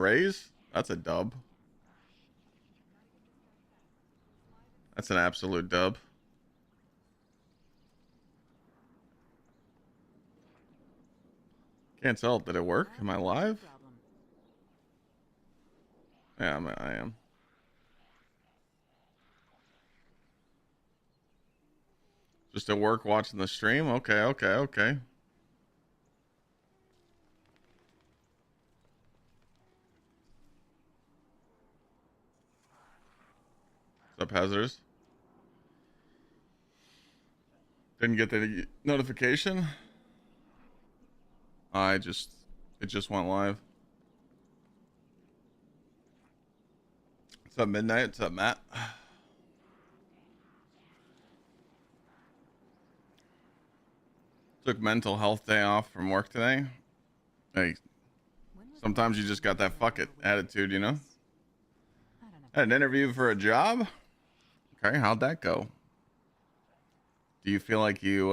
Raise? That's a dub. That's an absolute dub. Can't tell. Did it work? Am I live? Yeah, I am. Just at work watching the stream? Okay, okay, okay. What's up, Hazardous? Didn't get the notification? It just went live. What's up, Midnight? What's up, Matt? Took mental health day off from work today. Hey, sometimes you just got that fuck it attitude, you know? Had an interview for a job. Okay, how'd that go? Do you feel like you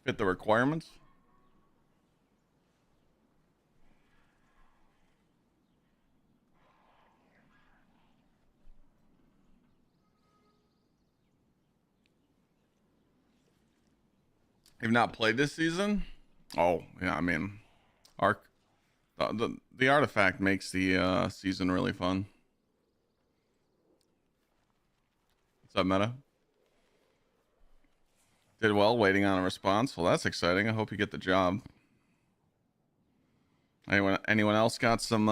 fit the requirements? You've not played this season? Oh, yeah, I mean, the artifact makes the season really fun. What's up, Meta? Did well, waiting on a response. Well, that's exciting. I hope you get the job. Anyone else got some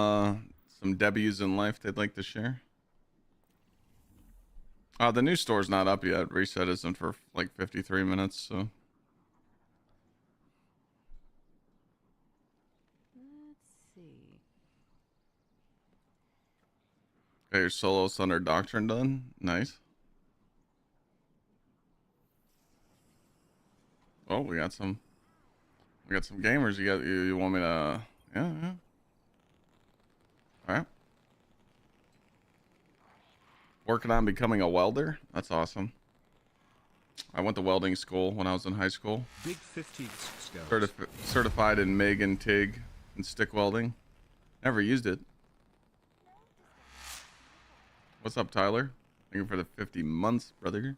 W's in life they'd like to share? The new store's not up yet. Reset isn't for like 53 minutes, so. Got your solo Thunder Doctrine done. Nice. Oh, we got some gamers. You want me to? Yeah. All right. Working on becoming a welder. That's awesome. I went to welding school when I was in high school. Big 50 certified in MIG and TIG and stick welding. Never used it. What's up, Tyler? Thank you for the 50 months, brother.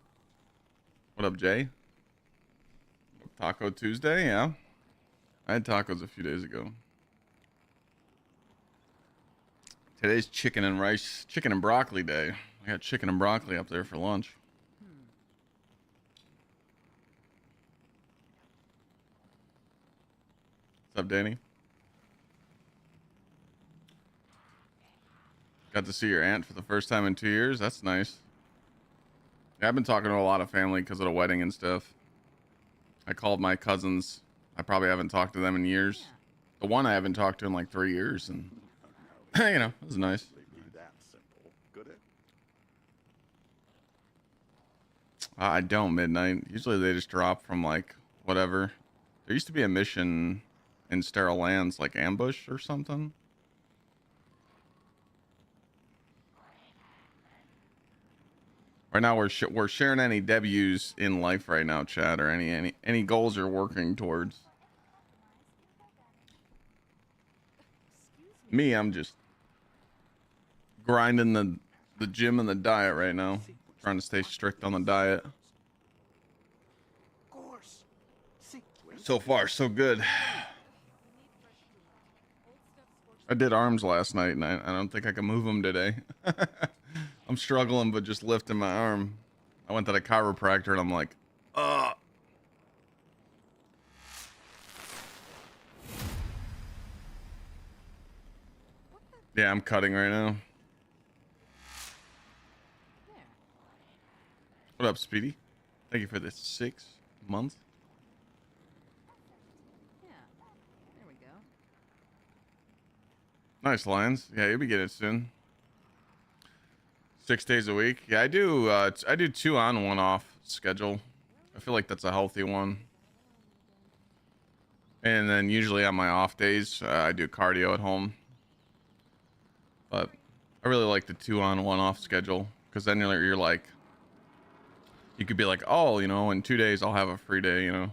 What up, Jay? Taco Tuesday, yeah. I had tacos a few days ago. Today's chicken and broccoli day. I got chicken and broccoli up there for lunch. What's up, Danny? Got to see your aunt for the first time in 2 years. That's nice. Yeah, I've been talking to a lot of family because of the wedding and stuff. I called my cousins. I probably haven't talked to them in years. The one I haven't talked to in like 3 years, and you know, it was nice. I don't midnight. Usually they just drop from like whatever. There used to be a mission in Sterile Lands, like ambush or something. Right now we're sharing any W's in life right now, Chad, or any goals you're working towards. Me, I'm just grinding the gym and the diet right now. Trying to stay strict on the diet. So far, so good. I did arms last night, and I don't think I can move them today. I'm struggling, but just lifting my arm. I went to the chiropractor, and I'm like, yeah, I'm cutting right now. What up, Speedy? Thank you for the 6 months. Yeah, there we go. Nice, Lions. Yeah, you'll be getting it soon. 6 days a week. Yeah, I do 2 on, 1 off schedule. I feel like that's a healthy one. And then usually on my off days, I do cardio at home. But I really like the 2 on, 1 off schedule, because then you're like, you could be like, oh, you know, in 2 days I'll have a free day, you know.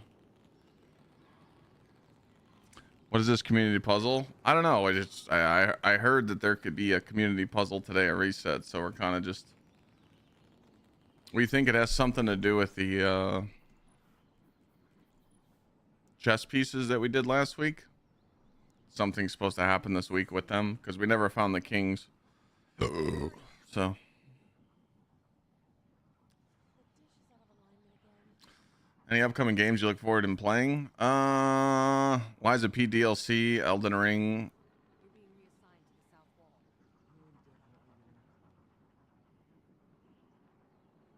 What is this community puzzle? I don't know. I heard that there could be a community puzzle today at reset, so we're kind of just. We think it has something to do with the chess pieces that we did last week. Something's supposed to happen this week with them because we never found the kings. So. Any upcoming games you look forward in playing? Liza P DLC, Elden Ring.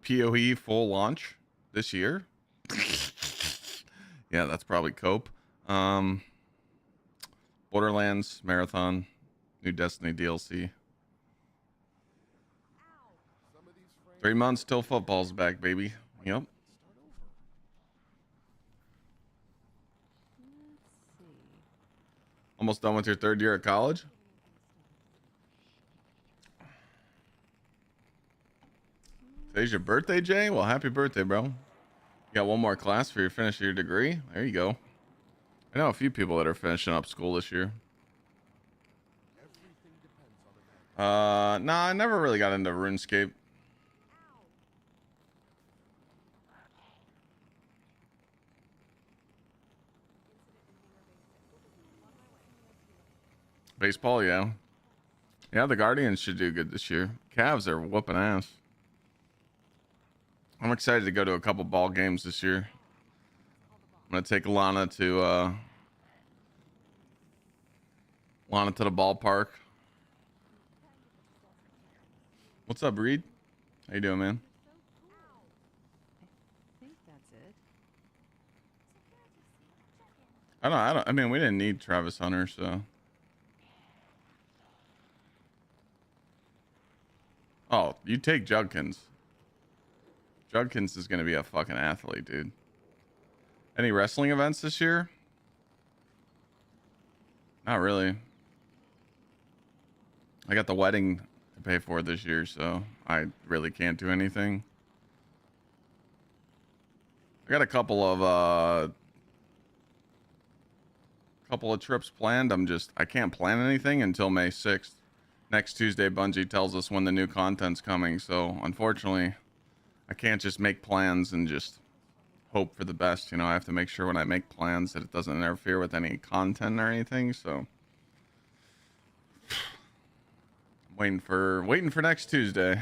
PoE full launch this year. Yeah, that's probably Cope. Borderlands Marathon, new Destiny DLC. 3 months till football's back, baby. Yep. Almost done with your 3rd year at college? Today's your birthday, Jay? Well, happy birthday, bro. You got one more class for your finish of your degree? There you go. I know a few people that are finishing up school this year. Nah, I never really got into RuneScape. Baseball, yeah. Yeah, the Guardians should do good this year. Cavs are whooping ass. I'm excited to go to a couple ball games this year. I'm gonna take Lana to the ballpark. What's up, Reed? How you doing, man? I think that's it. I mean, we didn't need Travis Hunter, so. Oh, you take Judkins. Judkins is gonna be a fucking athlete, dude. Any wrestling events this year? Not really. I got the wedding to pay for this year, so I really can't do anything. I got a couple of trips planned. I can't plan anything until May 6th. Next Tuesday, Bungie tells us when the new content's coming, so unfortunately, I can't just make plans and just hope for the best. You know, I have to make sure when I make plans that it doesn't interfere with any content or anything, so I'm waiting for next Tuesday.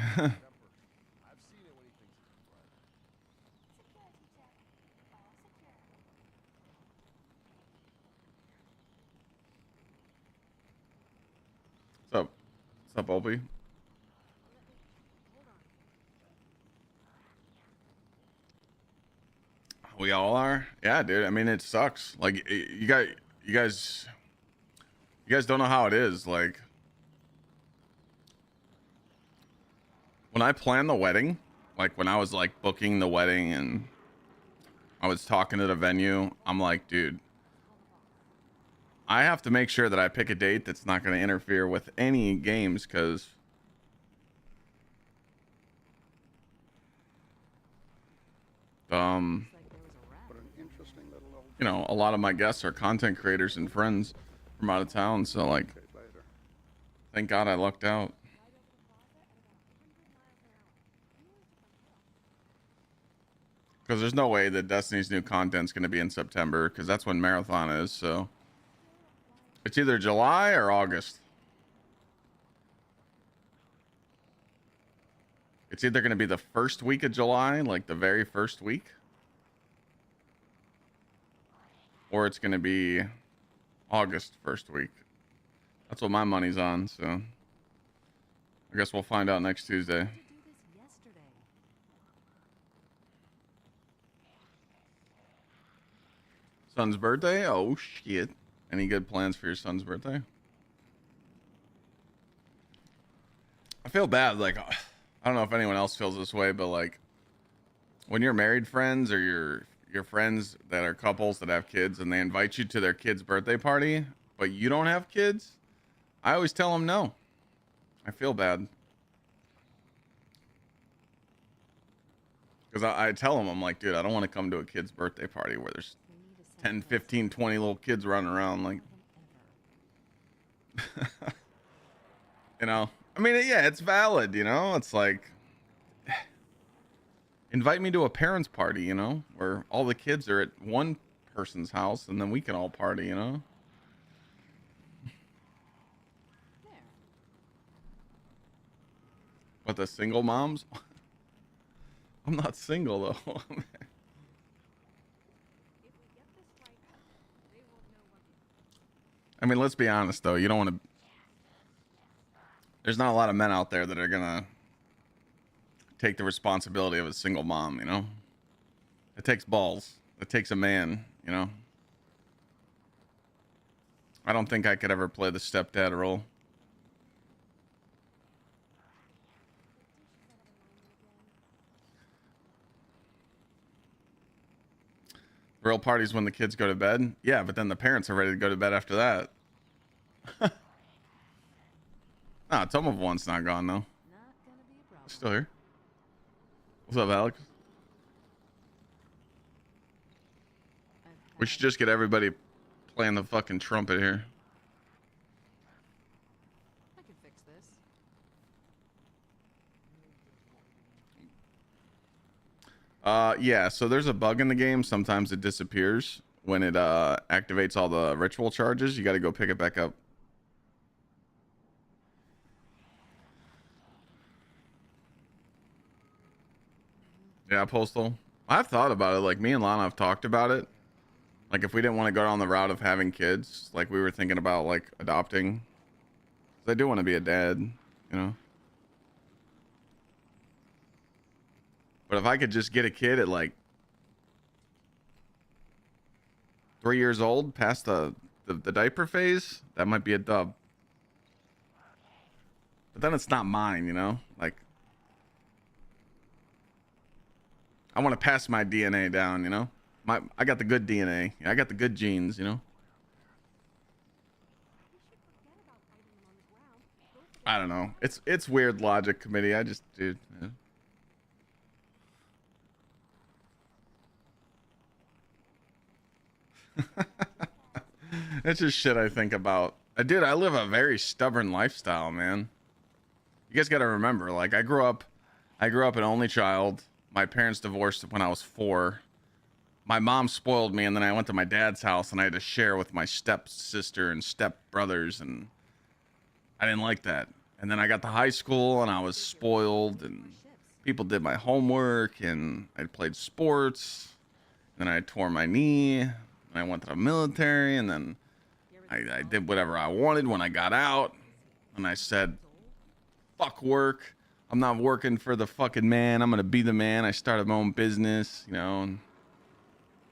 What's up? What's up, Opie? We all are. Yeah, dude. I mean, it sucks. Like, you guys don't know how it is. Like, when I planned the wedding, like when I was like booking the wedding and I was talking to the venue, I'm like, dude, I have to make sure that I pick a date that's not going to interfere with any games, because you know, a lot of my guests are content creators and friends from out of town, so like, thank God I lucked out. Because there's no way that Destiny's new content's going to be in September, because that's when Marathon is, so it's either July or August. It's either going to be the first week of July, like the very first week, or it's going to be August first week. That's what my money's on, so I guess we'll find out next Tuesday. Son's birthday? Oh, shit. Any good plans for your son's birthday? I feel bad. Like, I don't know if anyone else feels this way, but like, when you're married friends or your friends that are couples that have kids and they invite you to their kid's birthday party, but you don't have kids, I always tell them no. I feel bad. Because I tell them, I'm like, dude, I don't want to come to a kid's birthday party where there's 10, 15, 20 little kids running around. Like, You know, I mean, yeah, it's valid. You know, it's like invite me to a parents' party. You know, where all the kids are at one person's house, and then we can all party. You know. There. What, the single moms? I'm not single though. If we get this right, they won't know what I mean, let's be honest though. You don't want to. There's not a lot of men out there that are gonna take the responsibility of a single mom. You know, it takes balls. It takes a man. You know. I don't think I could ever play the stepdad role. Real parties when the kids go to bed. Yeah, but then the parents are ready to go to bed after that. Nah, some of one's not gone though. not gonna be a problem. Still here. What's up, Alex? We should just get everybody playing the fucking trumpet here. I can fix this. Yeah, so there's a bug in the game. Sometimes it disappears when it activates all the ritual charges. You got to go pick it back up. Yeah, Postal. I've thought about it. Like, me and Lana have talked about it. Like, if we didn't want to go down the route of having kids, like we were thinking about like adopting. 'Cause I do want to be a dad, you know. But if I could just get a kid at like 3 years old, past the diaper phase, that might be a dub. But then it's not mine, you know. Like, I want to pass my DNA down, you know. I got the good DNA. I got the good genes, you know. I don't know. It's weird logic, committee. I just, dude. Yeah. It's just shit I think about. Dude, I live a very stubborn lifestyle, man. You guys got to remember, like, I grew up an only child. My parents divorced when I was 4. My mom spoiled me, and then I went to my dad's house, and I had to share with my stepsister and stepbrothers, and I didn't like that. And then I got to high school, and I was spoiled, and people did my homework, and I played sports. And then I tore my knee, and I went to the military, and then I did whatever I wanted when I got out. And I said, fuck work. I'm not working for the fucking man. I'm going to be the man. I started my own business, you know, and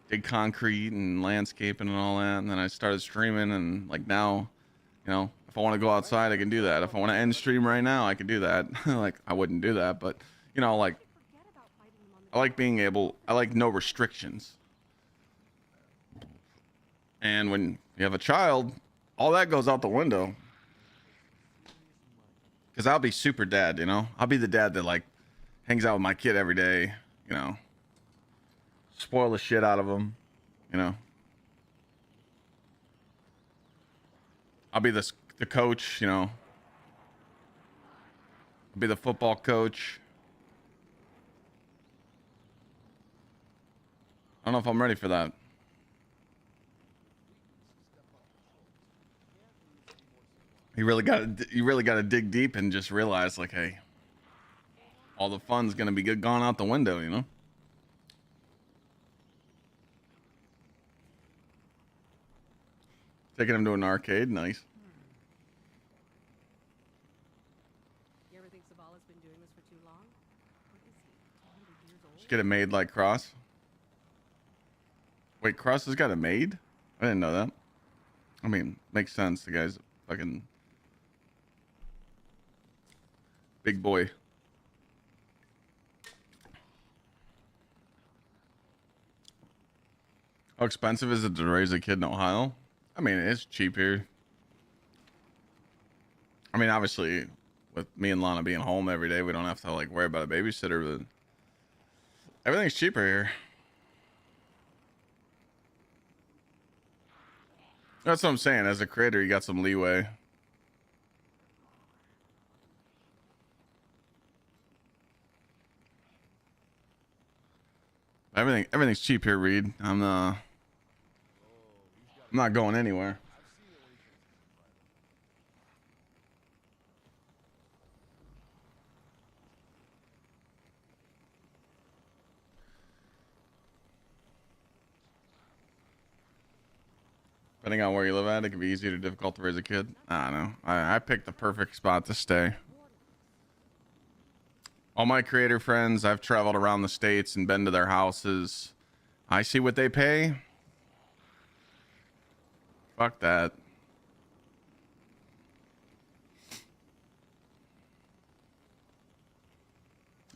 did concrete and landscaping and all that. And then I started streaming, and like now, you know, if I want to go outside, I can do that. If I want to end stream right now, I can do that. Like, I wouldn't do that, but you know, like, I like being able, I like no restrictions. And when you have a child, all that goes out the window. Because I'll be super dad, you know? I'll be the dad that, like, hangs out with my kid every day, you know? Spoil the shit out of him, you know? I'll be the coach, you know? I'll be the football coach. I don't know if I'm ready for that. You really got to dig deep and just realize, like, hey, all the fun's gonna be gone out the window, you know. Taking him to an arcade, nice. You ever think Zavala's been doing this for too long? What is he, 200 years old? Just get a maid like Cross. Wait, Cross has got a maid? I didn't know that. I mean, makes sense. The guy's fucking big boy. How expensive is it to raise a kid in Ohio? I mean, it's cheap here. I mean, obviously, with me and Lana being home every day, we don't have to like worry about a babysitter, but everything's cheaper here. That's what I'm saying. As a creator, you got some leeway. Everything's cheap here, Reed. I'm not going anywhere. Depending on where you live at, it can be easy or difficult to raise a kid. I don't know. I picked the perfect spot to stay. All my creator friends, I've traveled around the states and been to their houses. I see what they pay. Fuck that.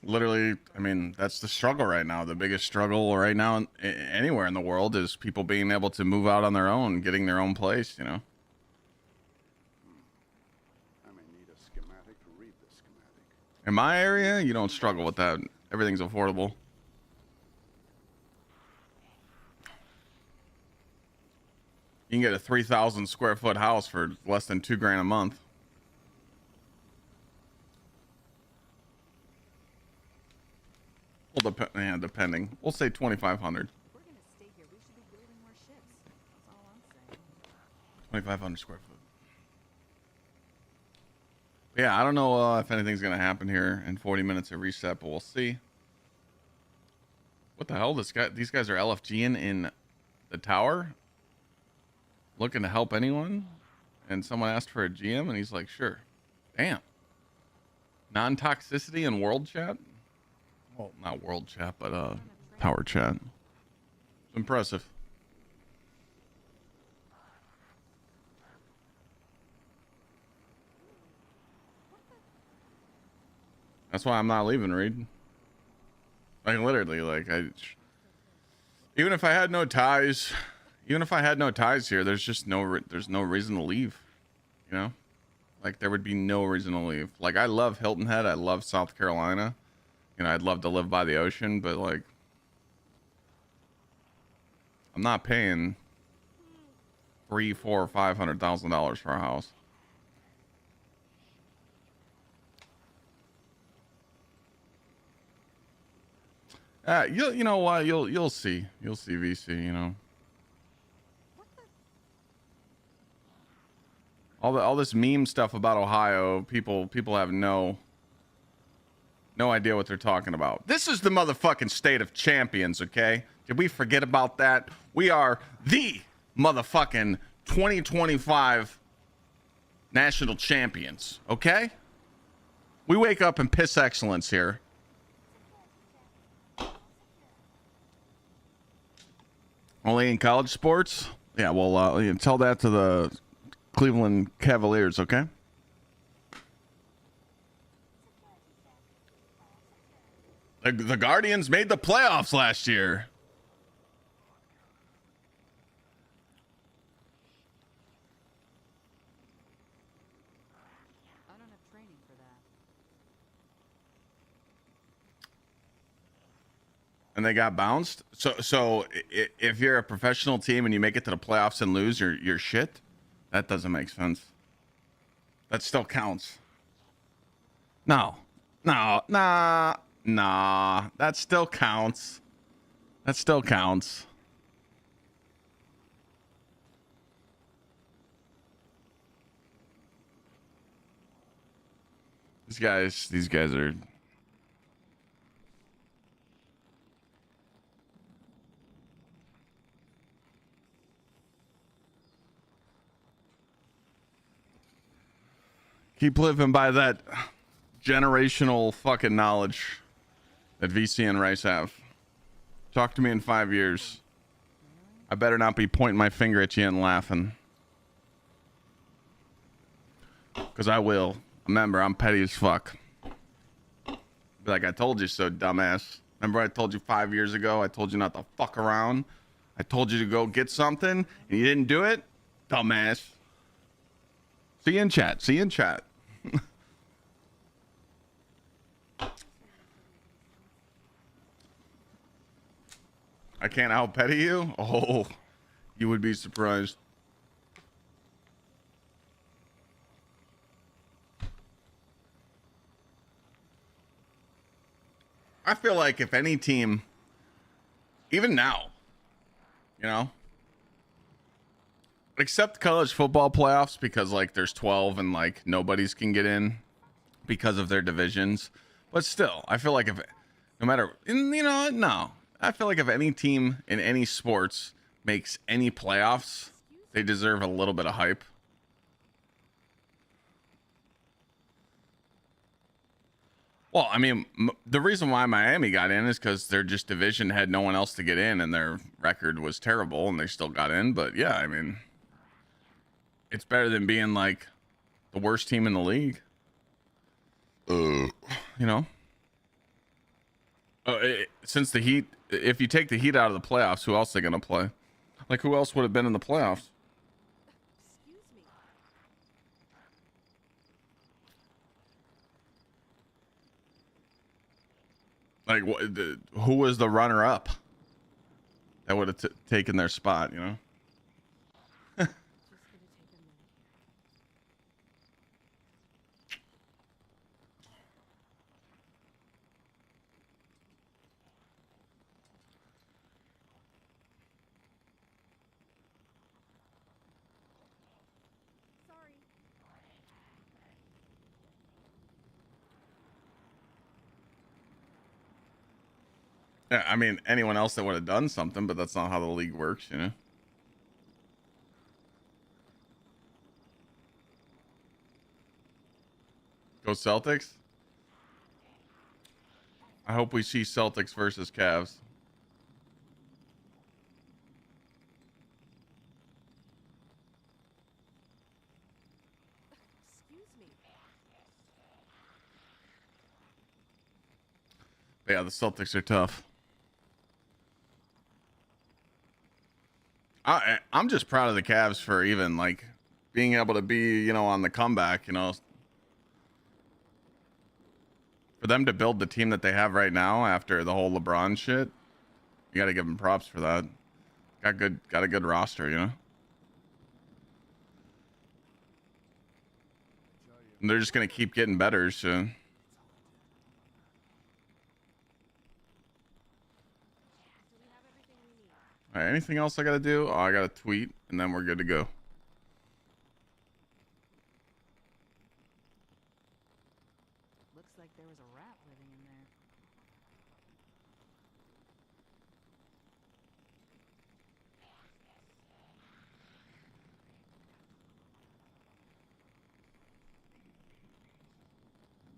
Literally, I mean, that's the struggle right now. The biggest struggle right now anywhere in the world is people being able to move out on their own, getting their own place, you know? I may need a schematic to read this schematic. In my area, you don't struggle with that. Everything's affordable. You can get a 3,000 square foot house for less than $2,000 a month. Well, depending. We'll say 2,500. If we're gonna stay here, we should be building more ships. That's all I'm saying. 2,500 square foot. Yeah, I don't know if anything's gonna happen here in 40 minutes of reset, but we'll see. What the hell? These guys are LFGing in the tower, looking to help anyone, and someone asked for a GM, and he's like, "Sure." Damn. Non-toxicity in world chat. Well, not world chat, but tower chat. It's impressive. That's why I'm not leaving, Reed. Like literally, like even if I had no ties, here, there's just no reason to leave. You know, like there would be no reason to leave. Like I love Hilton Head, I love South Carolina. You know, I'd love to live by the ocean, but like, I'm not paying $300,000, $400,000, $500,000 for a house. You know what? You'll see VC. You know, all this meme stuff about Ohio. People have no idea what they're talking about. This is the motherfucking state of champions, okay? Did we forget about that? We are the motherfucking 2025 national champions, okay? We wake up and piss excellence here. Only in college sports? Yeah, well, tell that to the Cleveland Cavaliers, okay? The Guardians made the playoffs last year. I don't have training for that. And they got bounced. So if you're a professional team and you make it to the playoffs and lose, you're shit. That doesn't make sense. That still counts. No. Nah. That still counts. These guys are. Keep living by that generational fucking knowledge that VC and Rice have. Talk to me in 5 years. I better not be pointing my finger at you and laughing. Because I will. Remember, I'm petty as fuck. Be like, I told you so, dumbass. Remember I told you 5 years ago? I told you not to fuck around. I told you to go get something, and you didn't do it? Dumbass. See you in chat. I can't out petty you? Oh, you would be surprised. I feel like if any team even now, you know, except college football playoffs because like there's 12 and like nobody's can get in because of their divisions. But still, I feel like if no matter, you know, no, I feel like if any team in any sports makes any playoffs, they deserve a little bit of hype. Well, I mean, the reason why Miami got in is because their just division had no one else to get in, and their record was terrible, and they still got in. But yeah, I mean, it's better than being like the worst team in the league. You know, since the Heat, if you take the Heat out of the playoffs, who else are they gonna play? Like, who else would have been in the playoffs? Excuse me. Like, who was the runner-up that would have taken their spot? You know. Just gonna take a minute here. Sorry. Yeah, I mean, anyone else that would have done something, but that's not how the league works, you know. Go Celtics. I hope we see Celtics versus Cavs. Excuse me. But yeah, the Celtics are tough. I'm just proud of the Cavs for even like being able to be, you know, on the comeback, you know. For them to build the team that they have right now after the whole LeBron shit, you got to give them props for that. Got a good roster, you know. And they're just gonna keep getting better, so. Do we have everything we need? All right, anything else I gotta do? Oh, I gotta tweet, and then we're good to go. Looks like there was a rat living in there.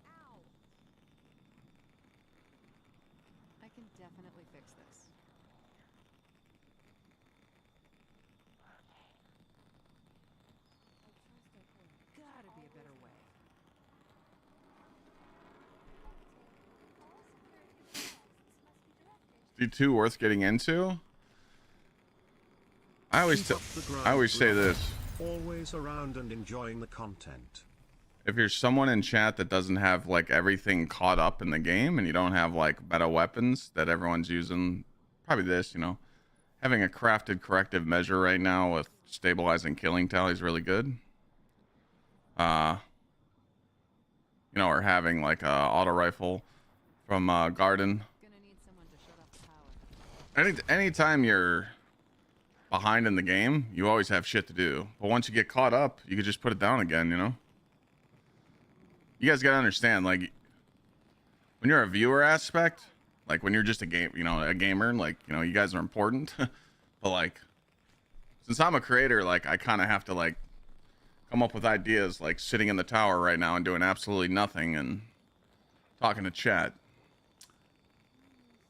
Ow! I can definitely fix this. Gotta be a better way. D2 worth getting into? I always say this. Always around and enjoying the content. If you're someone in chat that doesn't have like everything caught up in the game and you don't have like meta weapons that everyone's using, probably this, you know, having a crafted corrective measure right now with stabilizing killing tally is really good. You know, or having like a auto rifle from Garden. Gonna need someone to shut off the power. Anytime you're behind in the game, you always have shit to do. But once you get caught up, you can just put it down again, you know? You guys gotta understand, like, when you're a viewer aspect, like when you're just a gamer, like, you know, you guys are important. But like, since I'm a creator, like, I kind of have to like come up with ideas, like sitting in the tower right now and doing absolutely nothing and talking to chat.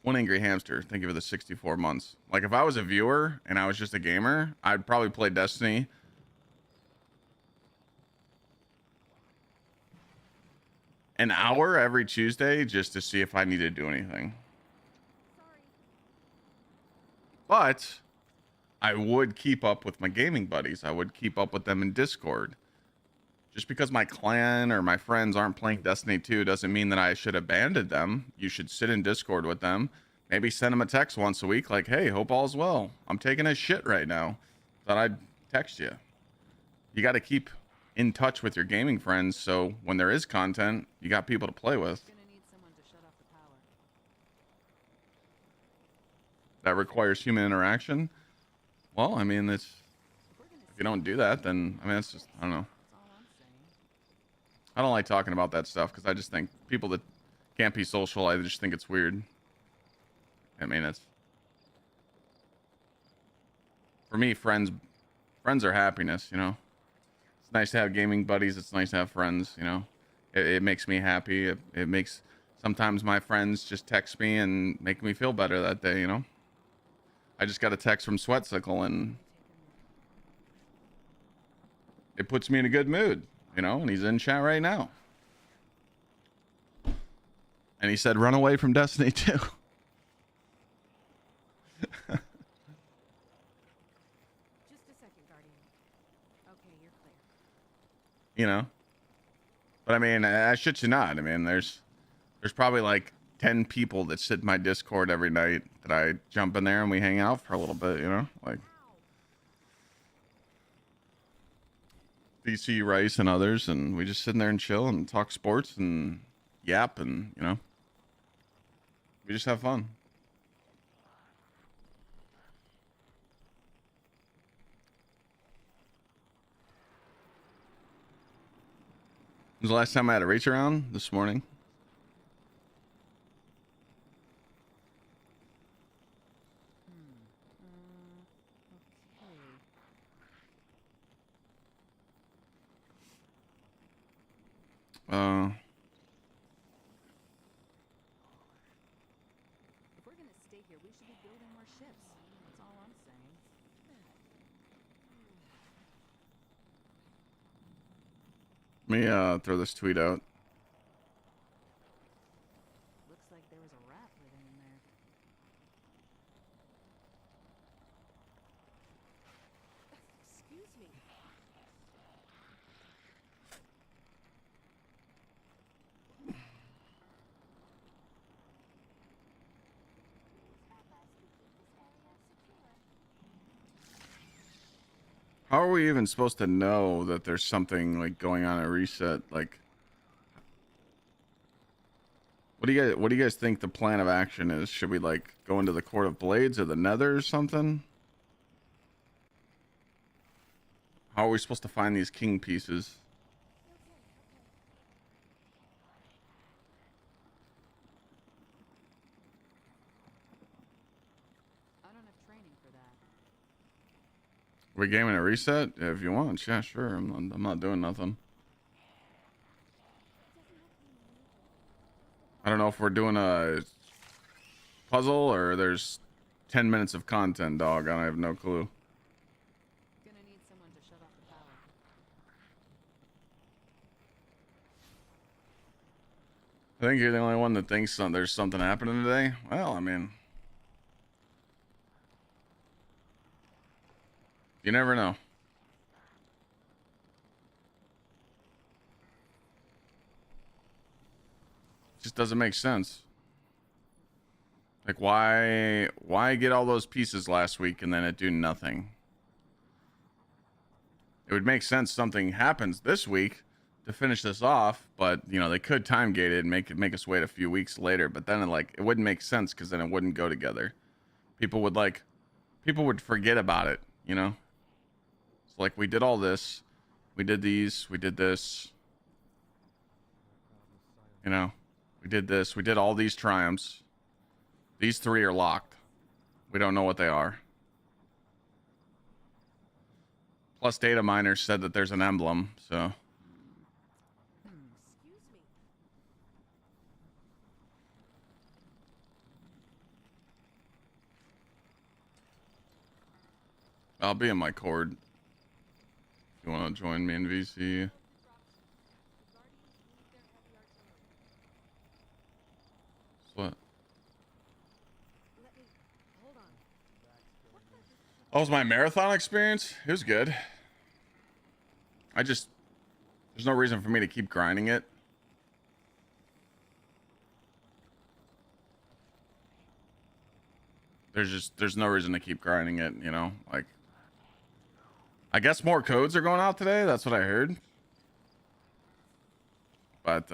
One angry hamster. Thank you for the 64 months. Like, if I was a viewer and I was just a gamer, I'd probably play Destiny an hour every Tuesday just to see if I need to do anything. Sorry. But I would keep up with my gaming buddies. I would keep up with them in Discord. Just because my clan or my friends aren't playing Destiny 2 doesn't mean that I should abandon them. You should sit in Discord with them. Maybe send them a text once a week like, hey, hope all's well. I'm taking a shit right now. Thought I'd text you. You got to keep in touch with your gaming friends so when there is content, you got people to play with. Gonna need someone to shut off the power. that requires human interaction, well, I mean, it's if you don't do that, then I mean, it's just I don't know. I don't like talking about that stuff because I just think people that can't be social, I just think it's weird. I mean, it's for me, friends are happiness, you know. It's nice to have gaming buddies. It's nice to have friends, you know. It makes me happy. It makes sometimes my friends just text me and make me feel better that day, you know. I just got a text from Sweatsicle and it puts me in a good mood, you know, and he's in chat right now. And he said, run away from Destiny 2. Just a second, Guardian. Okay, you're clear. You know, but I mean, I shit you not. I mean, there's probably like 10 people that sit in my Discord every night that I jump in there and we hang out for a little bit, you know, like DC Rice and others, and we just sit in there and chill and talk sports and yap, and you know, we just have fun. When was the last time I had a reach around? This morning. If we're gonna stay here, we should be building more ships. That's all I'm saying. Let me throw this tweet out. Looks like there was a rat living in there. Excuse me. How are we even supposed to know that there's something like going on at reset? Like, what do you guys think the plan of action is? Should we like go into the Court of Blades or the Nether or something? How are we supposed to find these king pieces? I don't have training for that. We gaming a reset? Yeah, if you want, yeah, sure. I'm not doing nothing. I don't know if we're doing a puzzle or there's 10 minutes of content, dog. I have no clue. Gonna need someone to shut off the power. I think you're the only one that thinks there's something happening today. Well, I mean, you never know. Just doesn't make sense. Like, why get all those pieces last week and then it do nothing? It would make sense something happens this week to finish this off, but you know, they could time gate it and make us wait a few weeks later, but then it wouldn't make sense because then it wouldn't go together. People would forget about it, you know? It's like we did all this, we did these, we did this, you know, we did this, we did all these triumphs. These 3 are locked. We don't know what they are. Plus, data miners said that there's an emblem, so. Excuse me. I'll be in my cord. If you want to join me in VC. What? Let me hold on. That was my marathon experience. It was good. There's no reason for me to keep grinding it. There's no reason to keep grinding it, you know? Like, I guess more codes are going out today. That's what I heard. But,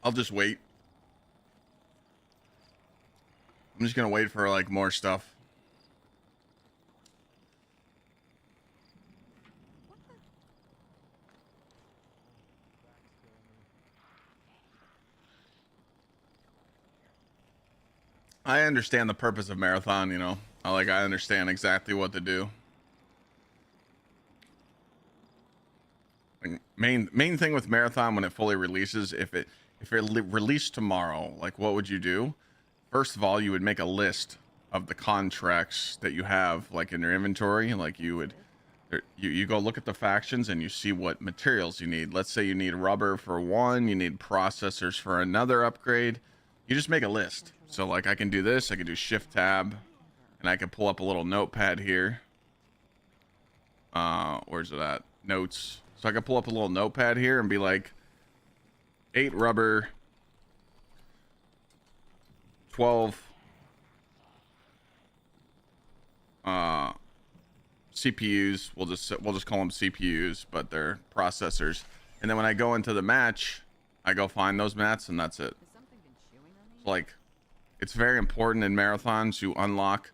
I'll just wait. I'm just gonna wait for like more stuff. I understand the purpose of marathon, you know. I understand exactly what to do. Like, main thing with marathon when it fully releases, if it released tomorrow, like what would you do? First of all, you would make a list of the contracts that you have like in your inventory. Like you would you go look at the factions and you see what materials you need. Let's say you need rubber for one, you need processors for another upgrade. You just make a list. So like I can do this, I can do shift tab, and I can pull up a little notepad here. Where's it at? Notes. So I can pull up a little notepad here and be like 8 rubber, 12 CPUs. We'll just call them CPUs, but they're processors. And then when I go into the match, I go find those mats and that's it. So like it's very important in marathons to unlock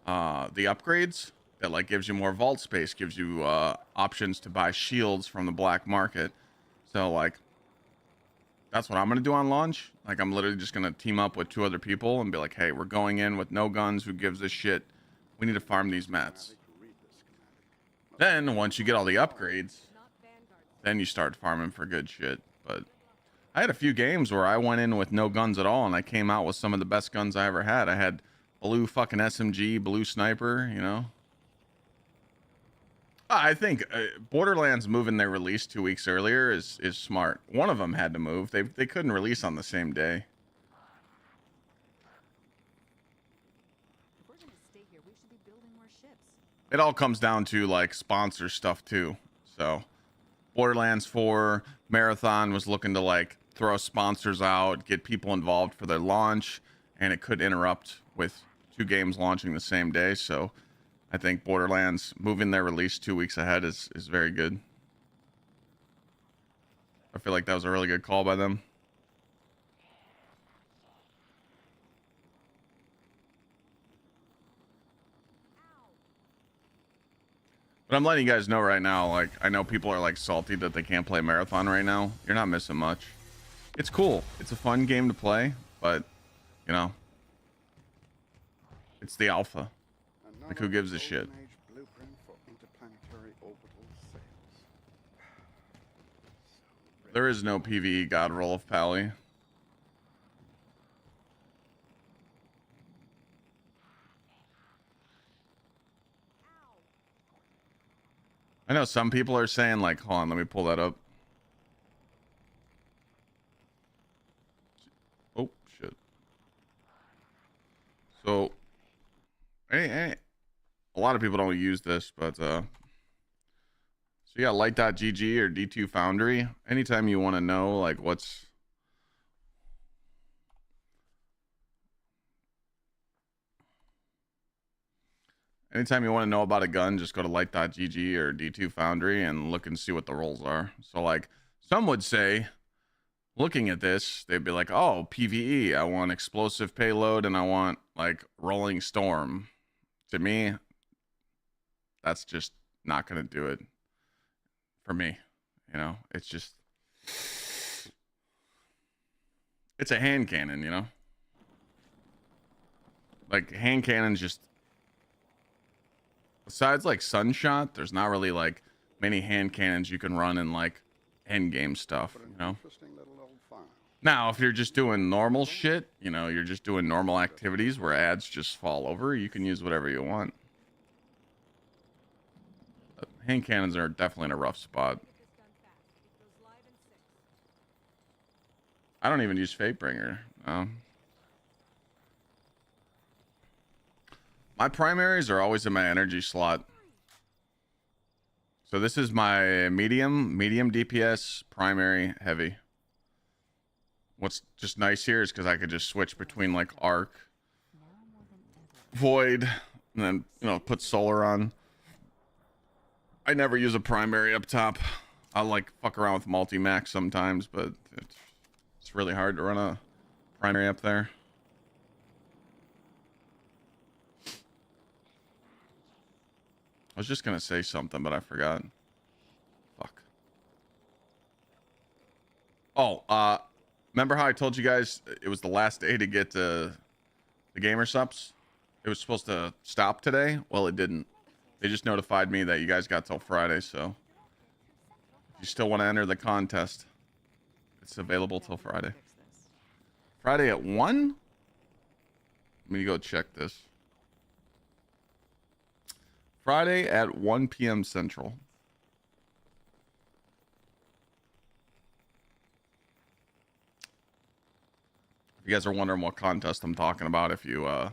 the upgrades that like gives you more vault space, gives you options to buy shields from the black market. So like that's what I'm gonna do on launch. Like I'm literally just gonna team up with 2 other people and be like, hey, we're going in with no guns. Who gives a shit? We need to farm these mats. Then once you get all the upgrades, then you start farming for good shit. But I had a few games where I went in with no guns at all and I came out with some of the best guns I ever had. I had blue fucking SMG, blue sniper, you know. I think Borderlands moving their release 2 weeks earlier is smart. One of them had to move. They couldn't release on the same day. If we're gonna stay here, we should be building more ships. It all comes down to like sponsor stuff too. So Borderlands 4 Marathon was looking to like throw sponsors out, get people involved for their launch, and it could interrupt with 2 games launching the same day. So I think Borderlands moving their release 2 weeks ahead is very good. I feel like that was a really good call by them. But I'm letting you guys know right now, like, I know people are like salty that they can't play Marathon right now. You're not missing much. It's cool. It's a fun game to play, but, you know, it's the alpha. Like, who gives a shit? There is no PvE god roll of Pally. I know some people are saying like, hold on, let me pull that up. Oh shit. So a lot of people don't use this, but so you got light.gg or D2 Foundry. Anytime you want to know like anytime you want to know about a gun, just go to light.gg or D2 Foundry and look and see what the rolls are. So like some would say, looking at this, they'd be like, oh, PvE, I want explosive payload and I want like rolling storm. To me, that's just not going to do it for me. You know, it's just, it's a hand cannon, you know? Like hand cannons just, besides like Sunshot, there's not really like many hand cannons you can run in like endgame stuff, you know? Now, if you're just doing normal shit, you know, you're just doing normal activities where ads just fall over, you can use whatever you want. But hand cannons are definitely in a rough spot. I don't even use Fatebringer. My primaries are always in my energy slot. So this is my medium DPS, primary, heavy. What's just nice here is because I could just switch between like arc, void, and then, you know, put solar on. I never use a primary up top. I'll like fuck around with multi-max sometimes, but it's It's really hard to run a primary up there. I was just gonna say something, but I forgot. Fuck. Oh, remember how I told you guys it was the last day to get the gamer subs? It was supposed to stop today. Well, it didn't. They just notified me that you guys got till Friday, so if you still want to enter the contest, it's available till Friday. Friday at 1? Let me go check this. Friday at 1 p.m. Central. If you guys are wondering what contest I'm talking about, if you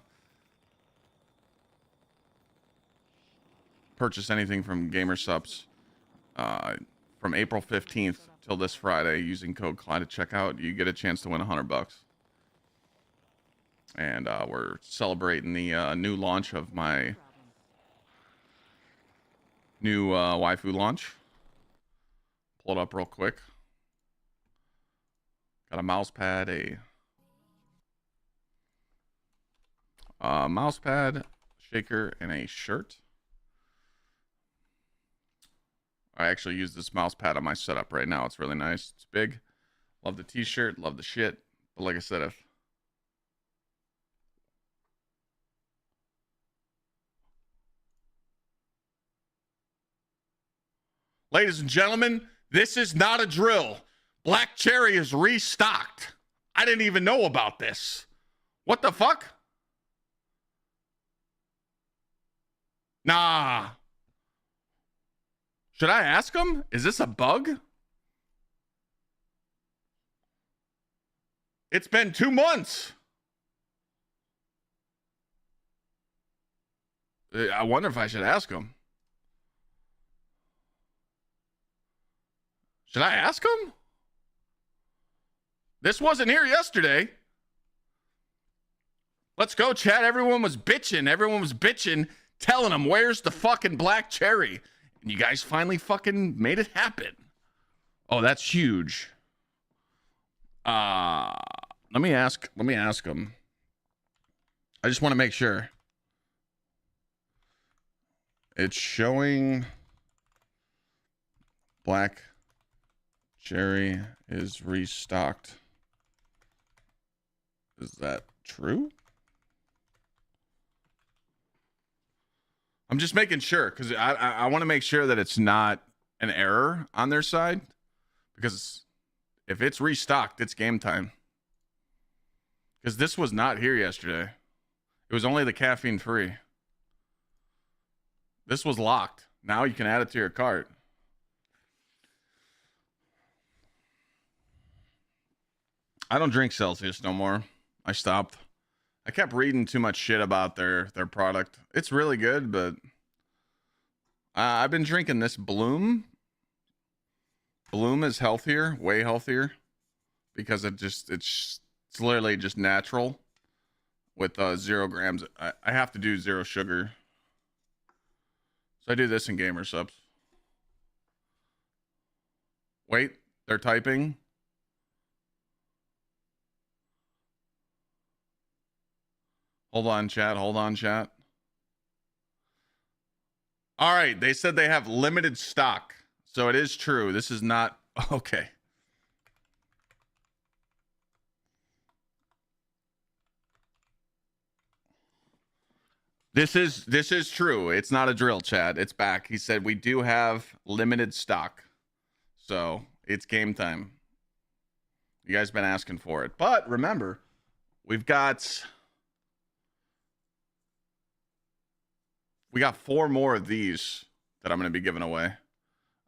purchase anything from Gsxrclyde from April 15th till this Friday using code Clyde at checkout, you get a chance to win $100. And we're celebrating the new launch of my new waifu launch. Pull it up real quick. Got a mouse pad, a mouse pad, shaker, and a shirt. I actually use this mouse pad on my setup right now. It's really nice. It's big. Love the t-shirt. Love the shit. But like I said, if ladies and gentlemen, this is not a drill. Black Cherry is restocked. I didn't even know about this. What the fuck? Nah. Should I ask him? Is this a bug? It's been 2 months. I wonder if I should ask him. Should I ask him? This wasn't here yesterday. Let's go, chat. Everyone was bitching, telling him, where's the fucking Black Cherry? And you guys finally fucking made it happen. Oh, that's huge. Let me ask him. I just want to make sure. It's showing Black Cherry is restocked. Is that true? I'm just making sure, because I want to make sure that it's not an error on their side, because if it's restocked, it's game time. Because this was not here yesterday. It was only the caffeine free. This was locked. Now you can add it to your cart. I don't drink Celsius no more. I stopped. I kept reading too much shit about their product. It's really good, but I've been drinking this Bloom. Bloom is healthier, way healthier, because it's literally just natural with 0 grams. I have to do 0 sugar, so I do this in gamer subs. Wait, they're typing. Hold on, chat. All right, they said they have limited stock. So it is true. This is not okay. This is true. It's not a drill, chat. It's back. He said we do have limited stock. So it's game time. You guys been asking for it. But remember, we got 4 more of these that I'm going to be giving away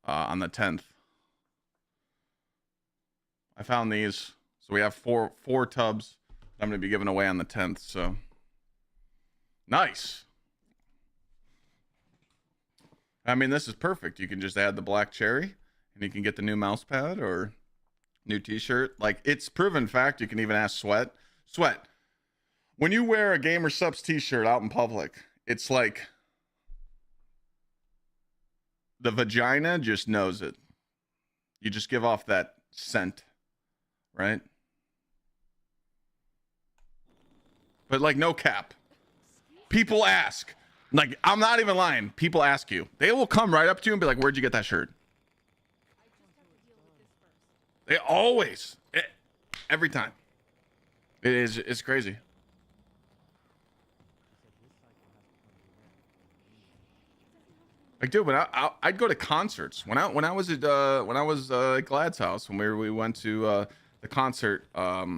on the 10th. I found these. So we have four tubs that I'm going to be giving away on the 10th. So nice. I mean, this is perfect. You can just add the Black Cherry and you can get the new mouse pad or new t-shirt. Like, it's proven fact. You can even ask Sweat. When you wear a Gamer Subs t-shirt out in public, it's like the vagina just knows it. You just give off that scent, right? But like, no cap. People ask. Like, I'm not even lying. People ask you. They will come right up to you and be like, "Where'd you get that shirt?" They always, every time. It's crazy. Like, dude, I'd go to concerts when I was at Glad's house when we went to the concert. Hi,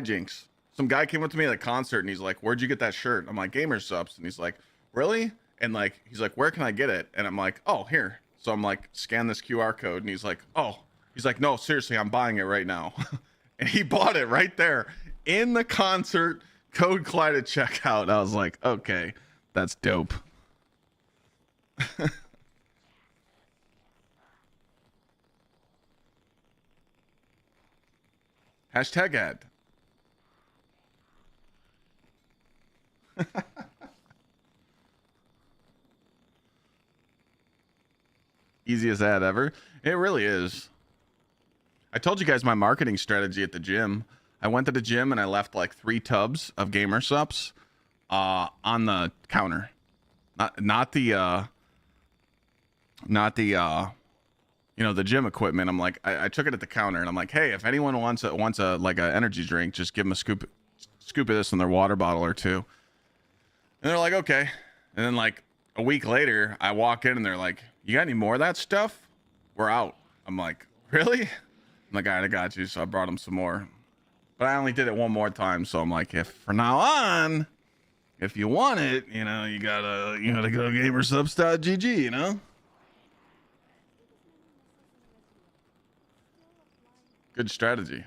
Jinx. Some guy came up to me at a concert and he's like, "Where'd you get that shirt?" I'm like, "Gamer Subs," and he's like, "Really?" And like, he's like, "Where can I get it?" And I'm like, "Oh, here." So I'm like, scan this QR code, and he's like, "Oh," he's like, "No, seriously, I'm buying it right now," and he bought it right there in the concert. Code Clyde at checkout. I was like, okay, that's dope. Hashtag ad. Easiest ad ever. It really is. I told you guys my marketing strategy at the gym. I went to the gym and I left like 3 tubs of gamer sups on the counter. Not the the gym equipment. I'm like, I took it at the counter and I'm like, "Hey, if anyone wants a like an energy drink, just give them a scoop of this in their water bottle or 2." And they're like, "Okay." And then like a week later, I walk in and they're like, "You got any more of that stuff? We're out." I'm like, "Really?" I'm like, "All right, I got you." So I brought them some more. But I only did it one more time, so I'm like, if from now on, if you want it, you gotta go gamersubs.gg, you know? Good strategy.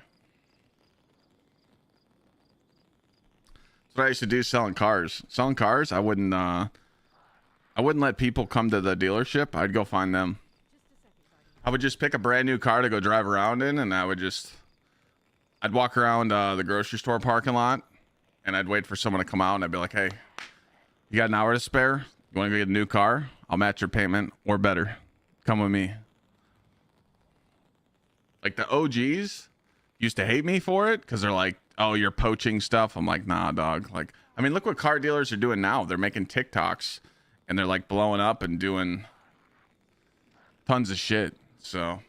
That's what I used to do selling cars. Selling cars, I wouldn't let people come to the dealership. I'd go find them. I would just pick a brand new car to go drive around in, and I'd walk around the grocery store parking lot, and I'd wait for someone to come out, and I'd be like, "Hey, you got an hour to spare? You want to go get a new car? I'll match your payment, or better. Come with me." Like the OGs used to hate me for it because they're like, "Oh, you're poaching stuff." I'm like, "Nah, dog." Like, I mean, look what car dealers are doing now. They're making TikToks, and they're like blowing up and doing tons of shit. So,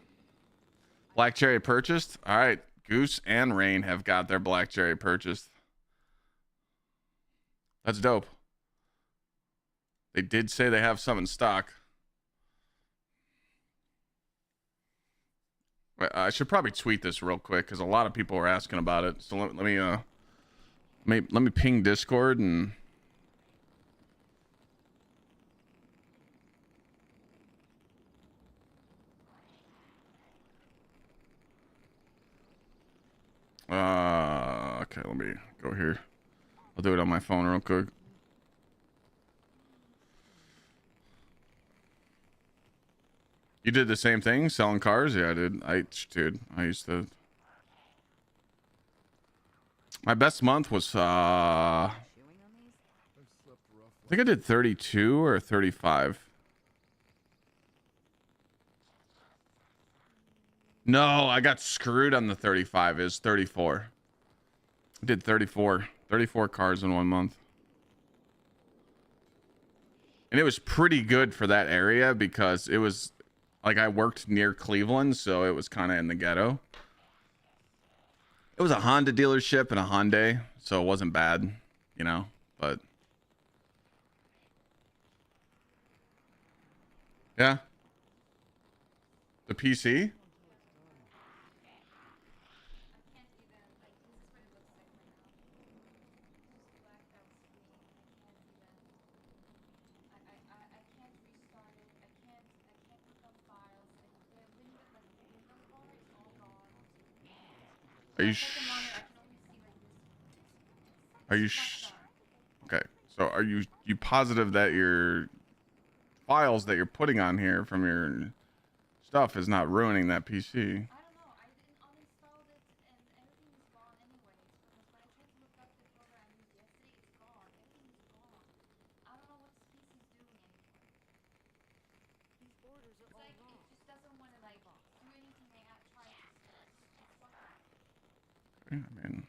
Black Cherry purchased. All right. Goose and Rain have got their Black Cherry purchased. That's dope. They did say they have some in stock. I should probably tweet this real quick because a lot of people are asking about it. So let me ping Discord and okay, let me go here. I'll do it on my phone real quick. You did the same thing, selling cars? Yeah, I did. I used to. My best month was I think I did 32 or 35. No, I got screwed on the 35. It was 34. I did 34 cars in 1 month. And it was pretty good for that area because it was like I worked near Cleveland, so it was kind of in the ghetto. It was a Honda dealership and a Hyundai, so it wasn't bad, but yeah. The PC? Are you okay? So are you positive that your files that you're putting on here from your stuff is not ruining that PC? I mean,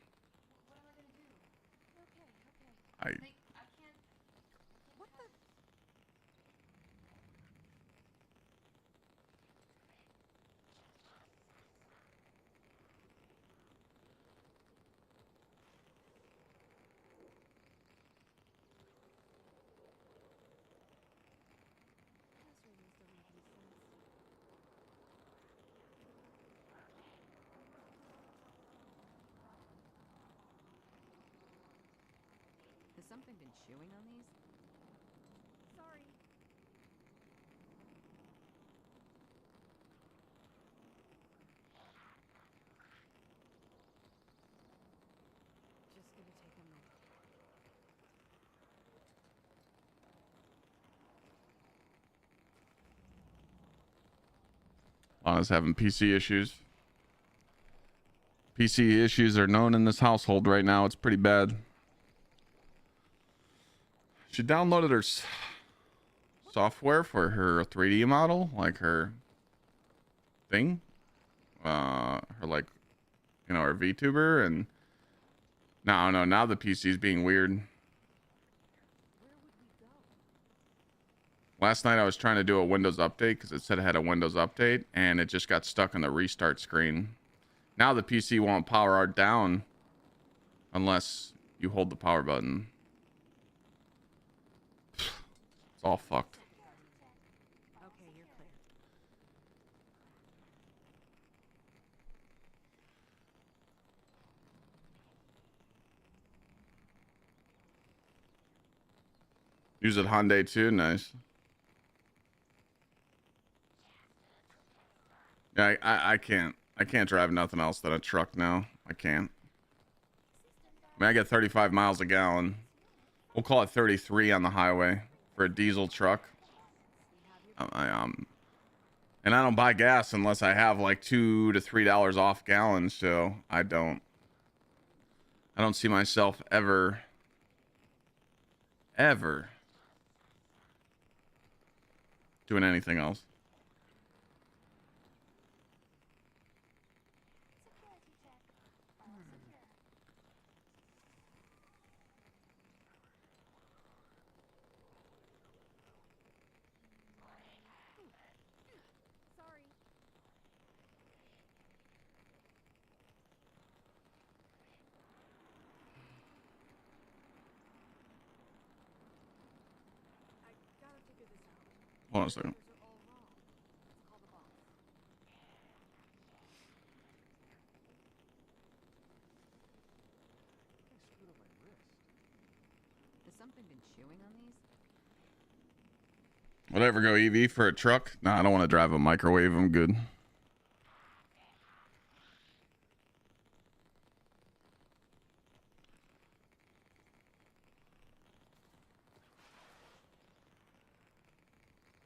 something been chewing on these? Sorry. Just gonna take a minute. Lana's having PC issues. PC issues are known in this household right now. It's pretty bad. She downloaded her software for her 3D model, like her thing, her like, you know, her VTuber, and now the PC's being weird. Where would we go? Last night I was trying to do a Windows update because it said it had a Windows update, and it just got stuck on the restart screen. Now the PC won't power down unless you hold the power button. It's all fucked. Okay, you're clear. Use it Hyundai too, nice. Yeah, I can't drive nothing else than a truck now. I can't. I mean, I get 35 miles a gallon. We'll call it 33 on the highway for a diesel truck. And I don't buy gas unless I have like $2 to $3 off gallons. So I don't see myself ever doing anything else. Sorry. I gotta figure this out. Hold on a second. These are all wrong. Let's call the boss. Has something been chewing on these? Would I ever go EV for a truck? No, I don't want to drive a microwave. I'm good.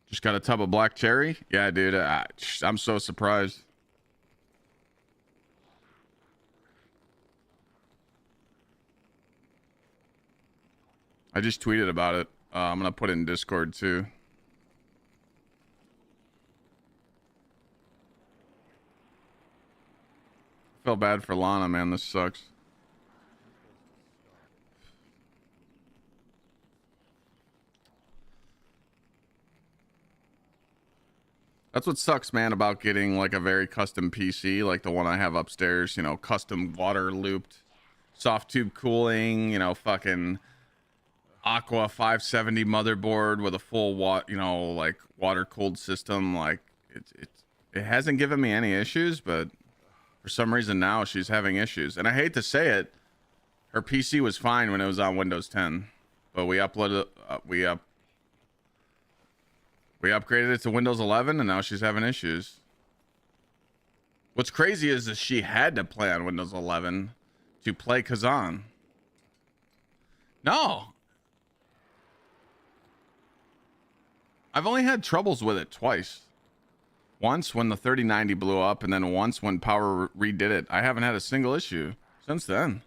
Just got a tub of black cherry? Yeah, dude. I'm so surprised. I just tweeted about it. I'm going to put it in Discord too. Felt bad for Lana, man. This sucks. That's what sucks, man, about getting like a very custom PC, like the one I have upstairs, you know, custom water looped, soft tube cooling, you know, fucking Aqua 570 motherboard with a full like water cooled system. Like it hasn't given me any issues, but for some reason now she's having issues. And I hate to say it, her PC was fine when it was on Windows 10, but we uploaded we upgraded it to Windows 11, and now she's having issues. What's crazy is that she had to play on Windows 11 to play Kazan. No. I've only had troubles with it twice. Once when the 3090 blew up, and then once when Power redid it. I haven't had a single issue since then.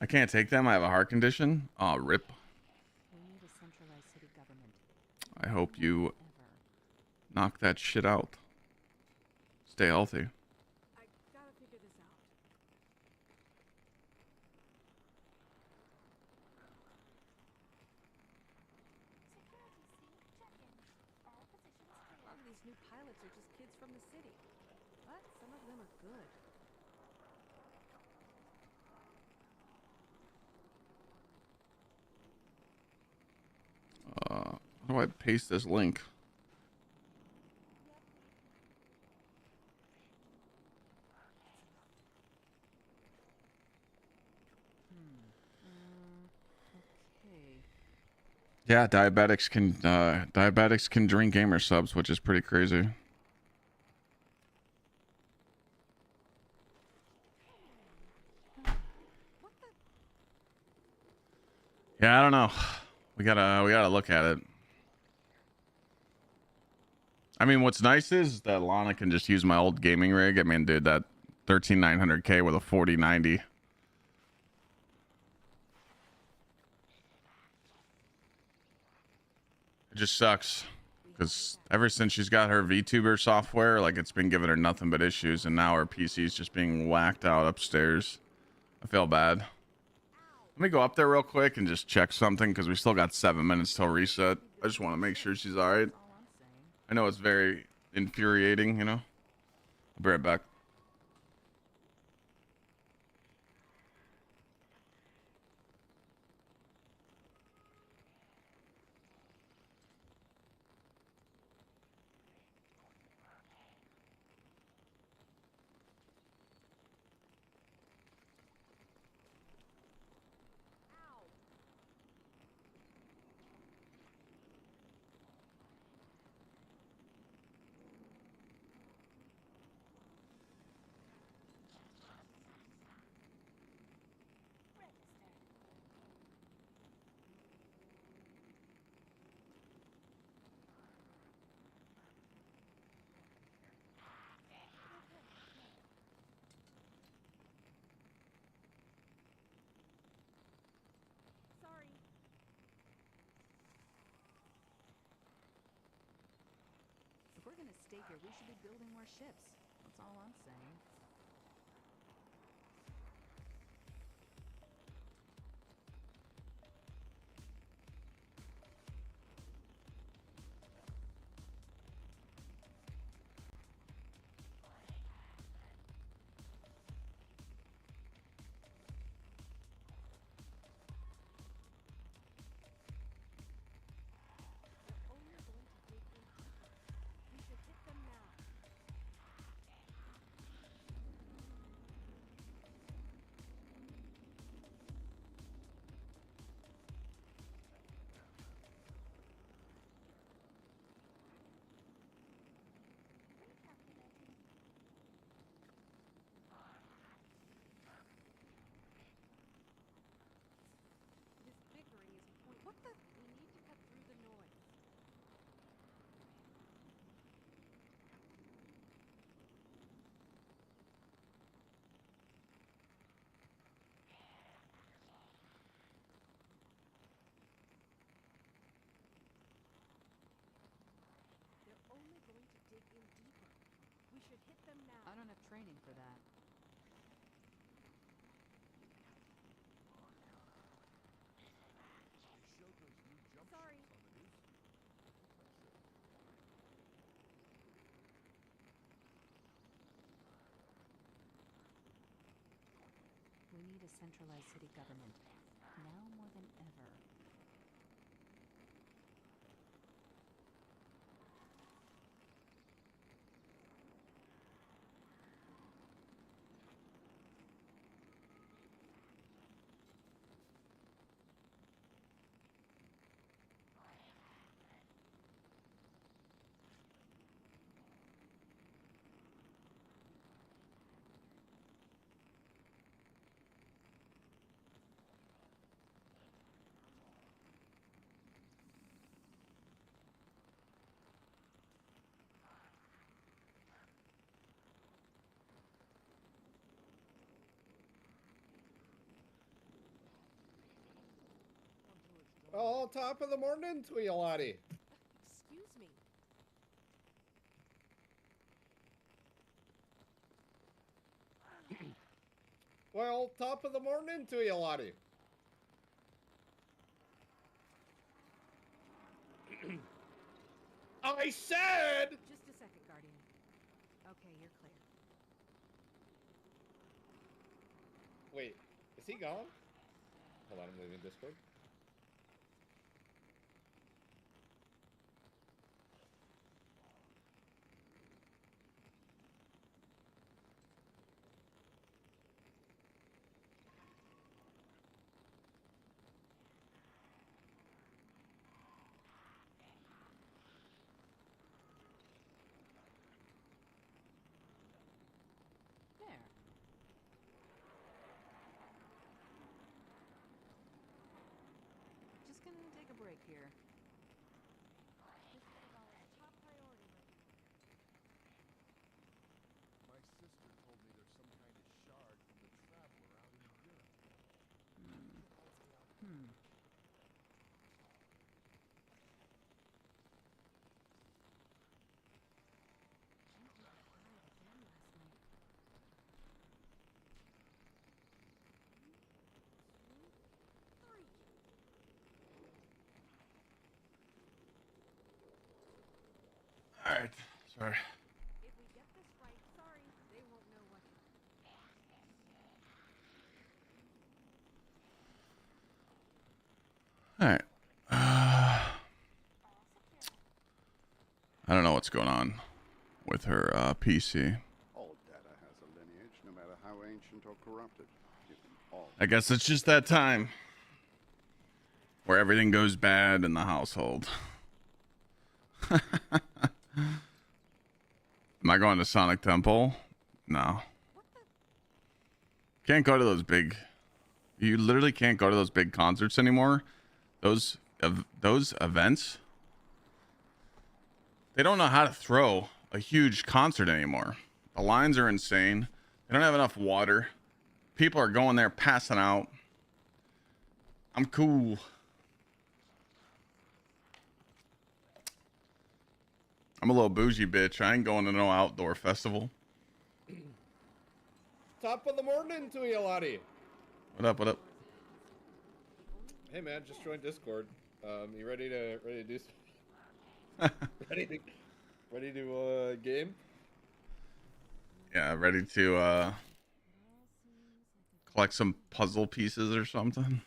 I can't take them. I have a heart condition. Oh, rip. We need a centralized city government. I hope you Ever. knock that shit out. Stay healthy. I gotta figure this out. A lot of these new pilots are just kids from the city, but some of them are good. How do I paste this link? Yeah, diabetics can drink gamer subs, which is pretty crazy. Yeah, I don't know. We gotta look at it. I mean, what's nice is that Lana can just use my old gaming rig. I mean, dude, that 13900K with a 4090. It just sucks because ever since she's got her VTuber software, like it's been giving her nothing but issues, and now her PC's just being whacked out upstairs. I feel bad. Let me go up there real quick and just check something because we still got 7 minutes till reset. I just want to make sure she's all right. I know it's very infuriating, you know. I'll be right back. Sorry. If we're gonna stay here, we should be building more ships. That's all I'm saying. They're only going to dig in deeper. We should hit them now. This bickering is point. What the? We need to cut through the noise. They're only going to dig in deeper. We should hit them now. I don't have training for that. Sorry. We need a centralized city government. Now more than ever. Oh, top of the morning to you, laddie. Excuse me. Well, top of the morning to you, laddie. I said! Just a second, Guardian. Okay, you're clear. Wait, is he gone? Hold on, I'm leaving Discord. break here. My sister told me there's some kind of shard from the traveler out in Europe. All right. Sorry. If we get this right, sorry, they won't know what. All right. I don't know what's going on with her PC. All data has a lineage, no matter how ancient or corrupted. You can all I guess it's just that time where everything goes bad in the household. Am I going to Sonic Temple? No. Can't go to those big. You literally can't go to those big concerts anymore. Those events. They don't know how to throw a huge concert anymore. The lines are insane. They don't have enough water. People are going there passing out. I'm cool. I'm a little bougie bitch. I ain't going to no outdoor festival. Top of the morning to you, Lottie. What up? What up? Hey man, just joined Discord. You ready to do? ready to game? Yeah, ready to collect some puzzle pieces or something.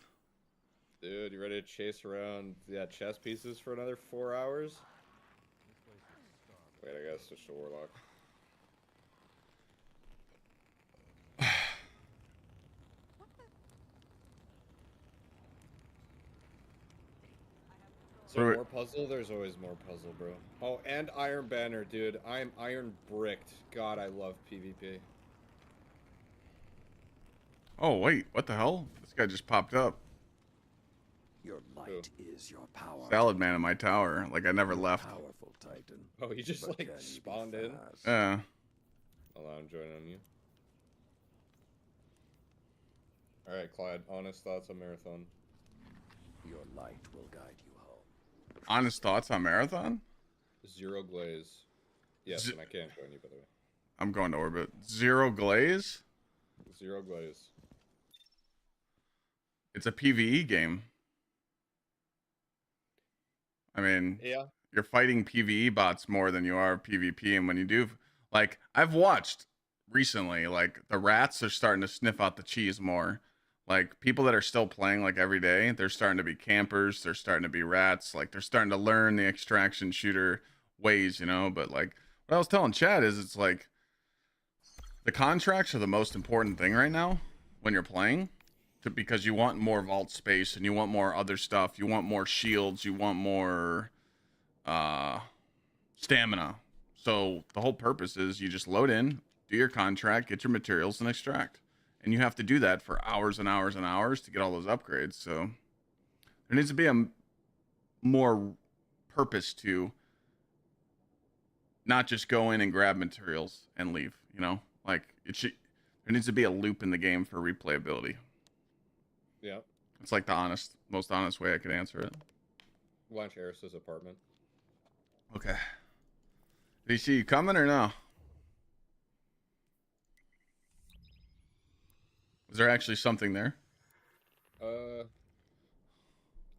Dude, you ready to chase around chess pieces for another 4 hours? Wait, I gotta switch to Warlock. So What are we- more puzzle? There's always more puzzle, bro. Oh, and Iron Banner, dude. I'm iron bricked. God, I love PvP. Oh wait, what the hell? This guy just popped up. Your light is your power. Salad man in my tower. Like I never left. Powerful Titan. Oh, you just But like can you be spawned in? fast? Yeah. Hold on, I'm joining on you. Alright, Clyde, honest thoughts on Marathon. Your light will guide you home. Honest thoughts on Marathon? Zero glaze. Yes, and I can't join you, by the way. I'm going to orbit. Zero glaze? Zero glaze. It's a PvE game. I mean, Yeah. you're fighting PvE bots more than you are PvP. And when you do, like, I've watched recently, like, the rats are starting to sniff out the cheese more. Like, people that are still playing, like, every day, they're starting to be campers. They're starting to be rats. Like, they're starting to learn the extraction shooter ways, you know? But, like, what I was telling Chad is it's like the contracts are the most important thing right now when you're playing. Because you want more vault space and you want more other stuff. You want more shields. You want more stamina. So the whole purpose is you just load in, do your contract, get your materials, and extract. And you have to do that for hours and hours and hours to get all those upgrades. So there needs to be a more purpose to not just go in and grab materials and leave. You know, like there needs to be a loop in the game for replayability. Yeah. It's like the most honest way I could answer it. Launch Eris's apartment. Okay. Did he see you coming or no? Was there actually something there? I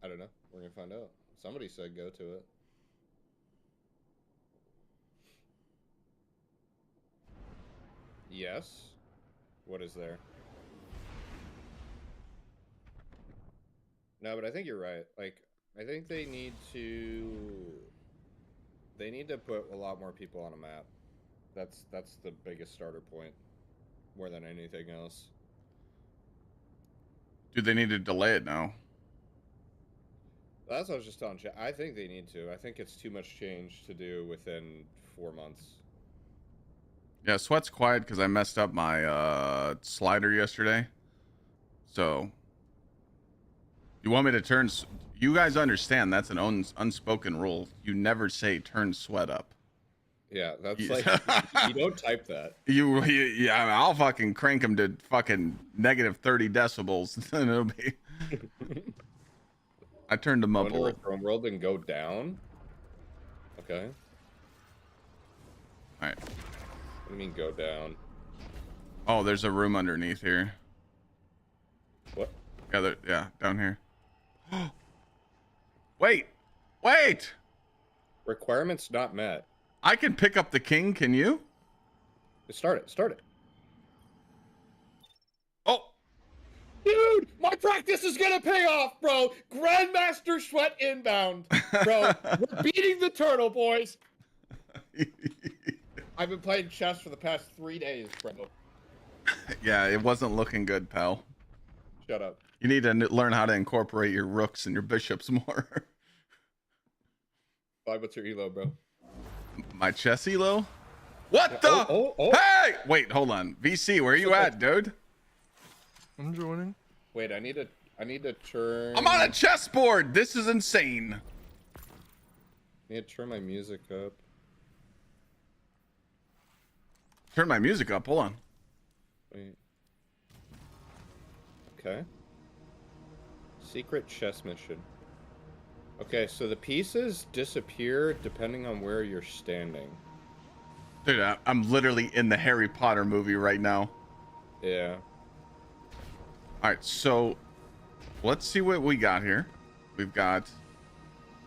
don't know. We're gonna find out. Somebody said go to it. Yes. What is there? No, but I think you're right. Like, I think they need to put a lot more people on a map. That's the biggest starter point, more than anything else. Do they need to delay it now? That's what I was just telling you. I think they need to. I think it's too much change to do within 4 months. Yeah, Sweat's quiet because I messed up my slider yesterday. So, you want me to turn You guys understand that's an unspoken rule. You never say turn sweat up. Yeah, that's You- like you don't type that. Yeah, I'll fucking crank them to fucking negative 30 decibels. And it'll be. I turned them Go up a into little. Chrome World and go down. Okay. All right. What do you mean go down? Oh, there's a room underneath here. What? Yeah, down here. Wait! Requirements not met. I can pick up the king, can you? Start it. Oh! Dude, my practice is gonna pay off, bro. Grandmaster Sweat inbound, bro. We're beating the turtle, boys. I've been playing chess for the past 3 days, bro. Yeah, it wasn't looking good, pal. Shut up. You need to learn how to incorporate your rooks and your bishops more. What's your elo, bro? My chess elo? What the? Oh. Hey! Wait, hold on. VC, where you at, dude? I'm joining. Wait, I need to turn. I'm on a chessboard. This is insane. I need to turn my music up. Turn my music up. Hold on. Wait. Okay. Secret chess mission. Okay, so the pieces disappear depending on where you're standing. Dude, I'm literally in the Harry Potter movie right now. Yeah. All right, so let's see what we got here. We've got.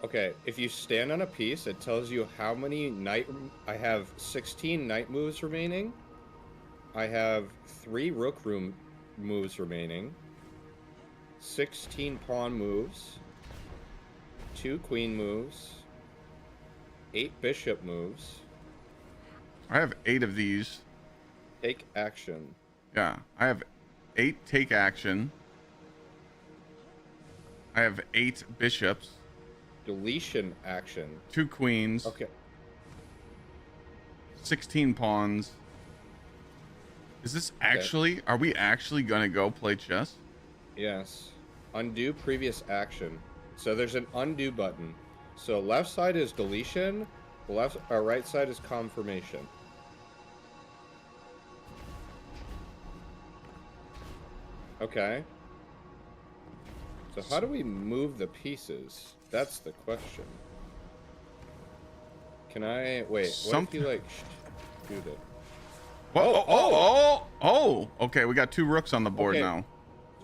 Okay, if you stand on a piece, it tells you how many knight. I have 16 knight moves remaining. I have 3 rook moves remaining. 16 pawn moves. 2 queen moves. 8 bishop moves. I have 8 of these. Take action. Yeah, I have 8 take action. I have 8 bishops. Deletion action. 2 queens. Okay. 16 pawns. Is this actually? Are we actually gonna go play chess? Yes. Undo previous action. So there's an undo button. So left side is deletion. Right side is confirmation. Okay. So how do we move the pieces? That's the question. Can I wait? What Something- if you like shoot it? Oh! Okay, we got 2 rooks on the board Okay. now.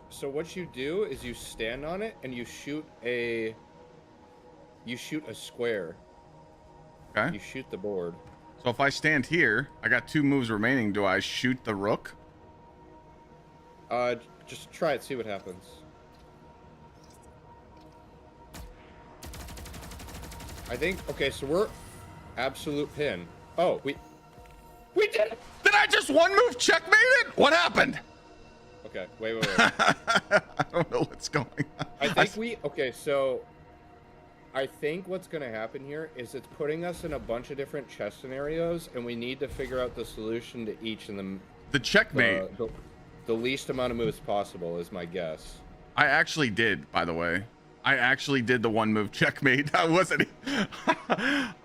So what you do is you stand on it and you shoot a square. Okay. You shoot the board. So if I stand here, I got 2 moves remaining. Do I shoot the rook? Just try it, see what happens. I think okay, so we're absolute pin. Oh, we did it! Did I just 1 move checkmate it? What happened? Okay, wait. I don't know what's going on. I think so I think what's gonna happen here is it's putting us in a bunch of different chess scenarios, and we need to figure out the solution to each of them. The checkmate. The least amount of moves possible is my guess. I actually did, by the way. I actually did the 1 move checkmate. I wasn't.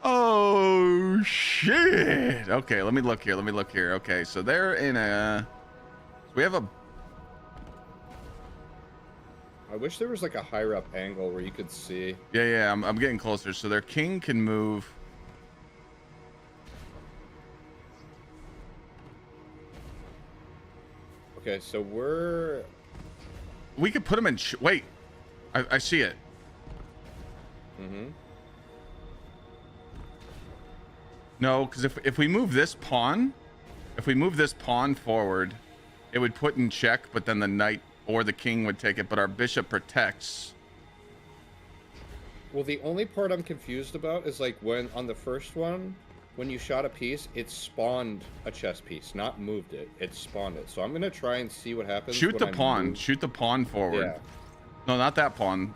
Oh shit. Okay, let me look here. Okay, so they're in a. We have a. I wish there was like a higher up angle where you could see. Yeah. I'm getting closer. So their king can move. Okay, so We could put them in. Wait, I see it. No, because if we move this pawn, forward, it would put in check, but then the knight or the king would take it, but our bishop protects. Well, the only part I'm confused about is like when on the first one, when you shot a piece, it spawned a chess piece, not moved it. It spawned it. So I'm gonna try and see what happens. Shoot the when I pawn. move. Shoot the pawn forward. Yeah. No, not that pawn.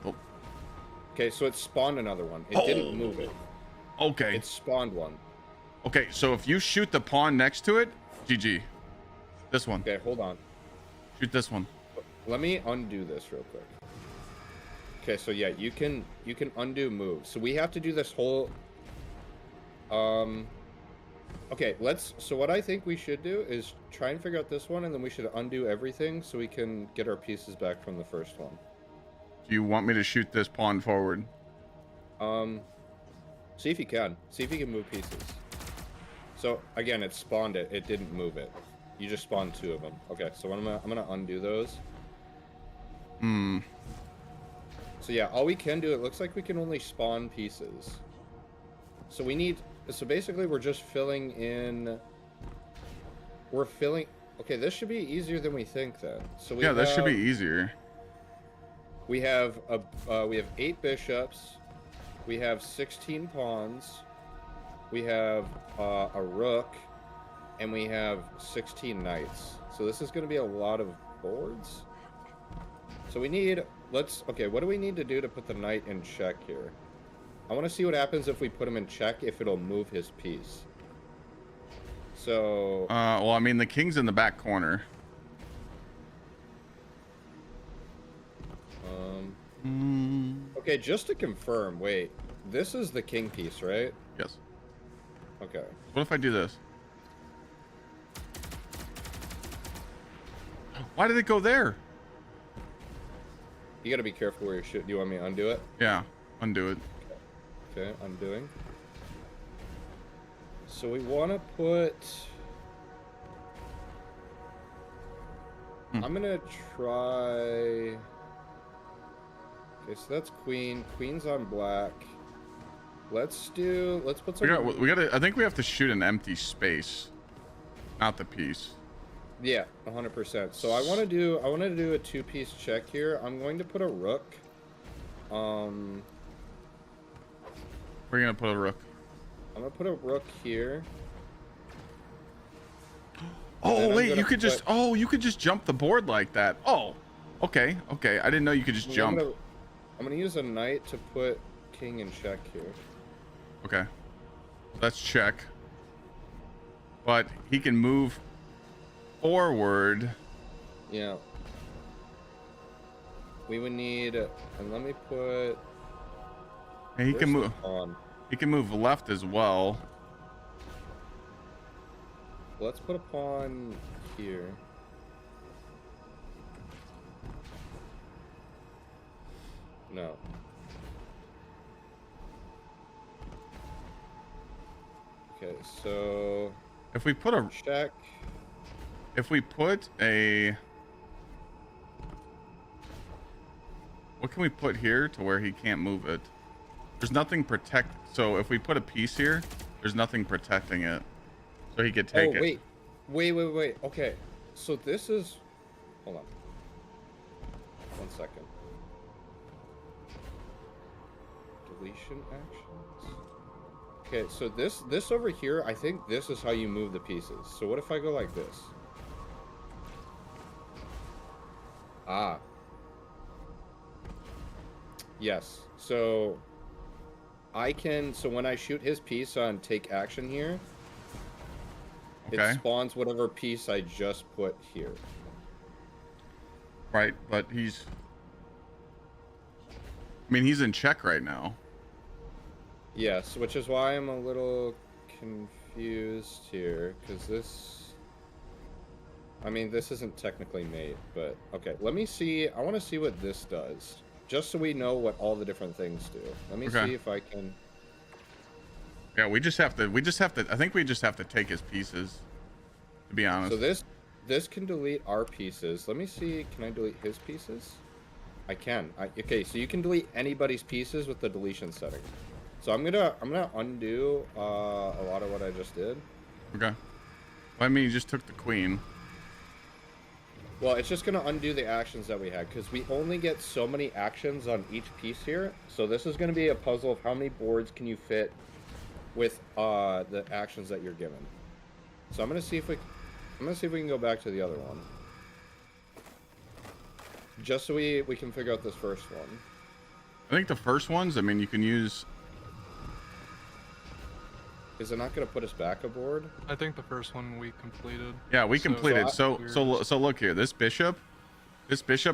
Okay, so it spawned another one. It didn't move it. Okay. It spawned one. Okay, so if you shoot the pawn next to it, GG. This one. Okay, hold on. Shoot this one. Let me undo this real quick. Okay, so yeah, you can undo moves. So we have to do this whole. Okay, so what I think we should do is try and figure out this one, and then we should undo everything so we can get our pieces back from the first one. Do you want me to shoot this pawn forward? See if you can. See if you can move pieces. So again, it spawned it. It didn't move it. You just spawned 2 of them. Okay, so I'm gonna undo those. So yeah, all we can do, it looks like we can only spawn pieces. So we need, so basically we're just filling in, okay, this should be easier than we think then. So Yeah, this should be easier. We have 8 bishops, we have 16 pawns, we have a rook, and we have 16 knights. So this is going to be a lot of boards. So we need, okay, what do we need to do to put the knight in check here? I want to see what happens if we put him in check, if it'll move his piece. So... well, I mean, the king's in the back corner. Okay, just to confirm, wait. This is the king piece, right? Yes. Okay. What if I do this? Why did it go there? You gotta be careful where you're shooting. Do you want me to undo it? Yeah, undo it. Okay, undoing. So we want to put... I'm gonna try... Okay, so that's queen. Queen's on black. Let's put some... We gotta, I think we have to shoot an empty space, not the piece. Yeah, 100%. So I want to do a 2-piece check here. I'm going to put a rook. We're gonna put a rook. I'm gonna put a rook here. Oh wait, you could just you could just jump the board like that. Oh, okay. I didn't know you could just jump. I'm gonna use a knight to put king in check here. Okay, let's check. But he can move forward. Yeah. We would need, and let me put. And he can move. He can move left as well. Let's put a pawn here. No. Okay, so if we put a check. If we put a, what can we put here to where he can't move it? There's nothing protect. So if we put a piece here, there's nothing protecting it. So he could take it. Wait. Okay. So this is, hold on. 1 second. Deletion actions. Okay, so this over here, I think this is how you move the pieces. So what if I go like this? Ah. Yes. So I can, so when I shoot his piece on take action here, okay, it spawns whatever piece I just put here. Right, but he's, I mean, he's in check right now. Yes, which is why I'm a little confused here, because this, I mean, this isn't technically made, but okay, let me see. I want to see what this does, just so we know what all the different things do. Let me see if I can. Yeah, we just have to, I think we just have to take his pieces, to be honest. So this can delete our pieces. Let me see, can I delete his pieces? I can. Okay, so you can delete anybody's pieces with the deletion setting. So I'm gonna undo a lot of what I just did. Okay. Well, I mean, you just took the queen. Well, it's just gonna undo the actions that we had, because we only get so many actions on each piece here. So this is gonna be a puzzle of how many boards can you fit with the actions that you're given. So I'm gonna see if we can go back to the other one, just so we can figure out this first one. I think the first ones, I mean, you can use. Is it not going to put us back aboard? I think the first one we completed. Yeah, we completed. So look here. This bishop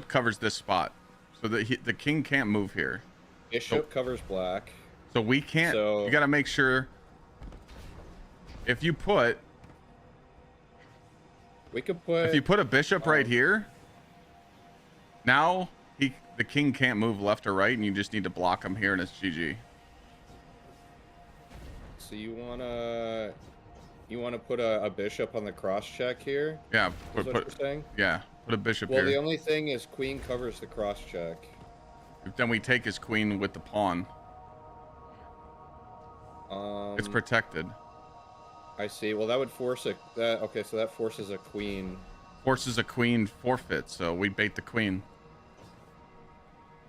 covers this spot. So the king can't move here. Bishop covers black. So we can't. So You got to make sure. If you put a bishop right here, now the king can't move left or right, and you just need to block him here, and it's GG. So you wanna put a bishop on the cross check here? Yeah, Is what you're saying? yeah, put a bishop Well, here. the only thing is queen covers the cross check. Then we take his queen with the pawn. It's protected. I see. Well, that would force okay, so that forces a queen. Forces a queen forfeit, so we bait the queen.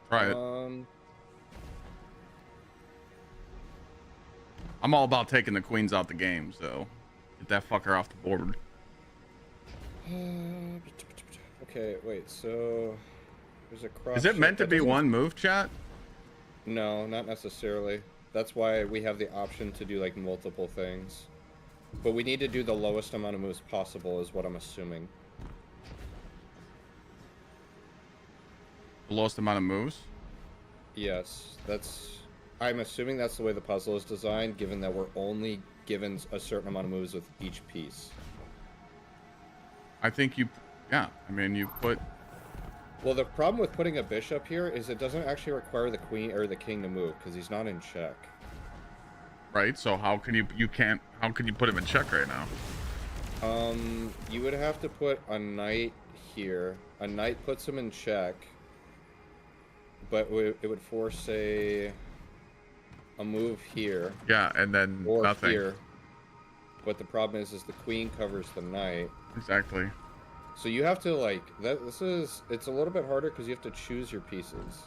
Try it. I'm all about taking the queens out the game, so get that fucker off the board. Okay, wait. So there's a cross. Is it meant to be one move, chat? No, not necessarily. That's why we have the option to do like multiple things. But we need to do the lowest amount of moves possible, is what I'm assuming. The lowest amount of moves? Yes, I'm assuming that's the way the puzzle is designed, given that we're only given a certain amount of moves with each piece. I think you put... Well, the problem with putting a bishop here is it doesn't actually require the queen or the king to move, because he's not in check. Right, so how can you put him in check right now? You would have to put a knight here. A knight puts him in check, but it would force a move here. Yeah, and then or nothing. Here. But the problem is the queen covers the knight. Exactly. So you have to like it's a little bit harder because you have to choose your pieces.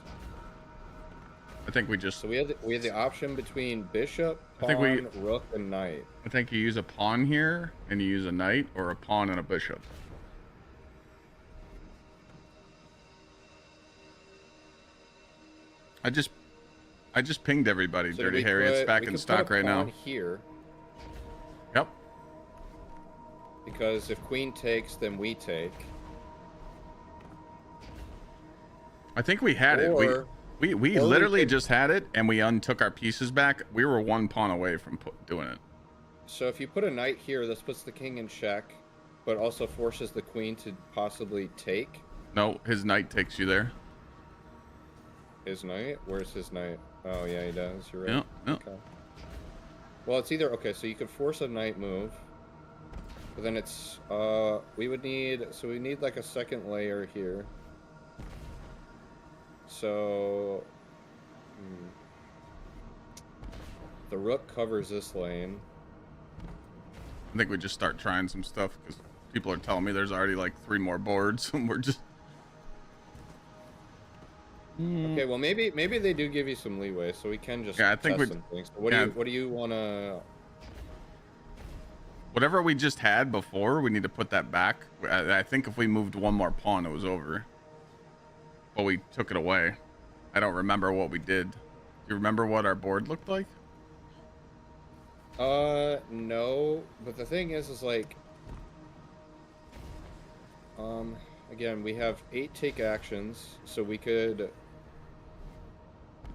I think we just... So we have the option between bishop, pawn, rook, and knight. I think you use a pawn here, and you use a knight, or a pawn and a bishop. I just pinged everybody, So Dirty Harry. It's back in stock right now. Here. Yep. Because if queen takes, then we take. I think we had it. We literally just had it, and we untook our pieces back. We were one pawn away from doing it. So if you put a knight here, this puts the king in check, but also forces the queen to possibly take. No, his knight takes you there. His knight? Where's his knight? Oh, yeah, he does. You're right. Yeah, yeah. Okay. Well, it's either... Okay, so you could force a knight move. But then it's... we need like a second layer here. So... The rook covers this lane. I think we just start trying some stuff, because people are telling me there's already like 3 more boards, and we're just... Okay, well maybe they do give you some leeway, so we can just I think test some things. What do you want to? Whatever we just had before, we need to put that back. I think if we moved one more pawn, it was over. But we took it away. I don't remember what we did. Do you remember what our board looked like? No. But the thing is like, again, we have 8 take actions, so we could.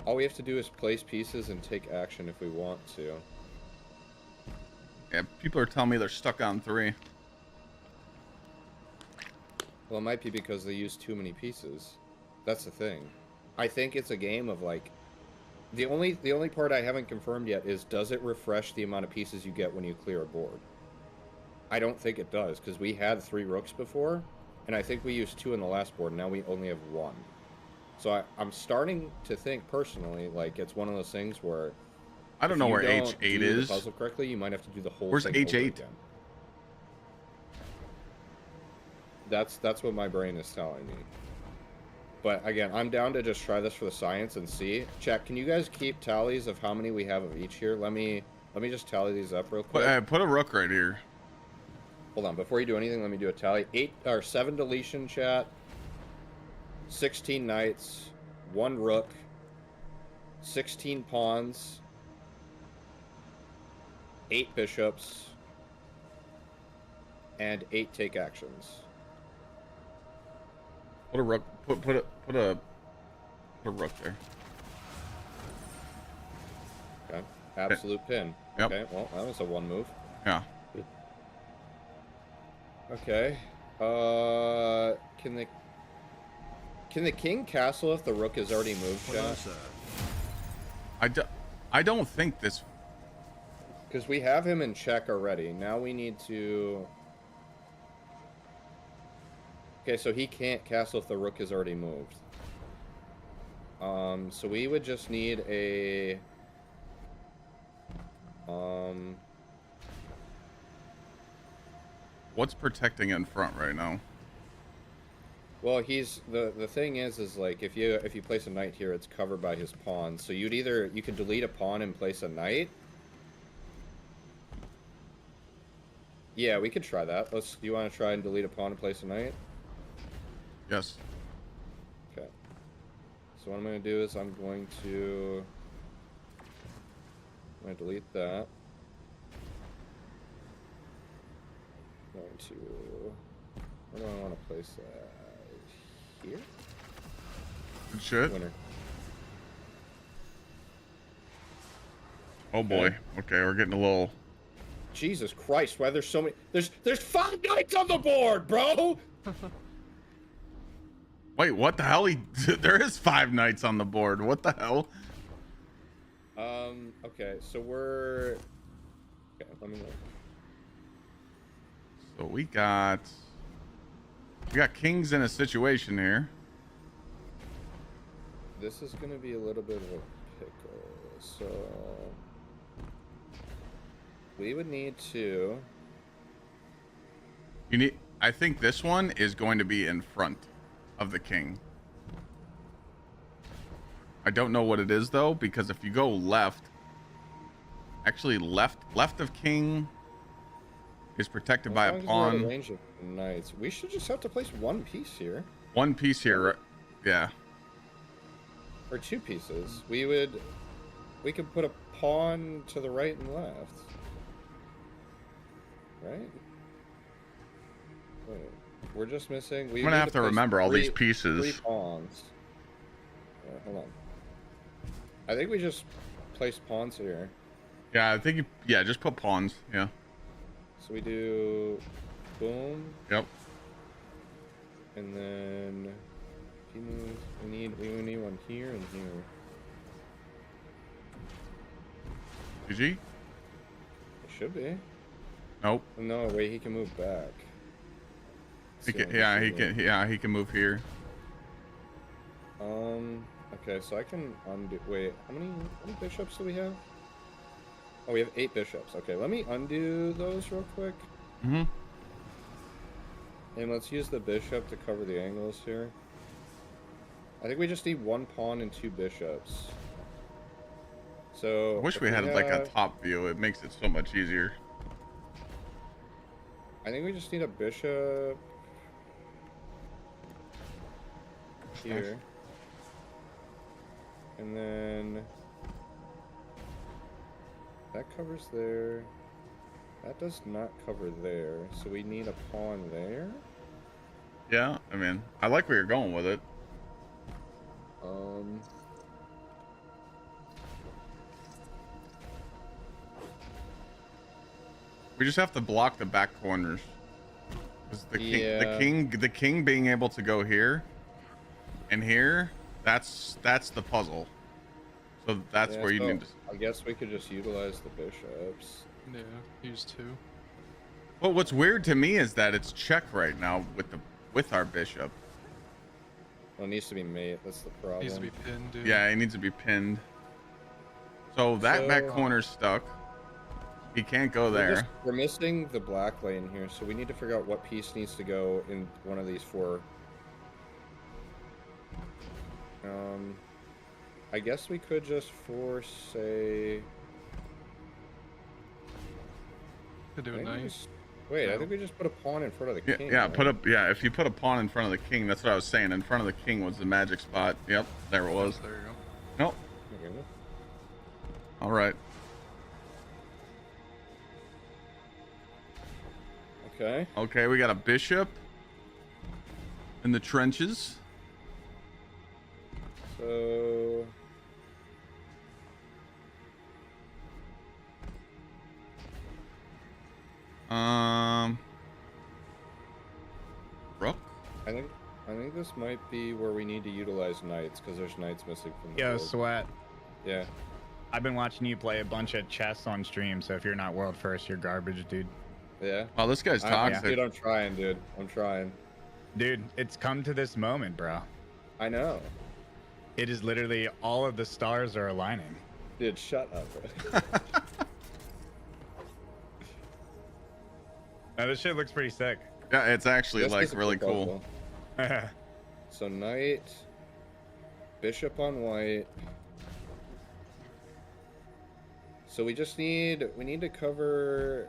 All we have to do is place pieces and take action if we want to. Yeah, people are telling me they're stuck on 3. Well, it might be because they use too many pieces. That's the thing. I think it's a game of like... The only part I haven't confirmed yet is, does it refresh the amount of pieces you get when you clear a board? I don't think it does, because we had 3 rooks before, and I think we used 2 in the last board, and now we only have 1. So I'm starting to think personally, like, it's one of those things where... I don't know where H8 is. The puzzle correctly, you might have to do the whole Where's thing H8? over again. That's what my brain is telling me. But again, I'm down to just try this for the science and see. Chat, can you guys keep tallies of how many we have of each here? Let me just tally these up real quick. Put a rook right here. Hold on, before you do anything, let me do a tally. 7 deletion, chat. 16 knights, 1 rook, 16 pawns, 8 bishops, and 8 take actions. Put a rook. Put Put a rook there. Okay. Absolute pin. Yep. Okay, well, that was a one move. Yeah. Okay. Can the king castle if the rook is already moved, chat? I don't think this. Because we have him in check already. Now we need to... Okay, so he can't castle if the rook is already moved. So we would just need a... What's protecting in front right now? Well, he's the thing is like if you place a knight here, it's covered by his pawn. So you can delete a pawn and place a knight. Yeah, we could try that. Do you want to try and delete a pawn and place a knight? Yes. Okay. So what I'm going to do is I'm going to delete that. I'm going to... Where do I want to place that? Here? Good shit. Winner. Oh boy. Okay, we're getting a little. Jesus Christ! Why there's so many? There's 5 knights on the board, bro. Wait, what the hell? There is 5 knights on the board. What the hell? Okay, so we're... Okay, let me look. So we got kings in a situation here. This is gonna be a little bit of a pickle, so... We would need to... I think this one is going to be in front of the king. I don't know what it is though, because if you go left, actually left of king is protected by a pawn. Range of knights. We should just have to place one piece here. One piece here, yeah. Or 2 pieces. We could put a pawn to the right and left. Right? Wait, we're just missing... I'm gonna have to remember all these pieces. 3 pawns. Hold on. I think we just place pawns here. Yeah, I think just put pawns, yeah. So we do... Boom. Yep. And then... He moves... We need one here and here. GG? It should be. Nope. No, wait, he can move back. He can move here. Okay, so I can undo... Wait, how many bishops do we have? Oh, we have 8 bishops. Okay, let me undo those real quick. Mm-hmm. And let's use the bishop to cover the angles here. I think we just need 1 pawn and 2 bishops. So... I wish we had like a top view. It makes it so much easier. I think we just need a bishop... here. And then... That covers there. That does not cover there. So we need a pawn there. Yeah, I mean, I like where you're going with it. We just have to block the back corners. 'Cause the king being able to go here and here, that's the puzzle. So that's where you need to... I guess we could just utilize the bishops. Yeah, use 2. Well, what's weird to me is that it's check right now with our bishop. Well, it needs to be mate. That's the problem. It needs to be pinned, dude. Yeah, it needs to be pinned. So that back corner's stuck. He can't go there. We're missing the black lane here, so we need to figure out what piece needs to go in one of these 4. I guess we could just force a... Could do a knight. Wait, I think we just put a pawn in front of the king. Yeah, right? if you put a pawn in front of the king, that's what I was saying. In front of the king was the magic spot. Yep, there it was. There you go. Nope. Okay. All right. Okay. Okay, we got a bishop in the trenches. So Rook? I think this might be where we need to utilize knights because there's knights missing from the Yo, board. Sweat. Yeah. I've been watching you play a bunch of chess on stream, so if you're not world first, you're garbage, dude. Yeah. Oh, this guy's toxic. Dude, I'm trying, dude. I'm trying. Dude, it's come to this moment, bro. I know. It is literally all of the stars are aligning. Dude, shut up. Now, this shit looks pretty sick. Yeah, it's actually This like is a really cool cool. puzzle. So knight, bishop on white. So we need to cover.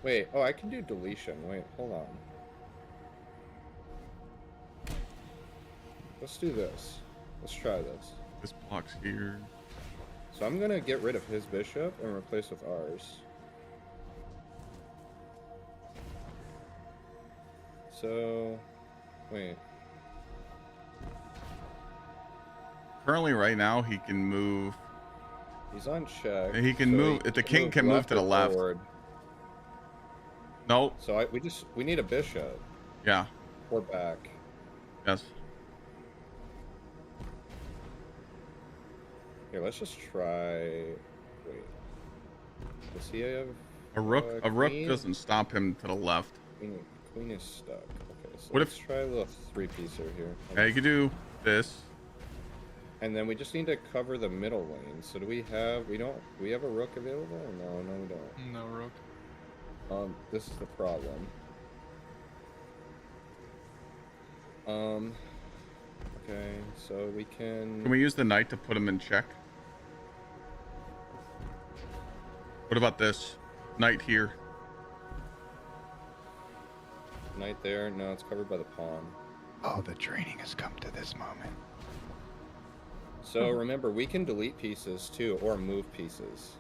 Wait. Oh, I can do deletion. Wait, hold on. Let's do this. Let's try this. This block's here. So I'm gonna get rid of his bishop and replace with ours. So, wait. Currently, right now, he can move. He's on check. He can move. The king can move to the left. Forward. No. So we need a bishop. Yeah. Or back. Yes. Here, let's just try. Wait. Does he have A rook. A rook queen? doesn't stop him to the left. Queen is stuck. Okay, so What let's if- try a little three-piecer here. Yeah, you could do this. And then we just need to cover the middle lane. So do we have? Do we have a rook available? No, we don't. No rook. This is the problem. Okay, so we can. Can we use the knight to put him in check? What about this? Knight here. Knight there? No, it's covered by the pawn. Oh, the training has come to this moment. So remember, we can delete pieces too, or move pieces.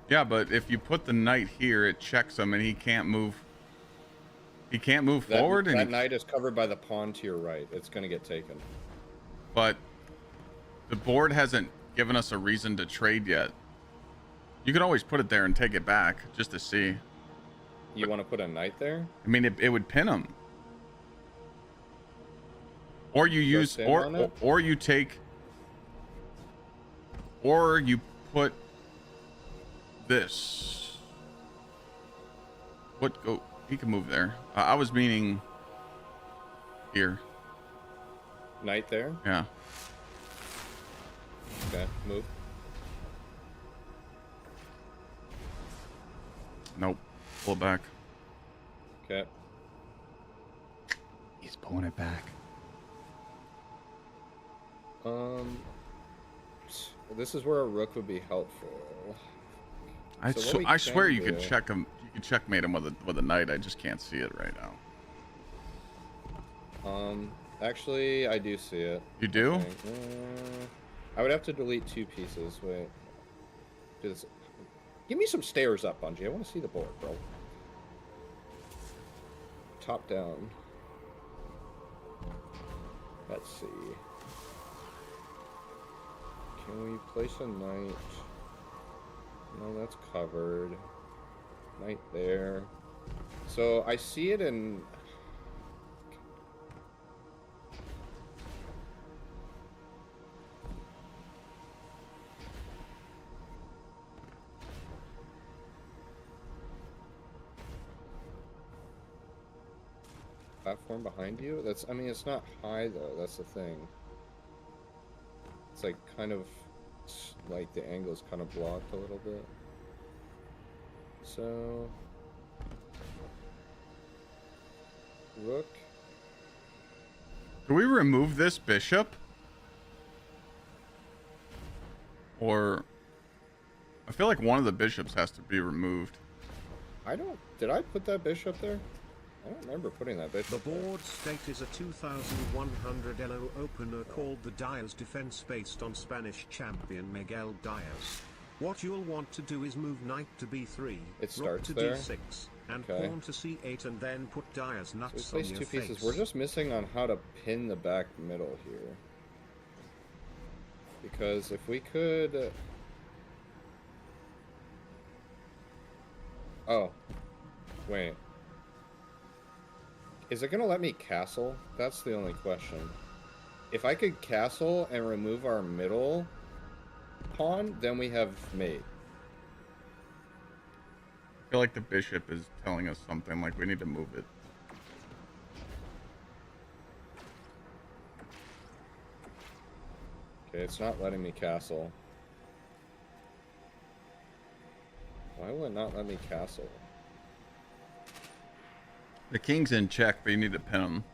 Yeah, but if you put the knight here, it checks him, and he can't move. He can't move forward. That And knight is covered by the pawn to your right. It's going to get taken. but the board hasn't given us a reason to trade yet. You could always put it there and take it back just to see. You want to put a knight there? I mean, it would pin him. Or you use, Sim on it? or you take, or you put this. What go? He can move there. I was meaning here. Knight there? Yeah. Okay, move. Nope. Pull it back. Okay. He's pulling it back. This is where a rook would be helpful. I So what we I swear can you could do- check him. You could checkmate him with a knight. I just can't see it right now. Actually, I do see it. You do? I think. I would have to delete two pieces. Wait. Do this. Give me some stairs up, Bungie. I want to see the board, bro. Top down. Let's see. Can we place a knight? No, that's covered. Knight there. So I see it in. Platform behind you? That's, I mean, it's not high though, that's the thing. It's like kind of, like the angle is kind of blocked a little bit. So, rook. Do we remove this bishop? Or I feel like one of the bishops has to be removed. I don't, did I put that bishop there? I don't remember putting that The bishop there. board state is a 2100 LO opener called the Diaz Defense based on Spanish champion Miguel Diaz. What you'll want to do is move knight to b3, It rook starts to there? d6, And Okay. pawn to c8 and then put Dyer's So we nuts on place your two face. pieces. We're just missing on how to pin the back middle here. Because if we could... Oh. Wait. Is it going to let me castle? That's the only question. If I could castle and remove our middle pawn, then we have mate. I feel like the bishop is telling us something, like we need to move it. Okay, it's not letting me castle. Why will it not let me castle? The king's in check, but you need to pin him.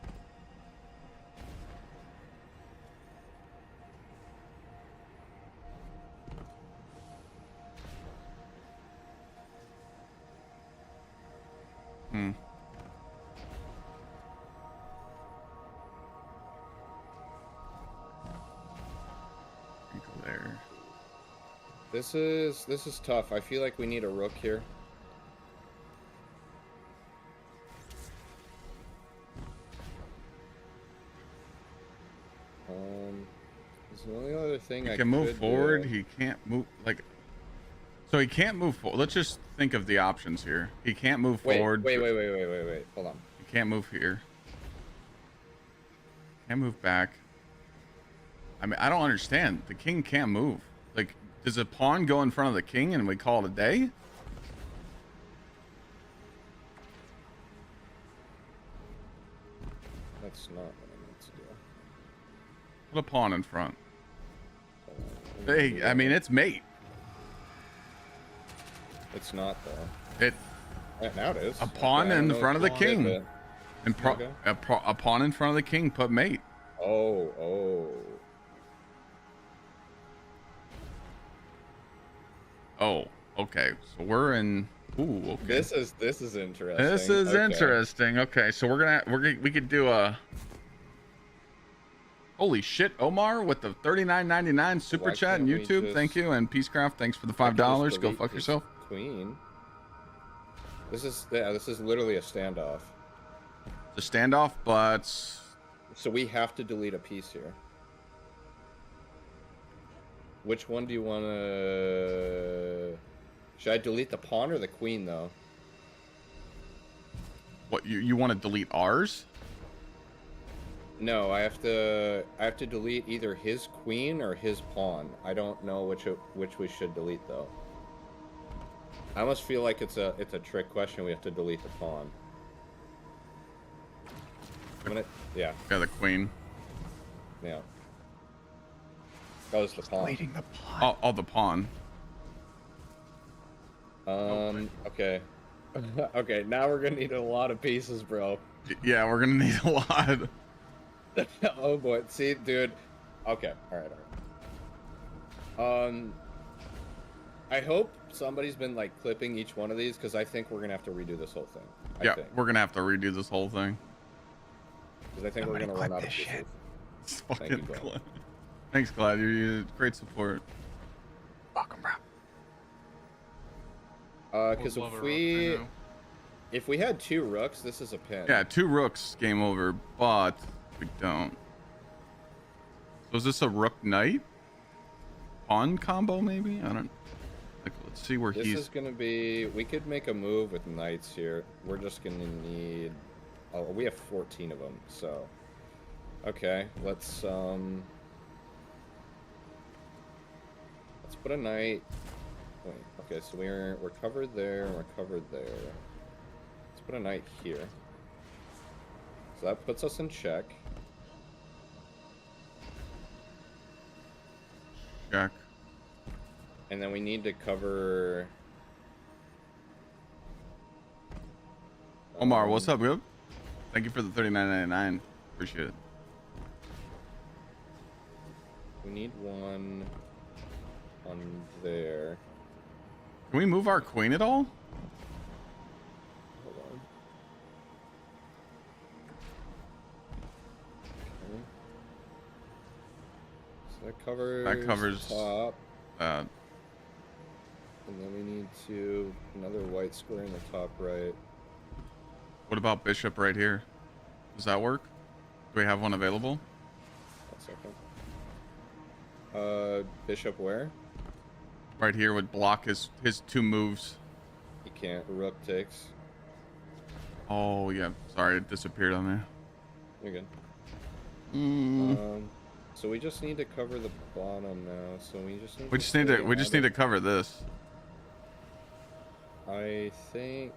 Go there. This is tough. I feel like we need a rook here. Is the only other thing He can move forward. He can't move like. So he can't move forward. Let's just think of the options here. He can't move forward. Wait. Hold on. He can't move here. Can't move back. I mean, I don't understand. The king can't move. Like, does a pawn go in front of the king and we call it a day? That's not what I need to do. Put a pawn in front. Hey, I mean, it's mate. It's not though. It Now it is. a pawn Okay, in front of the king, but... and Okay. a pawn in front of the king. Put mate. Oh, okay. So we're in. Ooh, okay. This is interesting. This is Okay. interesting. Okay, so we could do a. Holy shit, Omar with the $39.99 super Why chat and can't we YouTube. just- Thank you, and Peacecraft. Thanks for the I can $5. just Go delete fuck this yourself. Queen. This is literally a standoff. The standoff, but So we have to delete a piece here. Which one do you want to... Should I delete the pawn or the queen, though? what you want to delete ours? No, I have to delete either his queen or his pawn. I don't know which we should delete, though. I almost feel like it's a trick question. We have to delete the pawn. Yeah. Yeah, the queen. Yeah. Goes the pawn. Deleting the pawn. Oh, the pawn. Okay. Okay, now we're gonna need a lot of pieces, bro. Yeah, we're gonna need a lot. Oh boy, see, dude. Okay, all right. I hope somebody's been like clipping each one of these because I think we're gonna have to redo this whole thing. Yeah, we're gonna have to redo this whole thing. Because I think we're gonna run out of pieces. It's Thank you, fucking bro. Clyde. Thanks, Clyde. You're great support. Welcome, bro. Because Love a rook if for if we had two rooks, this is a pin. Yeah, 2 rooks, game over, but we don't. So is this a rook knight? Pawn combo, maybe? I don't. Like, let's see where This he's. is gonna be. We could make a move with knights here. We're just gonna need. Oh, we have 14 of them. So, okay, let's put a knight. Wait, okay, so we're covered there. We're covered there. Let's put a knight here. So that puts us in check. Jack. And then we need to cover. Omar, what's up, dude? Thank you for the $39.99. Appreciate it. We need one on there. Can we move our queen at all? Hold on. Okay. So that covers top. Uh, And then we need another white square in the top right. What about bishop right here? Does that work? Do we have one available? 1 second. Bishop where? Right here would block his 2 moves. He can't. Rook takes. Oh yeah, sorry, it disappeared on me. You're good. Mm. So we just need to cover the bottom now. So we just need. We just need to cover this. I think.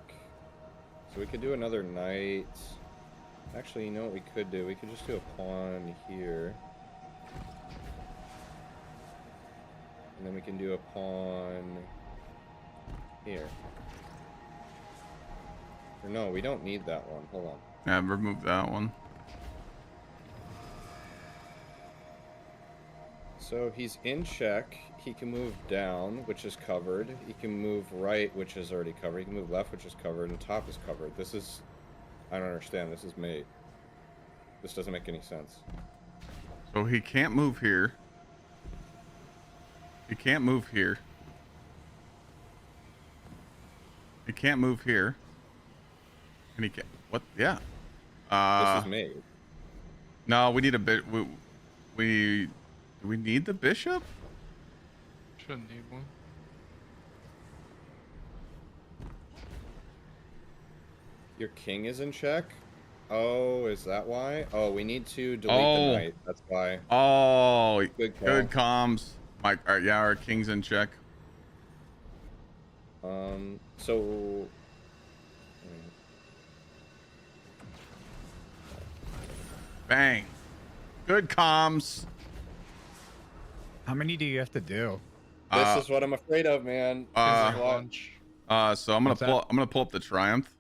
So we could do another knight. Actually, you know what we could do? We could just do a pawn here. And then we can do a pawn here. Or no, we don't need that one. Hold on. Yeah, remove that one. So he's in check. He can move down, which is covered. He can move right, which is already covered. He can move left, which is covered, and top is covered. This is... I don't understand. This is mate. This doesn't make any sense. So he can't move here. He can't move here. He can't move here. And he can't... What? Yeah. This is mate. No, we need a bit... Do we need the bishop? Shouldn't need one. Your king is in check? Oh, is that why? Oh, we need to delete the knight. That's why. Oh, Good comms. Mike, yeah, our king's in check. So... Bang. Good comms. How many do you have to do? This is what I'm afraid of, man. Lunch. So I'm gonna pull up the Triumph.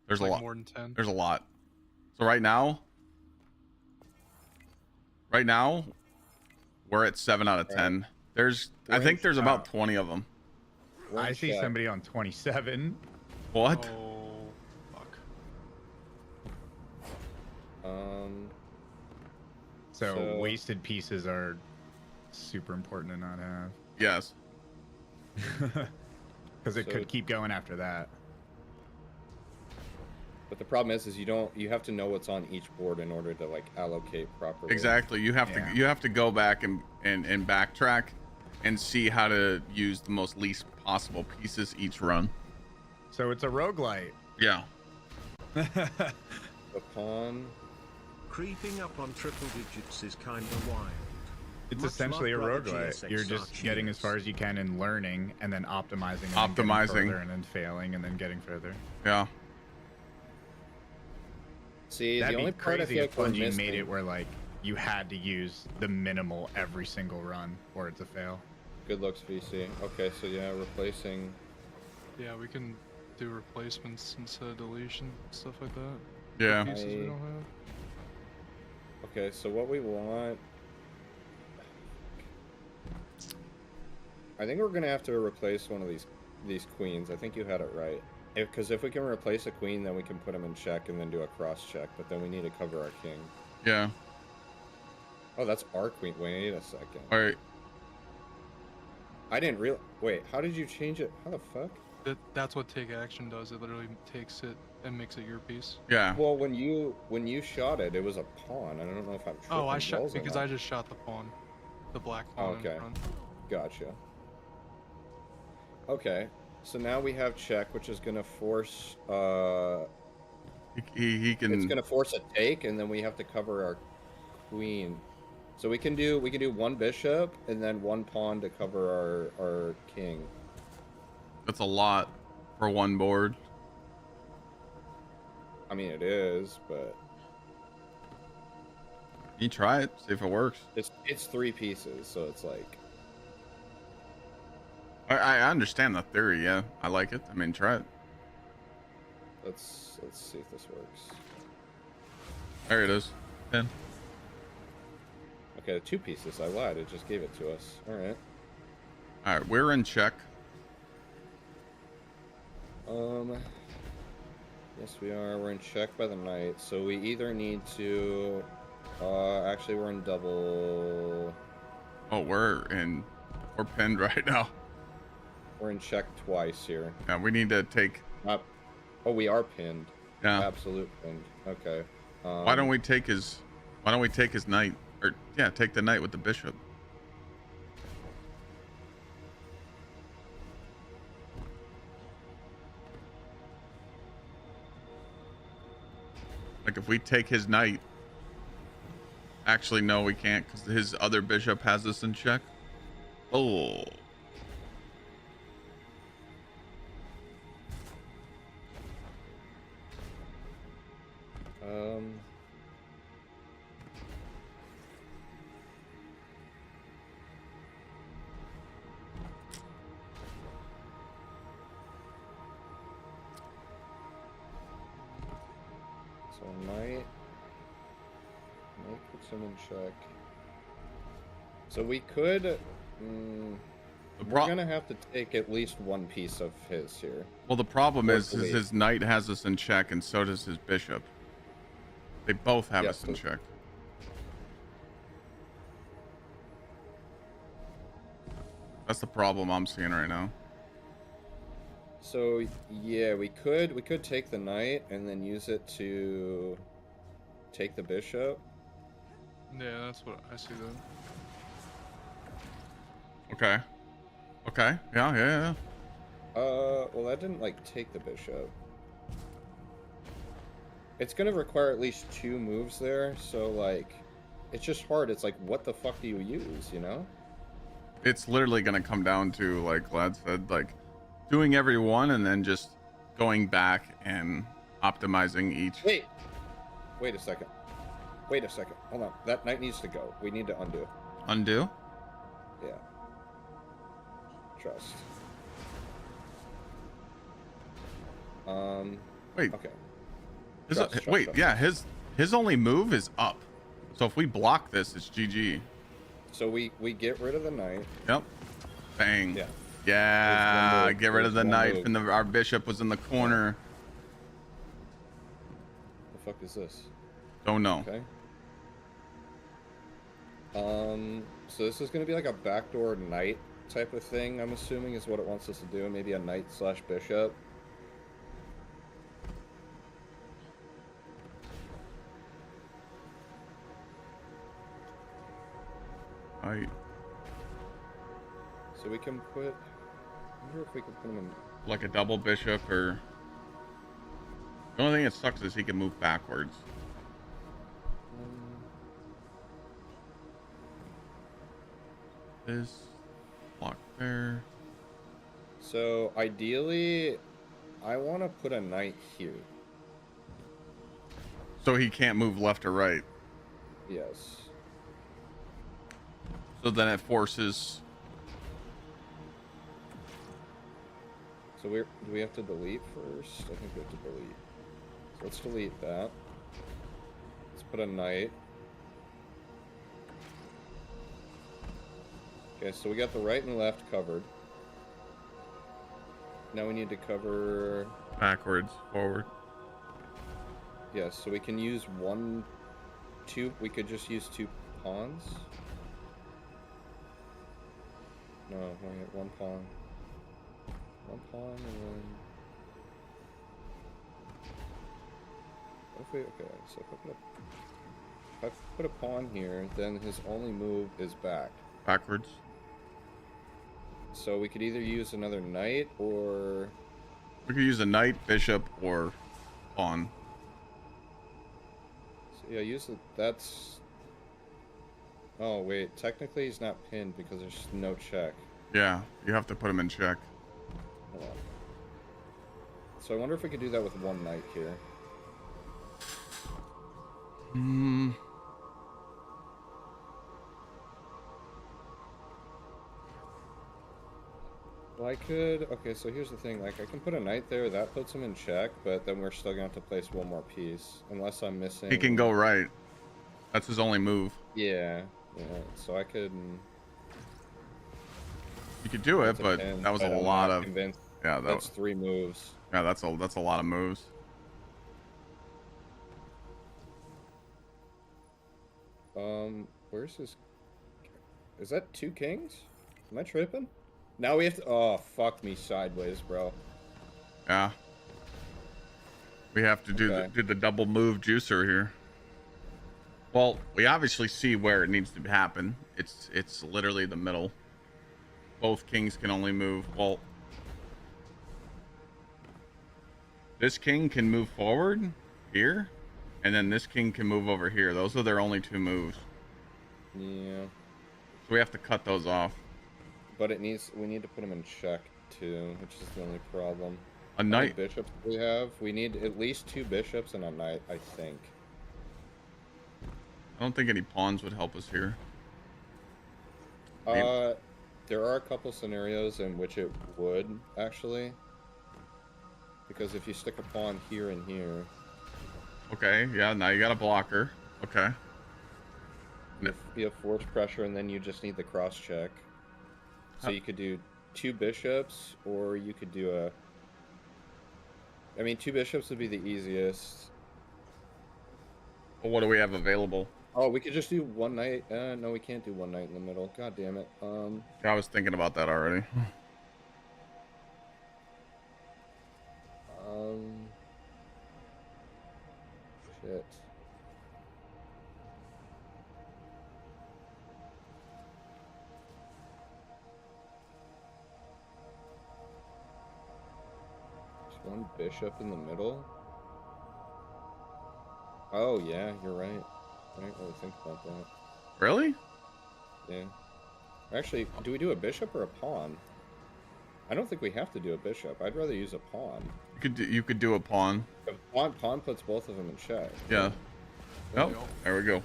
There's a lot. More than 10. There's a lot. So right now, we're at 7 out of 10. I think there's about 20 of them. I see somebody on 27. What? Oh, fuck. So wasted pieces are super important to not have. Yes. Because it could keep going after that. But the problem is you have to know what's on each board in order to like allocate properly. Exactly. You have to go back and backtrack and see how to use the most least possible pieces each run. So it's a roguelite. Yeah. The pawn. Creeping up on triple digits is kinda wild. It's Much essentially a love, brother roguelite. You're just Gsxrclyde. getting as far as you can and learning, and then optimizing, and then getting further, and then failing, and then getting further. Yeah. See, That'd the only be part I crazy feel if like we're Bungie missing... made it where like you had to use the minimal every single run, or it's a fail. Good looks, VC. Okay, so yeah, replacing. Yeah, we can do replacements instead of deletion, stuff like that. Yeah. Pieces we don't have. Okay, so what we want... I think we're gonna have to replace one of these queens. I think you had it right. Because if we can replace a queen, then we can put him in check and then do a cross check. But then we need to cover our king. Yeah. Oh, that's our queen. Wait a second. All right. I didn't real. Wait, how did you change it? How the fuck? That's what take action does. It literally takes it and makes it your piece. Yeah. Well, when you shot it, it was a pawn. I don't know if I'm. Oh, I shot because I just shot the pawn, the black pawn. Okay. In front. Gotcha. Okay, so now we have check, which is gonna force. He can. It's gonna force a take, and then we have to cover our queen. So we can do one bishop and then one pawn to cover our king. That's a lot for one board. I mean, it is, but You try it, see if it works. it's 3 pieces, so it's like. I understand the theory. Yeah, I like it. I mean, try it. Let's see if this works. There it is. 10. Okay, 2 pieces. I lied. It just gave it to us. All right. All right, we're in check. Yes, we are. We're in check by the knight, so we either need to. Actually, we're in double. Oh, we're pinned right now. We're in check twice here. Yeah, we need to take. Oh, we are pinned. Yeah. Absolute wind. Okay. Why don't we take his knight? Or yeah, take the knight with the bishop. Like if we take his knight. Actually, no, we can't because his other bishop has us in check. Oh. So knight puts him in check. So we could. We're gonna have to take at least one piece of his here. Well, the problem is his knight has us in check, and so does his bishop. They both have us in check. That's the problem I'm seeing right now. So yeah, we could take the knight and then use it to take the bishop. Yeah, that's what I see then. Okay. Okay. Yeah. Well, that didn't like take the bishop. It's gonna require at least 2 moves there, so like, it's just hard. It's like, what the fuck do you use, you know? It's literally gonna come down to, like Glad said, like doing every one and then just going back and optimizing each. Wait a second. Hold on. That knight needs to go. We need to undo. Undo? Yeah. Trust. Wait. Okay. Wait. Yeah. His only move is up. So if we block this, it's GG. So we get rid of the knight. Yep. Bang. Yeah. Yeah. Get rid of the knight, and our bishop was in the corner. The fuck is this? Don't know. Okay. So this is gonna be like a backdoor knight type of thing, I'm assuming, is what it wants us to do. Maybe a knight / bishop. So we can put. I wonder if we can put him in. Like a double bishop, or. The only thing that sucks is he can move backwards. This block there. So ideally, I want to put a knight here. So he can't move left or right. Yes. So then it forces. So do we have to delete first? I think we have to delete. So let's delete that. Let's put a knight. Okay, so we got the right and left covered. Now we need to cover... Backwards, forward. Yes, so we can use we could just use 2 pawns. No, wait, 1 pawn. 1 pawn and then... Okay, so if I put a pawn here, then his only move is back. Backwards. So we could either use another knight or... We could use a knight, bishop, or pawn. So yeah, that's... Oh, wait. Technically, he's not pinned because there's no check. Yeah, you have to put him in check. Hold on. So I wonder if we could do that with 1 knight here. Well, I could... Okay, so here's the thing. Like, I can put a knight there. That puts him in check, but then we're still going to have to place 1 more piece. Unless I'm missing... He can go right. That's his only move. Yeah. Yeah, so I could... You could do it, but that was a lot of... Yeah, that's 3 moves. Yeah, that's a lot of moves. Where's his... Is that 2 kings? Am I tripping? Now we have to... Oh, fuck me sideways, bro. Yeah. We have to do the double move juicer here. Well, we obviously see where it needs to happen. It's literally the middle. Both kings can only move. Well, this king can move forward here, and then this king can move over here. Those are their only two moves. Yeah. So we have to cut those off. But we need to put them in check too, which is the only problem. A knight. How many bishops do we have? We need at least 2 bishops and a knight, I think. I don't think any pawns would help us here. There are a couple scenarios in which it would, actually. Because if you stick a pawn here and here... Okay, yeah, now you got a blocker. Okay. You have force pressure, and then you just need the cross check. So you could do 2 bishops, or you could do a... I mean, 2 bishops would be the easiest. Well, what do we have available? Oh, we could just do 1 knight. No, we can't do 1 knight in the middle. God damn it. I was thinking about that already. Shit. Just 1 bishop in the middle? Oh, yeah, you're right. I didn't really think about that. Really? Yeah. Actually, do we do a bishop or a pawn? I don't think we have to do a bishop. I'd rather use a pawn. You could do a pawn. A pawn puts both of them in check. Yeah. Oh, there we go.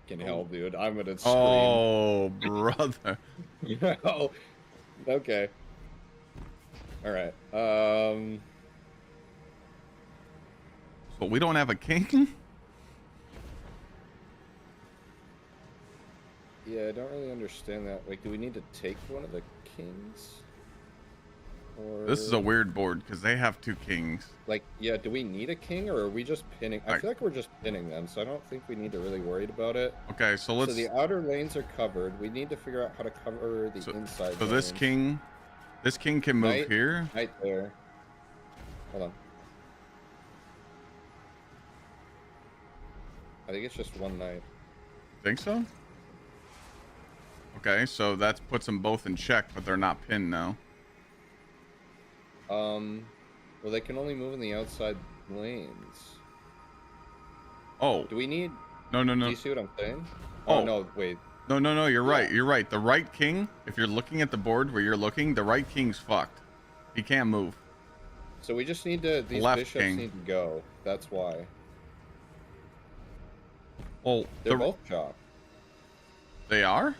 Fucking hell, dude. I'm gonna scream. Oh, brother. Oh, okay. Alright. So we don't have a king? Yeah, I don't really understand that. Like, do we need to take one of the kings? Or... This is a weird board because they have 2 kings. Like, yeah, do we need a king, or are we just pinning? I feel like we're just pinning them, so I don't think we need to really worry about it. Okay, so let's... So the outer lanes are covered. We need to figure out how to cover the inside So lanes. this king can move here. Knight there. Hold on. I think it's just 1 knight. Think so? Okay, so that puts them both in check, but they're not pinned now. Well, they can only move in the outside lanes. Oh. Do we need... No. Do you see what I'm saying? Oh, no, wait. No, you're right. You're right. The right king, if you're looking at the board where you're looking, the right king's fucked. He can't move. So we just need to... These Left bishops king. need to go. That's why. Well, they're both chopped. They are?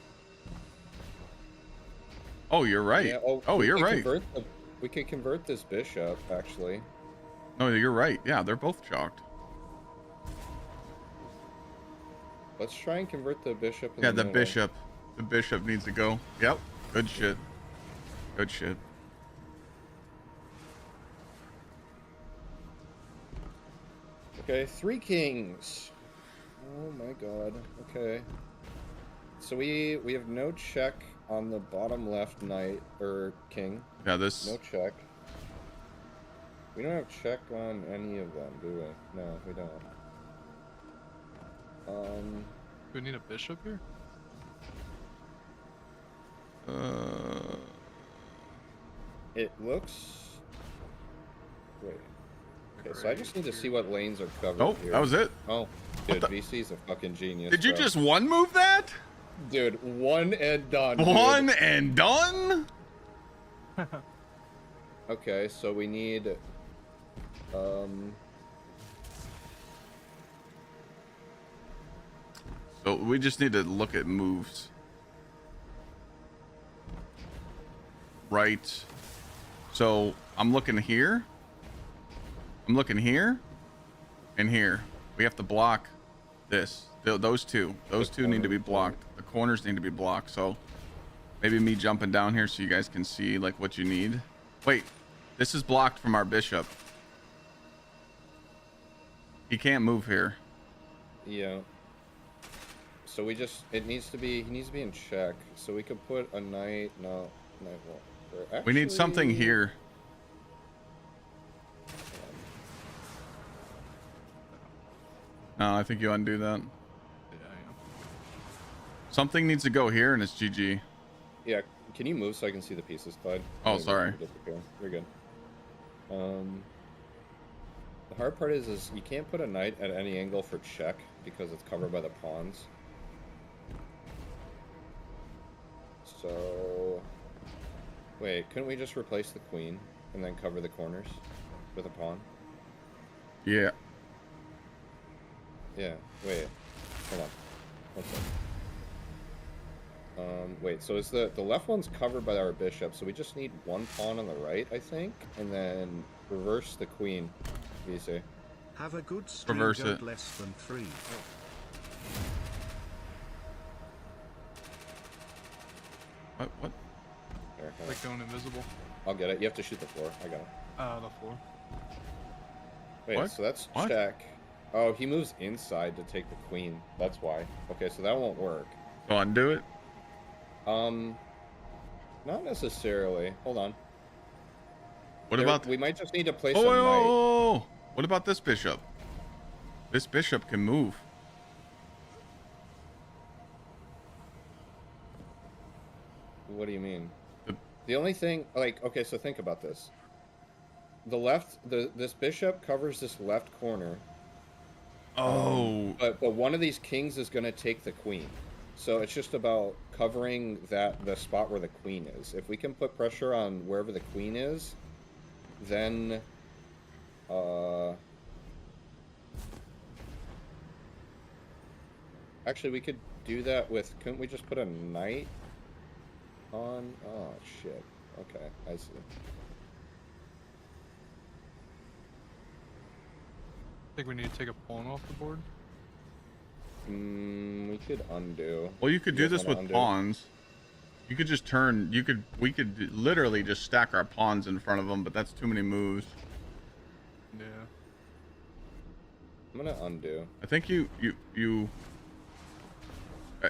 Oh, you're right. Yeah, you're right. We could convert this bishop, actually. No, you're right. Yeah, they're both chalked. Let's try and convert the bishop in the middle. bishop. The bishop needs to go. Yep. Good shit. Good shit. Okay, 3 kings. Oh my god. Okay. So we have no check on the bottom left knight or king. Yeah, this. No check. We don't have check on any of them, do we? No, we don't. Do we need a bishop here? It looks... Wait. Okay, so I just need to see what lanes are covered here. That was it. Oh, dude, VC's a fucking genius. Did you bro. just one move that? Dude, 1 and done. One dude. and done? Okay, so we need... So we just need to look at moves. Right. So I'm looking here. I'm looking here. And here. We have to block this. Those two. Those two need to be blocked. The corners need to be blocked. So maybe me jumping down here so you guys can see like what you need. Wait. This is blocked from our bishop. He can't move here. Yeah. So we just... He needs to be in check. So we could put a knight... No. Knight won't. We need something here. No, I think you undo that. Yeah, I am. Something needs to go here, and it's GG. Yeah, can you move so I can see the pieces, Clyde? Oh, sorry. You're good. The hard part is you can't put a knight at any angle for check because it's covered by the pawns. So, wait, couldn't we just replace the queen and then cover the corners with a pawn? Yeah. Yeah, wait, hold on. One second. Wait, so is the left one's covered by our bishop, so we just need one pawn on the right, I think, and then reverse the queen. Easy. Have a good stream. Reverse it. Less than 3. What? There, Like going invisible. I'll get it. You have to shoot the floor. I got it. The floor. Wait, What? so that's What? check. Oh, he moves inside to take the queen. That's why. Okay, so that won't work. So undo it. Not necessarily. Hold on. What about? We might just need to place Oh, a whoa, knight. whoa, whoa, whoa. What about this bishop? This bishop can move. What do you mean? The only thing, like, okay, so think about this. The left, this bishop covers this left corner. Oh. But one of these kings is going to take the queen. So it's just about covering the spot where the queen is. If we can put pressure on wherever the queen is, then actually we could do that with, couldn't we just put a knight on? Oh shit. Okay, I see. I think we need to take a pawn off the board. We could undo. Well, you could do guys this wanna with undo? pawns. You could just turn. We could literally just stack our pawns in front of them, but that's too many moves. Yeah. I'm gonna undo. I think you.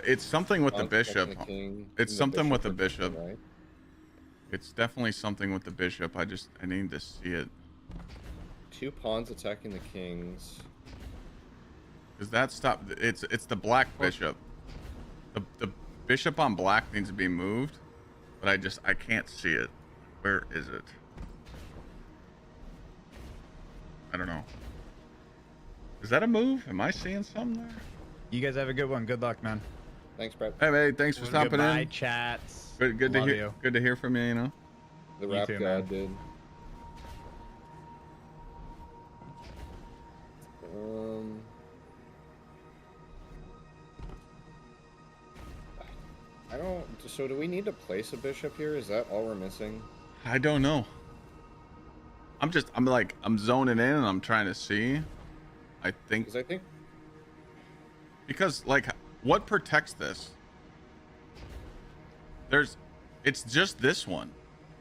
It's something with the Pawn's bishop. attacking the king, It's and the something with the attacking bishop. right? It's definitely something with the bishop. I need to see it. 2 pawns attacking the kings. Cause that stop. It's the black bishop. The bishop on black needs to be moved, but I can't see it. Where is it? I don't know. Is that a move? Am I seeing something there? You guys have a good one. Good luck, man. Thanks, Brett. Hey, mate, thanks for stopping Goodbye, in. chats. Good to Love hear. you. Good to hear from you. You know. The You rap too, god, man. dude. I don't. So, do we need to place a bishop here? Is that all we're missing? I don't know. I'm zoning in and I'm trying to see. I think Because I think because like what protects this? It's just this one.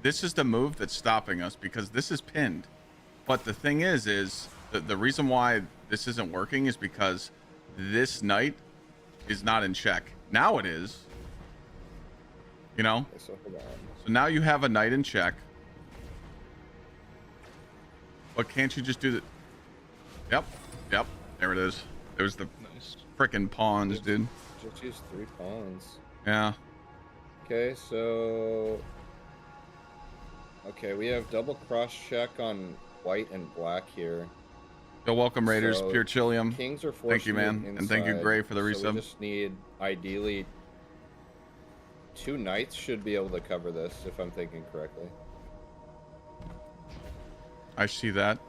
This is the move that's stopping us because this is pinned. But the thing is the reason why this isn't working is because this knight is not in check. Now it is. You know? okay, so hold on. So now you have a knight in check. But can't you just do the... Yep. There it is. There's the Nice. frickin' pawns, dude. Just use 3 pawns. Yeah. Okay, so okay, we have double cross check on white and black here. Yo, welcome Raiders, So, Pure Chilium. Kings are forced Thank you, to move man. And thank you, inside, Gray, for the so resub. we just need ideally 2 knights should be able to cover this if I'm thinking correctly. I see that.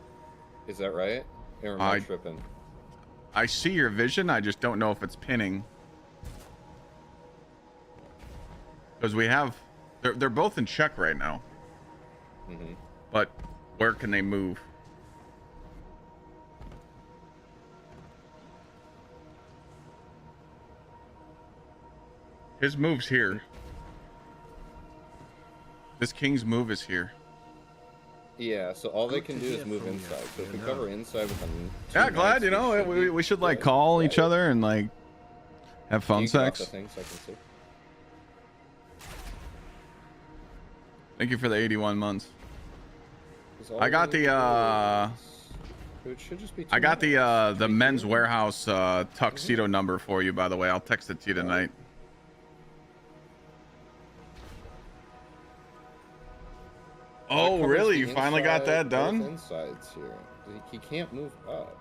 Is that right? Or am I tripping? I see your vision. I just don't know if it's pinning. Because we have... They're both in check right now. Mm-hmm. But where can they move? His move's here. This king's move is here. Yeah, so all they Good can to do is hear move from you, inside. So if you we know. cover inside with them, Yeah, glad, you know, we should like call each other and like have phone sex. Things I can see. Thank you for the 81 months. 'Cause all I we got need the to do it should just be I got 2 the minutes. the Men's Warehouse Mm-hmm. tuxedo number for you, by the way. I'll text it to you tonight. Oh, covers really? the You finally got that inside, done? both insides here. He can't move up.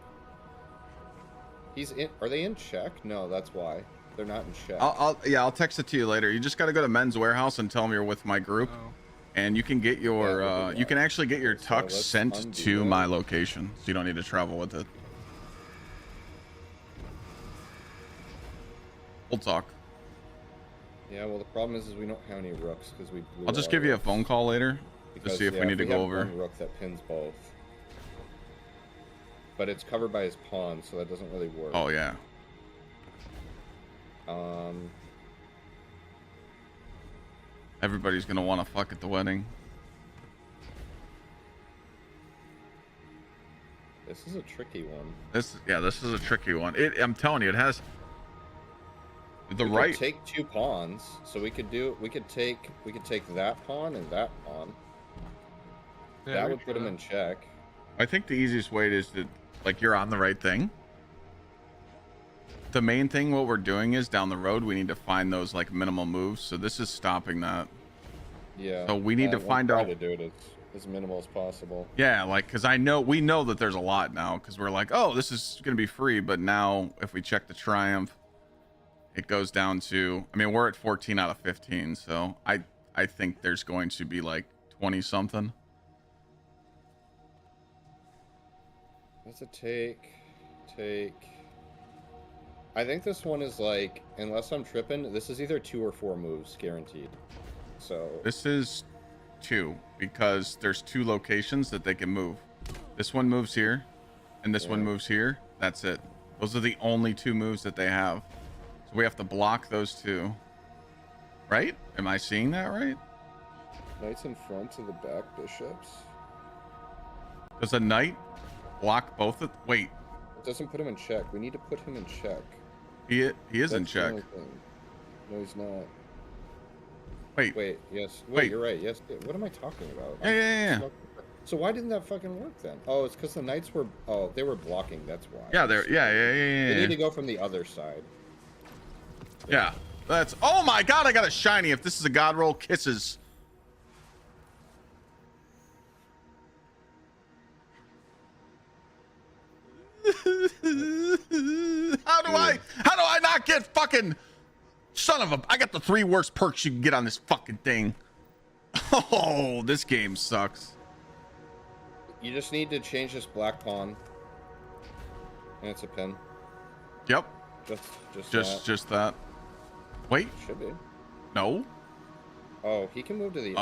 He's in. Are they in check? No, that's why they're not in check. I'll text it to you later. You just got to go to Men's Warehouse and tell them you're with my group, Oh. and you can get your you can actually get your Okay, so tux let's sent undo to that. my location, so you don't need to travel with it. We'll talk. Yeah, well, the problem is we don't have any rooks because we. Blew I'll just all give you a rooks. phone call later to Because, see if yeah, we need to we go have over. one rook that pins both. But it's covered by his pawn, so that doesn't really work. Oh yeah. Everybody's gonna want to fuck at the wedding. This is a tricky one. This is a tricky one. I'm telling you, it has the We right. could take 2 pawns, so we could take that pawn and that pawn. Yeah, That we would put him could. in check. I think the easiest way is to, like, you're on the right thing. The main thing, what we're doing is down the road, we need to find those like minimal moves. So this is stopping that. Yeah. So we need to we'll find try out. to do it as minimal as possible. Yeah, like, because we know that there's a lot now, because we're like, oh, this is gonna be free. But now, if we check the Triumph, it goes down to, I mean, we're at 14 out of 15. So I think there's going to be like 20 something. What's it take? I think this one is like, unless I'm tripping, this is either 2 or 4 moves guaranteed. So This is 2 because there's 2 locations that they can move. This one moves here, and this one moves here. That's it. Those are the only 2 moves that they have. So we have to block those 2. Right? Am I seeing that right? knights in front of the back bishops. Does a knight block both of? Wait, It doesn't put him in check. We need to put him in check. he is in That's the check. only thing. No, he's not. Wait. Wait, yes. Wait. Wait, you're right. Yes. What am I talking about? Yeah. So why didn't that fucking work then? Oh, it's because the knights were. Oh, they were blocking. That's why. Yeah, they're. Yeah. They need to go from the other side. Yeah. That's. Oh my god! I got a shiny. If this is a god roll, kisses. How do I not get fucking son of a? I got the 3 worst perks you can get on this fucking thing. Oh, this game sucks. You just need to change this black pawn. And it's a pin. Yep. Just that. Wait. Should be. No. Oh, he can move to the.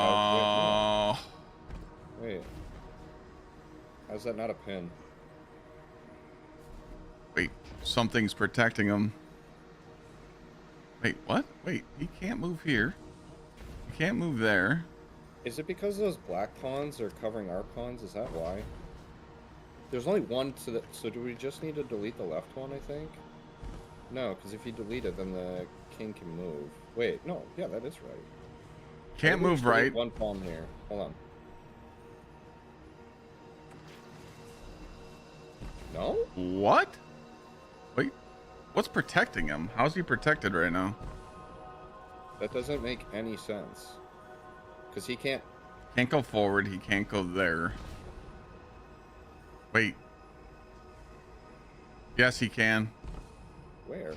Wait. How's that not a pin? Wait. Something's protecting him. Wait. What? Wait. He can't move here. He can't move there. Is it because those black pawns are covering our pawns? Is that why? There's only one to the. So do we just need to delete the left one? I think. No, because if you delete it, then the king can move. Wait, no. Yeah, that is right. Can't move right. One pawn here. Hold on. No? What? Wait. What's protecting him? How's he protected right now? That doesn't make any sense. Because he can't. Can't go forward. He can't go there. Wait. Yes, he can. Where?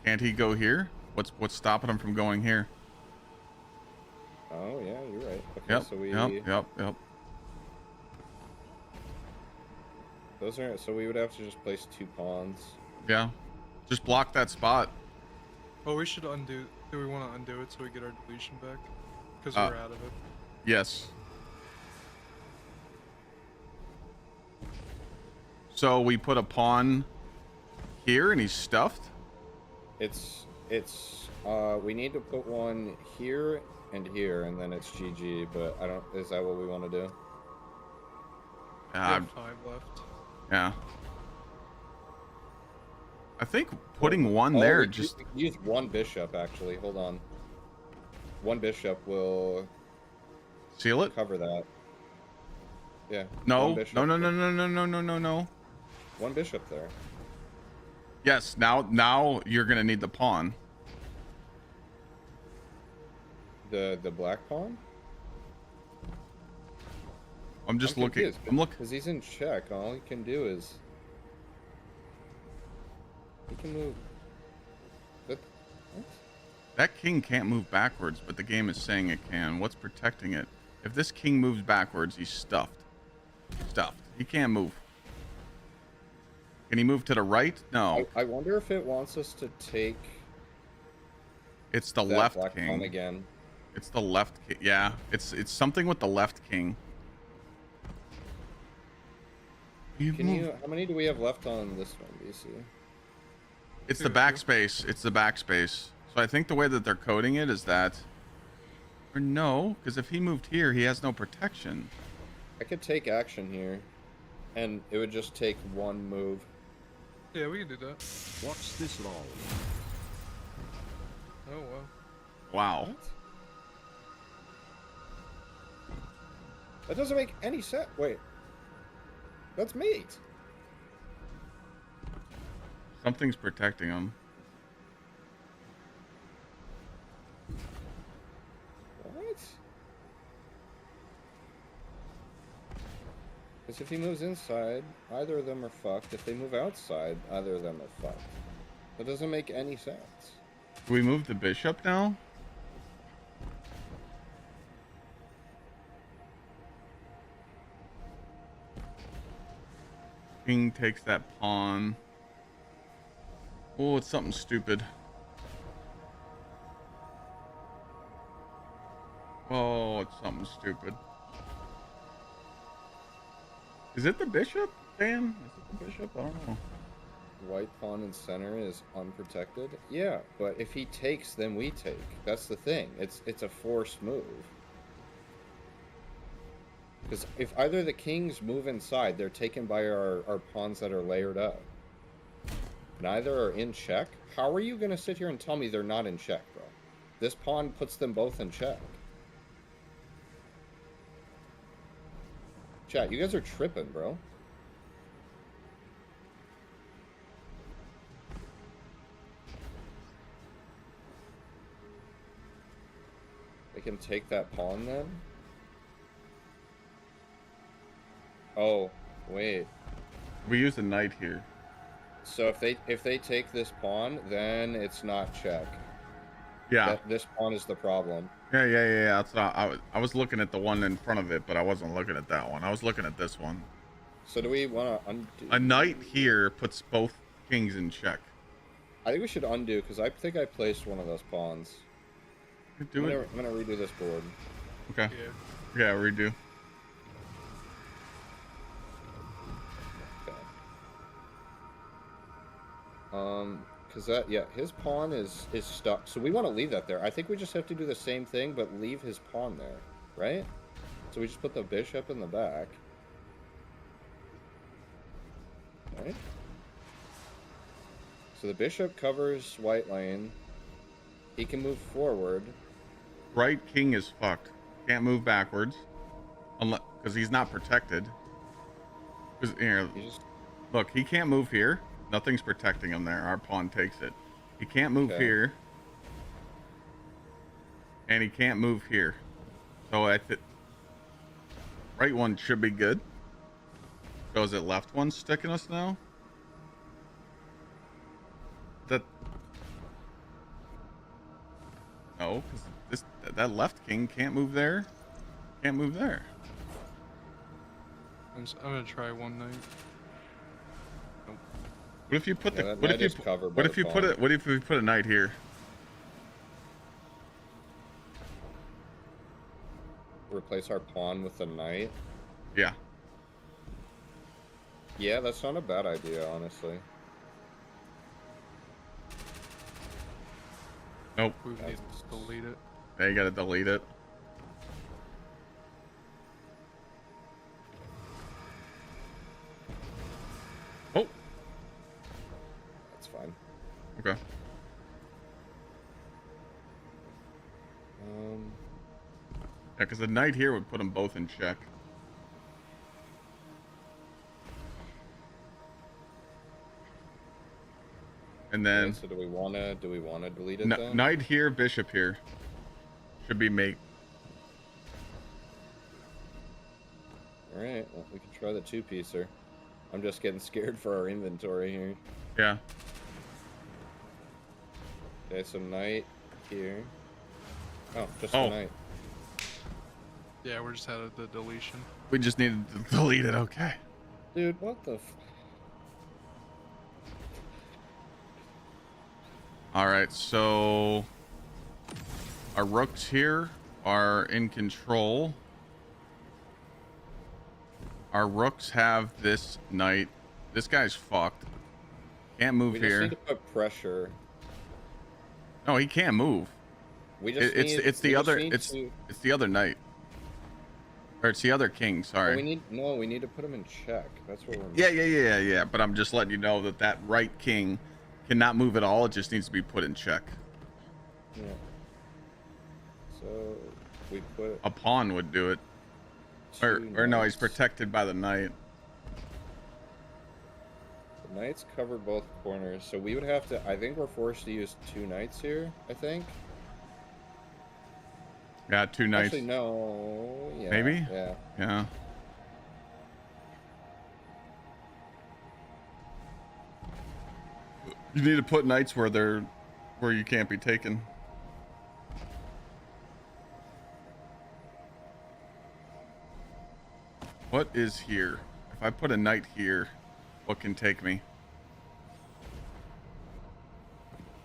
Can't he go here? What's stopping him from going here? Oh yeah, you're right. Okay, Yep. so we. Yep. Those are so we would have to just place 2 pawns. Yeah. Just block that spot. Oh, we should undo. Do we want to undo it so we get our deletion back? Because we're out of it. Yes. So we put a pawn here and he's stuffed? We need to put one here and here, and then it's GG, but I don't. Is that what we want to do? We have 5 left. Yeah. I think putting one there just use 1 bishop actually. Hold on. 1 bishop will. Seal it? Cover that. Yeah. No. one bishop No, no, there. no, no, no, no, no, no, no. One bishop there. Yes, now you're gonna need the pawn. The black pawn? I'm just looking. I'm looking. Because he's in check. All he can do is... He can move... What? That king can't move backwards, but the game is saying it can. What's protecting it? If this king moves backwards, he's stuffed. Stuffed. He can't move. Can he move to the right? No. I wonder if it wants us to take... It's the that left black king. pawn again. It's the left king. Yeah, it's something with the left king. How many do we have left on this one, BC? It's the backspace. It's the backspace. So I think the way that they're coding it is that... Or no, because if he moved here, he has no protection. I could take action here, and it would just take one move. Yeah, we can do that. What's this lol? Oh, wow. Wow. What? That doesn't make any sense. Wait. That's mate. Something's protecting him. What? Because if he moves inside, either of them are fucked. If they move outside, either of them are fucked. That doesn't make any sense. Do we move the bishop now? King takes that pawn. Oh, it's something stupid. Oh, it's something stupid. Is it the bishop, Dan? Is it the bishop? I don't know. White pawn in center is unprotected. Yeah, but if he takes, then we take. That's the thing. It's a forced move. Because if either the kings move inside, they're taken by our pawns that are layered up. Neither are in check. How are you going to sit here and tell me they're not in check, bro? This pawn puts them both in check. Chat, you guys are tripping, bro. They can take that pawn then? Oh, wait. We use a knight here. So if they take this pawn, then it's not check. Yeah. This pawn is the problem. Yeah. That's not. I was looking at the one in front of it, but I wasn't looking at that one. I was looking at this one. So do we want to undo? A knight here puts both kings in check. I think we should undo because I think I placed one of those pawns. I'm gonna redo this board. Okay. Yeah, redo. Because his pawn is stuck. So we want to leave that there. I think we just have to do the same thing, but leave his pawn there, right? So we just put the bishop in the back. Right? So the bishop covers white lane. He can move forward. Right king is fucked. Can't move backwards. Unless, because he's not protected. Because here, look, he can't move here. Nothing's protecting him there. Our pawn takes it. He can't move here. And he can't move here. So right one should be good. So is it left one sticking us now? No, because that left king can't move there. Can't move there. I'm gonna try one night. Nope. What if you put the? Yeah, What if we put a knight here? Replace our pawn with a knight. Yeah. Yeah, that's not a bad idea, honestly. Nope. We need to delete it. Yeah, you gotta delete it. Oh. That's fine. Okay. Yeah, because the knight here would put them both in check. And then Okay, so do we wanna delete it then? knight here, bishop here. Should be mate. Alright, well, we can try the two-piecer. I'm just getting scared for our inventory here. Yeah. Okay, so knight here. Oh, just the knight. Yeah, we're just out of the deletion. We just needed to delete it, okay. Dude, what the f... Alright, so our rooks here are in control. Our rooks have this knight. This guy's fucked. Can't move here. We just need to put pressure. No, he can't move. We just it's the other knight. Or it's the other king, sorry. Oh, we need to put him in check. That's what we're Yeah. But I'm just letting you know that right king cannot move at all. It just needs to be put in check. Yeah. So we put a pawn would do it. Or no, he's protected by the knight. The knight's covered both corners, so we would have to. I think we're forced to use two knights here. I think. Yeah, two knights. Actually, no. Yeah. Maybe. Yeah. Yeah. You need to put knights where you can't be taken. What is here? If I put a knight here, what can take me?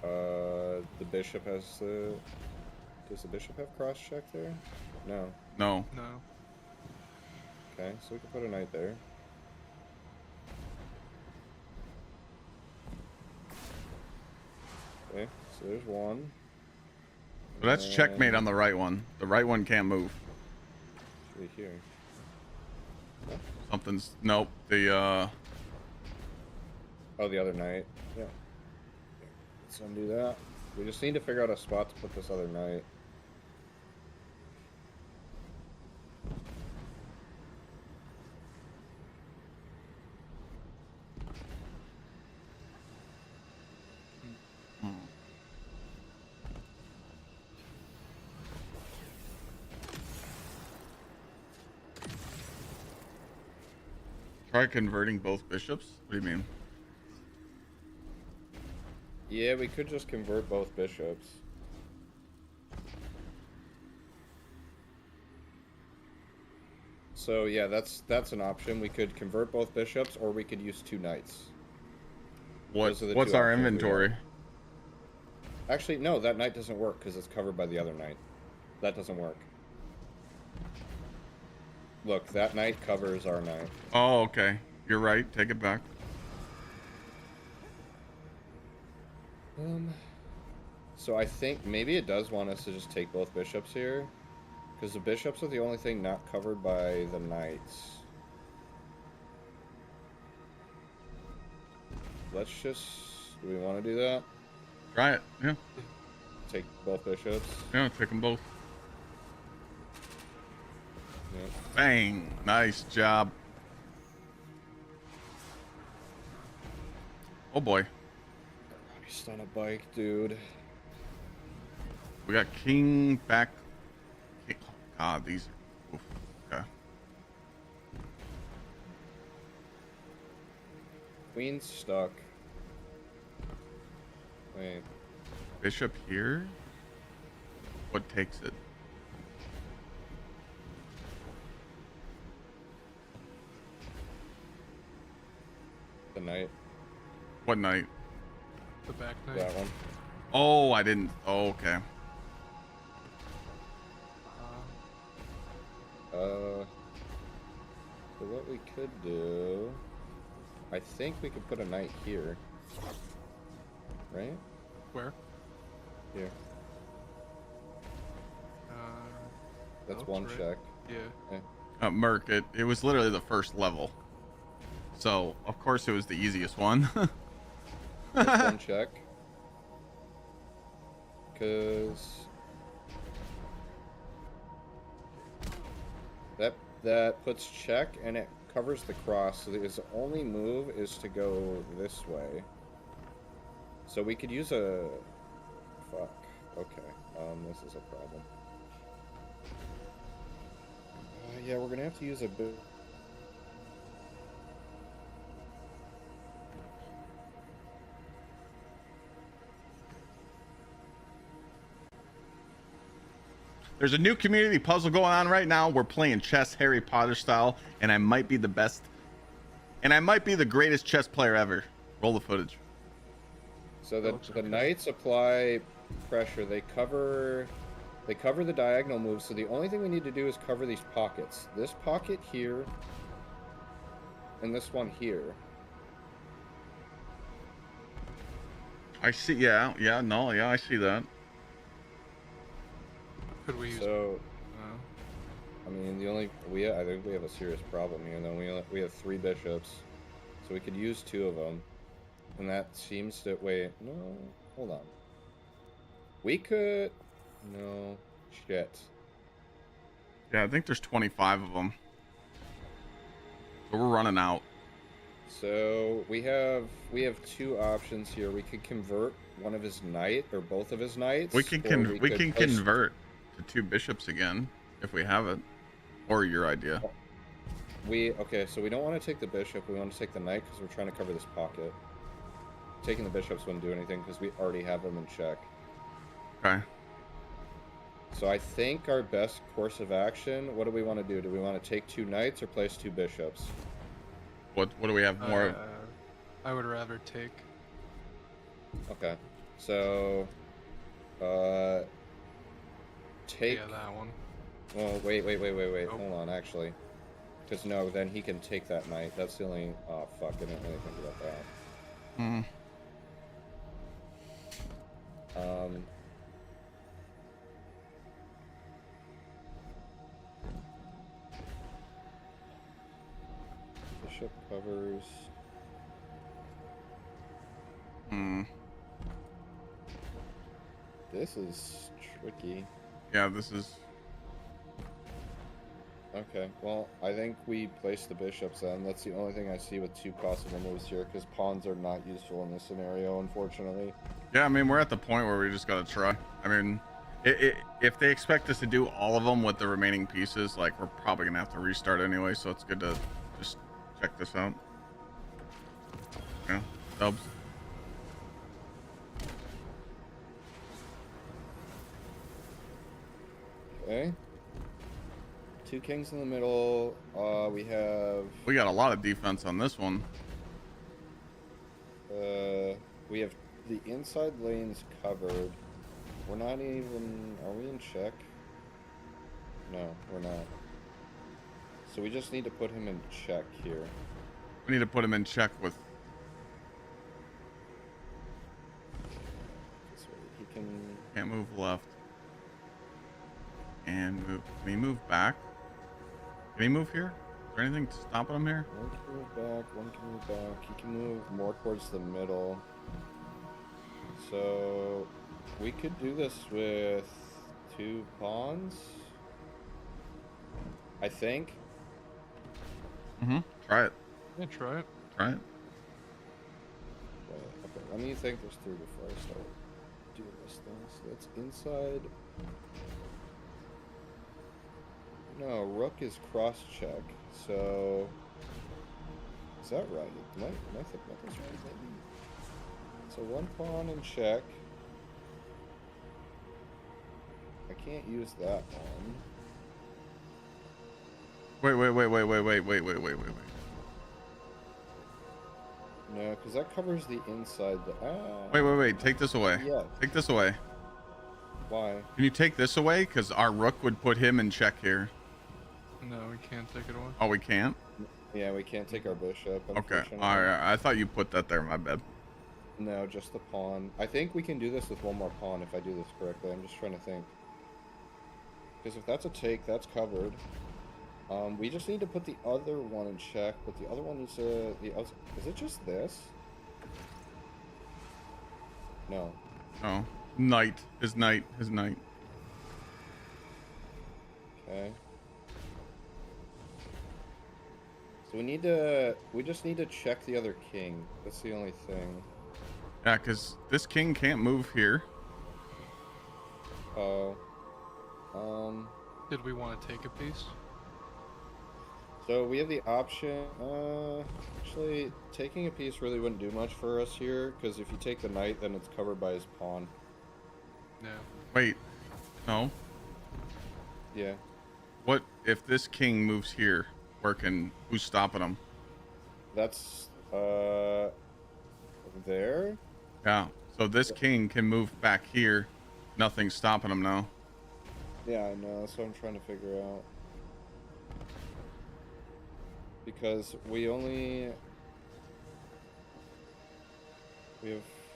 The bishop has the. Does the bishop have cross check there? No. No. No. Okay, so we can put a knight there. Okay, so there's one. So that's checkmate on the right one. The right one can't move. Right here. Something's nope. The Oh, the other knight. Yeah. Let's undo that. We just need to figure out a spot to put this other knight. Try converting both bishops? What do you mean? Yeah, we could just convert both bishops. So yeah, that's an option. We could convert both bishops, or we could use two knights. What's our inventory? Actually, no, that knight doesn't work because it's covered by the other knight. That doesn't work. Look, that knight covers our knight. Oh, okay. You're right. Take it back. So I think maybe it does want us to just take both bishops here, because the bishops are the only thing not covered by the knights. Let's just... Do we want to do that? Try it. Yeah. Take both bishops? Yeah, take them both. Yep. Bang. Nice job. Oh boy. He's on a bike, dude. We got king back. Oh, God, these are... Oof. Okay. Queen's stuck. Wait. Bishop here? What takes it? The knight. What knight? The back knight. That one. Oh, I didn't. Oh, okay. So what we could do... I think we could put a knight here. Right? Where? Here. That's Oops, one right. check. Yeah. Merc, it was literally the first level. So, of course, it was the easiest one. That's one check. Because... That puts check, and it covers the cross, so his only move is to go this way. So we could use a... Fuck. Okay. This is a problem. Yeah, we're gonna have to use a bit... There's a new community puzzle going on right now. We're playing chess Harry Potter style, and I might be the best, and I might be the greatest chess player ever. Roll the footage. So the knights apply pressure. They cover the diagonal moves. So the only thing we need to do is cover these pockets. This pocket here, and this one here. I see. Yeah. I see that. Could we use? So, I mean, I think we have a serious problem here. Though we have 3 bishops, so we could use 2 of them, and that seems to wait. No, hold on. We could. No, shit. Yeah, I think there's 25 of them. So we're running out. So we have 2 options here. We could convert one of his knight or both of his knights. We can convert to 2 bishops again if we have it, or your idea. Okay, so we don't want to take the bishop. We want to take the knight because we're trying to cover this pocket. Taking the bishops wouldn't do anything because we already have them in check. Okay. So I think our best course of action. What do we want to do? Do we want to take 2 knights or place 2 bishops? What do we have more? I would rather take. Okay, so take. Yeah, that one. Well, wait. Oh. Hold on, actually, because no, then he can take that knight. That's the only. Oh fuck! I didn't really think about that. Hmm. Bishop covers. Hmm. This is tricky. Yeah, this is. Okay, well, I think we place the bishops then. That's the only thing I see with 2 possible moves here, because pawns are not useful in this scenario, unfortunately. Yeah, I mean, we're at the point where we just gotta try. I mean, if they expect us to do all of them with the remaining pieces, like, we're probably gonna have to restart anyway, so it's good to just check this out. Yeah, dubs. Okay. 2 kings in the middle. We got a lot of defense on this one. We have the inside lanes covered. We're not even... Are we in check? No, we're not. So we just need to put him in check here. We need to put him in check with... So he can... Can't move left. And move... Can he move back? Can he move here? Is there anything stopping him here? One can move back, one can move back. He can move more towards the middle. So... We could do this with 2 pawns, I think. Mm-hmm. Try it. Yeah, try it. Try it. Okay, let me think this through before I start doing this thing. So that's inside. No, rook is cross check. So is that right? Am I thinking about this right? Maybe. So 1 pawn in check. I can't use that one. Wait. No, because that covers the inside. Wait. Take this away. Yeah. Take this away. Why? Can you take this away? Because our rook would put him in check here. No, we can't take it away. Oh, we can't? Yeah, we can't take our bishop. Okay. Alright. I thought you put that there. My bad. No, just the pawn. I think we can do this with 1 more pawn if I do this correctly. I'm just trying to think. Because if that's a take, that's covered. We just need to put the other one in check, but the other one needs to... Is it just this? No. Oh. Knight. His knight. Okay. So we just need to check the other king. That's the only thing. Yeah, because this king can't move here. Oh. Did we want to take a piece? So we have the option. Actually, taking a piece really wouldn't do much for us here, because if you take the knight, then it's covered by his pawn. No. Wait, no. Yeah. What if this king moves here? Who's stopping him? That's there. Yeah. So this king can move back here. Nothing's stopping him now. Yeah, I know. That's what I'm trying to figure out. Because we have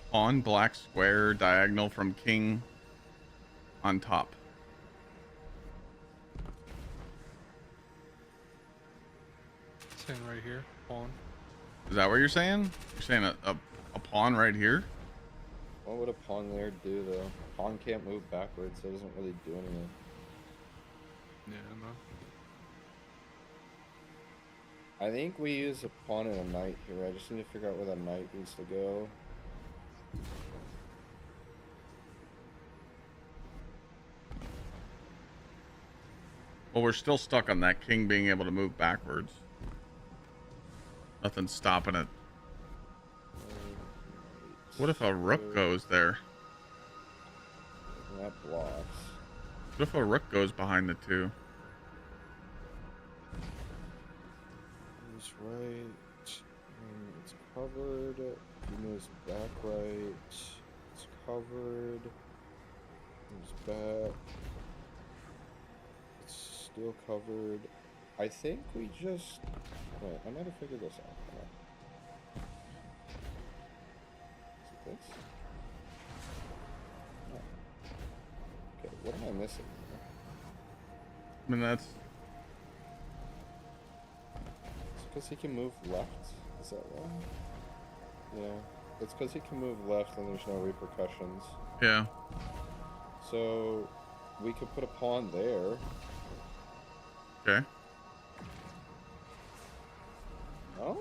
Pawn, black square, diagonal from king on top. Saying right here, pawn. Is that what you're saying? You're saying a pawn right here? What would a pawn there do, though? Pawn can't move backwards, so it doesn't really do anything. Yeah, no. I think we use a pawn and a knight here. I just need to figure out where the knight needs to go. Well, we're still stuck on that king being able to move backwards. Nothing's stopping it. What if a rook goes there? That blocks. What if a rook goes behind the two? Moves right. It's covered. He moves back right. It's covered. Moves back. It's still covered. I think we just... Wait, I might have figured this out. Hold on. Is it this? No. Okay, what am I missing? I mean, that's... It's because he can move left? Is that wrong? Yeah. It's because he can move left and there's no repercussions. Yeah. So, we could put a pawn there. Okay. No?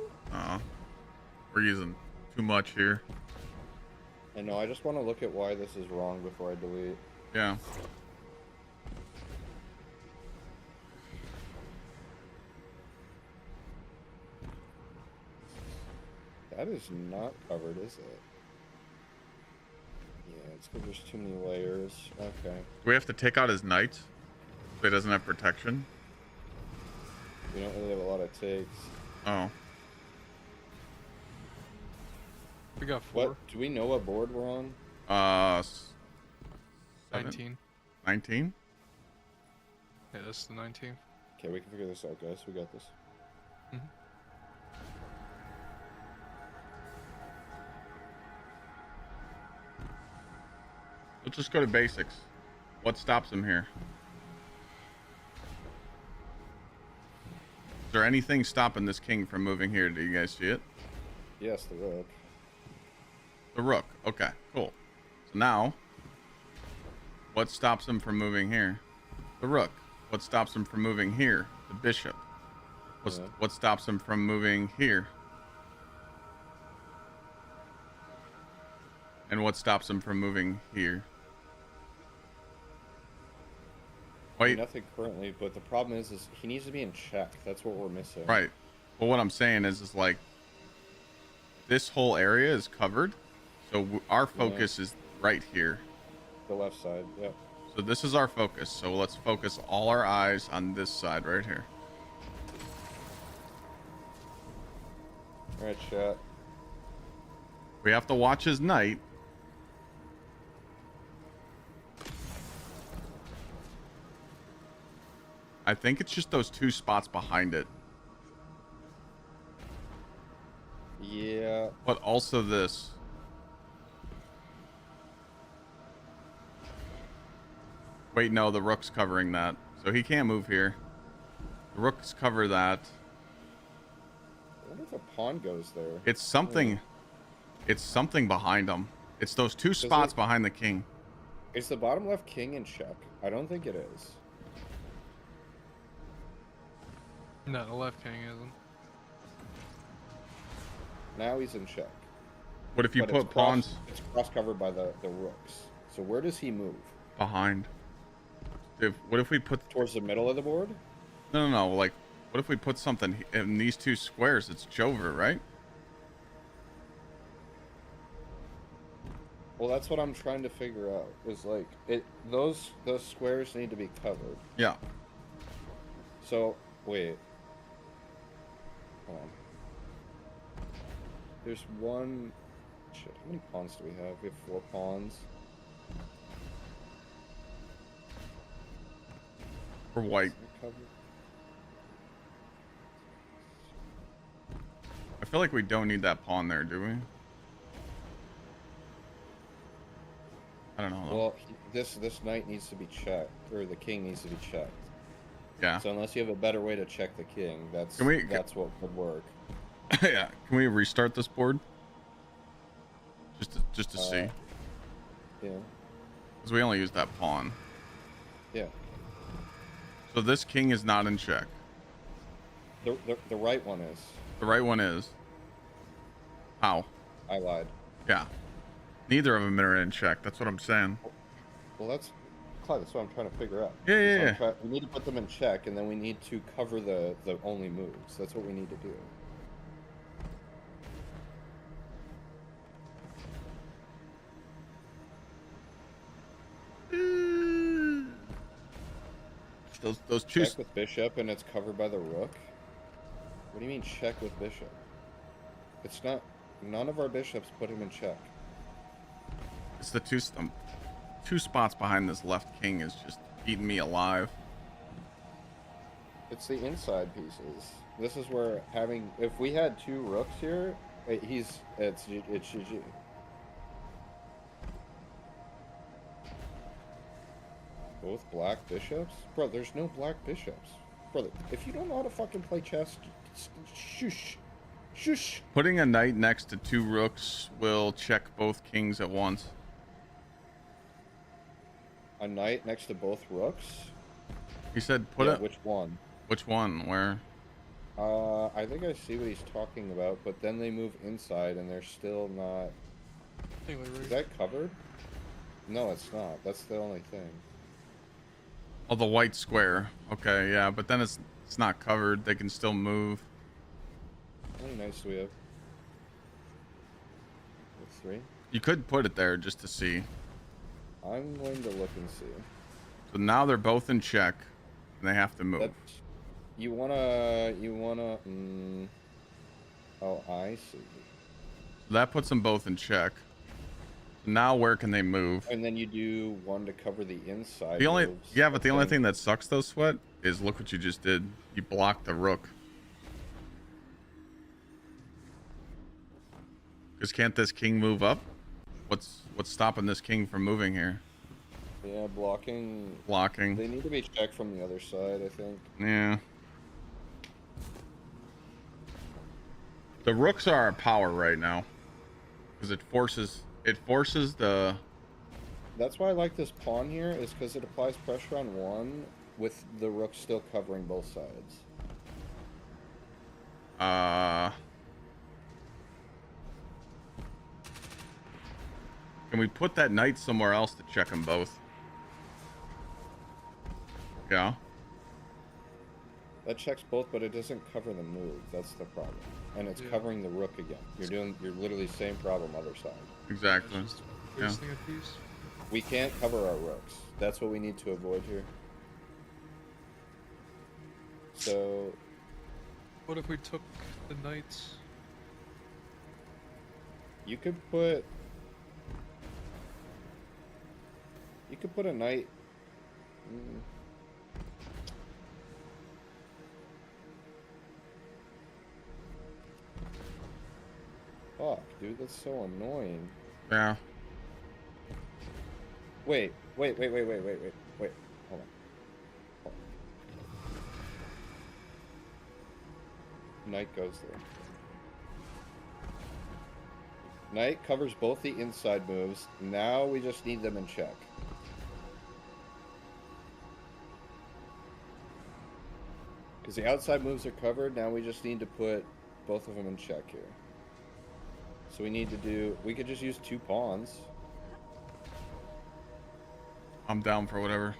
We're using too much here. I know, I just want to look at why this is wrong before I delete. Yeah. That is not covered, is it? Yeah, it's because there's too many layers. Okay. Do we have to take out his knight so he doesn't have protection? We don't really have a lot of takes. Oh. We got 4. What? Do we know what board we're on? 19. 19? Yeah, that's the 19th. Okay, we can figure this out, guys. We got this. Mm-hmm. Let's just go to basics. What stops him here? Is there anything stopping this king from moving here? Do you guys see it? Yes, the rook. The rook. Okay, cool. So now, what stops him from moving here? The rook. What stops him from moving here? The bishop. What stops him from moving here? And what stops him from moving here? Wait. Nothing currently, but the problem is he needs to be in check. That's what we're missing. Right. Well, what I'm saying is like, this whole area is covered. So our focus is right here. The left side, yep. So this is our focus. So let's focus all our eyes on this side right here. All right, chat. We have to watch his knight. I think it's just those 2 spots behind it. Yeah. But also this. Wait, no, the rook's covering that. So he can't move here. The rooks cover that. I wonder if a pawn goes there. It's something. It's something behind him. It's those 2 spots behind the king. Is the bottom left king in check? I don't think it is. No, the left king isn't. Now he's in check. What if you But put pawns It's cross-covered by the rooks. So where does he move? behind? What if we put Towards the middle of the board? no, like, what if we put something in these two squares? It's Jover, right? Well, that's what I'm trying to figure out. Is like those squares need to be covered. Yeah. So wait. Hold on. There's one. Shit. How many pawns do we have? We have 4 pawns. For white. I feel like we don't need that pawn there, do we? I don't know. Well, this knight needs to be checked, or the king needs to be checked. Yeah. So unless you have a better way to check the king, that's what would work. Yeah. Can we restart this board? Just to see. Yeah. Because we only used that pawn. Yeah. So this king is not in check. The right one is. The right one is. How? I lied. Yeah. Neither of them are in check. That's what I'm saying. Well, that's Clyde. That's what I'm trying to figure out. Yeah. We need to put them in check, and then we need to cover the only moves. That's what we need to do. Those two. Check with bishop, and it's covered by the rook. What do you mean check with bishop? It's not. None of our bishops put him in check. It's the two spots behind this left king is just eating me alive. It's the inside pieces. This is where if we had 2 rooks here, it's GG. Both black bishops? Bro, there's no black bishops. Brother, if you don't know how to fucking play chess, shush. Shush. Putting a knight next to 2 rooks will check both kings at once. A knight next to both rooks? He said which one? Which one? Where? I think I see what he's talking about, but then they move inside and they're still not... Is that covered? No, it's not. That's the only thing. Oh, the white square. Okay, yeah, but then it's not covered. They can still move. How many knights do we have? 3? You could put it there just to see. I'm going to look and see. So now they're both in check, and they have to move. You wanna, oh, I see. So that puts them both in check. So now where can they move? And then you do one to cover the inside. The only, moves. yeah, but the only thing that sucks though, Sweat, is look what you just did. You blocked the rook. Because can't this king move up? What's stopping this king from moving here? Yeah, blocking. Blocking. They need to be checked from the other side, I think. Yeah. The rooks are our power right now, because it forces the. That's why I like this pawn here, is because it applies pressure on one with the rook still covering both sides. Can we put that knight somewhere else to check them both? Yeah. That checks both, but it doesn't cover the move. That's the problem. And it's covering the rook again. You're literally same problem other side. Exactly. Yeah. We can't cover our rooks. That's what we need to avoid here. So... What if we took the knights? You could put a knight... Fuck, dude, that's so annoying. Yeah. Wait. Hold on. Knight goes there. Knight covers both the inside moves. Now we just need them in check. Because the outside moves are covered, now we just need to put both of them in check here. So we need to do. We could just use 2 pawns. I'm down for whatever.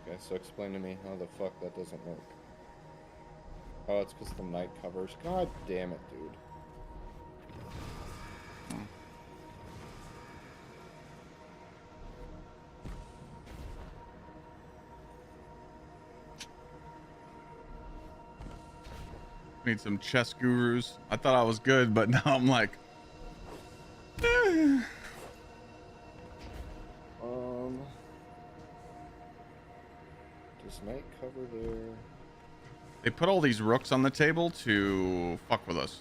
Okay, so explain to me how the fuck that doesn't work. Oh, it's because the knight covers. God damn it, dude. Need some chess gurus. I thought I was good, but now I'm like, eh. Does knight cover there? They put all these rooks on the table to fuck with us.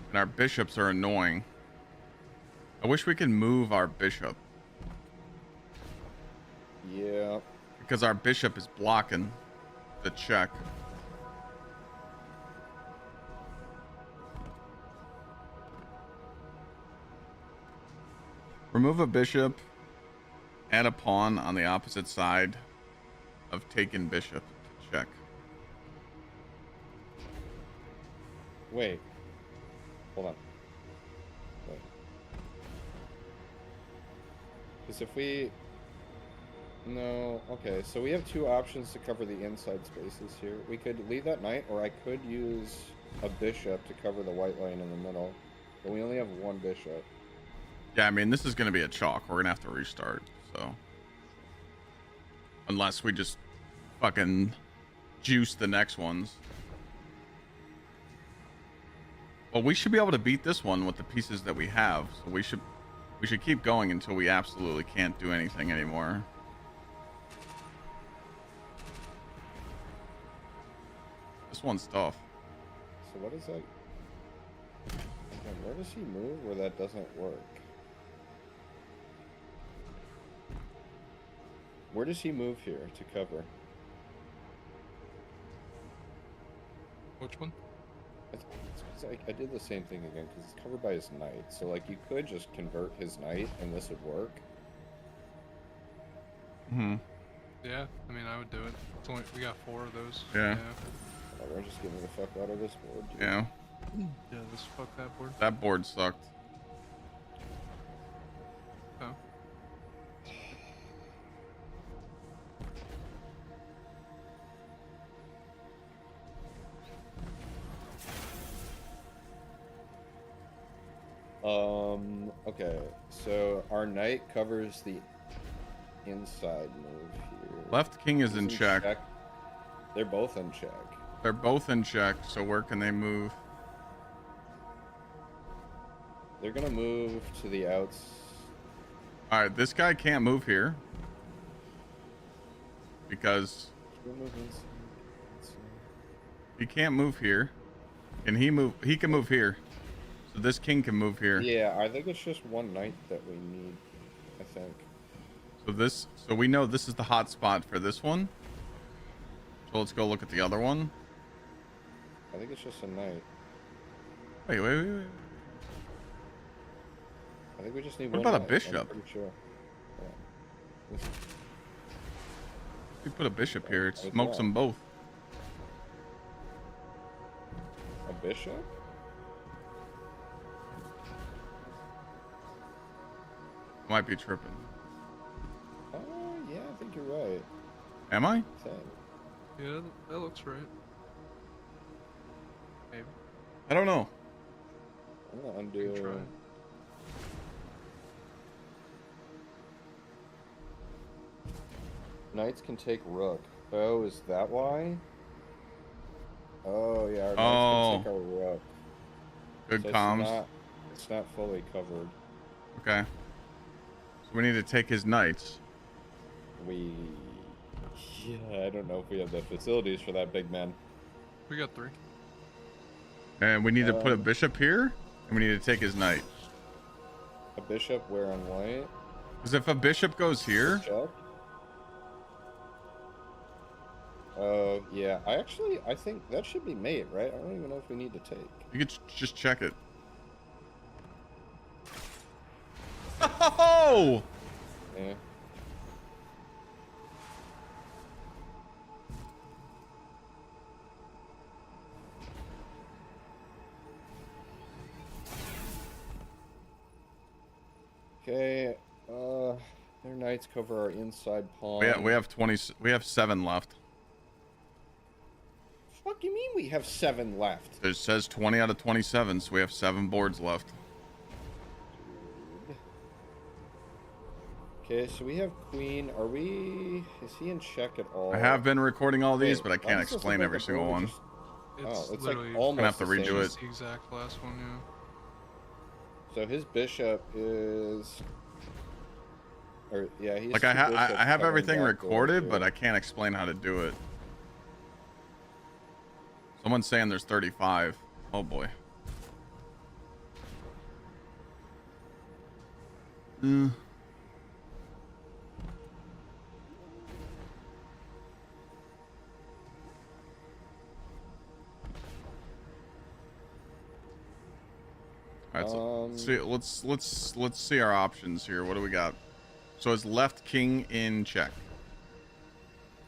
And our bishops are annoying. I wish we could move our bishop. Yeah. Because our bishop is blocking the check. Remove a bishop. Add a pawn on the opposite side of taken bishop to check. Wait. Hold on. Wait. Because if we... No, okay, so we have 2 options to cover the inside spaces here. We could leave that knight, or I could use a bishop to cover the white lane in the middle. But we only have 1 bishop. Yeah, I mean, this is going to be a chalk. We're going to have to restart, so. Unless we just fucking juice the next ones. Well, we should be able to beat this one with the pieces that we have. So we should keep going until we absolutely can't do anything anymore. This one's tough. So what is that? Where does he move where that doesn't work? Where does he move here to cover? Which one? I did the same thing again because it's covered by his knight. So like you could just convert his knight and this would work. Hmm. Yeah, I mean, I would do it. It's only, we got 4 of those. Yeah. We're just getting the fuck out of this board, dude. Yeah. Yeah, this fuck that board. That board sucked. Oh. Okay, so our knight covers the inside move here. Left king is in check. They're both in check. They're both in check, so where can they move? They're gonna move to the outs. All right, this guy can't move here because he can't move here. Can he move? He can move here. So this king can move here. Yeah, I think it's just 1 knight that we need, I think. So we know this is the hot spot for this one. So let's go look at the other one. I think it's just a knight. Wait. I think we just need What one about a knight, bishop? I'm pretty sure. Yeah. If we put a bishop here, it As smokes well. them both. A bishop? Might be tripping. Oh, yeah, I think you're right. Am I? I think. Yeah, that looks right. Maybe. I don't know. I'm gonna You can undo. try. Knights can take rook. Oh, is that why? Oh, yeah, our knights can take our rook. Good So comms. It's not fully covered. Okay. So we need to take his knights. Yeah, I don't know if we have the facilities for that, big man. We got 3. And we need to put a bishop here. And we need to take his knight. A bishop where on white? Because if a bishop goes here... Check. Oh, yeah. I think that should be mate, right? I don't even know if we need to take. You could just check it. Oh! Yeah. Okay. Their knights cover our inside pawn. We have 20. We have 7 left. Fuck you mean we have 7 left? It says 20 out of 27, so we have 7 boards left. Okay, so we have queen. Are we? Is he in check at all? I have been recording all these, Wait, but I can't explain every single one. Oh, it's like literally almost Gonna have to the same. redo it. the exact last one, yeah. So his bishop is, or yeah, he's Like two I have bishops everything covering that board recorded, here. but I can't explain how to do it. Someone's saying there's 35. Oh boy. All right, so let's see our options here. What do we got? So is left king in check?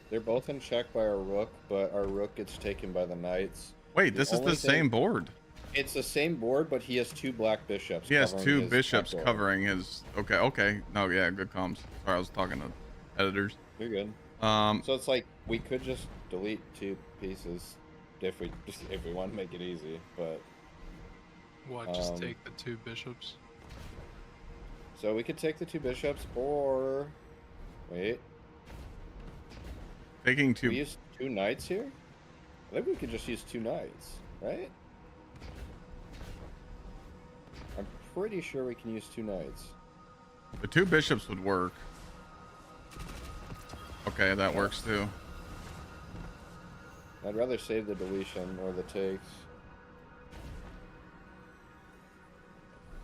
They're both in check by our rook, but our rook gets taken by the knights. Wait, this is the same board. It's the same board, but he has 2 black bishops. He has 2 his bishops back door. covering his. Okay. No, yeah, good comms. Sorry, I was talking to editors. You're good. So it's like we could just delete 2 pieces if we want to make it easy, but What? Just take the 2 bishops. so we could take the 2 bishops, or wait, Taking 2. we use 2 knights here. I think we could just use 2 knights, right? I'm pretty sure we can use 2 knights. The 2 bishops would work. Okay, that works too. I'd rather save the deletion or the takes.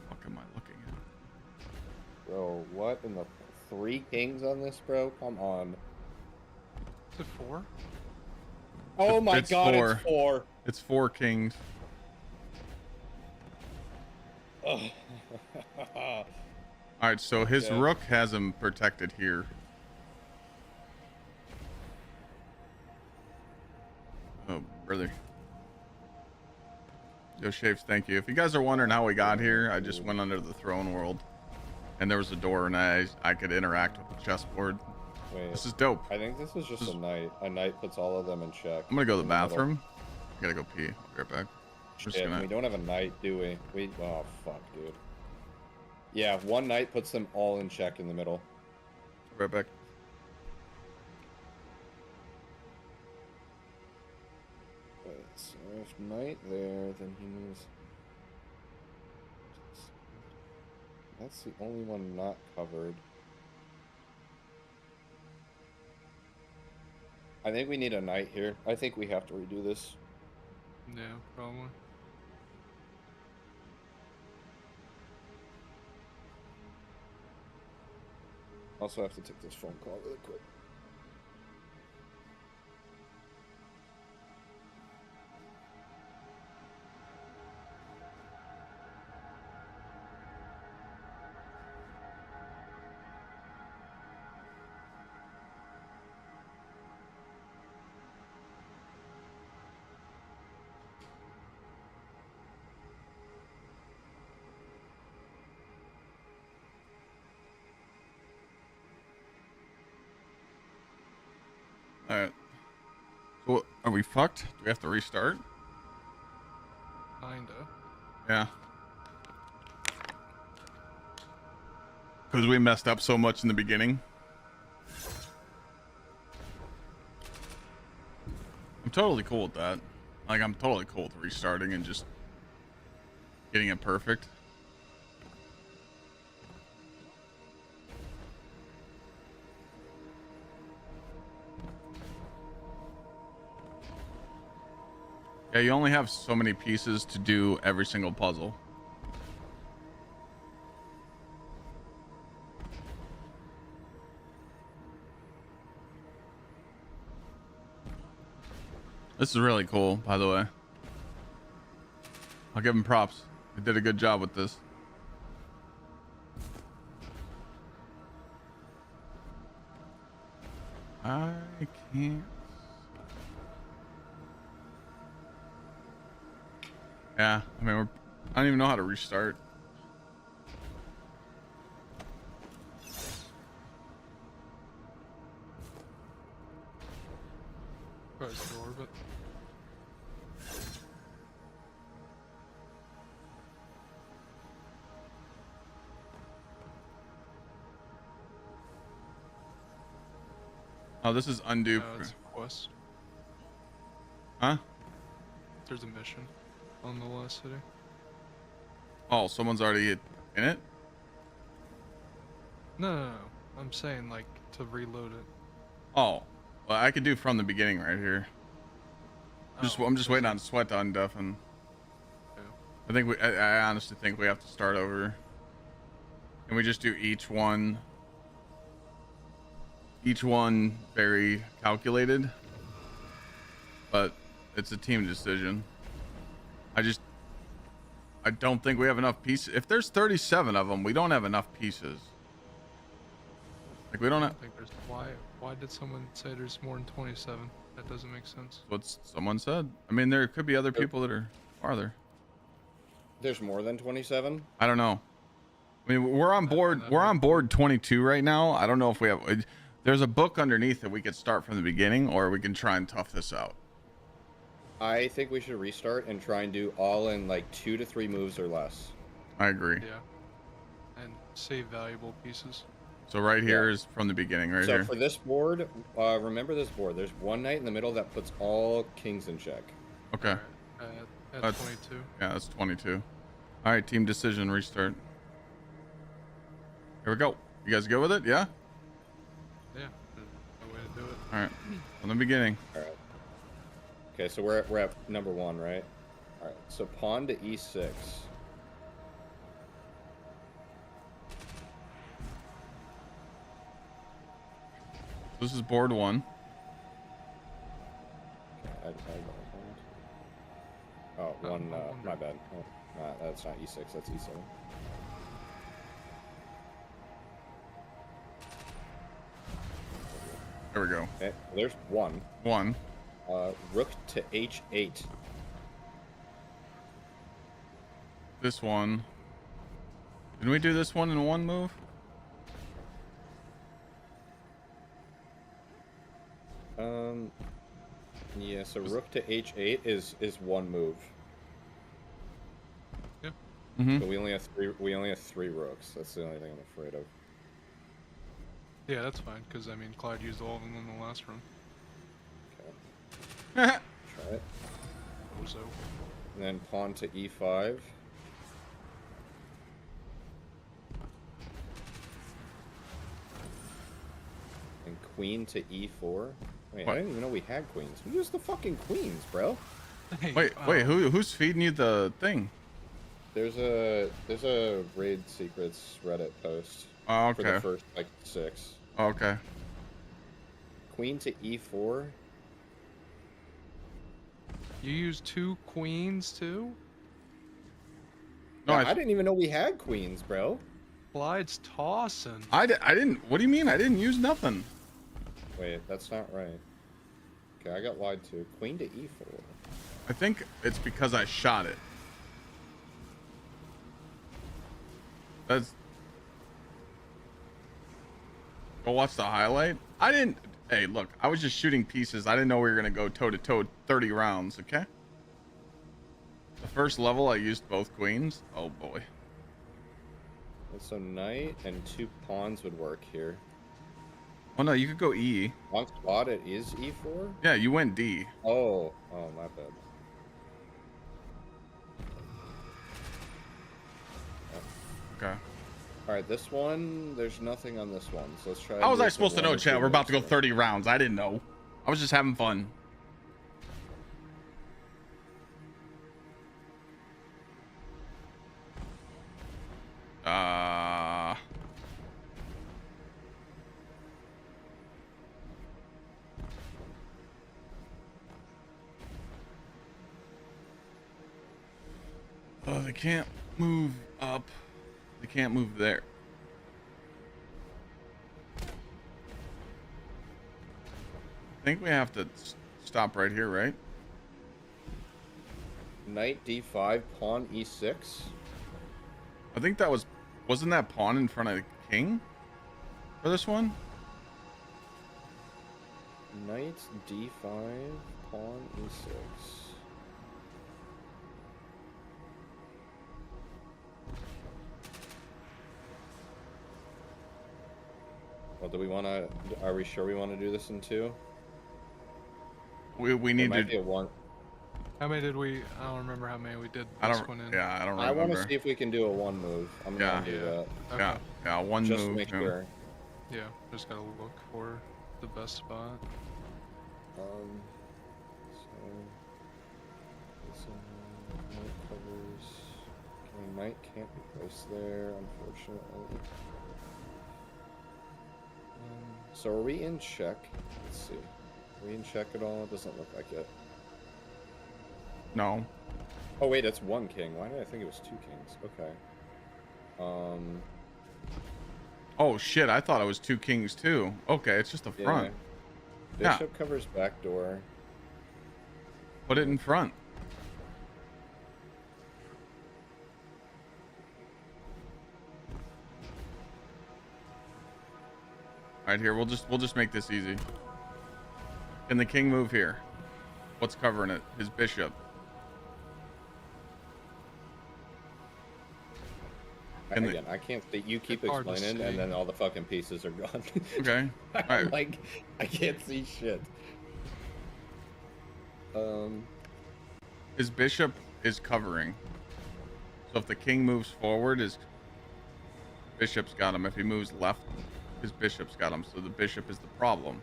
What am I looking at? Bro, what in the 3 kings on this, bro? Come on. Is it 4? Oh my It's god, 4. it's 4. It's 4 kings. Ugh. All right, so his Okay. rook has him protected here. Oh, brother. Yo, Shapes, thank you. If you guys are wondering how we got here, I just went under the throne world. And there was a door, and I could interact with the chessboard. Wait, This is dope. I think this is just a knight. A knight puts all of them in check. I'm gonna go to the in middle. bathroom. I gotta go pee. I'll be right back. Just Shit, gonna... we don't have a knight, do we? Oh, fuck, dude. Yeah, 1 knight puts them all in check in the middle. Right back. Wait, so if knight there, then he moves. That's the only one not covered. I think we need a knight here. I think we have to redo this. Yeah, probably. Also have to take this phone call really quick. Alright. So, are we fucked? Do we have to restart? Kinda. Yeah. Because we messed up so much in the beginning. I'm totally cool with that. Like, I'm totally cool with restarting and just getting it perfect. Yeah, you only have so many pieces to do every single puzzle. This is really cool, by the way. I'll give him props. He did a good job with this. I can't. Yeah, I mean, I don't even know how to restart. Probably store, but Oh, this is undo. no, it's a quest. Huh? There's a mission on the last city. Oh, someone's already in it? No. I'm saying like to reload it. Oh, well, I could do from the beginning right here. I'm just waiting on Sweat to undeafen. I think I honestly think we have to start over. Can we just do each one very calculated? But it's a team decision. I don't think we have enough pieces. If there's 37 of them, we don't have enough pieces. Like we don't have. I think there's why did someone say there's more than 27? That doesn't make sense. What someone said. I mean, there could be other people that are farther. There's more than 27? I don't know. I mean, we're on board. We're on board 22 right now. I don't know if we have. There's a book underneath that we could start from the beginning, or we can try and tough this out. I think we should restart and try and do all in like 2 to 3 moves or less. I agree. Yeah. And save valuable pieces. So right here is from the beginning, right here. So for this board, remember this board. There's one knight in the middle that puts all kings in check. Okay. At That's 22. Yeah, that's 22. All right, team decision, restart. Here we go. You guys go with it? Yeah? Yeah. There's no way to do it. All right. From the beginning. All right. Okay, so we're at number 1, right? All right. So pawn to e6. This is board 1. My bad. Oh, that's not e6, that's e7. There we go. Okay, there's 1. 1. Rook to h8. This one. Didn't we do this one in one move? Yeah, so rook to h8 is one move. Yeah. Mm-hmm. But we only have 3 rooks. That's the only thing I'm afraid of. Yeah, that's fine, because I mean, Clyde used all of them in the last run. Okay. Try it. So. And then pawn to e5. And queen to e4. Wait, What? I didn't even know we had queens. We used the fucking queens, bro. Hey, Wait, who's feeding you the thing? There's a Raid Secrets Reddit post. Oh, For okay. the first, like, 6. Oh, okay. Queen to e4. You used 2 queens too? No, Yeah, I didn't even know we had queens, bro. Clyde's tossing. I didn't. What do you mean? I didn't use nothing. Wait, that's not right. Okay, I got lied to. Queen to e4. I think it's because I shot it. That's. Go watch the highlight. I didn't. Hey, look, I was just shooting pieces. I didn't know we were gonna go toe to toe 30 rounds. Okay. The first level, I used both queens. Oh boy. And so knight and 2 pawns would work here. Oh no, you could go E. On spot, it is e4. Yeah, you went D. Oh, my bad. Okay. All right, this one. There's nothing on this one, so let's try. How was I supposed to know, chat? We're about to go 30 rounds. I didn't know. I was just having fun. Oh, they can't move up. They can't move there. I think we have to stop right here, right? Knight d5, pawn e6. I think that wasn't that pawn in front of the king for this one? Knight D5, pawn E6. Well, do we want to? Are we sure we want to do this in 2? We need to. Be a 1. How many did we? I don't remember how many we did. I this don't. one in. Yeah, I don't I remember. want to see if we can do a 1 move. I'm gonna do that. Okay. Yeah, yeah, one Just move. to make sure. Yeah, just gotta look for the best spot. So this knight covers. Okay, knight can't be placed there, unfortunately. So are we in check? Let's see. Are we in check at all? It doesn't look like it. No. Oh wait, it's 1 king. Why did I think it was 2 kings? Okay. Oh shit! I thought it was 2 kings too. Okay, it's just the front. Yeah. Bishop covers back door. Put it in front. All right, here we'll just make this easy. Can the king move here? What's covering it? His bishop. Again, I can't see. You keep explaining, and then all the fucking pieces are gone. Okay. All right. Like, I can't see shit. His bishop is covering. So if the king moves forward, his bishop's got him. If he moves left, his bishop's got him. So the bishop is the problem.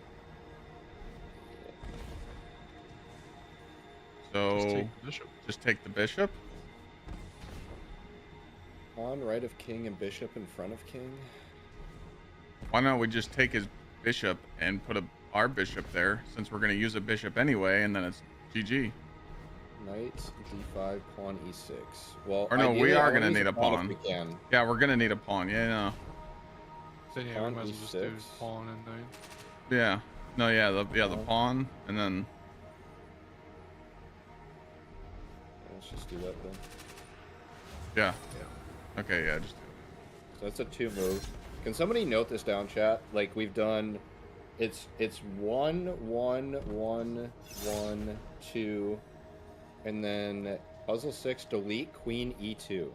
So just take the bishop. On right of king and bishop in front of king. Why don't we just take his bishop and put our bishop there, since we're going to use a bishop anyway, and then it's GG. Knight d5, pawn e6. Well, or no, we are going to need a pawn. We can. Yeah, we're going to need a pawn. Yeah, no. Then yeah, we might as well just do pawn and knight. Yeah. No, yeah, the pawn, and then. Let's just do that then. Yeah. Okay, yeah, just do it. So that's a 2 move. Can somebody note this down, chat? Like we've done, it's 1 1 1 1 2, and then puzzle 6 delete queen e2.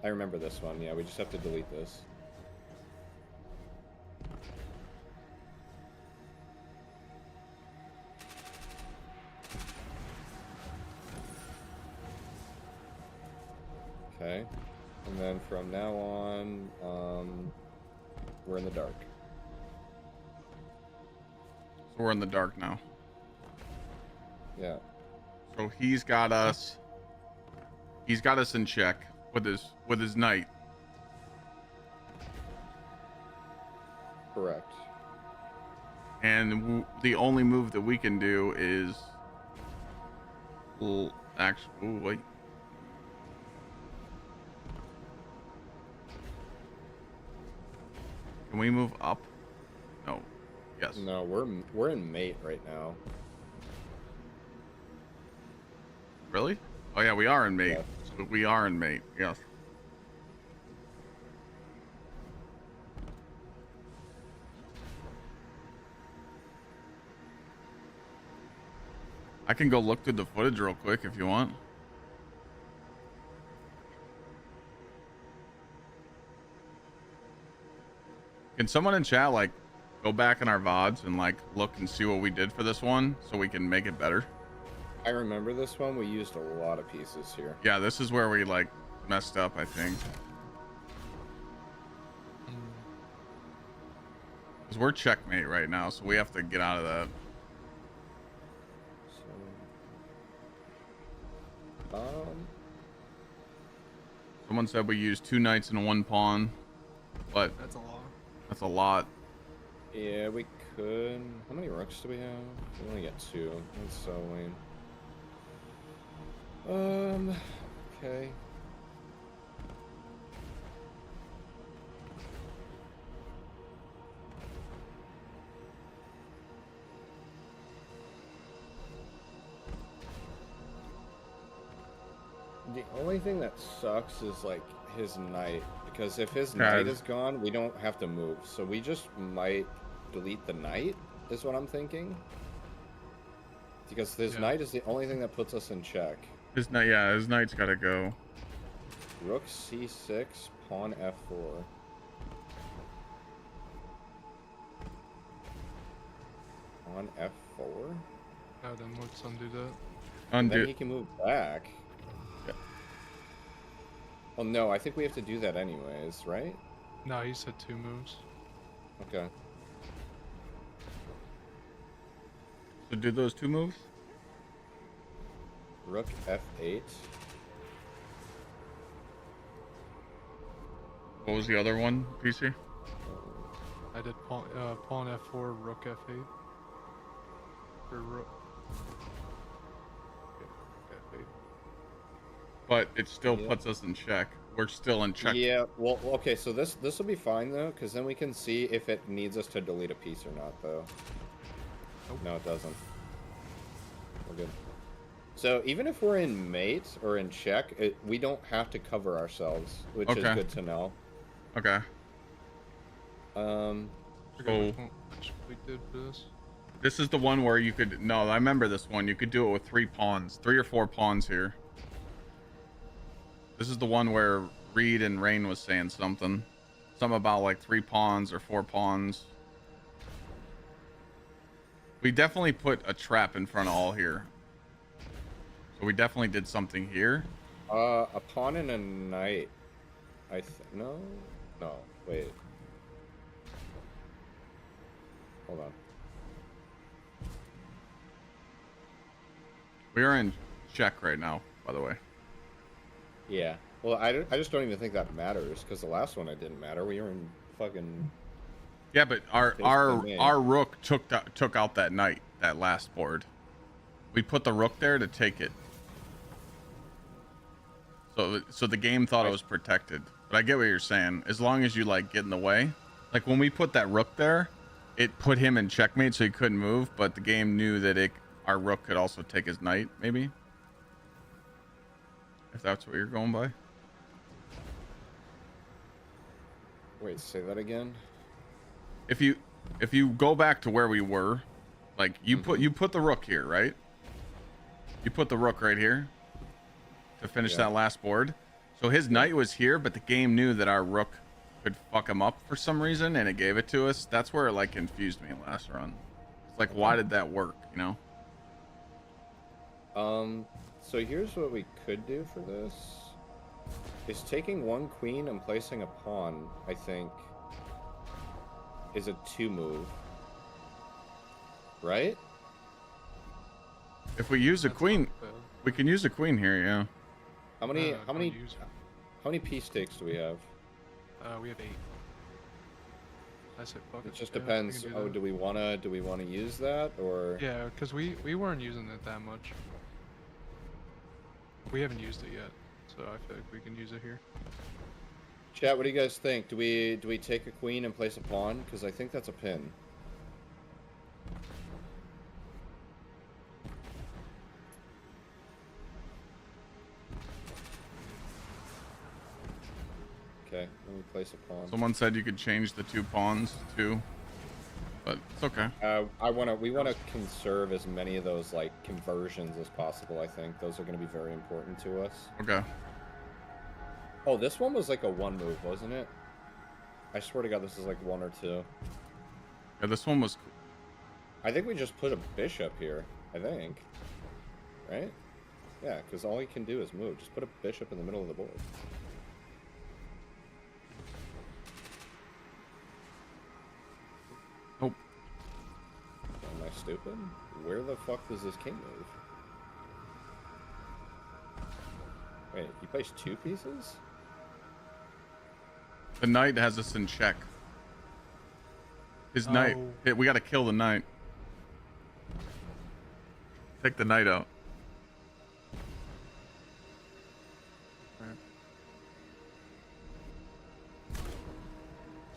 I remember this one. Yeah, we just have to delete this. Okay. And then from now on, we're in the dark. So we're in the dark now. Yeah. So he's got us in check with his knight. Correct. And the only move that we can do is actually. Ooh, wait. Can we move up? No. Yes. No, we're in mate right now. Really? Oh yeah, we are in mate. Yeah. So we are in mate. Yes. I can go look through the footage real quick if you want. Can someone in chat like go back in our VODs and like look and see what we did for this one so we can make it better? I remember this one. We used a lot of pieces here. Yeah, this is where we like messed up, I think. Because we're checkmate right now, so we have to get out of that. So, Someone said we used 2 knights and 1 pawn, but that's a lot. That's a lot. Yeah, we could. How many rooks do we have? We only got 2. That's so lame. Okay. The only thing that sucks is like his knight, because if his knight is gone, we don't have to move. So we just might delete the knight is what I'm thinking. Because his knight is the only thing that puts us in check. His knight, yeah, his knight's got to go. Rook c6, pawn f4. Pawn f4. Oh, then let's undo that. And then he can move back. Yeah. Well, no, I think we have to do that anyways, right? No, he said 2 moves. Okay. So do those 2 moves? Rook f8. What was the other one, PC? I did pawn f4, rook f8. Or rook. F8. But it still puts us in check. We're still in check. Yeah, well, okay, so this will be fine, though, because then we can see if it needs us to delete a piece or not, though. Nope. No, it doesn't. We're good. So even if we're in mate or in check, we don't have to cover ourselves, which is good to know. Okay. So we did this. This is the one where you could... No, I remember this one. You could do it with 3 pawns. 3 or 4 pawns here. This is the one where Reed and Rain was saying something. Something about like 3 pawns or 4 pawns. We definitely put a trap in front of all here. So we definitely did something here. A pawn and a knight. No? No, wait. Hold on. We are in check right now, by the way. Yeah. Well, I just don't even think that matters, because the last one it didn't matter. We were in fucking... Yeah, but our rook took out that knight, that last board. We put the rook there to take it. So the game thought it was protected. But I get what you're saying. As long as you like get in the way. Like when we put that rook there, it put him in checkmate so he couldn't move, but the game knew that our rook could also take his knight, maybe. If that's what you're going by. Wait, say that again? If you go back to where we were, like you put the rook here, right? You put the rook right here to finish that last board. So his knight was here, but the game knew that our rook could fuck him up for some reason, and it gave it to us. That's where it like confused me last run. It's like, why did that work? You know? So here's what we could do for this. Is taking 1 queen and placing a pawn, I think, is a 2 move. Right? If we use a queen, we can use a queen here, yeah. How many piece stakes do we have? We have 8. I said fuck it. It just depends. Do we wanna use that, or? Yeah, because we weren't using it that much. We haven't used it yet, so I feel like we can use it here. Chat, what do you guys think? Do we take a queen and place a pawn? Because I think that's a pin. Okay, let me place a pawn. Someone said you could change the 2 pawns too, but it's okay. We wanna conserve as many of those like conversions as possible. I think those are gonna be very important to us. Okay. Oh, this one was like a 1 move, wasn't it? I swear to God, this is like 1 or 2. Yeah, this one was. I think we just put a bishop here. I think, right? Yeah, because all he can do is move. Just put a bishop in the middle of the board. Nope. Am I stupid? Where the fuck does this king move? Wait, he placed 2 pieces? The knight has us in check. His knight. We gotta kill the knight. Take the knight out.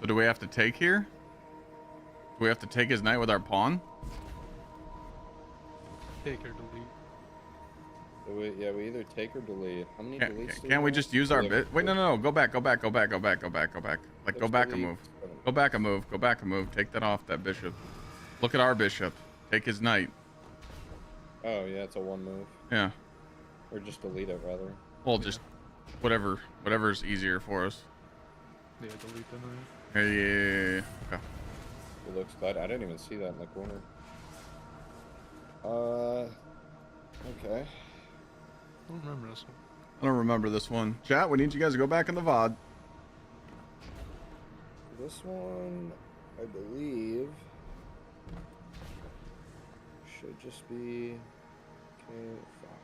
So do we have to take here? Do we have to take his knight with our pawn? Take or delete. Yeah, we either take or delete. How many deletes? Can't we just use our bit? Wait, no. Go back. Like, go back a move. Go back a move. Go back a move. Take that off, that bishop. Look at our bishop. Take his knight. Oh yeah, it's a one move. Yeah. Or just delete it rather. Well, just whatever's easier for us. Yeah, delete the knight. Yeah. Okay. It looks bad. I didn't even see that in the corner. Okay. I don't remember this one. I don't remember this one. Chat, we need you guys to go back in the VOD. This one, I believe, should just be. Okay, fuck.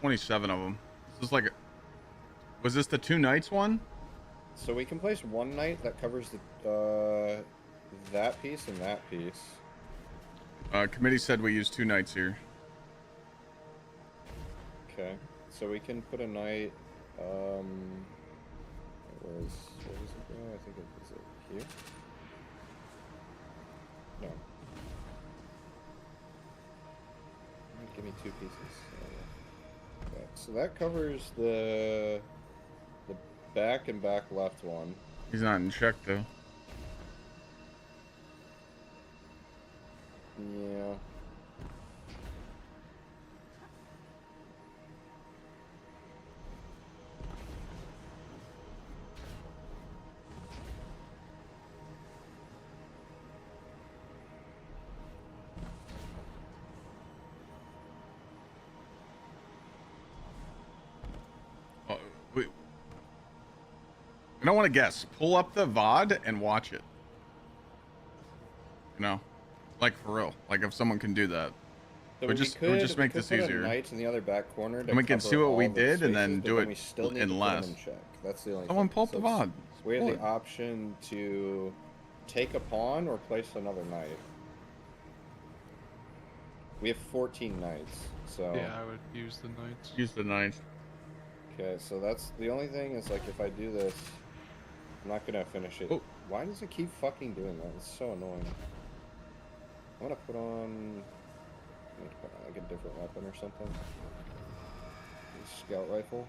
27 of them. This is like was this the 2 knights one? So we can place one knight that covers the that piece and that piece. Committee said we use 2 knights here. Okay, so we can put a knight. Where is it going? I think is it here? No. Give me 2 pieces. Okay, so that covers the back and back left one. He's not in check though. Yeah. Wait. I don't want to guess. Pull up the VOD and watch it. You know, like for real. Like if someone can do that. So we just make this easier. Knights in the other back corner. And we can see what we did and then do it in less. That's the only. Someone pull up the VOD. We have the option to take a pawn or place another knight. We have 14 knights, so. Yeah, I would use the knights. Use the knights. Okay, so that's the only thing is like if I do this, I'm not gonna finish it. Oh. Why does it keep fucking doing that? It's so annoying. I'm gonna put on like a different weapon or something. Scout rifle.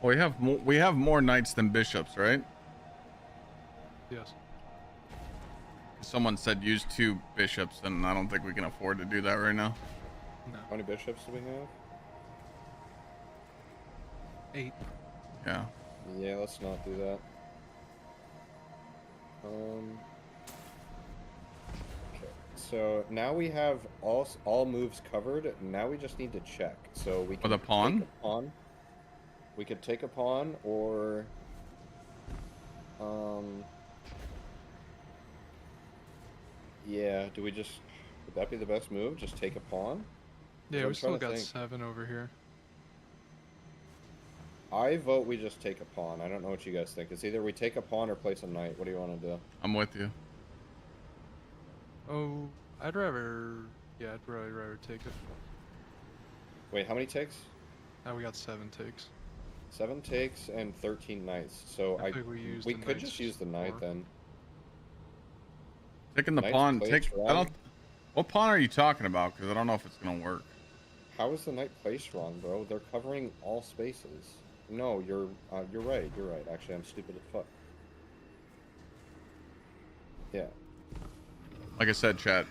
Well, we have more knights than bishops, right? Yes. Someone said use 2 bishops, and I don't think we can afford to do that right now. No. How many bishops do we have? 8. Yeah. Yeah, let's not do that. Okay, so now we have all moves covered. Now we just need to check. So we can with a pawn. Take a pawn. We could take a pawn, or yeah. Do we just? Would that be the best move? Just take a pawn? Yeah, we still got 7 over here. I vote we just take a pawn. I don't know what you guys think. It's either we take a pawn or place a knight. What do you want to do? I'm with you. Oh, I'd rather rather take it. Wait, how many takes? Now we got 7 takes. 7 takes and 13 knights. So I think we could just use the knight then. Taking the pawn. What pawn are you talking about? Because I don't know if it's gonna work. How is the knight placed wrong, bro? They're covering all spaces. No, you're right. You're right. Actually, I'm stupid as fuck. Yeah. Like I said, chat.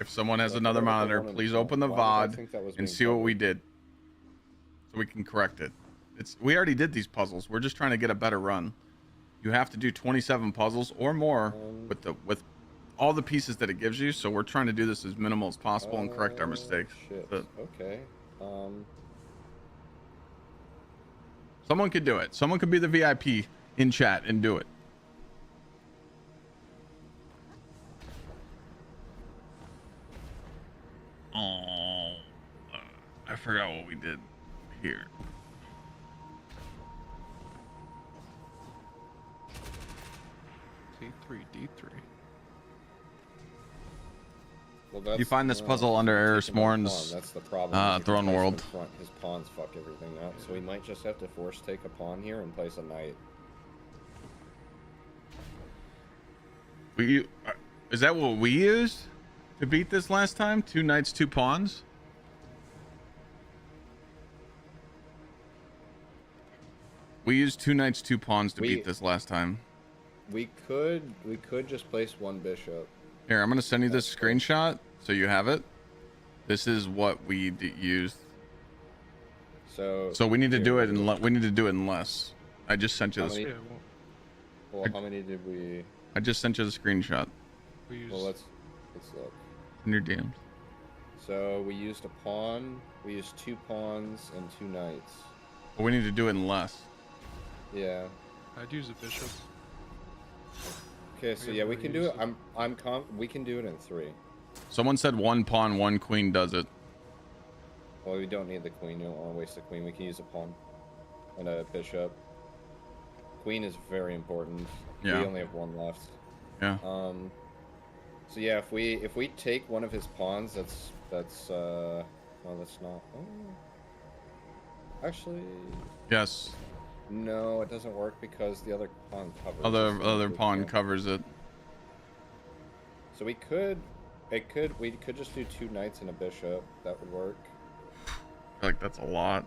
If someone has another monitor, please open the VOD and see what we did, so we can correct it. We already did these puzzles. We're just trying to get a better run. You have to do 27 puzzles or more with all the pieces that it gives you. So we're trying to do this as minimal as possible and correct our mistakes. Shit. But Okay. someone could do it. Someone could be the VIP in chat and do it. Oh, I forgot what we did here. D3, D3. Well, You find this puzzle under Eris Morn's That's the problem. Throne World. His pawns fuck everything up, so we might just have to force take a pawn here and place a knight. Is that what we used to beat this last time? 2 knights, 2 pawns? We used 2 knights, 2 pawns to beat this last time. we could just place one bishop. Here, I'm gonna send you this screenshot so you have it. This is what we used. So we need to here, do it in we need to do it in less. I just sent you How this. many- Yeah, Well, how many did we? I just sent you the screenshot we use. Well, let's look. in your DMs. So we used a pawn. We used 2 pawns and 2 knights. But we need to do it in less. Yeah. I'd use a bishop. Okay, so We yeah, haven't we can do really it. used We can do it in 3. Someone said 1 pawn, 1 queen does it. Well, we don't need the queen. You don't want to waste the queen. We can use a pawn and a bishop. Queen is very important. Yeah. We only have 1 left. Yeah. So yeah, if we take one of his pawns, that's well, that's not. Oh. Actually, Yes. no, it doesn't work because the other pawn covers. Other pawn covers it. So we could just do 2 knights and a bishop. That would work. I feel like that's a lot.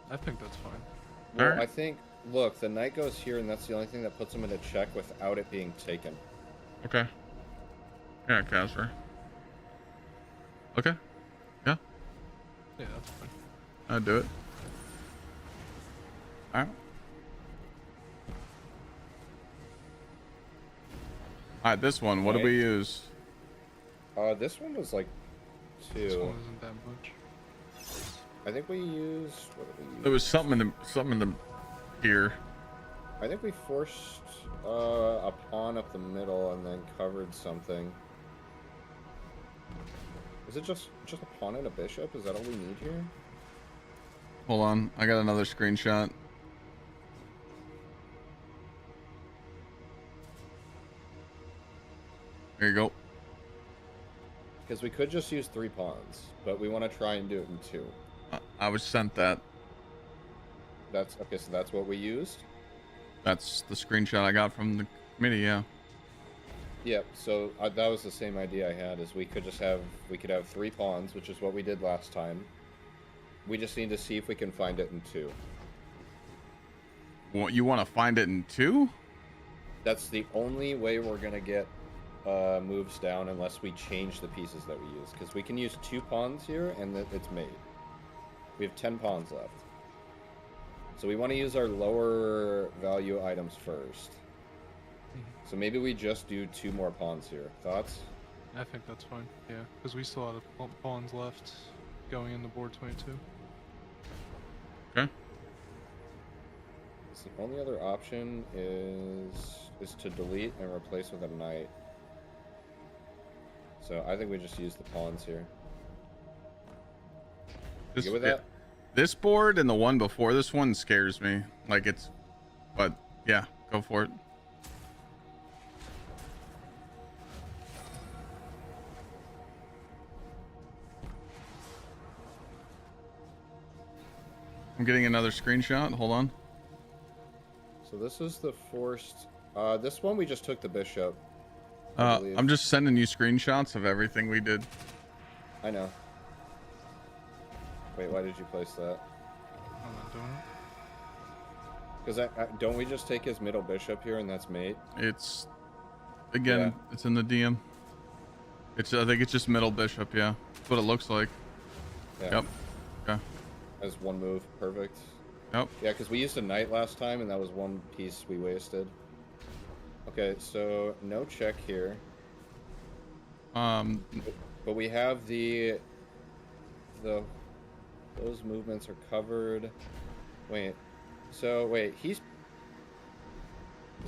I think that's fine. Well, Alright. I think. Look, the knight goes here, and that's the only thing that puts him in a check without it being taken. Okay. Yeah, Casper. Okay. Yeah, Yeah, that's fine. I'll do it. Alright. Alright, this one, what do we use? This one was like 2. This one isn't that much. I think we used. What did we use? There was something in the here. I think we forced a pawn up the middle and then covered something. Is it just a pawn and a bishop? Is that all we need here? Hold on, I got another screenshot. There you go. Because we could just use 3 pawns, but we want to try and do it in 2. I was sent that. That's okay. So that's what we used. That's the screenshot I got from the committee. Yeah. Yep. So that was the same idea I had. Is we could have 3 pawns, which is what we did last time. We just need to see if we can find it in 2. What, you want to find it in 2? That's the only way we're gonna get moves down unless we change the pieces that we use. Because we can use 2 pawns here, and it's made. We have 10 pawns left. So we want to use our lower value items first. So maybe we just do 2 more pawns here. Thoughts? I think that's fine. Yeah, because we still have pawns left going into board 22. Okay. So the only other option is to delete and replace with a knight. So I think we just use the pawns here. You good with that? This board and the one before this one scares me. Like it's, but yeah, go for it. I'm getting another screenshot. Hold on. So this is the forced. This one we just took the bishop. I believe. I'm just sending you screenshots of everything we did. I know. Wait, why did you place that? I'm not doing it. Because don't we just take his middle bishop here and that's mate? It's again, Yeah. it's in the DM. I think it's just middle bishop. Yeah, that's what it looks like. Yeah. Yep. Okay. As 1 move, perfect. Yep. Yeah, because we used a knight last time and that was 1 piece we wasted. Okay, so no check here. But we have those movements are covered. Wait. So wait, is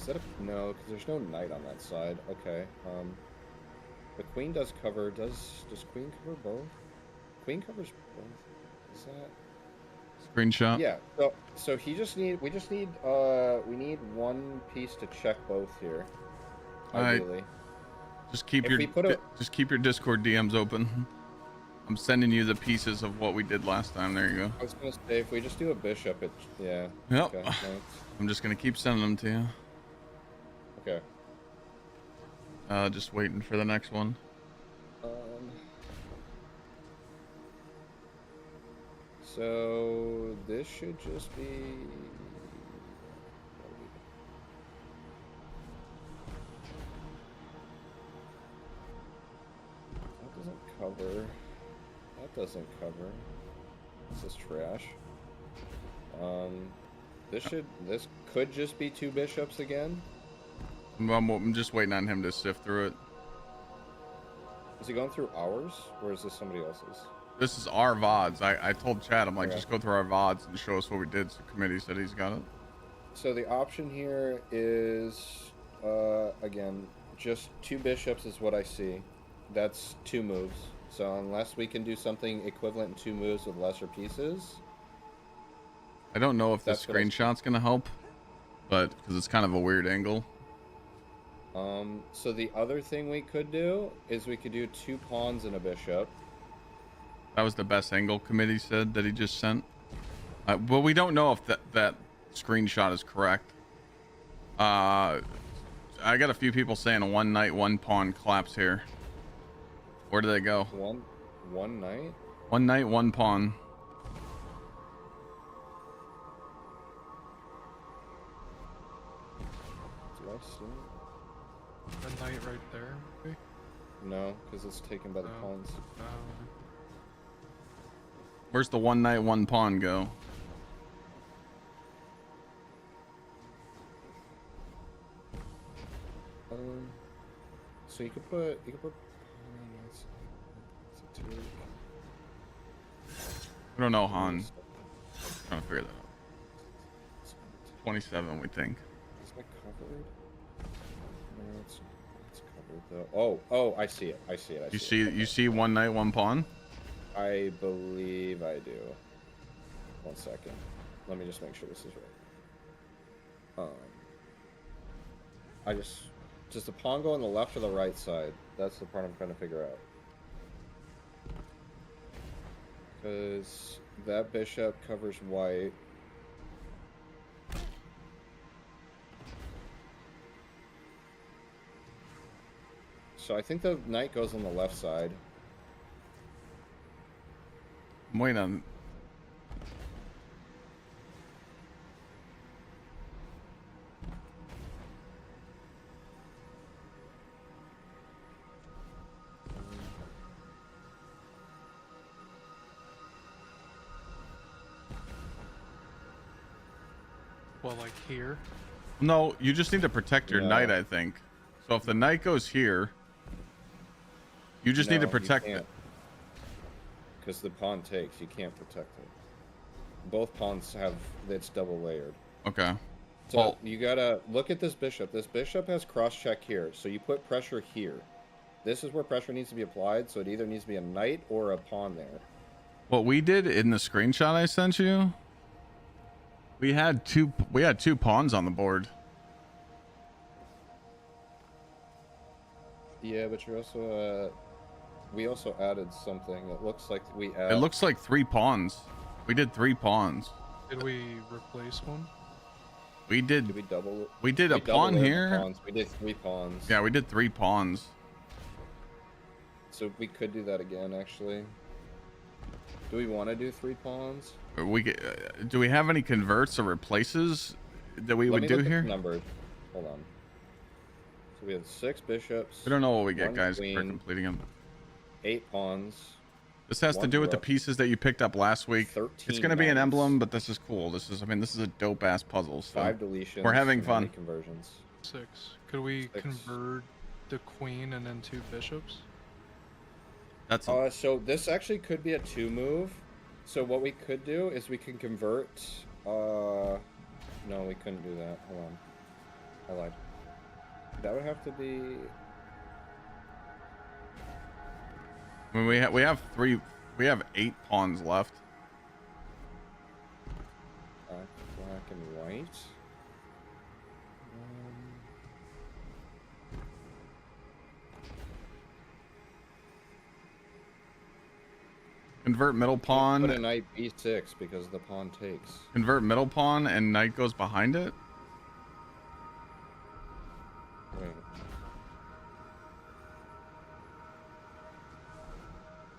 that no? Because there's no knight on that side. Okay. The queen does cover. Does queen cover both? Queen covers both. Is that? Screenshot. Yeah. So we need 1 piece to check both here. Ideally. Just keep If your we put just keep your Discord DMs open. I'm sending you the pieces of what we did last time. There you go. I was gonna say if we just do a bishop, yeah. Yep. Okay, nice. I'm just gonna keep sending them to you. Okay. Just waiting for the next one. So this should just be. cover. That doesn't cover. This is trash. This could just be 2 bishops again. I'm just waiting on him to sift through it. Is he going through ours, or is this somebody else's? This is our VODs. I told Chad, I'm like, just go through our VODs and show us what we did. So the committee said he's got it. So the option here is, again, just 2 bishops is what I see. That's 2 moves. So unless we can do something equivalent in 2 moves with lesser pieces. I don't know if the screenshot's going to help, but because it's kind of a weird angle. So the other thing we could do is we could do 2 pawns and a bishop. That was the best angle, committee said, that he just sent. But we don't know if that screenshot is correct. I got a few people saying a 1 knight, 1 pawn collapse here. Where do they go? One knight? 1 knight, 1 pawn. Do I see it? A knight right there, maybe? No, because it's taken by the pawns. Where's the 1 knight, 1 pawn go? So you could put I don't know, Han. Trying to figure that out. 27, we think. Is that covered? No, it's covered though. Oh, I see it. I see it. You see 1 knight, 1 pawn? I believe I do. 1 second. Let me just make sure this is right. Does the pawn go on the left or the right side? That's the part I'm trying to figure out. Because that bishop covers white. So I think the knight goes on the left side. I'm waiting on... Well, like here? No, you just need to protect your knight, I think. So if the knight goes here, you just need to protect it. Because the pawn takes, you can't protect it. Both pawns have, it's double layered. Okay. So you gotta look at this bishop. This bishop has cross check here, so you put pressure here. This is where pressure needs to be applied, so it either needs to be a knight or a pawn there. What we did in the screenshot I sent you, we had two pawns on the board. Yeah, but you're also we also added something. It looks like we added. It looks like 3 pawns. We did 3 pawns. Did we replace one? We did. Did we double it? We did a pawn here. Pawns. We did 3 pawns. Yeah, we did 3 pawns. So we could do that again, actually. Do we want to do 3 pawns? Do we have any converts or replaces that we would do here? Numbered. Hold on. So we had 6 bishops. We don't know what we get, guys, queen, for completing them. 8 pawns. This has to do with the pieces that you picked up last week. It's going to be an emblem, but this is cool. This is a dope ass puzzle. So 5 deletions. We're having fun. Conversions. 6. Could we convert the queen and then 2 bishops? That's so this actually could be a 2 move. So what we could do is we can convert. No, we couldn't do that. Hold on. I lied. That would have to be. I mean, we have 8 pawns left. Black and white. Convert middle pawn. Put a knight b6 because the pawn takes. Convert middle pawn and knight goes behind it. Wait.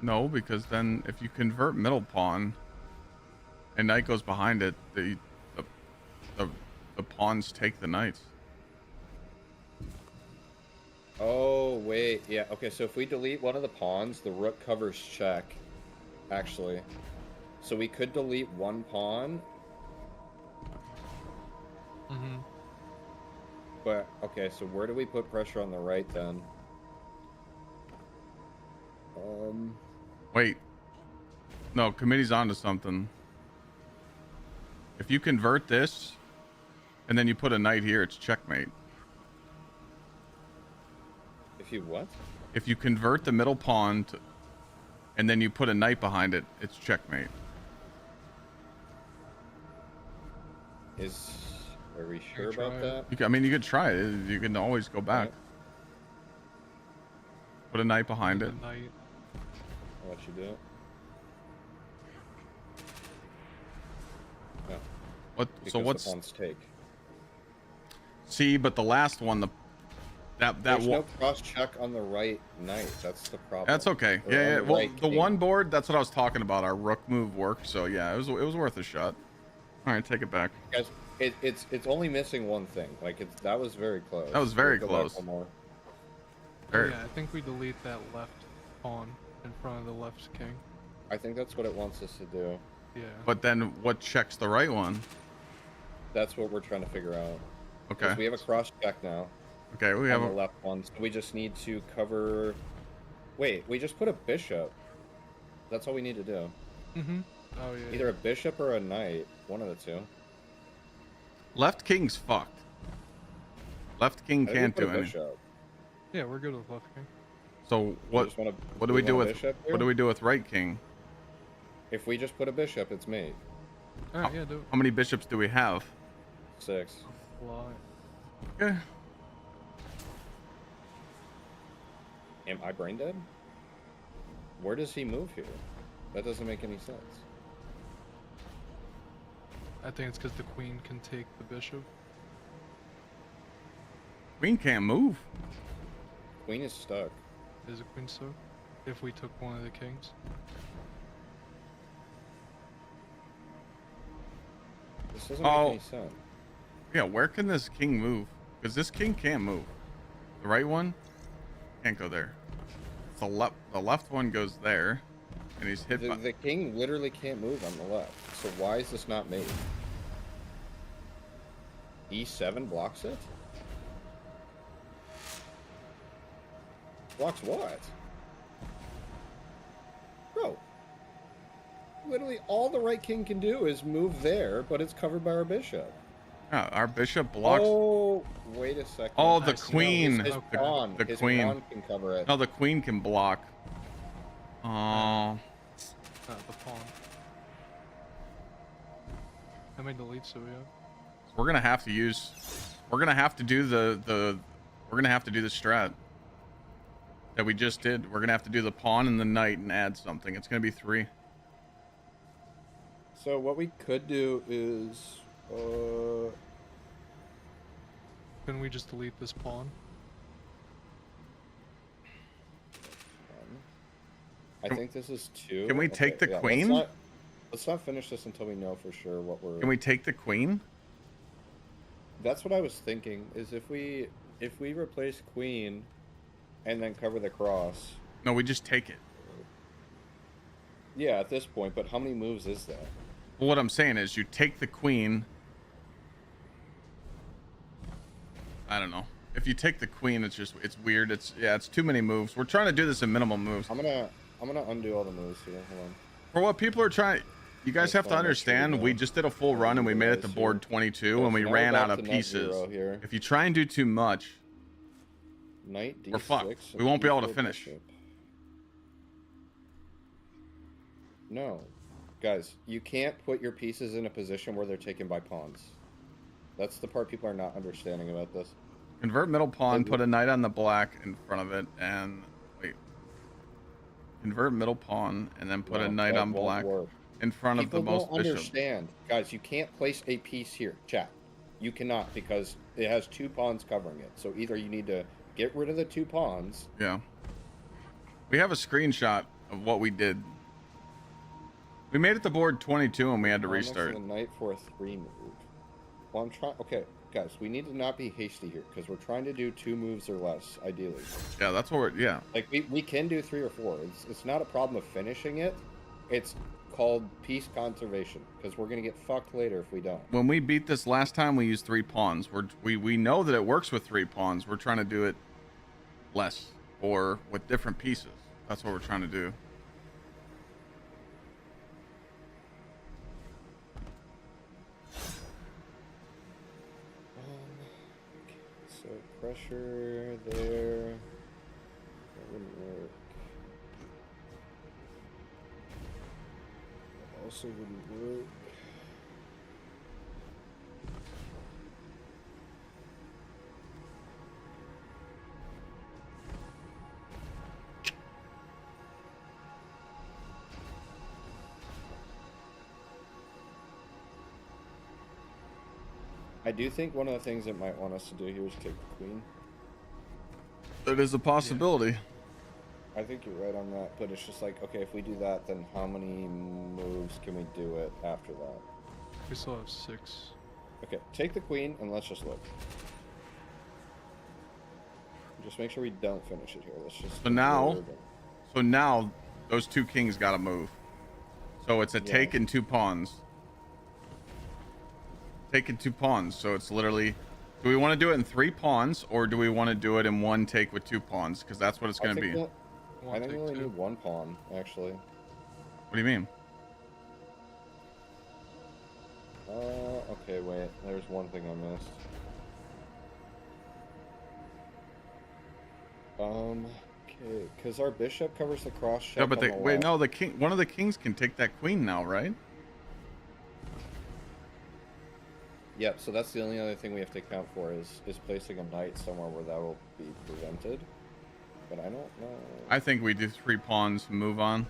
No, because then if you convert middle pawn and knight goes behind it, the pawns take the knights. Oh wait. Wait, yeah, okay, so if we delete one of the pawns, the rook covers check, actually. So we could delete one pawn. Mm-hmm. But, okay, so where do we put pressure on the right then? Wait. No, committee's onto something. If you convert this, and then you put a knight here, it's checkmate. If you what? If you convert the middle pawn to, and then you put a knight behind it, it's checkmate. Are we sure about that? You can, I mean, you could try it. You can always go back. Right. Put a knight behind it. Knight. I'll let you do it. No. What? Because So what's? the pawns take? See, but the last one, that There's one. no cross check on the right knight. That's the problem. That's okay. Or Yeah, on yeah. the Well, right the king. one board, that's what I was talking about. Our rook move worked, so yeah, it was worth a shot. All right, take it back. Guys, it's only missing one thing. Like that was very close. That was very We'll go back close. one more. Very- Yeah, I think we delete that left pawn in front of the left king. I think that's what it wants us to do. Yeah. But then what checks the right one? That's what we're trying to figure out. Okay. 'Cause we have a cross check now. Okay, we have on a the left one, so we just need to cover. Wait, we just put a bishop. That's all we need to do. Mm-hmm. Oh yeah. Either a bishop or a knight. One of the two. left king's fucked. Left king I think we can't put do a anything. bishop. Yeah, we're good with left king. So what? just wanna- What do we do want a with? bishop here? What do we do with right king? If we just put a bishop, it's mate. All right, yeah, do it. How many bishops do we have? 6. Fly. Okay. Am I brain dead? Where does he move here? That doesn't make any sense. I think it's because the queen can take the bishop. Queen can't move. Queen is stuck. Is a queen so? If we took one of the kings. This doesn't Oh. make any sense. Yeah, where can this king move? Because this king can't move. The right one can't go there. The left one goes there, and he's hit by. The king literally can't move on the left. So why is this not made? E7 blocks it? Blocks what? Bro. Literally all the right king can do is move there, but it's covered by our bishop. Yeah, our bishop blocks. Oh, wait a second. Oh, the I see. queen. His Okay. pawn. The His queen. pawn can cover it. No, the queen can block. Oh, The pawn. How many deletes do we have? we're gonna have to use. We're gonna have to do the. We're gonna have to do the strat that we just did. We're gonna have to do the pawn and the knight and add something. It's gonna be 3. So what we could do is Couldn't we just delete this pawn? I think this is 2. Can we take the yeah, queen? Let's not finish this until we know for sure what we're. Can we take the queen? That's what I was thinking. Is if we replace queen, and then cover the cross. No, we just take it. Yeah, at this point. But how many moves is that? Well, what I'm saying is you take the queen. I don't know. If you take the queen, it's weird. It's too many moves. We're trying to do this in minimum moves. I'm gonna undo all the moves here. Hold on. For what people are trying, you guys have to I'll make sure we understand, go. we just did a full run and we made it to board 22 and we now ran we're out back of to net pieces. 0 here. If you try and do too much, Knight D6. we're fucked. and We won't be able to D4 finish. bishop. No, guys, you can't put your pieces in a position where they're taken by pawns. That's the part people are not understanding about this. Convert middle pawn, put a knight on the black in front of it, and wait. Convert middle pawn and then put a knight that on won't black work. in front People of the most don't bishop. understand, guys. You can't place a piece here, chat. You cannot because it has 2 pawns covering it. So either you need to get rid of the 2 pawns. Yeah. We have a screenshot of what we did. We made it to board 22 and we had to Pawn next restart. The knight for a 3 move. Well, I'm trying. Okay, guys, we need to not be hasty here because we're trying to do 2 moves or less, ideally. Yeah, that's what we're, yeah. Like, we can do 3 or 4. It's not a problem of finishing it. It's called peace conservation because we're going to get fucked later if we don't. When we beat this last time, we used 3 pawns. We know that it works with 3 pawns. We're trying to do it less or with different pieces. That's what we're trying to do. So pressure there. That wouldn't work. That also wouldn't work. I do think one of the things it might want us to do here is take the queen. It is a possibility. I think you're right on that, but it's just like, okay, if we do that, then how many moves can we do it after that? We still have 6. Okay, take the queen and let's just look. Just make sure we don't finish it here. Let's just. So now, those 2 kings got to move. So it's a take and 2 pawns. Taking 2 pawns, so it's literally. Do we want to do it in 3 pawns, or do we want to do it in 1 take with 2 pawns? Because that's what it's going to be. I think we only need 1 pawn, actually. What do you mean? Okay, wait. There's one thing I missed. Okay, because our bishop covers the cross check. Yeah, but on the wait, left. no, the king. One of the kings can take that queen now, right? Yep, so that's the only other thing we have to account for is placing a knight somewhere where that will be prevented. But I don't know. I think we do 3 pawns and move on.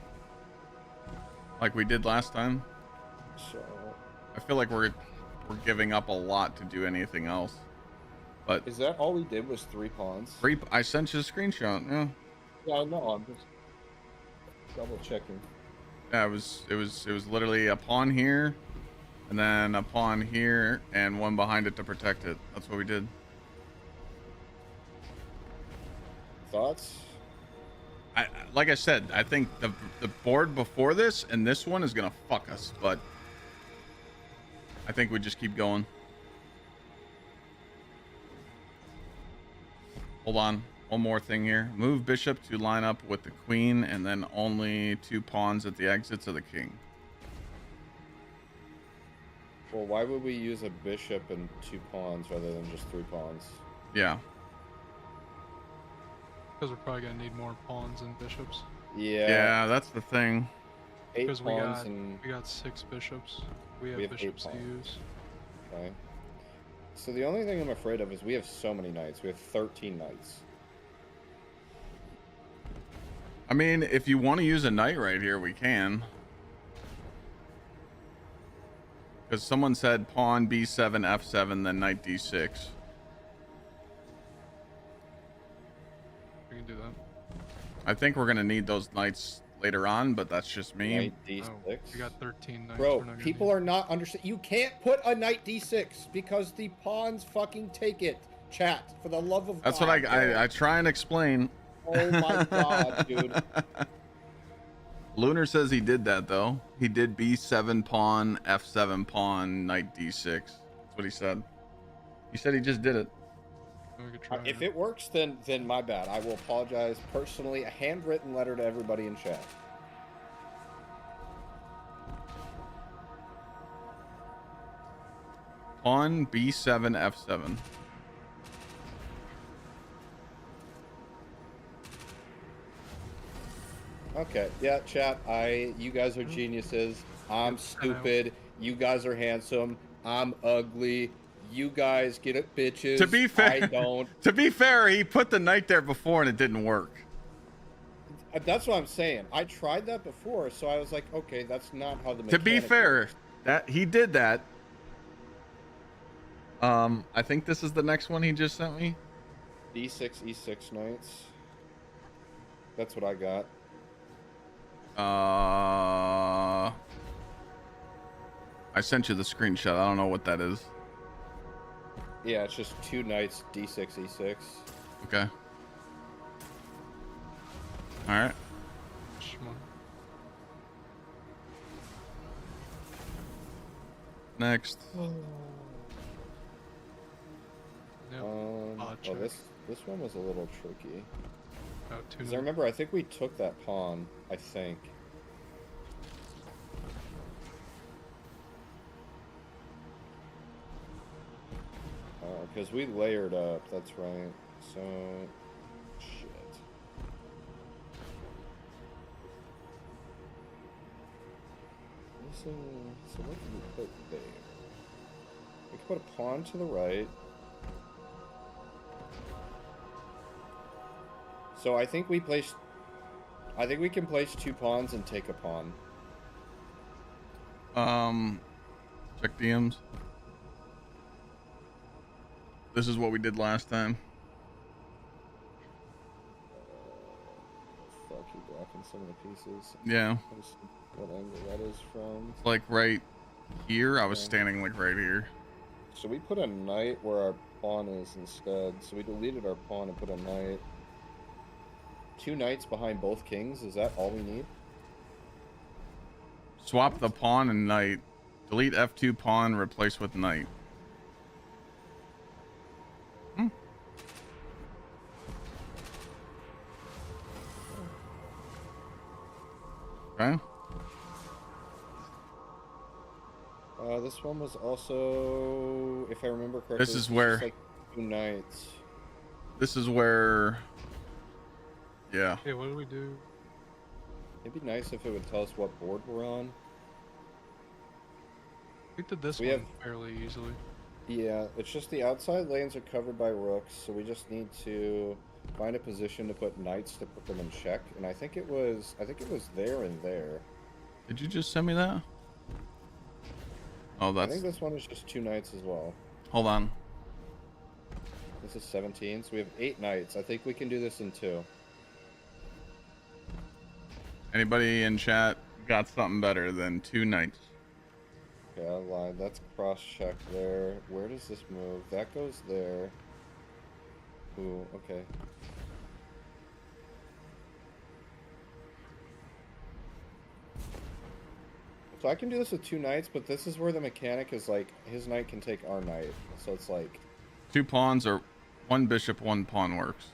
Like we did last time. So I feel like we're giving up a lot to do anything else. But is that all we did was 3 pawns? I sent you a screenshot, yeah. Yeah, no, I'm just double checking. Yeah, it was literally a pawn here, and then a pawn here, and 1 behind it to protect it. That's what we did. Thoughts? Like I said, I think the board before this and this one is gonna fuck us, but I think we just keep going. Hold on, one more thing here. Move bishop to line up with the queen, and then only 2 pawns at the exits of the king. Well, why would we use a bishop and 2 pawns rather than just 3 pawns? Yeah. Because we're probably gonna need more pawns and bishops. Yeah. Yeah, that's the thing. 8 Because pawns and we got 6 bishops. We have 8 bishops to pawns. use. Okay. So the only thing I'm afraid of is we have so many knights. We have 13 knights. I mean, if you want to use a knight right here, we can. Because someone said pawn b7, f7, then knight d6. We can do that. I think we're going to need those knights later on, but that's just me. Knight d6. Oh, we got 13 knights. Bro, we're not gonna people need. are not understand. You can't put a knight d6 because the pawns fucking take it. Chat, for the love of That's God. what I try and explain. Oh my God, dude. Lunar says he did that though. He did b7 pawn, f7 pawn, knight d6. That's what he said. He said he just did it. We could try If it works, then my bad. I will apologize personally. A handwritten letter to everybody in chat. Pawn b7, f7. Okay, yeah, chat. You guys are geniuses. I'm stupid. You guys are handsome. I'm ugly. You guys get it, bitches. To be fair, I don't. To be fair, he put the knight there before and it didn't work. That's what I'm saying. I tried that before, so I was like, okay, that's not how the. To be mechanic fair, works. that he did that. I think this is the next one he just sent me. D6, E6 knights. That's what I got. I sent you the screenshot. I don't know what that is. Yeah, it's just 2 knights, d6, e6. Okay. All right. Shmo. Next. Yep. Oh, check. this one was a little tricky. Oh, 2 Because I remember, I think we took that pawn. I think. Because we layered up. That's right. So, shit. So what can we put there? We can put a pawn to the right. So I think we placed... I think we can place 2 pawns and take a pawn. Check DMs. This is what we did last time. Fuck, you're blocking some of the pieces. Yeah. What angle that is from. It's like right here. I was standing like right here. So we put a knight where our pawn is instead. So we deleted our pawn and put a knight. 2 knights behind both kings. Is that all we need? Swap the pawn and knight. Delete F2 pawn, replace with knight. Okay. This one was also, if I remember correctly, This is where, like 2 knights. This is where, yeah. Okay, what do we do? It'd be nice if it would tell us what board we're on. We did this We one have- fairly easily. Yeah, it's just the outside lanes are covered by rooks, so we just need to find a position to put knights to put them in check. And I think it was there and there. Did you just send me that? Oh, I that's, think this one is just 2 knights as well. hold on. This is 17, so we have 8 knights. I think we can do this in 2. Anybody in chat got something better than 2 knights? Okay, I lied. That's cross-check there. Where does this move? That goes there. Ooh, okay. So I can do this with 2 knights, but this is where the mechanic is like, his knight can take our knight. So it's like... 2 pawns or 1 bishop, 1 pawn works.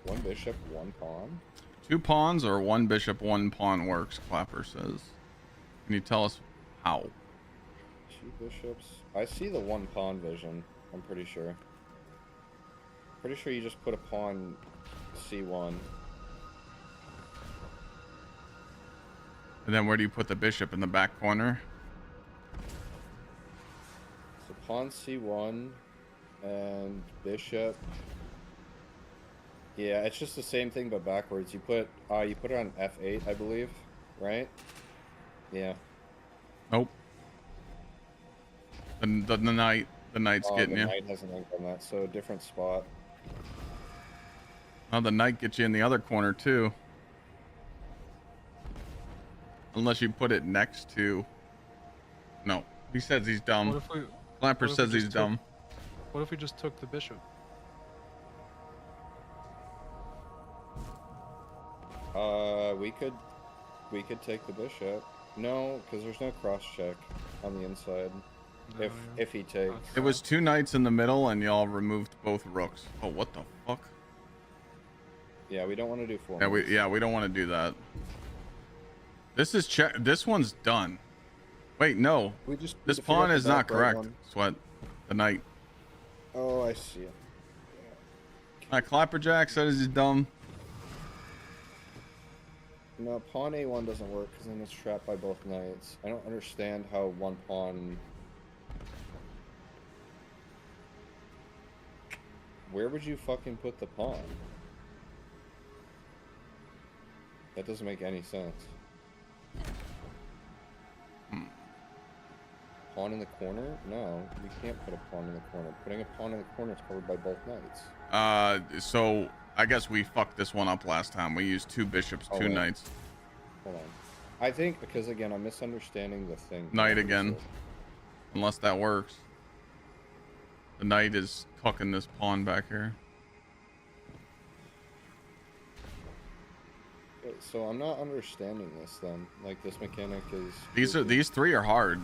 1 bishop, 1 pawn? 2 pawns or 1 bishop, 1 pawn works, Clapper says. Can you tell us how? 2 bishops. I see the 1 pawn vision, I'm pretty sure. Pretty sure you just put a pawn c1. And then where do you put the bishop? In the back corner? So pawn c1 and bishop. Yeah, it's just the same thing but backwards. You put it on f8, I believe, right? Yeah. Nope. The knight's getting the you. knight hasn't linked on that, so a different spot. Oh, the knight gets you in the other corner too. Unless you put it next to... No, he says he's dumb. What if we? Clapper what if says we he's just dumb. What if we just took the bishop? We could take the bishop. No, because there's no cross check on the inside. No, If he takes. It was 2 knights in the middle and y'all removed both rooks. Oh, what the fuck? Yeah, we don't want to do 4. Yeah, we don't want to do that. This is this one's done. Wait, no. We just This figure out pawn the is not back right correct. one. Sweat. The knight. Oh, I see it. Clapperjack says he's dumb. No, pawn a1 doesn't work because then it's trapped by both knights. I don't understand how 1 pawn... Where would you fucking put the pawn? That doesn't make any sense. Pawn in the corner? No, you can't put a pawn in the corner. Putting a pawn in the corner is covered by both knights. So I guess we fucked this one up last time. We used 2 bishops, 2 knights. Hold on. I think, because again, I'm misunderstanding the thing. Knight again. Unless that works. The knight is cooking this pawn back here. So I'm not understanding this then. Like this mechanic is. These three are hard.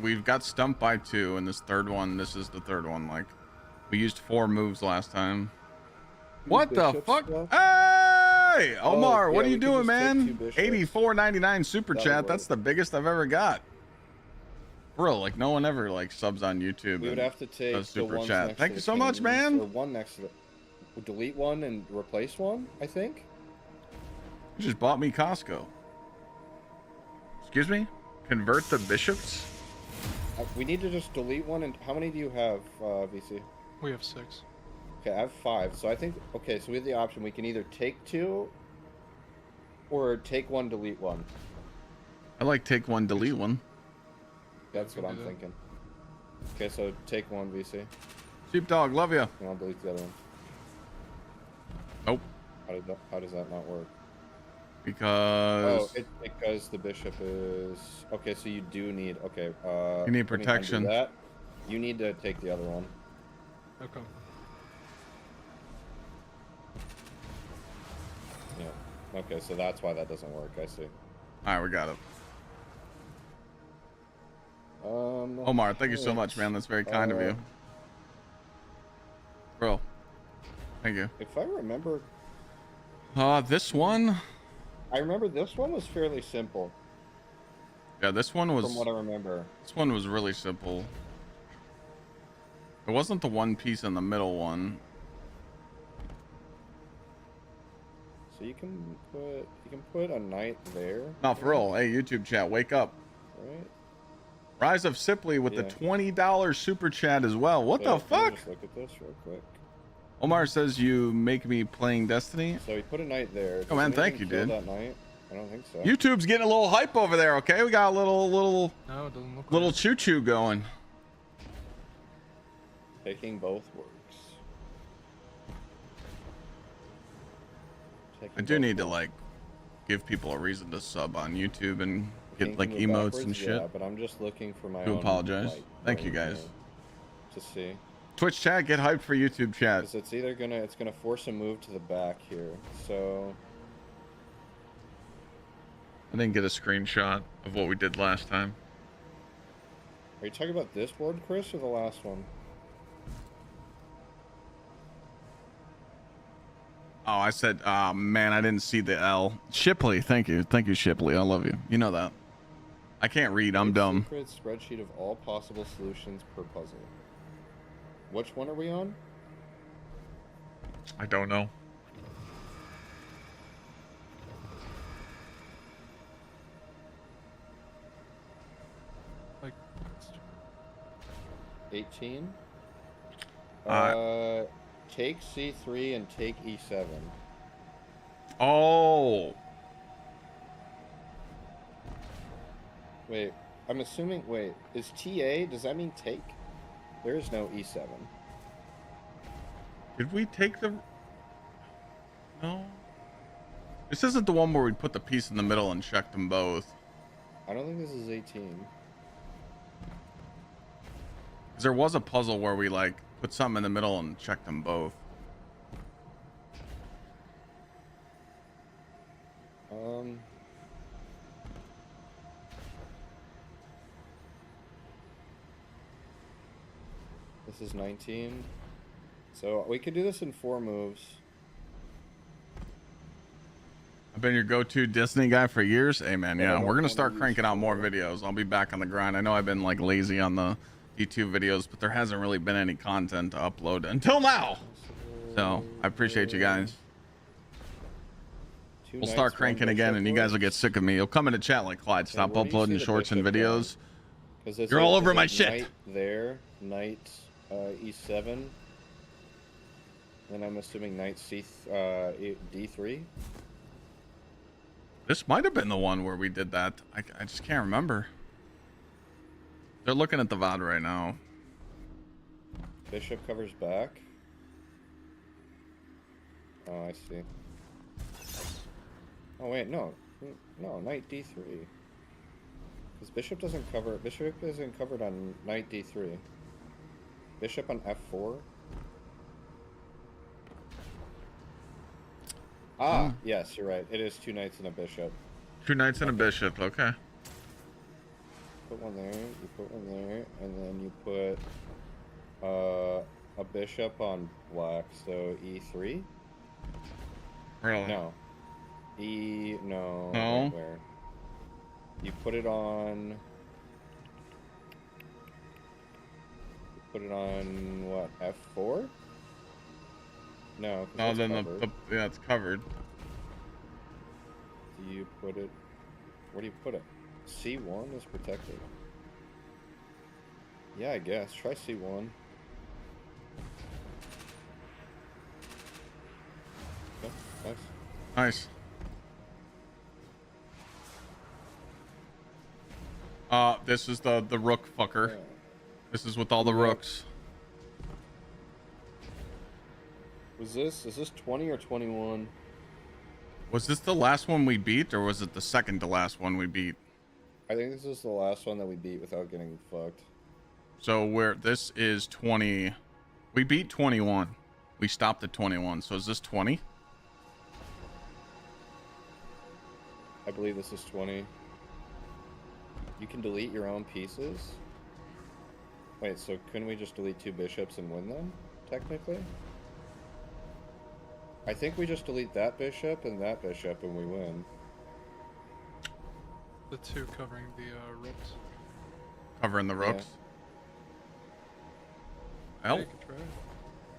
We've got stumped by 2, and this third one. This is the third one. Like, we used 4 moves last time. What the fuck? Stuff? Hey, Omar, yeah, what are you we could doing, just take man? 2 bishops. 84.99 super That'll chat. work. That's the biggest I've ever got. Bro, like no one ever like subs on YouTube. We would have to take does the super ones chat. next Thank to you the so much, kings, man. Or one next to the. We'll delete one and replace one. I think. You just bought me Costco. Excuse me? Convert the bishops? We need to just delete one. And how many do you have, VC? We have 6. Okay, I have 5. So I think. Okay, so we have the option. We can either take 2, or take 1, delete 1. I like take 1, delete 1. That's what I'm thinking. Okay, so take 1, VC. Sheepdog, love you. And I'll delete the other one. Nope. How does that not work? Because it's because the bishop is okay. So you do need you need let me undo protection. that. You need to take the other one. Okay. Yeah. Okay, so that's why that doesn't work. I see. All right, we got it. Omar, thank you so much, man. That's very kind of you. Bro, thank you. If I remember, This one. I remember this one was fairly simple. Yeah, this one was. From what I remember. This one was really simple. It wasn't the one piece in the middle one. So you can put a knight there. No, for real. Hey, YouTube chat, wake up. Right. Rise of Sipley with the $20 super chat as well. What the fuck? Just look at this real quick. Omar says you make me playing Destiny. So you put a knight there. Oh man, Does thank you, anything dude. kill that knight? I don't think so. YouTube's getting a little hype over there. Okay, we got a little No, it doesn't look little like choo choo going. Taking both works. I do need to like give people a reason to sub on YouTube and get like emotes and shit. Yeah, but I'm just looking for my Do own. apologize. Like, Thank you brain guys. here to see. Twitch chat, get hyped for YouTube chat. 'Cause it's either it's gonna force a move to the back here. So I didn't get a screenshot of what we did last time. are you talking about this board, Chris, or the last one? Oh, I said, man, I didn't see the L. Shipley, thank you. Thank you, Shipley. I love you. You know that. I can't read. I'm dumb. Secret spreadsheet of all possible solutions per puzzle. Which one are we on? I don't know. like 18. Uh, Take C3 and take E7. Oh. Wait, I'm assuming. Wait, is TA? Does that mean take? There is no E7. Did we take the... No. This isn't the one where we put the piece in the middle and checked them both. I don't think this is 18. 'Cause there was a puzzle where we like put something in the middle and checked them both. This is 19. So we could do this in 4 moves. I've been your go-to Disney guy for years. Hey man, Yeah, yeah, I we're don't gonna start wanna cranking use out more videos. I'll be back on the grind. I know I've been like lazy on the YouTube videos, but there hasn't really been any content to upload until now. So I appreciate you guys. We'll start cranking again, and you guys will get sick of me. You'll come into chat like Clyde. Stop where do you uploading see the shorts and bishop going? videos. 'Cause there's You're a- all over there's a my shit. Knight there, knight E7. And I'm assuming knight D3. This might have been the one where we did that. I just can't remember. They're looking at the VOD right now. Bishop covers back. Oh, I see. Oh wait, no, knight D3. Because bishop doesn't cover. Bishop isn't covered on knight D3. bishop on f4. Ah, yes, you're right. It is 2 knights and a bishop. 2 knights and a bishop. Okay. Put one there, you put one there, and then you put a bishop on black, so e3. Really? No. No. No. Wait, where? You put it on. You put it on what? F4? No. No, then yeah, it's covered. Do you put it? Where do you put it? C1 is protected. Yeah, I guess. Try C1. Okay, nice. Nice. This is the rook fucker. Yeah. This is with all the rooks. Is this 20 or 21? Was this the last one we beat, or was it the second to last one we beat? I think this is the last one that we beat without getting fucked. So this is 20. We beat 21. We stopped at 21. So is this 20? I believe this is 20. You can delete your own pieces? Wait, so couldn't we just delete 2 bishops and win them, technically? I think we just delete that bishop and we win. The 2 covering the rooks. Covering the rooks? Yeah. Hell, Yeah, you can try.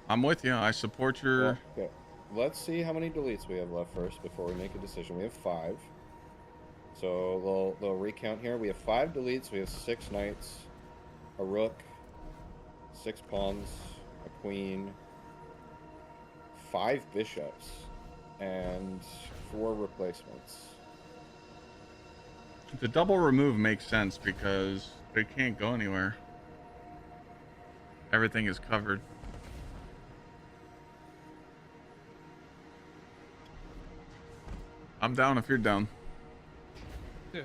I'm with you. I support your... Well, okay. Let's see how many deletes we have left first before we make a decision. We have 5. So they'll recount here. We have 5 deletes. We have 6 knights, a rook, 6 pawns, a queen, 5 bishops, and 4 replacements. The double remove makes sense because they can't go anywhere. Everything is covered. I'm down if you're down. Yeah.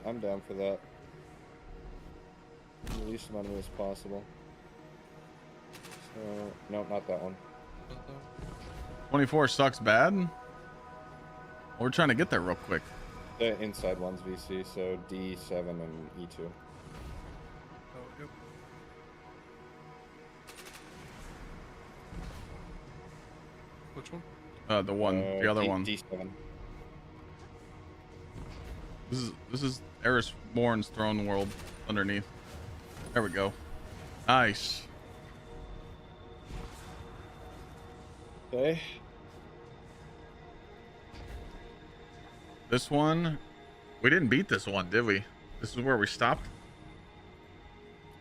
I'm down for that. The least amount of it as possible. So, no, not that one. 24 sucks bad. Well, we're trying to get there real quick. The inside one's VC, so D7 and E2. Oh, yep. Which one? The other one. D7. This is Eris Morn's throne world underneath. There we go. Nice. Okay. This one, we didn't beat this one, did we? This is where we stopped.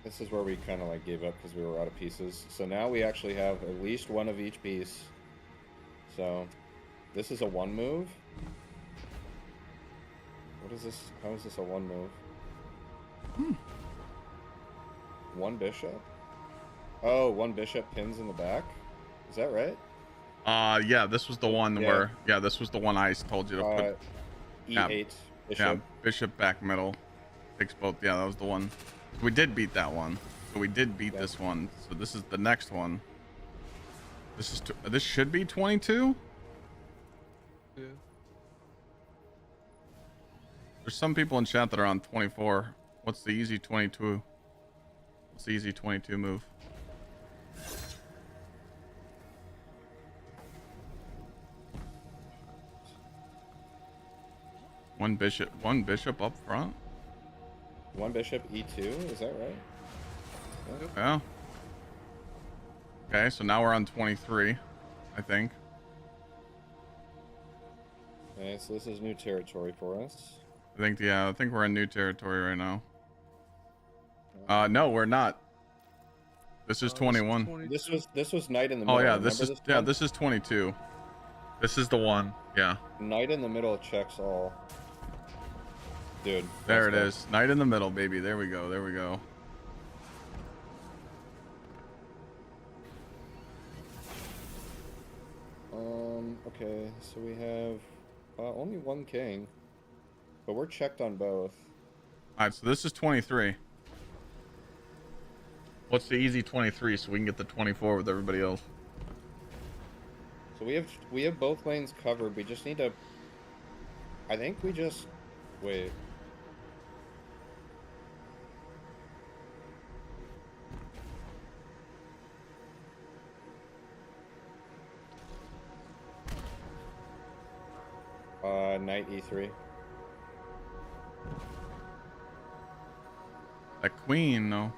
This is where we kind of like gave up because we were out of pieces. So now we actually have at least one of each piece. So this is a 1 move. What is this? How is this a 1 move? 1 bishop? Oh, 1 bishop pins in the back? Is that right? Yeah, this was the one where, this was the one I told you to put. E8 bishop. Yeah, bishop back middle. Takes both. Yeah, that was the one. We did beat that one. So we did beat this one. So this is the next one. This should be 22? Yeah. There's some people in chat that are on 24. What's the easy 22? What's the easy 22 move? One bishop up front. 1 bishop E2, is that right? Yeah. Okay, so now we're on 23, I think. Okay, so this is new territory for us. I think we're in new territory right now. No, we're not. This is 21. This was knight in the middle. Oh yeah, this is 22. This is the one. Yeah. Knight in the middle checks all. Dude. There it is. Knight in the middle, baby. There we go. There we go. Okay, so we have only 1 king, but we're checked on both. All right, so this is 23. What's the easy 23 so we can get the 24 with everybody else? So we have both lanes covered. We just need to. I think we just wait. Knight E3. That queen, no.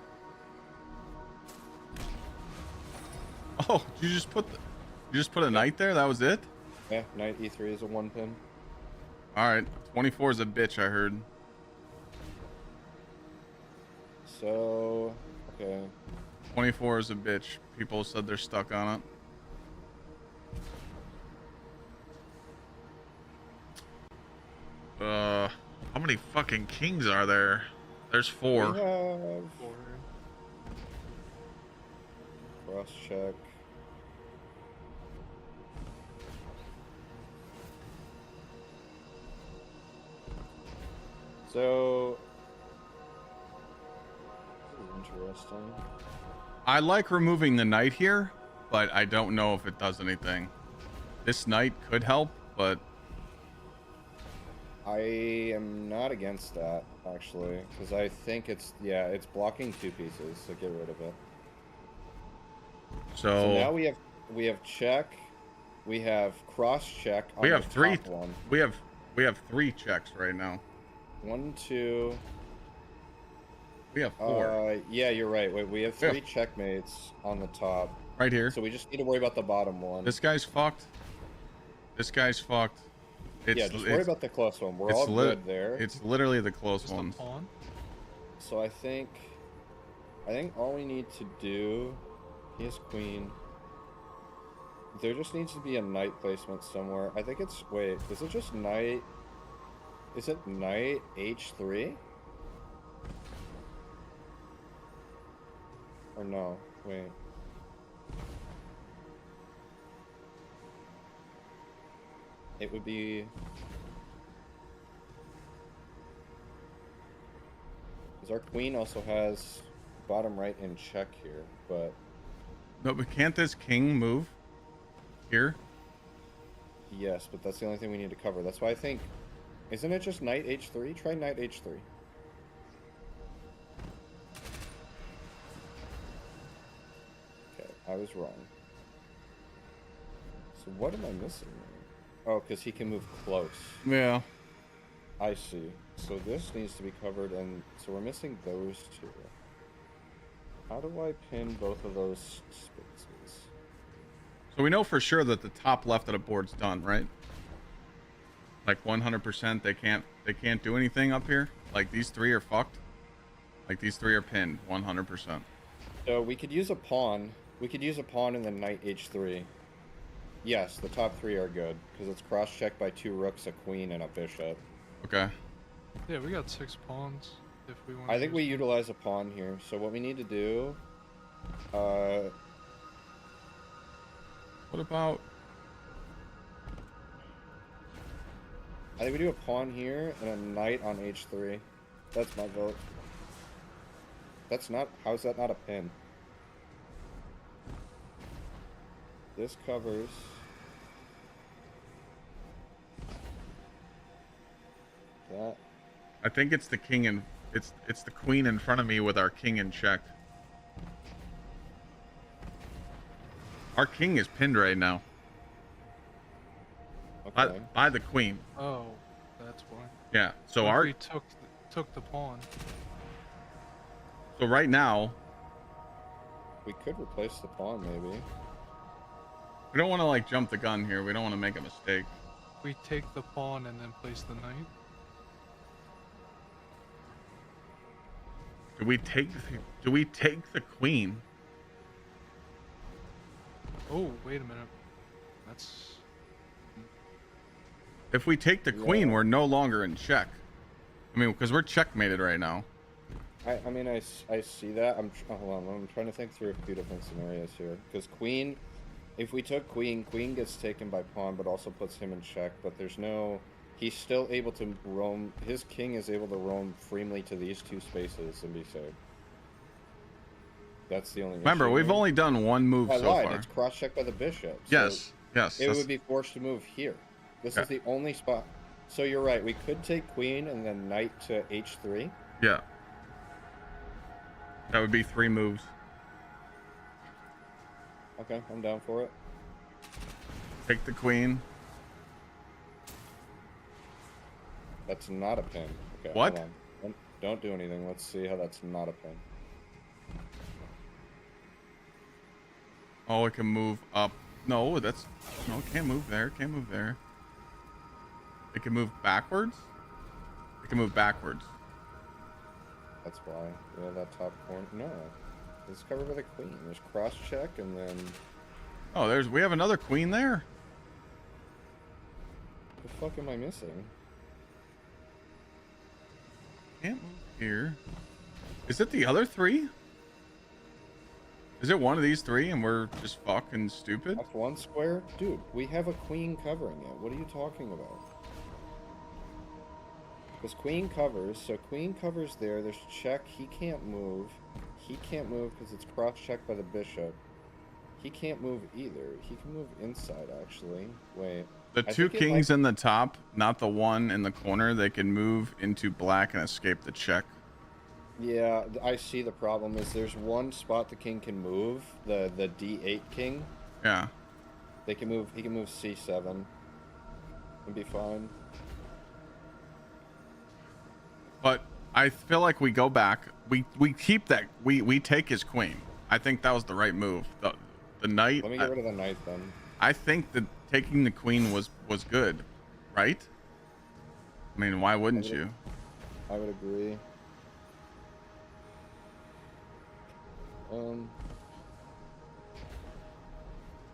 Oh, you just put a knight there? That was it? Yeah, Knight E3 is a 1 pin. All right, 24 is a bitch. I heard. So, okay. 24 is a bitch. People said they're stuck on it. How many fucking kings are there? There's 4. We have cross check. So, this is interesting. I like removing the knight here, but I don't know if it does anything. This knight could help, but I am not against that, actually, because I think it's blocking 2 pieces, so get rid of it. So now we have check, we have cross check. On we have the 3. top one. We have 3 checks right now. 1, 2. We have 4. Yeah, you're right. Wait, we have 3 checkmates on the top. Right here. So we just need to worry about the bottom one. This guy's fucked. This guy's fucked. Yeah, just worry about the close one. We're all good there. It's literally the close Just ones. a pawn? So I think all we need to do, he has queen. There just needs to be a knight placement somewhere. I think it's, wait, is it just knight? Is it knight H3? Or no, wait. It would be... Because our queen also has bottom right in check here, but... No, but can't this king move here? Yes, but that's the only thing we need to cover. That's why I think... Isn't it just knight H3? Try knight H3. Okay, I was wrong. So what am I missing there? Oh, because he can move close. Yeah. I see. So this needs to be covered, and so we're missing those 2. How do I pin both of those spaces? So we know for sure that the top left of the board's done, right? Like 100%, they can't do anything up here. Like these 3 are fucked. Like these 3 are pinned 100%. So we could use a pawn. We could use a pawn in the knight H3. Yes, the top 3 are good because it's cross-checked by 2 rooks, a queen, and a bishop. Okay. Yeah, we got 6 pawns. If we want. I think we utilize a pawn here. So what we need to do, what about? I think we do a pawn here and a knight on H3. That's my vote. That's not. How is that not a pin? This covers. That. I think it's the king and it's the queen in front of me with our king in check. Our king is pinned right now. Okay. By the queen. Oh, that's why. Yeah. So What if our we took the pawn. so right now We could replace the pawn, maybe. we don't want to like jump the gun here. We don't want to make a mistake. We take the pawn and then place the knight. Do we take the queen? Oh, wait a minute. That's... If we take the queen, we're no longer in check. I mean, because we're checkmated right now. I mean, I see that. Hold on. I'm trying to think through a few different scenarios here. Because queen, if we took queen, queen gets taken by pawn, but also puts him in check. But there's no... He's still able to roam. His king is able to roam freely to these 2 spaces and be safe. That's the only. Remember, issue we've here. only done one move I so lied. far. It's cross-checked by the bishop. Yes, yes. It would be forced to move here. This Yeah. is the only spot. So you're right. We could take queen and then knight to h3. Yeah. That would be 3 moves. Okay, I'm down for it. Take the queen. That's not a pin. Okay, What? hold on. Don't do anything. Let's see how that's not a pin. Oh, it can move up. No, that's... No, it can't move there. Can't move there. It can move backwards? It can move backwards. That's why. Yeah, that top corner. No. It's covered by the queen. There's cross-check and then... Oh, we have another queen there? What the fuck am I missing? Can't move here. Is it the other 3? Is it one of these 3 and we're just fucking stupid? That's one square? Dude, we have a queen covering it. What are you talking about? Because queen covers, so queen covers there. There's check. He can't move. He can't move because it's cross-checked by the bishop. He can't move either. He can move inside, actually. Wait. The 2 kings in the top, not the one in the corner, they can move into black and escape the check. Yeah, I see the problem is there's one spot the king can move, the d8 king. Yeah. He can move c7 and be fine. But I feel like we go back. We keep that. We take his queen. I think that was the right move. The knight. Let me get rid of the knight then. I think that taking the queen was good, right? I mean, why wouldn't you? I would agree.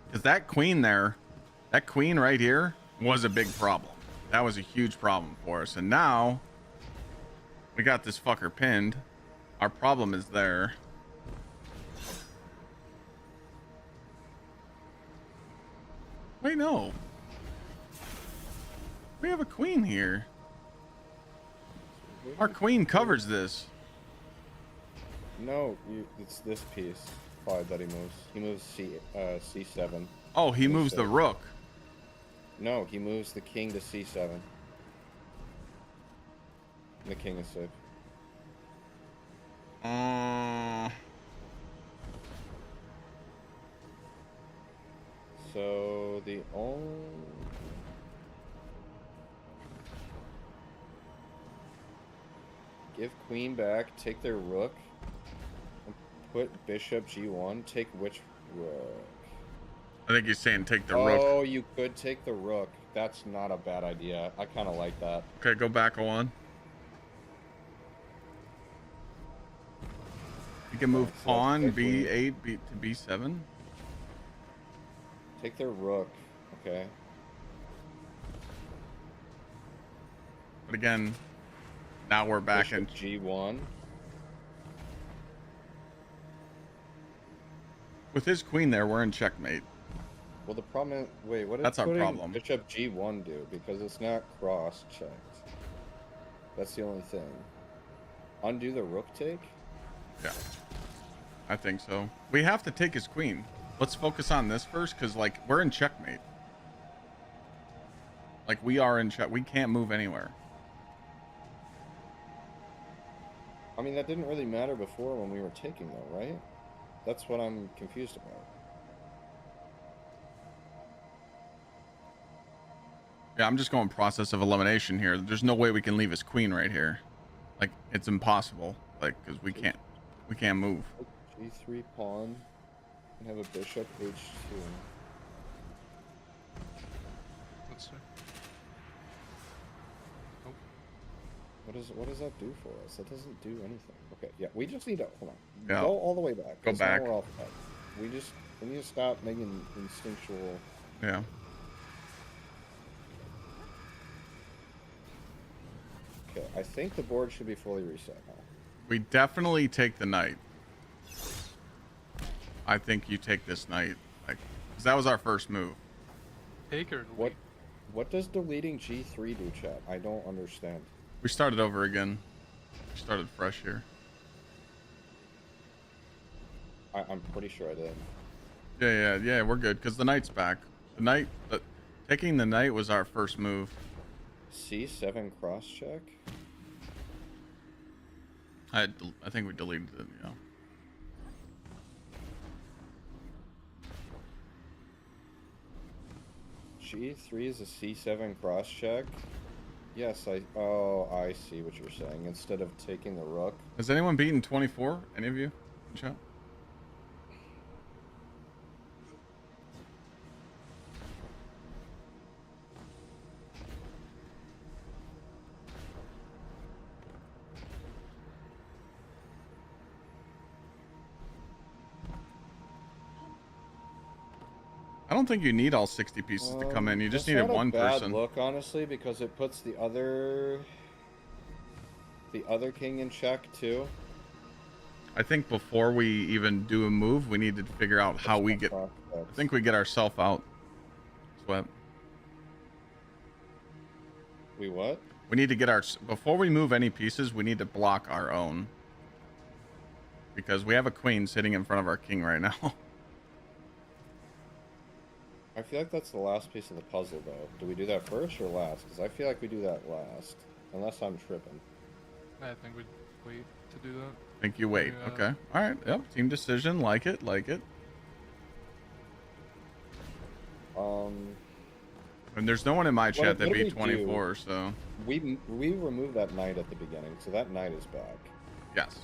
Because that queen there, that queen right here was a big problem. That was a huge problem for us. And now we got this fucker pinned. Our problem is there. Wait, no. We have a queen here. Our queen covers this. No, it's this piece. 5 that he moves. He moves c7. Oh, he moves the rook. No, he moves the king to c7. And the king is safe. So the only... Give queen back, take their rook, and put bishop g1, take which rook? I think he's saying take the rook. Oh, you could take the rook. That's not a bad idea. I kind of like that. Okay, go back one. You can move So pawn b8 to b7. Take their rook, okay. But again, now we're back Bishop in g1. with his queen there. We're in checkmate. Well, the problem is, wait, what That's is our putting problem. Bishop g1 do? Because it's not cross-checked. That's the only thing. Undo the rook take? Yeah, I think so. We have to take his queen. Let's focus on this first, because like we're in checkmate. Like we are in check. We can't move anywhere. I mean, that didn't really matter before when we were taking, though, right? That's what I'm confused about. Yeah, I'm just going process of elimination here. There's no way we can leave his queen right here. Like it's impossible. Like because we can't move. g3 pawn and have a bishop h2. Let's see. What does that do for us? That doesn't do anything. Okay, yeah, we just need to hold on. Yeah. Go all the way back. Go 'cause now back. we're off track. We need to stop making instinctual. Yeah. Okay, I think the board should be fully reset now. We definitely take the knight. I think you take this knight, like, 'cause that was our first move. Take or What does deleting g3 do, chat? I don't understand. We started over again. We started fresh here. I'm pretty sure I did. Yeah, we're good because the knight's back. Taking the knight was our first move. C7 cross check. I think we deleted it. Yeah. G3 is a C7 cross check. Yes, I see what you're saying. Instead of taking the rook. Has anyone beaten 24? Any of you? In chat? I don't think you need all 60 pieces to come in. You just needed one person. That's not a bad look, honestly, because it puts the other king in check too. I think before we even do a move, we need to figure out how we get. I think we get ourselves out. Sweat. We what? We need to get our. Before we move any pieces, we need to block our own. Because we have a queen sitting in front of our king right now. I feel like that's the last piece of the puzzle, though. Do we do that first or last? Because I feel like we do that last. Unless I'm tripping. I think we'd wait to do that. Think you wait. Yeah. Okay. All right. Yep. Team decision. Like it. Like it. And there's no one in my chat that beat 24, so... We removed that knight at the beginning, so that knight is back. Yes.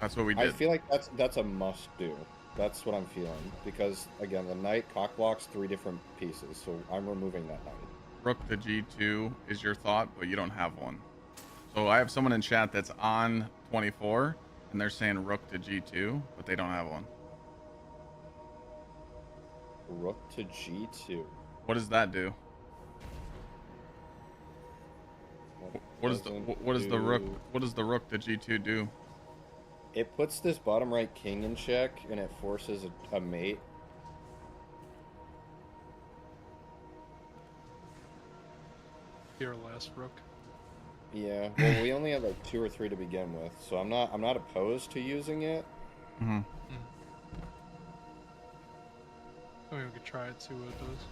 That's what we did. I feel like that's a must-do. That's what I'm feeling. Because, again, the knight cock blocks 3 different pieces, so I'm removing that knight. Rook to G2 is your thought, but you don't have one. So I have someone in chat that's on 24, and they're saying rook to G2, but they don't have one. Rook to G2. What does that do? What does the rook to G2 do? It puts this bottom right king in check, and it forces a mate. Your last rook. Yeah, well, we only have like 2 or 3 to begin with, so I'm not opposed to using it. Mm-hmm. I mean, we could try it, see what it does.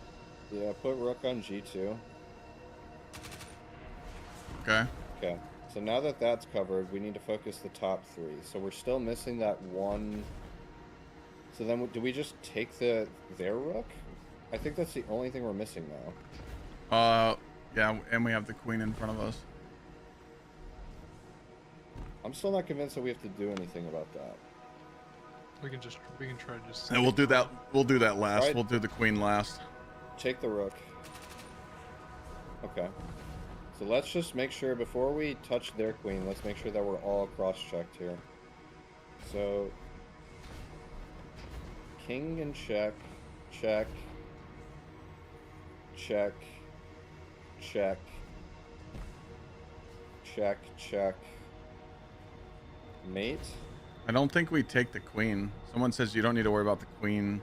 Yeah, put rook on G2. Okay. Okay. So now that that's covered, we need to focus the top 3. So we're still missing that one. So then, do we just take their rook? I think that's the only thing we're missing now. Yeah, and we have the queen in front of us. I'm still not convinced that we have to do anything about that. We can try just. And we'll do that. We'll do that last. Right. We'll do the queen last. Take the rook. Okay. So let's just make sure before we touch their queen, let's make sure that we're all cross-checked here. So king in check, check, check, check, check, check, mate. I don't think we take the queen. Someone says you don't need to worry about the queen.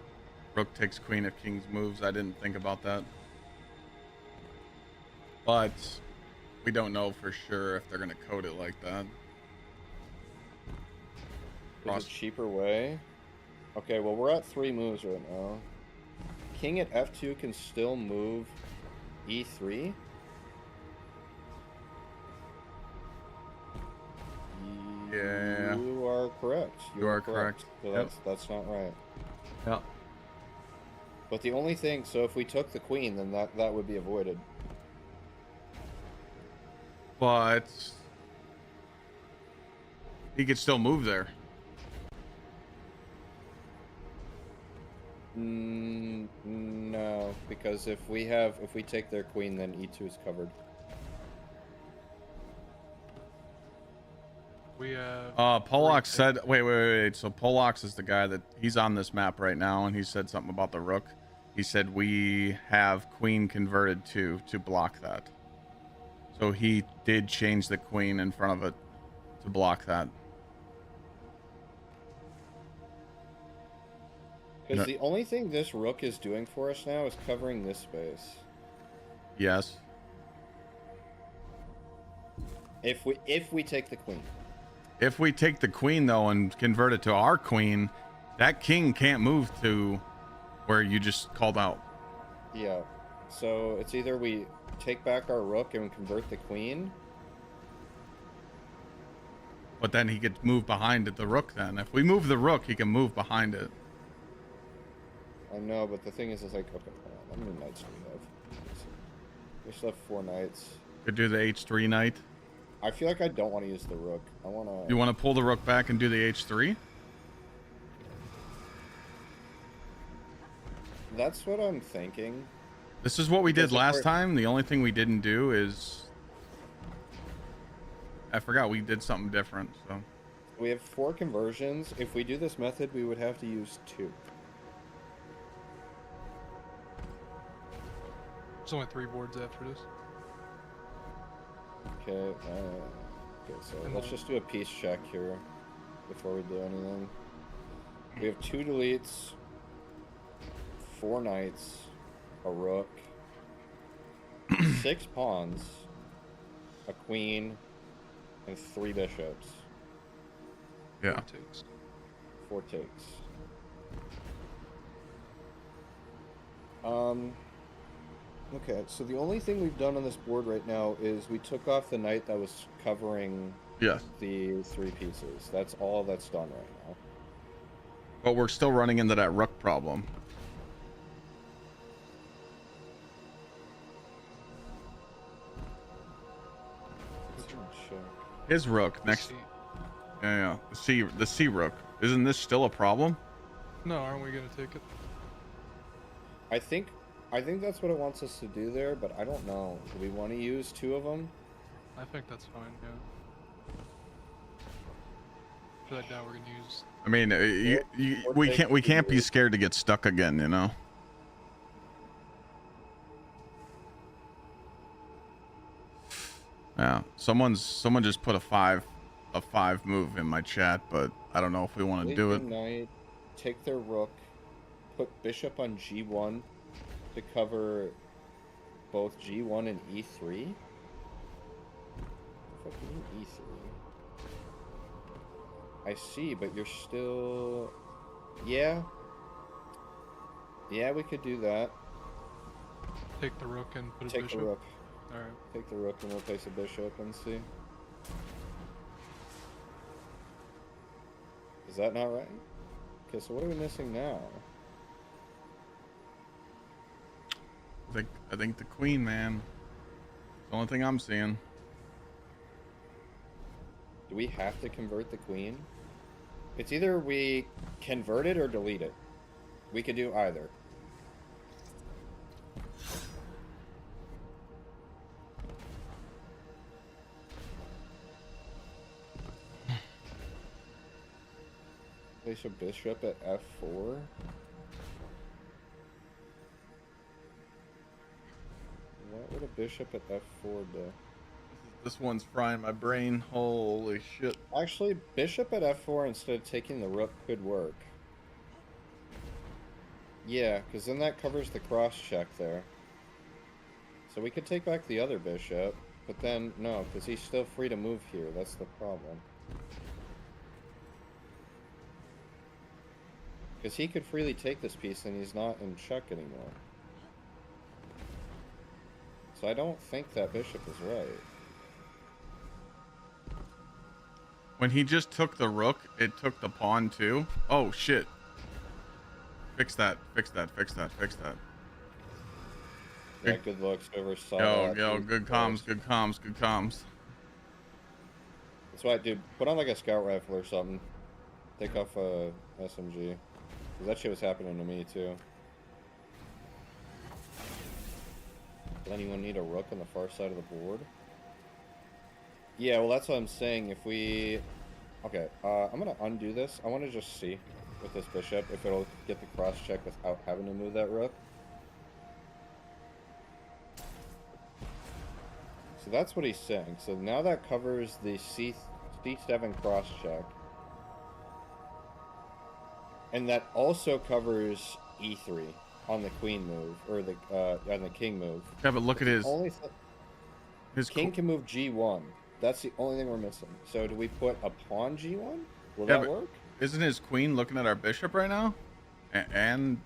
Rook takes queen if king's moves. I didn't think about that. But we don't know for sure if they're going to code it like that. There's a cheaper way. Okay, well, we're at 3 moves right now. King at F2 can still move E3. Yeah. You are correct. You are correct. So Yep. that's not right. Yeah. But the only thing, so if we took the queen, then that would be avoided. But he could still move there. No, because if we take their queen, then E2 is covered. We have. Pollock said, wait. So Pollock is the guy that he's on this map right now, and he said something about the rook. He said we have queen converted to block that. So he did change the queen in front of it to block that. Because the only thing this rook is doing for us now is covering this space. Yes. If we take the queen. If we take the queen though and convert it to our queen, That king can't move to where you just called out. Yeah. So it's either we take back our rook and convert the queen. But then he could move behind the rook then. If we move the rook, he can move behind it. I know, but the thing is like, okay, hold on. How many knights do we have? We still have 4 knights. Could do the h3 knight. I feel like I don't want to use the rook. I want to... You want to pull the rook back and do the h3? That's what I'm thinking. This is what we did last time. The only thing we didn't do is... I forgot we did something different, so... We have 4 conversions. If we do this method, we would have to use 2. There's only 3 boards after this. Okay, okay, so let's just do a peace check here before we do anything. We have 2 deletes, 4 knights, a rook, 6 pawns, a queen, and 3 bishops. Yeah. 4 takes. Okay, so the only thing we've done on this board right now is we took off the knight that was covering Yes. the 3 pieces. That's all that's done right now. But we're still running into that rook problem. His rook next. Yeah, the C rook. Isn't this still a problem? No, aren't we gonna take it? I think that's what it wants us to do there, but I don't know. Do we want to use 2 of them? I think that's fine. Yeah. For that now, we're gonna use. I mean, we can't be scared to get stuck again, you know. Yeah, someone just put a 5 move in my chat, but I don't know if we want to do it. Knight, take their rook, put bishop on G1 to cover both G1 and E3. What do you mean E3? I see, but you're still... Yeah, we could do that. Take the rook and put a Take bishop. the rook. Alright. Take the rook and replace a bishop and see. Is that not right? Okay, so what are we missing now? I think the queen, man. It's the only thing I'm seeing. Do we have to convert the queen? It's either we convert it or delete it. We could do either. Place a bishop at F4. What would a bishop at F4 do? This one's frying my brain. Holy shit. Actually, bishop at F4 instead of taking the rook could work. Yeah, because then that covers the cross check there. So we could take back the other bishop, but then, no, because he's still free to move here. That's the problem. Because he could freely take this piece and he's not in check anymore. So I don't think that bishop is right. When he just took the rook, it took the pawn too. Oh shit. Fix that. Yeah, good looks, whoever saw that. Yo, good comms. That's why, dude, put on like a scout rifle or something. Take off a SMG. Cause that shit was happening to me too. Does anyone need a rook on the far side of the board? Yeah, well that's what I'm saying. If we... Okay, I'm gonna undo this. I want to just see with this bishop if it'll get the cross check without having to move that rook. So that's what he's saying. So now that covers the C7 cross check. And that also covers E3 on the queen move, or the on the king move. Yeah, but look at his king can move G1. That's the only thing we're missing. So do we put a pawn G1? Will Yeah, that work? isn't his queen looking at our bishop right now? And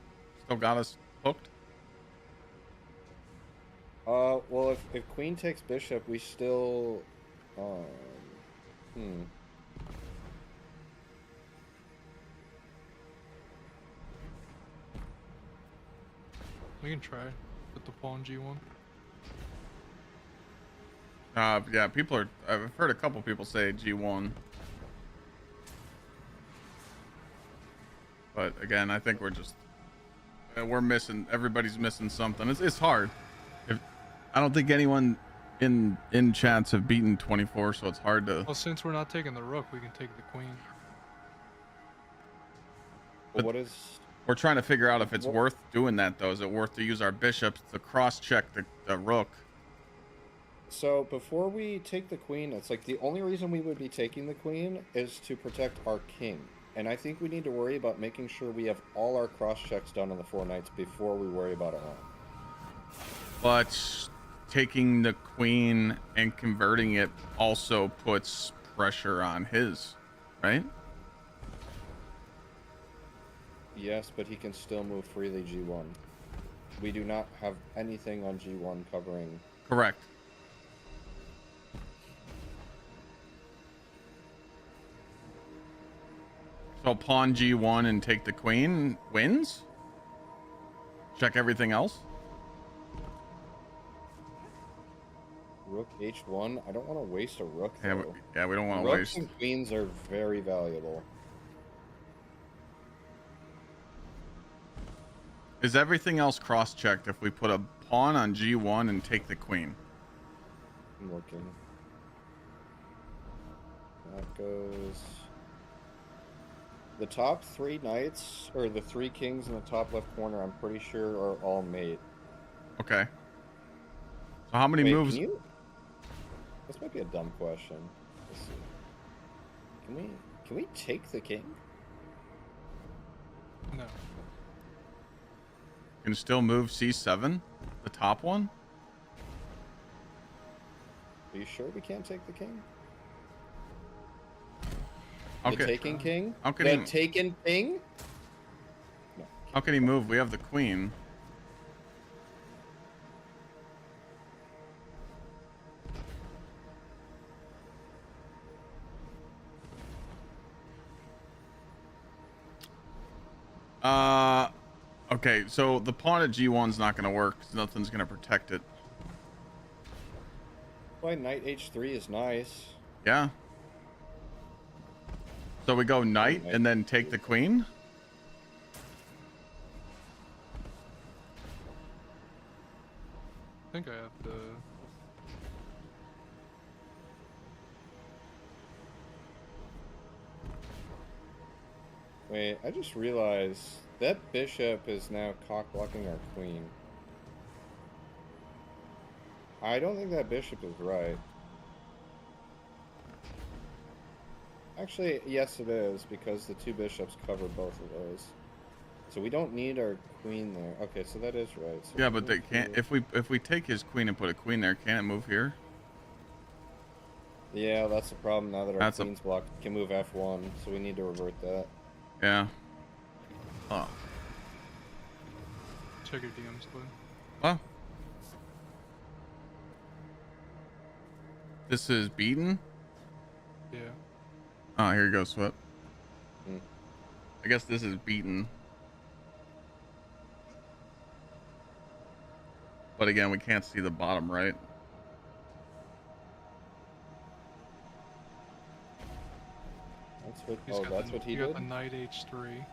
still got us hooked? Well, if queen takes bishop, we still, hmm. We can try with the pawn G1. Yeah, I've heard a couple people say G1. But again, I think everybody's missing something. It's hard. I don't think anyone in chats have beaten 24, so it's hard to. Well, since we're not taking the rook, we can take the queen. But what is? We're trying to figure out if it's worth doing that, though. Is it worth to use our bishops to cross-check the rook? So before we take the queen, it's like the only reason we would be taking the queen is to protect our king. And I think we need to worry about making sure we have all our cross-checks done on the 4 knights before we worry about our own. But taking the queen and converting it also puts pressure on his, right? Yes, but he can still move freely G1. We do not have anything on G1 covering. Correct. So pawn G1 and take the queen wins? Check everything else? Rook H1? I don't want to waste a rook, though. Yeah, we don't want to Rooks waste. and queens are very valuable. Is everything else cross-checked if we put a pawn on G1 and take the queen? I'm looking. That goes... The top 3 knights, or the 3 kings in the top left corner, I'm pretty sure are all mate. Okay. So how many moves? This might be a dumb question. Let's see. Can we take the king? No. Can still move C7, the top one? Are you sure we can't take the king? Okay. The taking king? How can the he... taken king? No. How can he move? We have the queen. Okay, so the pawn at G1's not going to work because nothing's going to protect it. Why knight H3 is nice. Yeah. So we go knight and then take the queen? I think I have to... Wait, I just realized that bishop is now cock-blocking our queen. I don't think that bishop is right. Actually, yes it is, because the 2 bishops cover both of those. So we don't need our queen there. Okay, so that is right. So yeah, but they can't. If we take his queen and put a queen there, can it move here? Yeah, that's the problem now that our queen's blocked. It can move F1, so we need to revert that. Yeah. Oh. Check your DMs, bud. Well. This is beaten? Yeah. Oh, here you go, Sweat. I guess this is beaten. But again, we can't see the bottom right. That's what he did? Got the knight H3.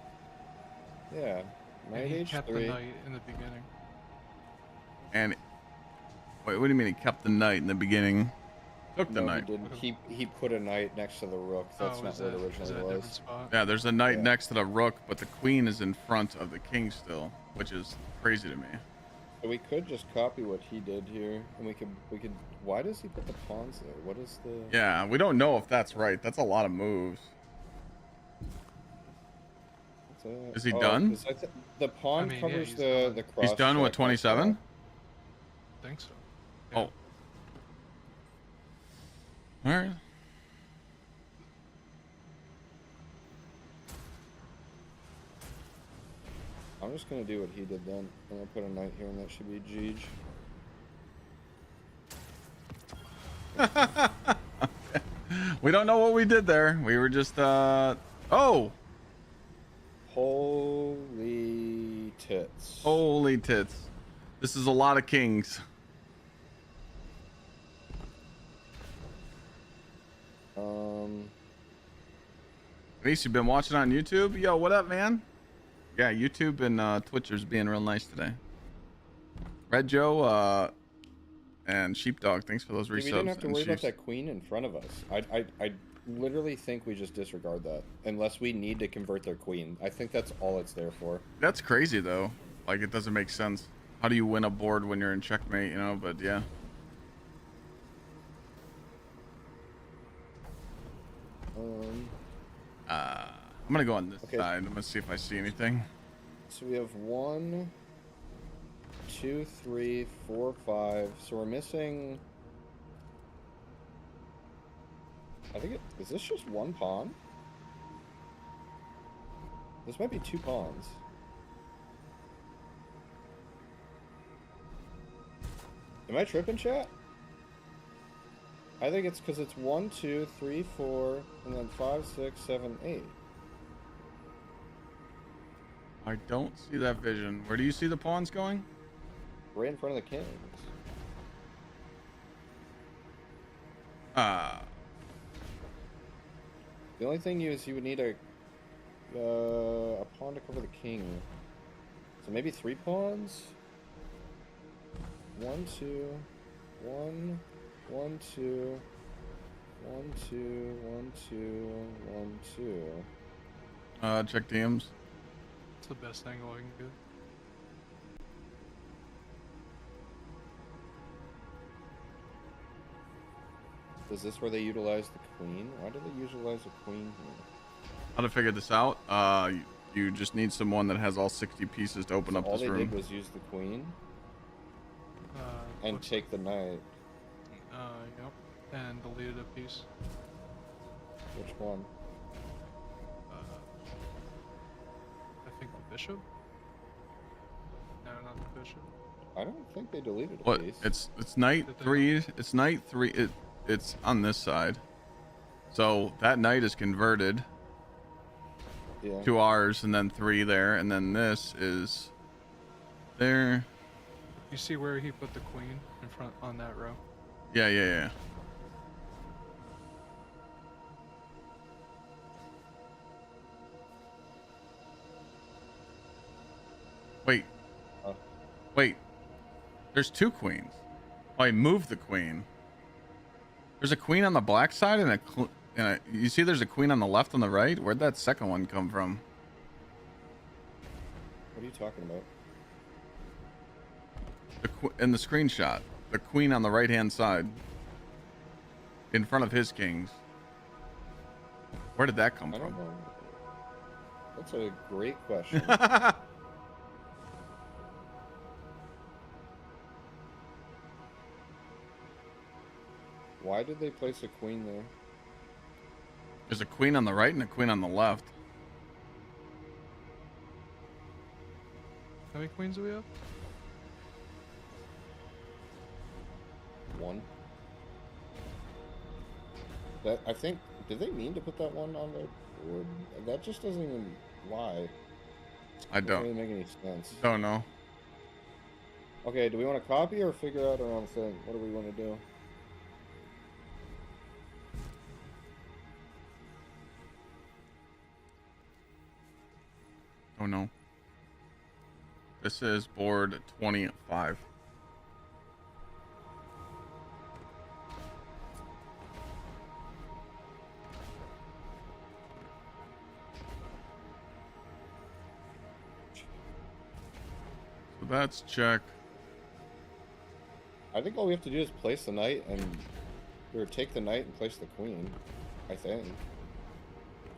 Yeah. Knight He H3. kept the knight in the beginning. And wait, what do you mean he kept the knight in the beginning? Took the knight. He didn't. He put a knight next to the rook. That's not what it originally was. Yeah, there's a knight next to the rook, but the queen is in front of the king still, which is crazy to me. So we could just copy what he did here, and we could. Why does he put the pawns there? What is the? Yeah, we don't know if that's right. That's a lot of moves. Is he done? The pawn covers the cross. He's done with 27? I think so. Yeah. Oh. All right. I'm just gonna do what he did then. I'm gonna put a knight here, and that should be Gsx. We don't know what we did there. We were just oh, Holy tits. holy tits. This is a lot of kings. At least you've been watching on YouTube. Yo, what up, man? Yeah, YouTube and Twitcher's being real nice today. Red Joe and Sheepdog, thanks for those resubs. We didn't have to and worry about Chiefs. that queen in front of us. I literally think we just disregard that. Unless we need to convert their queen. I think that's all it's there for. That's crazy, though. Like, it doesn't make sense. How do you win a board when you're in checkmate, you know? But, yeah. I'm gonna go on this side. I'm gonna see if I see anything. So we have 1, 2, 3, 4, 5. So we're missing. I think is this just one pawn? This might be 2 pawns. Am I tripping, chat? I think it's because it's 1, 2, 3, 4, and then 5, 6, 7, 8. I don't see that vision. Where do you see the pawns going? Right in front of the kings. Ah. The only thing is you would need a pawn to cover the king. So maybe 3 pawns? 1, 2, 1, 1, 2, 1, 2, 1, 2, 1, 2. Check DMs. It's the best angle I can get. Is this where they utilize the queen? Why do they utilize a queen here? How to figure this out? You just need someone that has all 60 pieces to open up all this they room. did was use the queen and take the knight. Yep. And deleted a piece. Which one? I think the bishop? No, not the bishop. I don't think they deleted a What? piece. It's knight 3. It's knight 3. It's on this side. So that knight is converted to ours, and then 3 there, and then this is there. You see where he put the queen in front on that row? Yeah. Wait. Wait. There's 2 queens. Oh, I moved the queen. There's a queen on the black side and you see there's a queen on the left and the right? Where'd that second one come from? What are you talking about? In the screenshot. The queen on the right-hand side. In front of his kings. Where did that come I don't from? know. That's a great question. Why did they place a queen there? There's a queen on the right and a queen on the left. How many queens do we have? 1. That I think. Did they mean to put that one on the board? That just doesn't even. Why? I Doesn't don't. really make any sense. Don't know. Okay, do we want to copy or figure out our own thing? What do we want to do? Oh no. This is board 25. So that's check. I think all we have to do is place the knight or take the knight and place the queen. I think.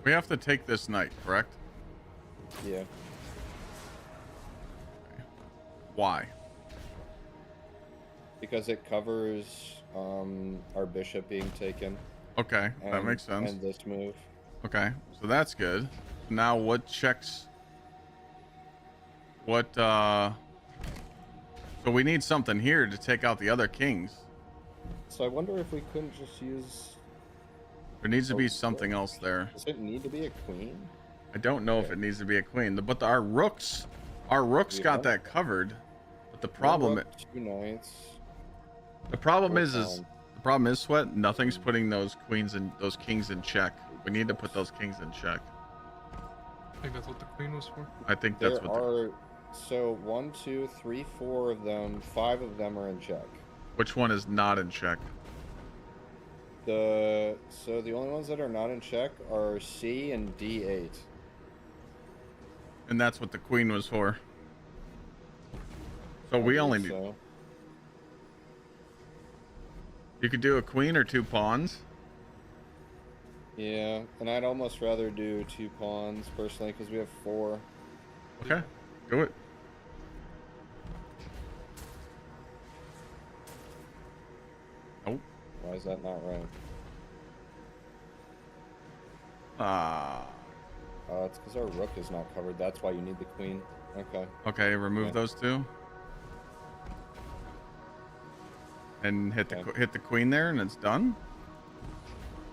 We have to take this knight, correct? Yeah. Why? Because it covers our bishop being taken. Okay, that makes sense. And this move. Okay, so that's good. Now what What, so we need something here to take out the other kings. So I wonder if we couldn't just use... There needs to be something else there. Does it need to be a queen? I don't know if it needs to be a queen, but our rooks got that covered. But the problem, Rook, 2 knights. the problem 4 is pawns. the problem is, Sweat. Nothing's putting those queens and those kings in check. We need to put those kings in check. I think that's what the queen was for. I think that's There what. are... So 1, 2, 3, 4 of them. 5 of them are in check. Which one is not in check? So the only ones that are not in check are C and D8. And that's what the queen was for. So we only need. So You could do a queen or 2 pawns. yeah, and I'd almost rather do 2 pawns personally because we have 4. Okay, do it. Nope. Why is that not right? It's because our rook is not covered. That's why you need the queen. Okay. Okay, remove Yeah. those 2. And hit the queen there, and it's done.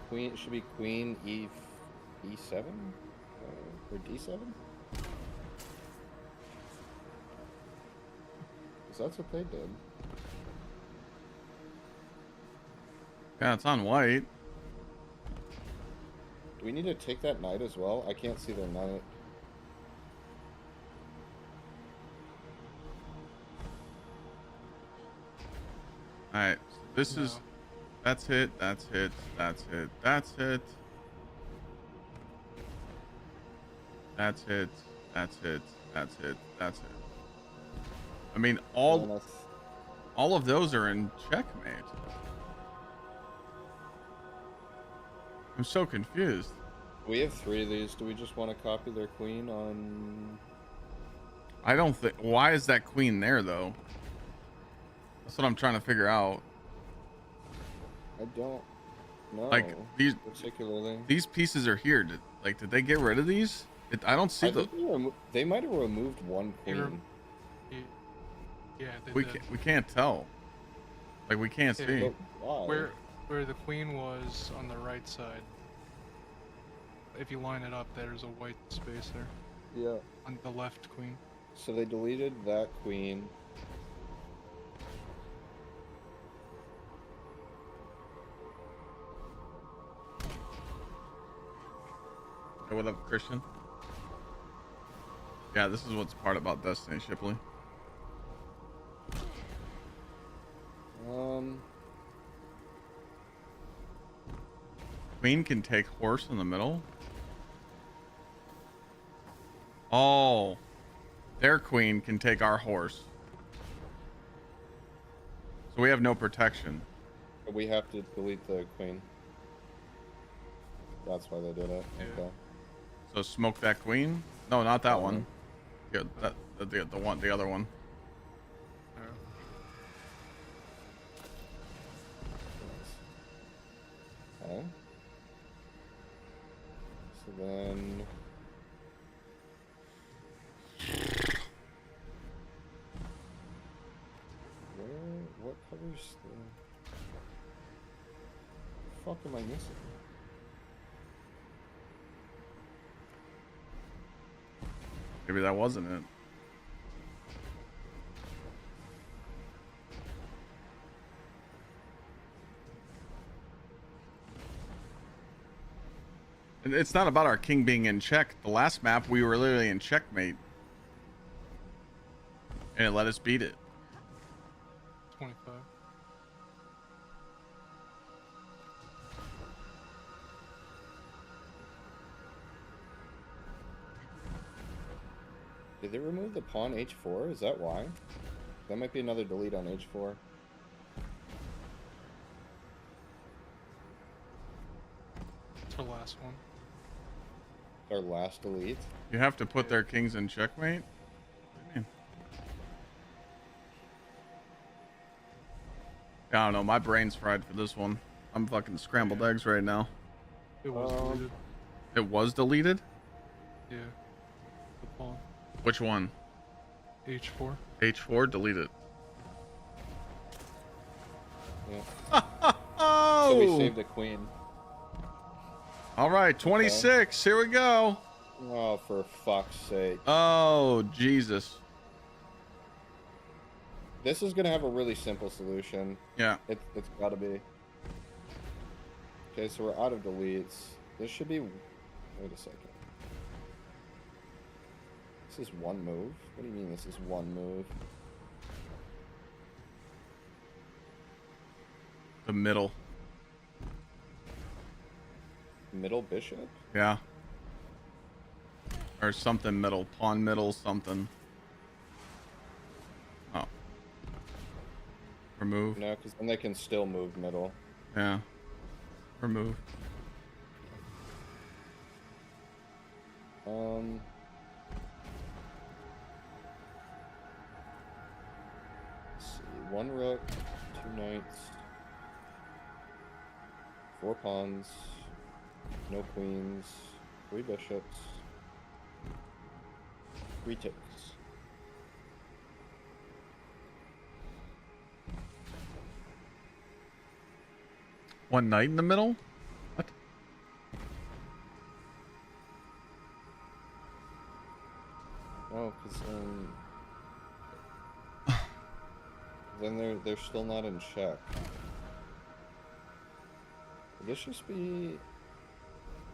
Queen should be queen E7 or D7. Because that's what they did. Yeah, it's on white. Do we need to take that knight as well? I can't see their knight. All right, so this is. That's hit. That's hit. That's hit. That's hit. That's hit. That's hit. That's hit. That's it. I mean, all of those are in checkmate. I'm so confused. We have 3 of these. Do we just want to copy their queen on? I don't think. Why is that queen there though? That's what I'm trying to figure out. I don't know. Like these particularly. These pieces are here. Did they get rid of these? I don't see the. They might have removed 1 queen. Yeah, they We did. we can't tell. Like we can't Yeah, see. But why? Where the queen was on the right side. If you line it up, there's a white space there. Yeah. On the left queen. So they deleted that queen. Hey, what up, Christian? Yeah, this is what's part about Destiny, Shipley. Queen can take horse in the middle. Oh, their queen can take our horse. So we have no protection. But we have to delete the queen. That's why they did it. Yeah. Okay. So smoke that queen. No, not that one. Yeah, the other one. Okay. So then... What covers the... fuck am I missing? Maybe that wasn't it. And it's not about our king being in check. The last map, we were literally in checkmate. And it let us beat it. 25. Did they remove the pawn h4? Is that why? That might be another delete on h4. It's our last one. Our last delete? You have to put their kings in checkmate? What do you mean? I don't know. My brain's fried for this one. I'm fucking scrambled eggs right now. It was deleted. It was deleted? Yeah. The pawn. Which one? H4. H4, delete it. Yeah. Oh! So we saved a queen. All right, 26. Here we go. Oh, for fuck's sake. Oh, Jesus. This is going to have a really simple solution. Yeah. It's got to be. Okay, so we're out of deletes. This should be... Wait a second. This is one move? What do you mean this is one move? The middle. Middle bishop? Yeah. Or something middle. Pawn middle something. Oh. Remove. No, because then they can still move middle. Yeah. Remove. Let's see. One rook, 2 knights, 4 pawns, no queens, 3 bishops, 3 takes. One knight in the middle? What? Oh, because then they're still not in check. Would this just be...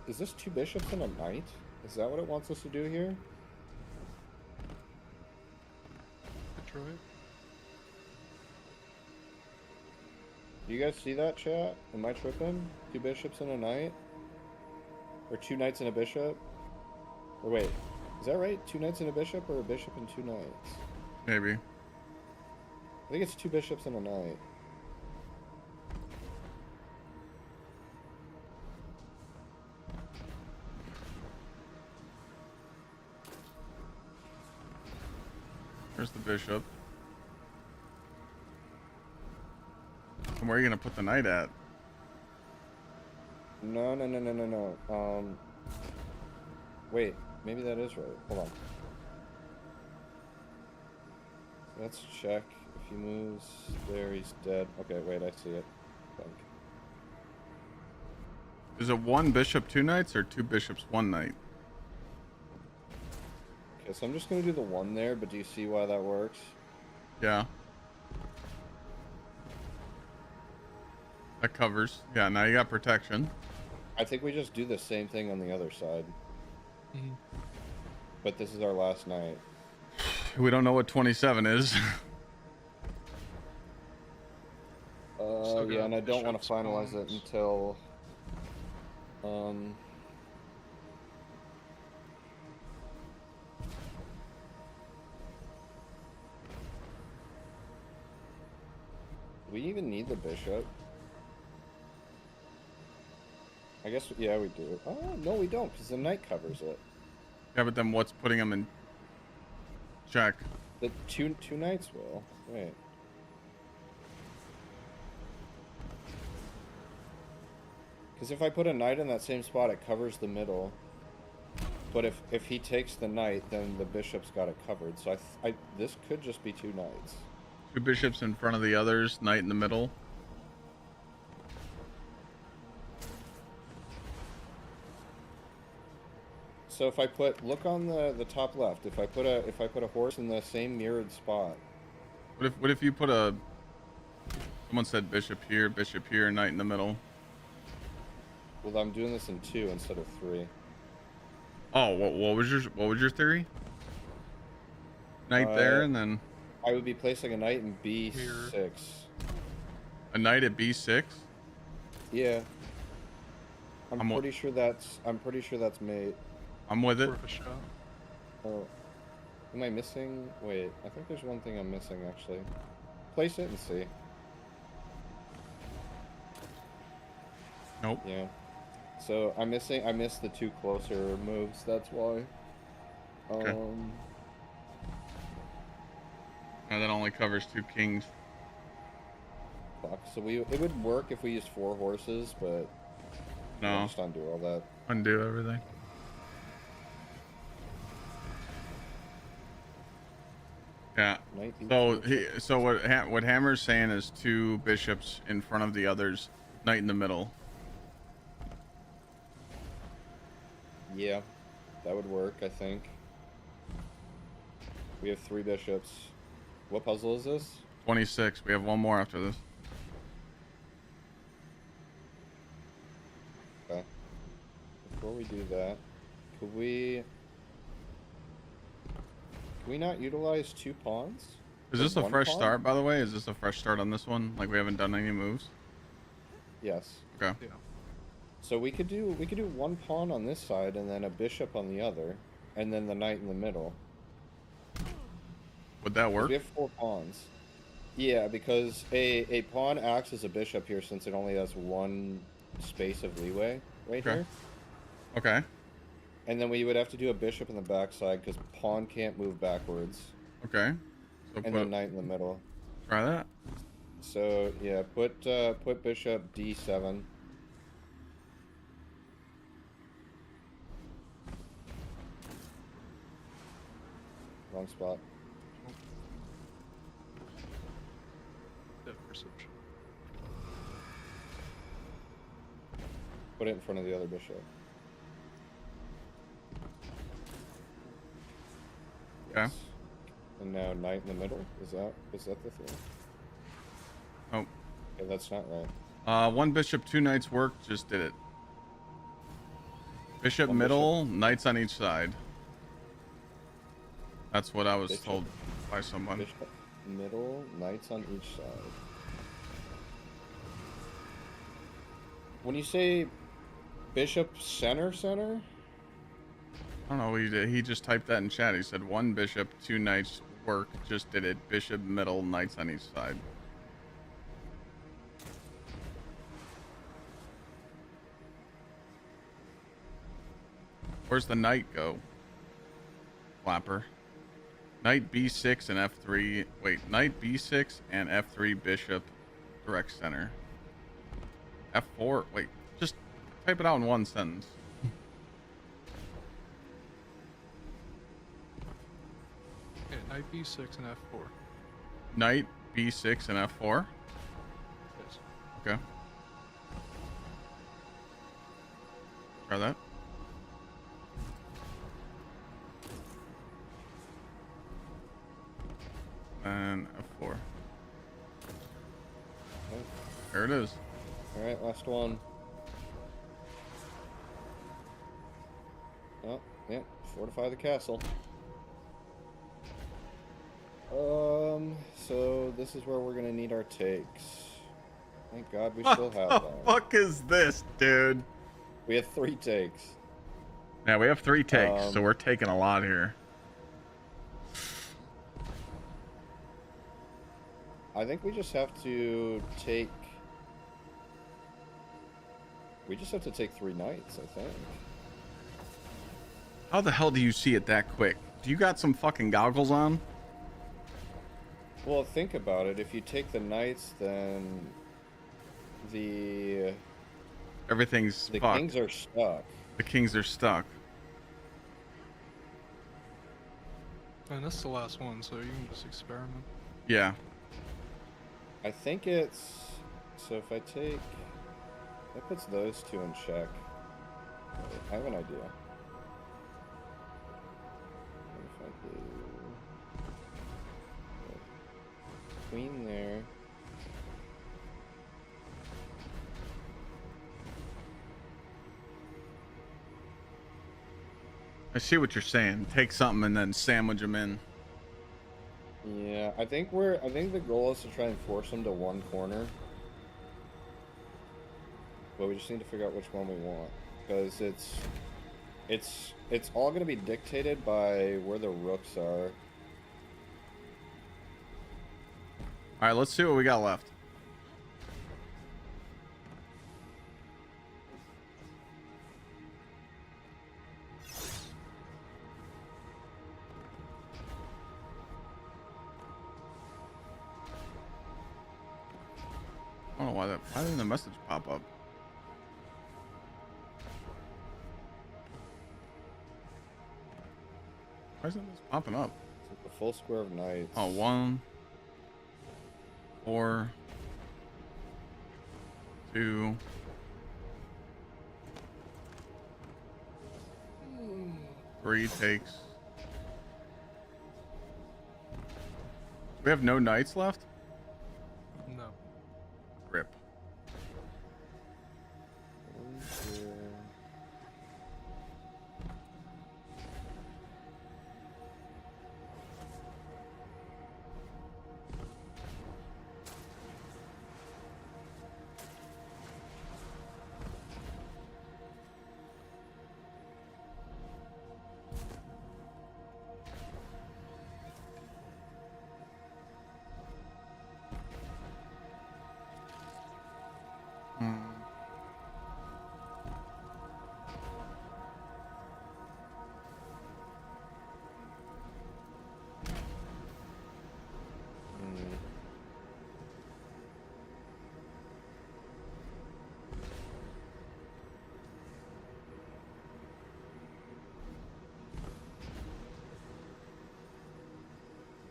Is this 2 bishops and a knight? Is that what it wants us to do here? Detroit. Do you guys see that, chat? Am I tripping? 2 bishops and a knight? Or 2 knights and a bishop? Or wait, is that right? 2 knights and a bishop, or a bishop and 2 knights? Maybe. I think it's 2 bishops and a knight. There's the bishop. And where are you gonna put the knight at? No. Wait, maybe that is right. Hold on. Let's check. If he moves there, he's dead. Okay, wait, I see it. I think. Is it 1 bishop, 2 knights, or 2 bishops, 1 knight? Okay, so I'm just gonna do the 1 there, but do you see why that works? Yeah. That covers. Yeah, now you got protection. I think we just do the same thing on the other side. Mm-hmm. But this is our last night. We don't know what 27 is. Yeah, and I don't want to finalize it until... Do we even need the bishop? I guess, yeah, we do. Oh, no, we don't, because the knight covers it. Yeah, but then what's putting them in check? The two knights will. Wait. Because if I put a knight in that same spot, it covers the middle. But if he takes the knight, then the bishop's got it covered. So this could just be 2 knights. 2 bishops in front of the others, knight in the middle. So if I look on the top left, if I put a horse in the same mirrored spot. What if you put someone said bishop here, knight in the middle? Well, I'm doing this in 2 instead of 3. Oh, what was your theory? Knight there, and then I would be placing a knight in B6. A knight at B6? Yeah. I'm pretty sure that's mate. I'm with it. Worth a shot. Oh. Am I missing? Wait, I think there's one thing I'm missing actually. Place it and see. Nope. Yeah. So I missed the 2 closer moves, that's why. Okay. No, that only covers 2 kings. Fuck. So it would work if we used 4 horses, but no. We'll just undo all that. Undo everything. . Yeah. Knight So B4. so what Hammer's saying is 2 bishops in front of the others, knight in the middle. Yeah, that would work, I think. We have 3 bishops. What puzzle is this? 26. We have one more after this. Okay. Before we do that, could we not utilize 2 pawns? Is Or this a 1 fresh pawn? start, by the way? Is this a fresh start on this one? Like we haven't done any moves? Yes. Okay. Yeah. So we could do 1 pawn on this side and then a bishop on the other, and then the knight in the middle. Would that work? We have 4 pawns. Yeah, because a pawn acts as a bishop here since it only has 1 space of leeway right here. Okay. And then we would have to do a bishop in the backside because pawn can't move backwards. Okay. So And then knight in the middle. try that. So yeah, put bishop d7. Wrong spot. Depth perception. Put it in front of the other bishop. Okay. Yes. And now knight in the middle. Is that the thing? Oh. Okay, that's not right. 1 bishop, 2 knights work. Just did it. Bishop 1 middle, knights on each side. That's what I was Bishop. told by someone. Bishop middle, knights on each side. When you say bishop center? I don't know. He just typed that in chat. He said 1 bishop, 2 knights work. Just did it. Bishop middle, knights on each side. Where's the knight go? Flapper. Knight b6 and f3. Wait, knight b6 and f3 bishop direct center. f4. Wait, just type it out in one sentence. Okay, knight b6 and f4. Knight b6 and f4. Yes. Okay. Try that. And f4. Okay. There it is. Alright, last one. Oh, yeah, fortify the castle. So this is where we're gonna need our takes. Thank God we still have that. What the fuck is this, dude? We have 3 takes. Yeah, we have 3 takes, so we're taking a lot here. I think we just have to take... We just have to take 3 knights, I think. How the hell do you see it that quick? Do you got some fucking goggles on? Well, think about it. If you take the knights, then the Everything's the fucked. kings are stuck. The kings are stuck. And this is the last one, so you can just experiment. Yeah. I think it's... So if I take... That puts those 2 in check. Wait, I have an idea. What if I do... Queen there. I see what you're saying. Take something and then sandwich them in. Yeah, I think the goal is to try and force them to one corner. But we just need to figure out which one we want. Because it's all gonna be dictated by where the rooks are. Alright, let's see what we got left. I don't know why didn't the message pop up? Why isn't this popping up? Is it the full square of knights. Oh, 1, 4, 2. Three takes. We have no knights left? No. Rip.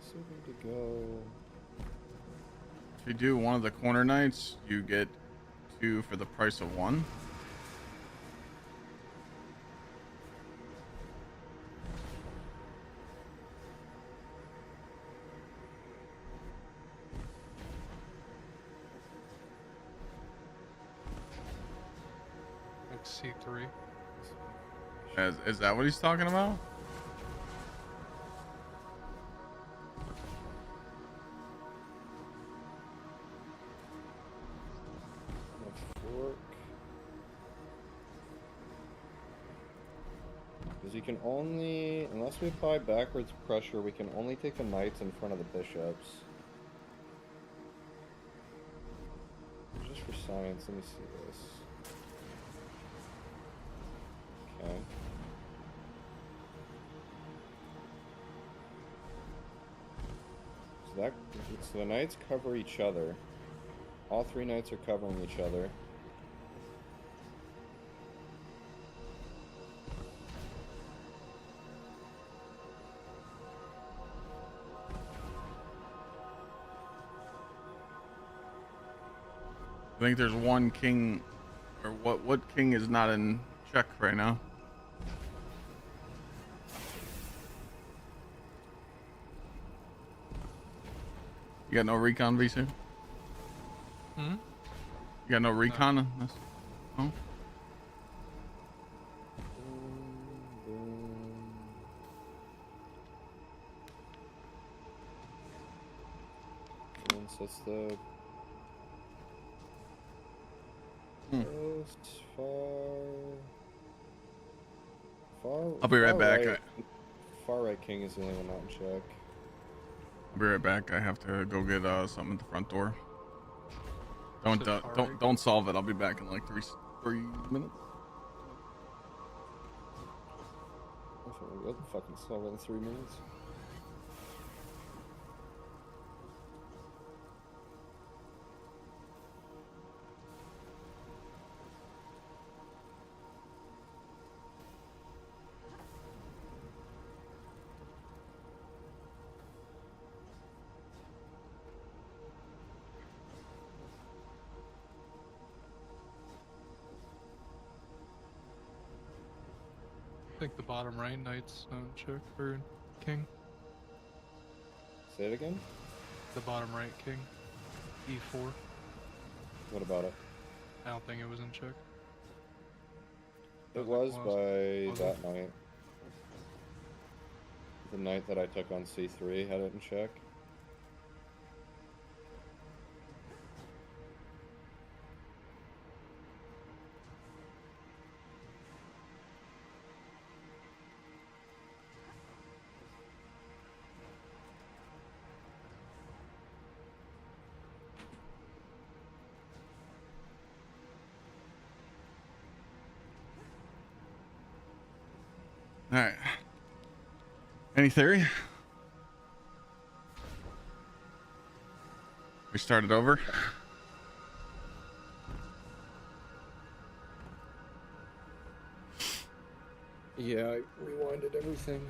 So good to go. If you do one of the corner knights, you get 2 for the price of 1. Like C3. Is that what he's talking about? Because you can only, unless we apply backwards pressure, we can only take the knights in front of the bishops. Just for science, let me see this. Okay. So the knights cover each other. All 3 knights are covering each other. I think there's one king, or what king is not in check right now? You got no recon, Visu? Hmm? You got no recon? No. Oh? That's the most far. I'll be right back. Right, far right king is the only one not in check. I'll be right back. I have to go get something at the front door. So Don't solve it. I'll be back in like 3 minutes. We'll fucking solve it in 3 minutes. I think the bottom right knight's on check for king. Say it again? The bottom right king. E4. What about it? I don't think it was in check. It was by Was that it? knight. The knight that I took on C3 had it in check. All right. Any theory? We started over. Yeah, I rewinded everything.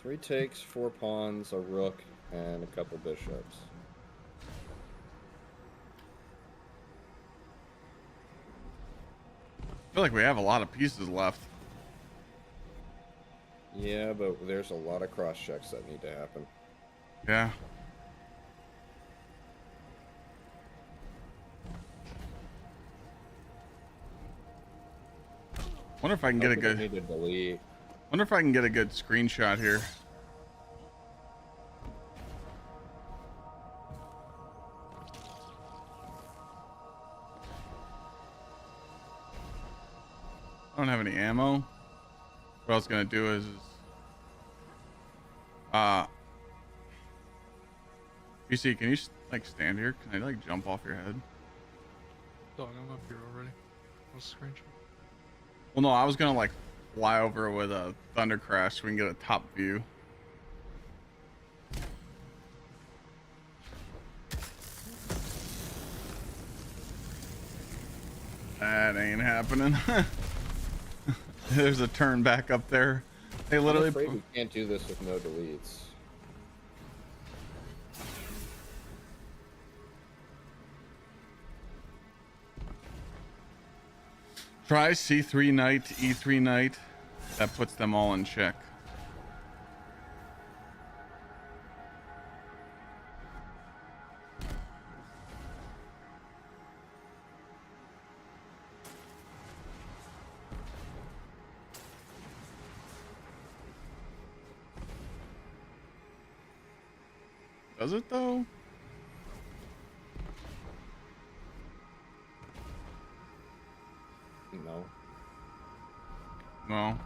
3 takes, 4 pawns, a rook, and a couple bishops. I feel like we have a lot of pieces left. Yeah, but there's a lot of cross checks that need to happen. Yeah. Wonder if I can get a good. Need to delete. Wonder if I can get a good screenshot here. I don't have any ammo. What I was gonna do is PC, can you like stand here? Can I like jump off your head? Dog, I'm up here already. What's the screenshot? Well, no, I was gonna like fly over with a thunder crash so we can get a top view. That ain't happening. There's a turn back up there. They literally. I'm afraid we can't do this with no deletes. Try C3 knight, E3 knight. That puts them all in check. Does it though? No. No.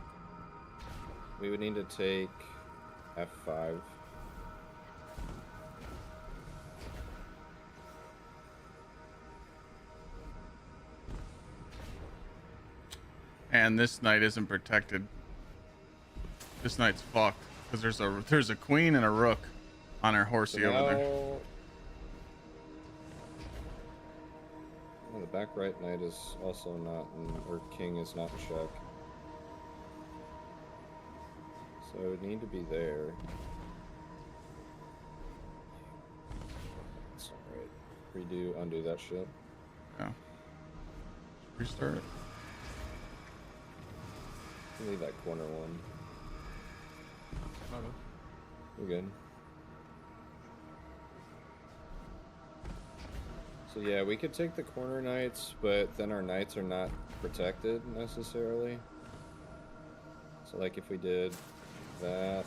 We would need to take F5. And this knight isn't protected. This knight's fucked because there's a queen and a rook on our horsey So over there. well, the back right knight is also not in, or king is not in check. So it would need to be there. That's alright. Redo, undo that shit. Yeah. Restart it. Leave that corner one. Not it. We're good. So yeah, we could take the corner knights, but then our knights are not protected necessarily. So like if we did that,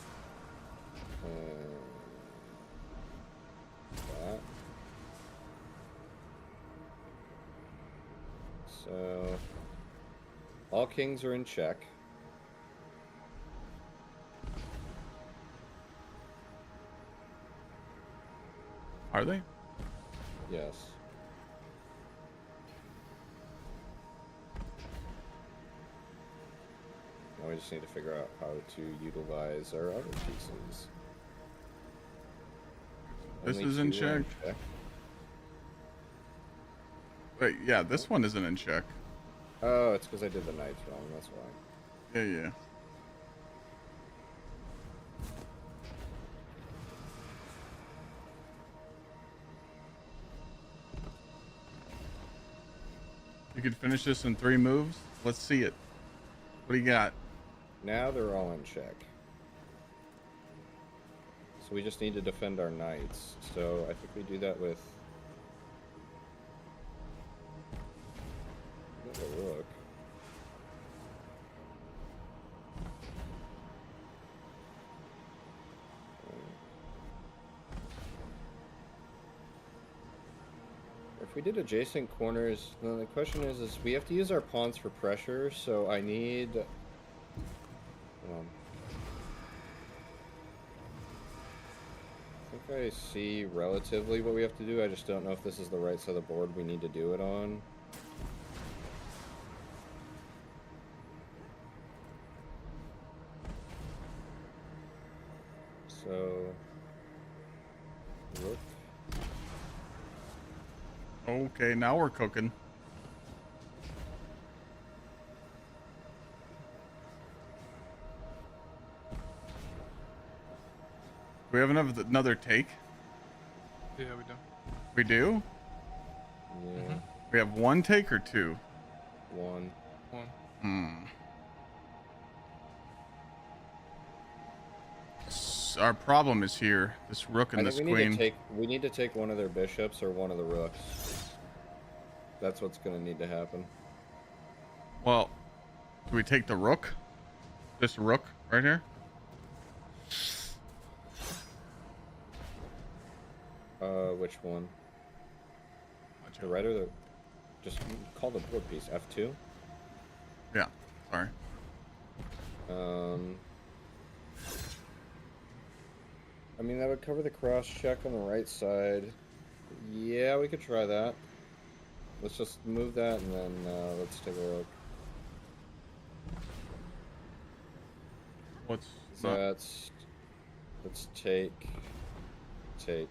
that. So all kings are in check. Are they? Yes. Now we just need to figure out how to utilize our other pieces. This Only is in 2 are check. Wait, yeah, this one isn't in check. Oh, it's because I did the knights wrong, that's why. Yeah, yeah. You could finish this in 3 moves. Let's see it. What do you got? Now they're all in check. So we just need to defend our knights. So I think we do that with a rook. If we did adjacent corners, then the question is we have to use our pawns for pressure, so I need... I think I see relatively what we have to do, I just don't know if this is the right side of the board we need to do it on. So... rook. Okay, now we're cooking. we have another take? Yeah, we do. We do? Yeah. We have one take or two? One. Our problem is here. This rook and this queen. We need to take one of their bishops or one of the rooks. That's what's gonna need to happen. Well, do we take the rook? This rook right here? Which one? The right or the... Just call the board piece F2? Yeah, sorry. I mean, that would cover the cross check on the right side. Yeah, we could try that. Let's just move that and then let's take a look. What's that's... Let's take... Take.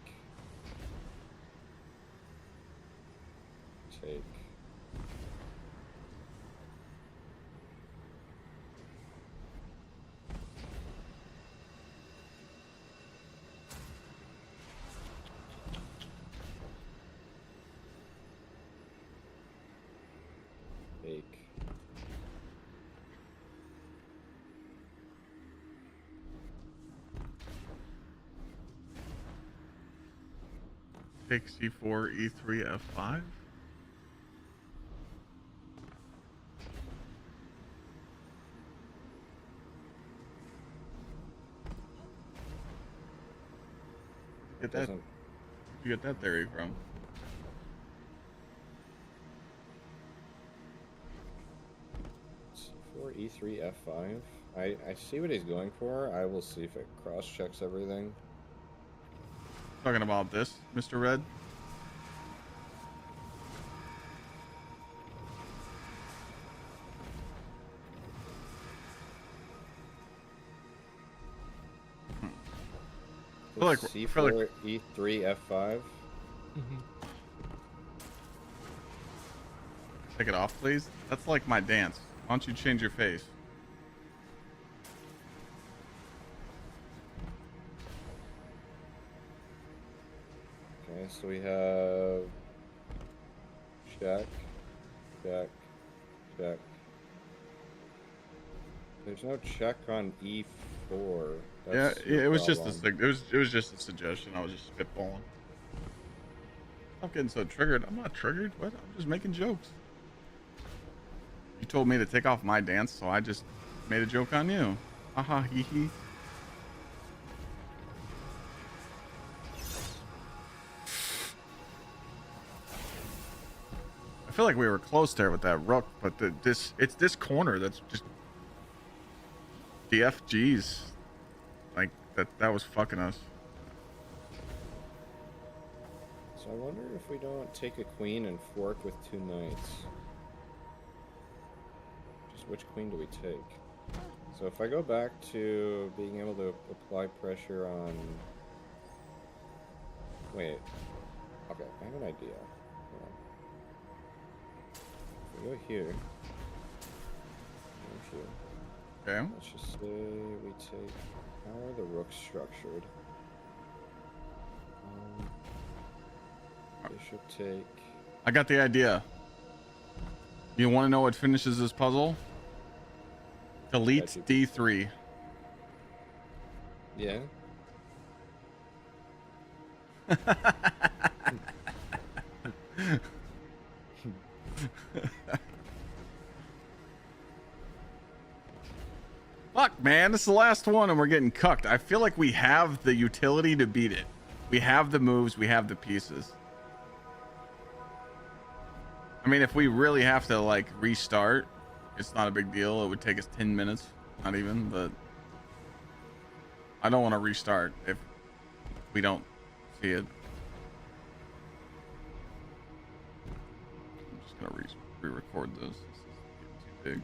Take C4, E3, F5? Get that? You get that theory from? C4, E3, F5. I see what he's going for. I will see if it cross checks everything. Talking about this, Mr. Red? C4, E3, F5. Take it off, please. That's like my dance. Why don't you change your face? Okay, so we have check, check, check. There's no check on E4. Yeah, it was just it was just a suggestion. I was just spitballing. I'm getting so triggered. I'm not triggered. What? I'm just making jokes. You told me to take off my dance, so I just made a joke on you. Haha, hee hee. I feel like we were close there with that rook, but it's this corner that's just the FGs, like that was fucking us. So I wonder if we don't take a queen and fork with 2 knights. Just which queen do we take? So if I go back to being able to apply pressure on... Wait. Okay, I have an idea. If we go here... Okay. Let's just say we take... How are the rooks structured? Bishop take... I got the idea. You want to know what finishes this puzzle? Delete D3. Yeah. Fuck, man, this is the last one and we're getting cucked. I feel like we have the utility to beat it. We have the moves, we have the pieces. I mean, if we really have to, like, restart, it's not a big deal. It would take us 10 minutes, not even, but I don't want to restart if we don't see it. I'm just going to re-record this. This is getting too big.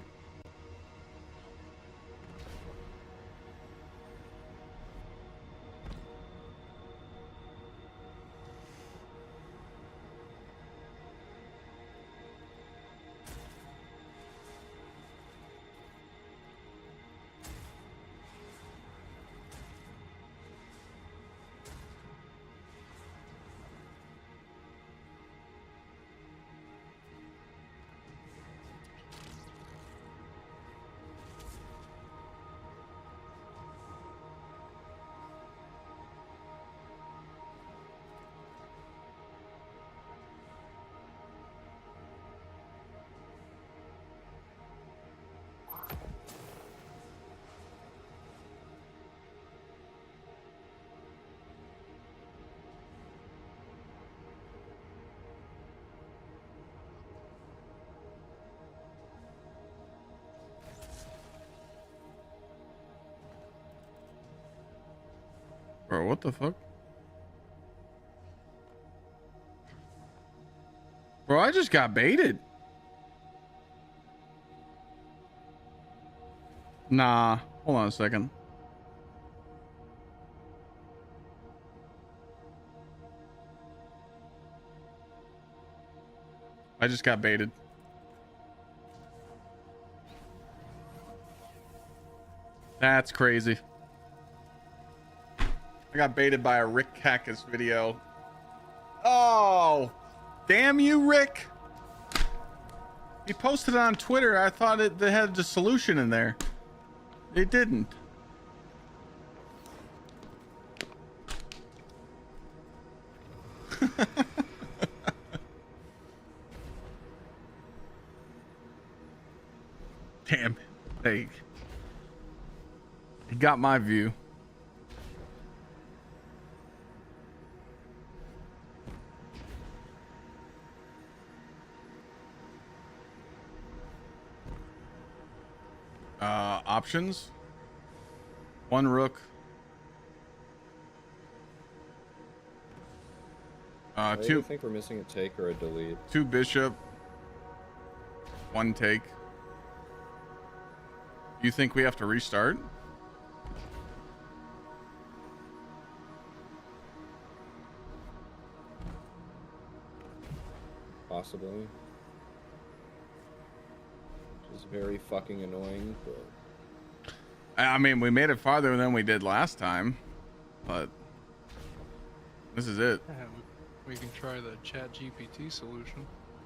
Bro, what the fuck? Bro, I just got baited. Nah, hold on a second. I just got baited. That's crazy. I got baited by a Rick Cactus video. Oh, damn you, Rick. He posted it on Twitter. I thought they had the solution in there. It didn't. Damn. Hey. He got my view. Options. 1 rook. I think we're missing a take or a delete. 2 bishop. 1 take. You think we have to restart? Possibly. Which is very fucking annoying, but... I mean, we made it farther than we did last time, but this is it. Yeah, we can try the Chat GPT solution.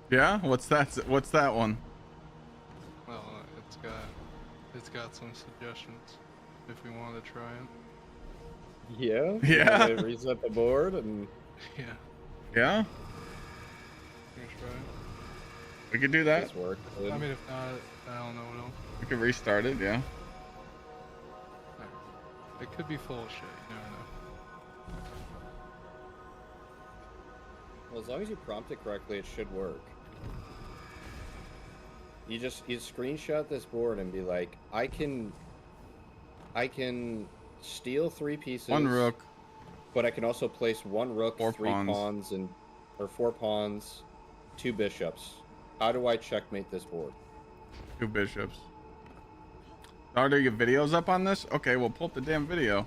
Yeah, what's that? What's that one? Well, it's got some suggestions if we want to try it. Yeah. Yeah. You wanna reset the board and. Yeah. Yeah. Let's try it. We could do that. This work. I mean, if not, I don't know what else. We could restart it. Yeah. It could be full of shit. You never know. Well, as long as you prompt it correctly, it should work. You screenshot this board and be like, I can steal 3 pieces. 1 rook. But I can also place 1 rook, 4 3 pawns. pawns, or 4 pawns, 2 bishops. How do I checkmate this board? 2 bishops. Are there your videos up on this? Okay, we'll pull up the damn video.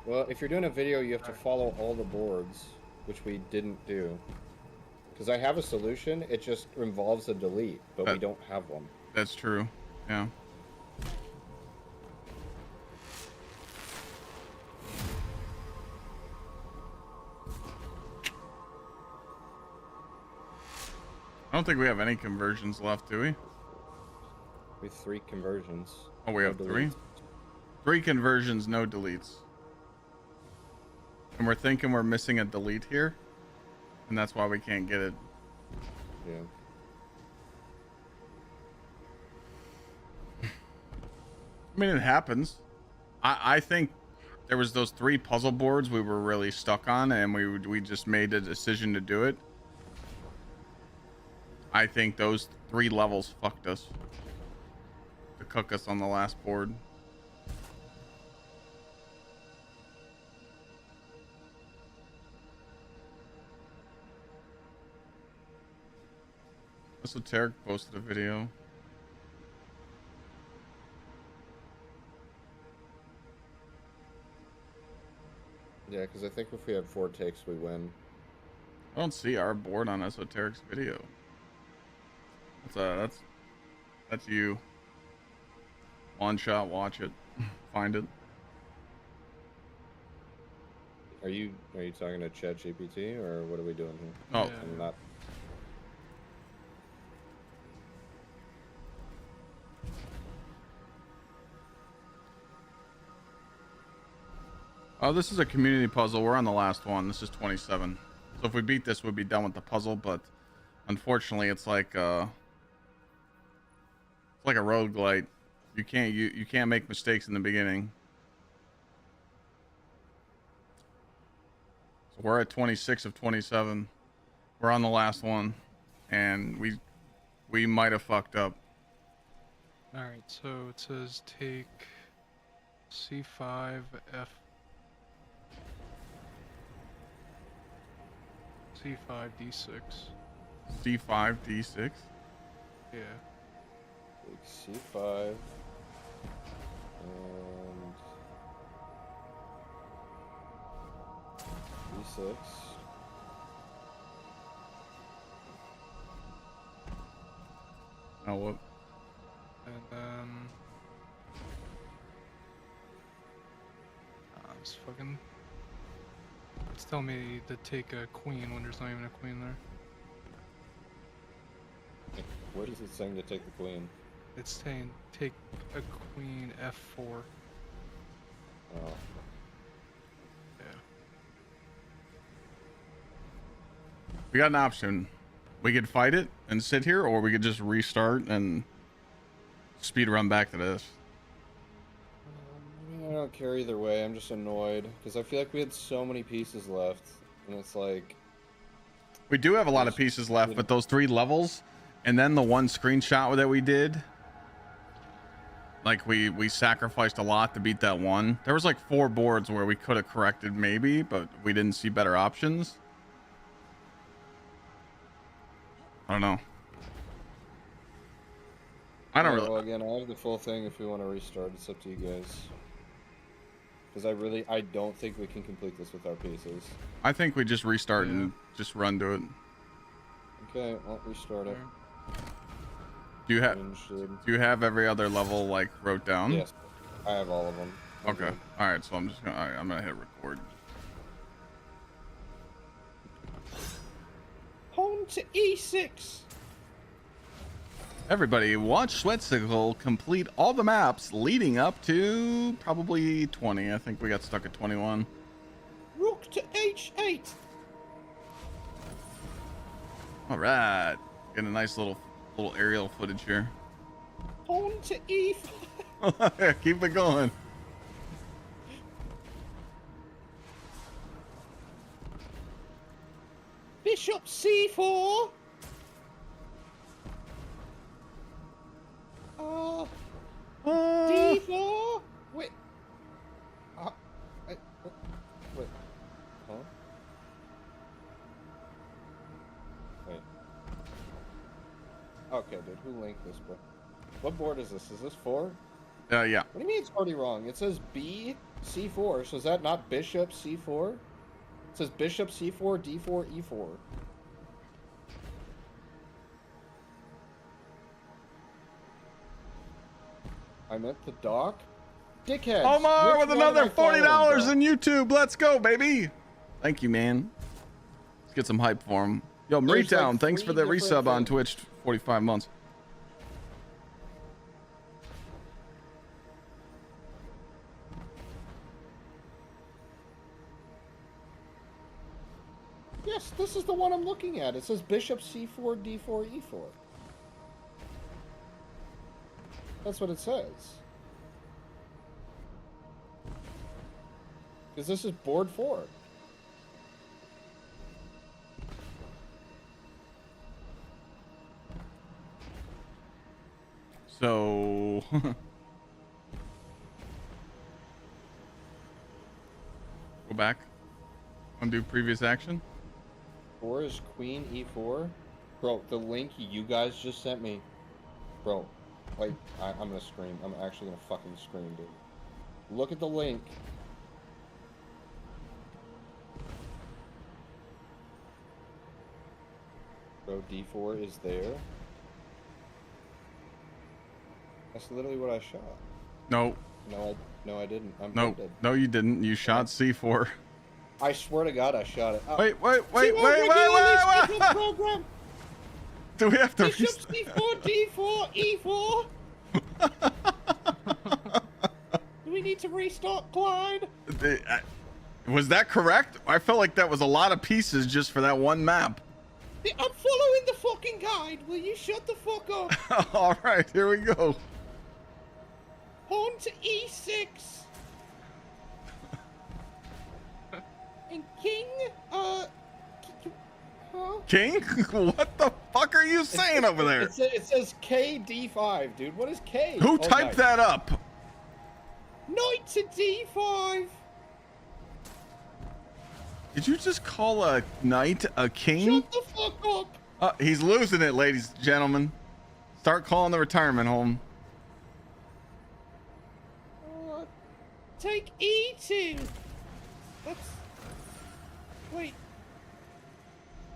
Well, if you're doing a video, you have to follow all the boards, which we didn't do. Because I have a solution, it just involves a delete, but we don't have one. That's true. Yeah. I don't think we have any conversions left, do we? We have 3 conversions. Oh, we have No 3? deletes. 3 conversions, no deletes. And we're thinking we're missing a delete here. And that's why we can't get it. Yeah. I mean, it happens. I think there was those 3 puzzle boards we were really stuck on, and we just made a decision to do it. I think those 3 levels fucked us. To cook us on the last board. Esoteric posted a video. Yeah, because I think if we have 4 takes, we win. I don't see our board on Esoteric's video. That's you. One shot, watch it, find it. Are you talking to ChatGPT or what are we doing here? Oh, Yeah. I'm not. Oh, this is a community puzzle. We're on the last one. This is 27. So if we beat this, we'll be done with the puzzle. But unfortunately, it's like a roguelite. You can't make mistakes in the beginning. So we're at 26 of 27. We're on the last one, and we might have fucked up. All right. So it says take C5 F. C5, D6. C5, D6. Yeah. Take C5. And D6. Now what? And then it's fucking. It's telling me to take a queen when there's not even a queen there. What is it saying to take the queen? It's saying take a queen F4. Oh. Yeah. We got an option. We could fight it and sit here, or we could just restart and speed run back to this. I don't care either way. I'm just annoyed because I feel like we had so many pieces left, and it's like We do have a lot of pieces left, but those 3 levels and then the one screenshot that we did, like we sacrificed a lot to beat that one. There was like 4 boards where we could have corrected maybe, but we didn't see better options. I don't know. I don't really. Well, again, I have the full thing. If we want to restart, it's up to you guys. Because I don't think we can complete this with our pieces. I think we just restart and just run to it. Okay, I'll restart it. Do you have every other level like wrote down? Yes, I have all of them. Okay. All right. So I'm just gonna. All right, I'm gonna hit record. Home to E6. Everybody, watch Gsxrclyde complete all the maps leading up to probably 20. I think we got stuck at 21. Rook to H8. All right, getting a nice little aerial footage here. Pawn to E5. Keep it going. Bishop C4. D4. Wait. Wait. Huh? Wait. Okay, dude. Who linked this, bro? What board is this? Is this 4? Yeah. What do you mean it's already wrong? It says B C4. So is that not Bishop C4? It says Bishop C4, D4, E4. I meant the dock. Dickheads. Omar Which with one am another I following, $40 bro? in YouTube. Let's go, baby. Thank you, man. Let's get some hype for him. Yo, There's Marytown, like thanks for 3 the different resub on things. Twitch. 45 months. Yes, this is the one I'm looking at. It says Bishop C4, D4, E4. That's what it says. Because this is board 4. So go back. Undo previous action. 4 is Queen E4. Bro, the link you guys just sent me. Bro, like, I'm gonna scream. I'm actually gonna fucking scream, dude. Look at the link. Bro, D4 is there. That's literally what I shot. No. No, I didn't. I'm No. dead. No, you didn't. You shot C4. I swear to God, I shot it. Wait. Program. Do we have to Bishop restart? C4, D4, E4. Do we need to restart Clyde? Was that correct? I felt like that was a lot of pieces just for that one map. I'm following the fucking guide. Will you shut the fuck up? All right, here we go. Pawn to E6. And King, huh? King? What the fuck are you saying over there? It says KD5, dude. What is K? Who typed that up? Knight to D5. Did you just call a knight a king? Shut the fuck up! He's losing it, ladies and gentlemen. Start calling the retirement home. Take E2. That's... Wait.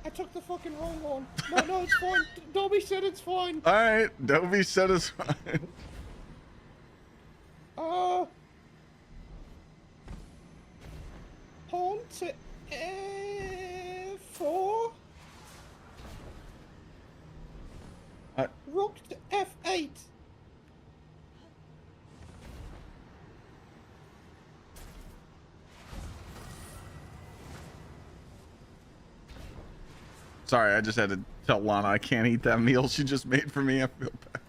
I took the fucking wrong one. No, it's fine. Dobby said it's fine. All right, Dobby said it's fine. Pawn to F4. Rook to F8. Sorry, I just had to tell Lana I can't eat that meal she just made for me. I feel bad.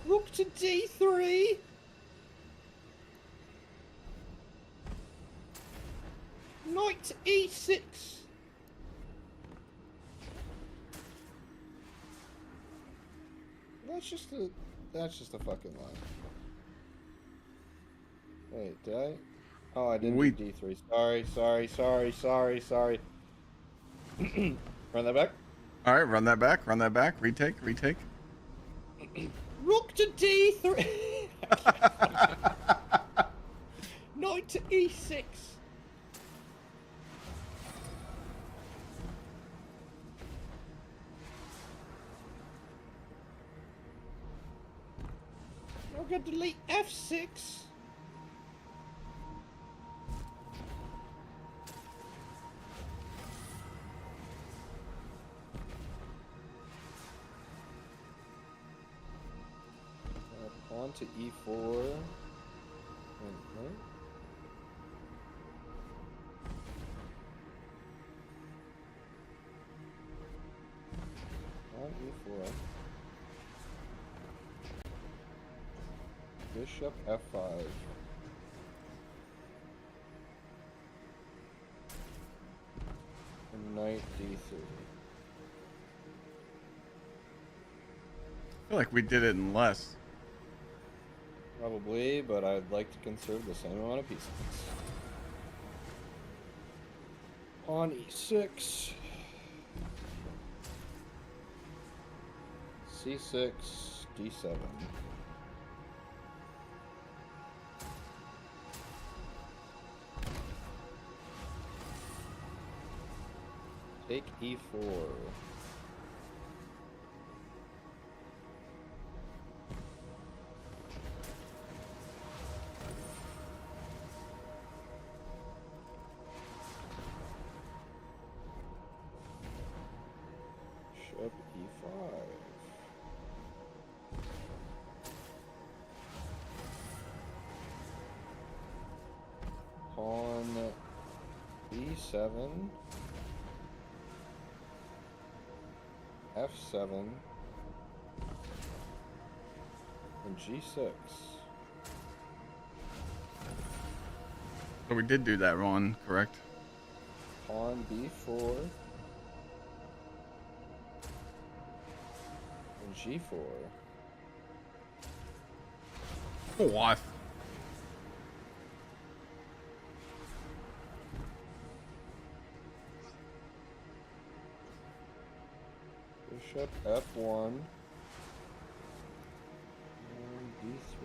Rook to D3. Knight to E6. That's just a fucking lie. Wait, did I? Oh, I didn't do D3. Sorry. Run that back. All right, run that back. Retake. Rook to D3. Knight to E6. Now I'm going to delete F6. On to E4. On E4. Bishop F5. And knight D3. I feel like we did it in less. Probably, but I'd like to conserve the same amount of pieces. On E6. C6, D7. Take E4. Bishop E5. Pawn B7. F7. And G6. So we did do that one, correct? Pawn B4. And G4. What? Bishop F1. And D3.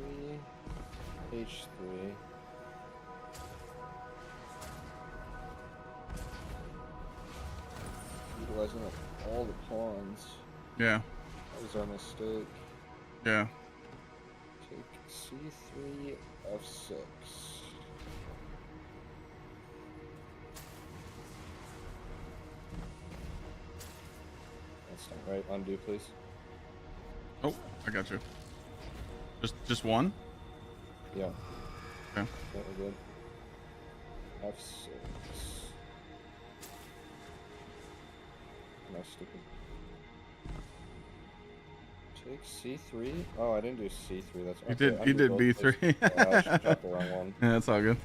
H3. Utilizing up all the pawns. Yeah. That was our mistake. Yeah. Take C3, F6. That's not right. Undo, please. Oh, I got you. Just one? Yeah. Okay. Yeah, we're good. F6. No, stupid. Take C3. Oh, I didn't do C3. That's You okay. did. You did B3. I shot the wrong one. Yeah, that's all good.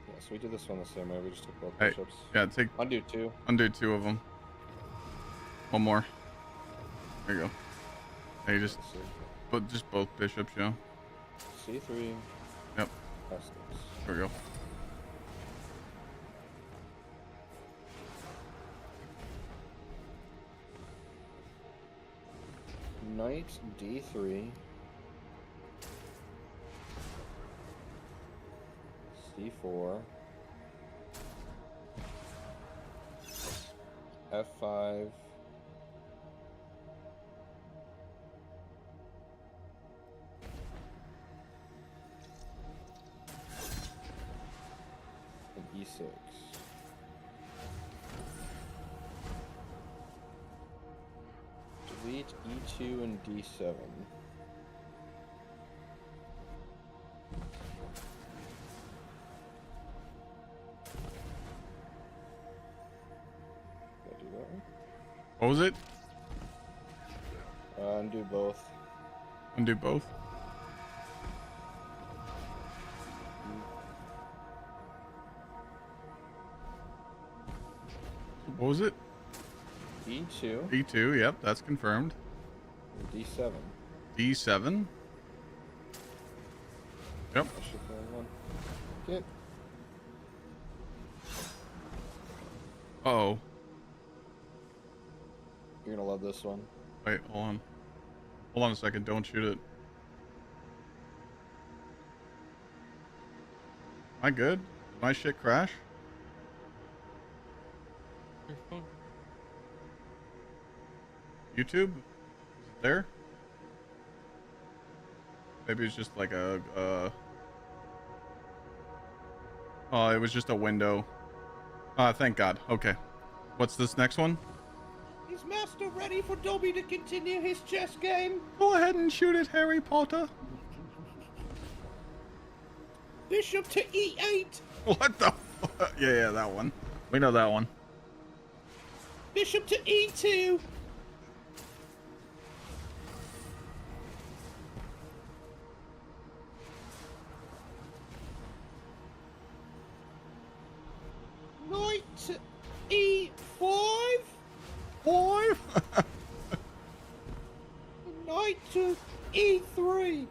Yeah, so we did this one the same way. We just took both Hey, bishops. yeah, take Undo 2. undo 2 of them. One more. There you go. Hey, just both bishops, yeah. C3. Yep. F6. There we go. Knight D3. C4. F5. And E6. Delete E2 and D7. Did I do that one? What was it? Undo both. Undo both. What was it? E2. D2. Yep, that's confirmed. D7. D7. Yep. I should play one. Get. Uh-oh. You're gonna love this one. Wait, hold on. Hold on a second. Don't shoot it. Am I good? Did my shit crash? You're fine. YouTube? Is it there? Maybe it's just like a, oh, it was just a window. Thank God. Okay. What's this next one? Is Master ready for Dobby to continue his chess game? Go ahead and shoot it, Harry Potter. Bishop to E8. What the fuck? Yeah, that one. We know that one. Bishop to E2. Knight to E5. 5? Knight to E3.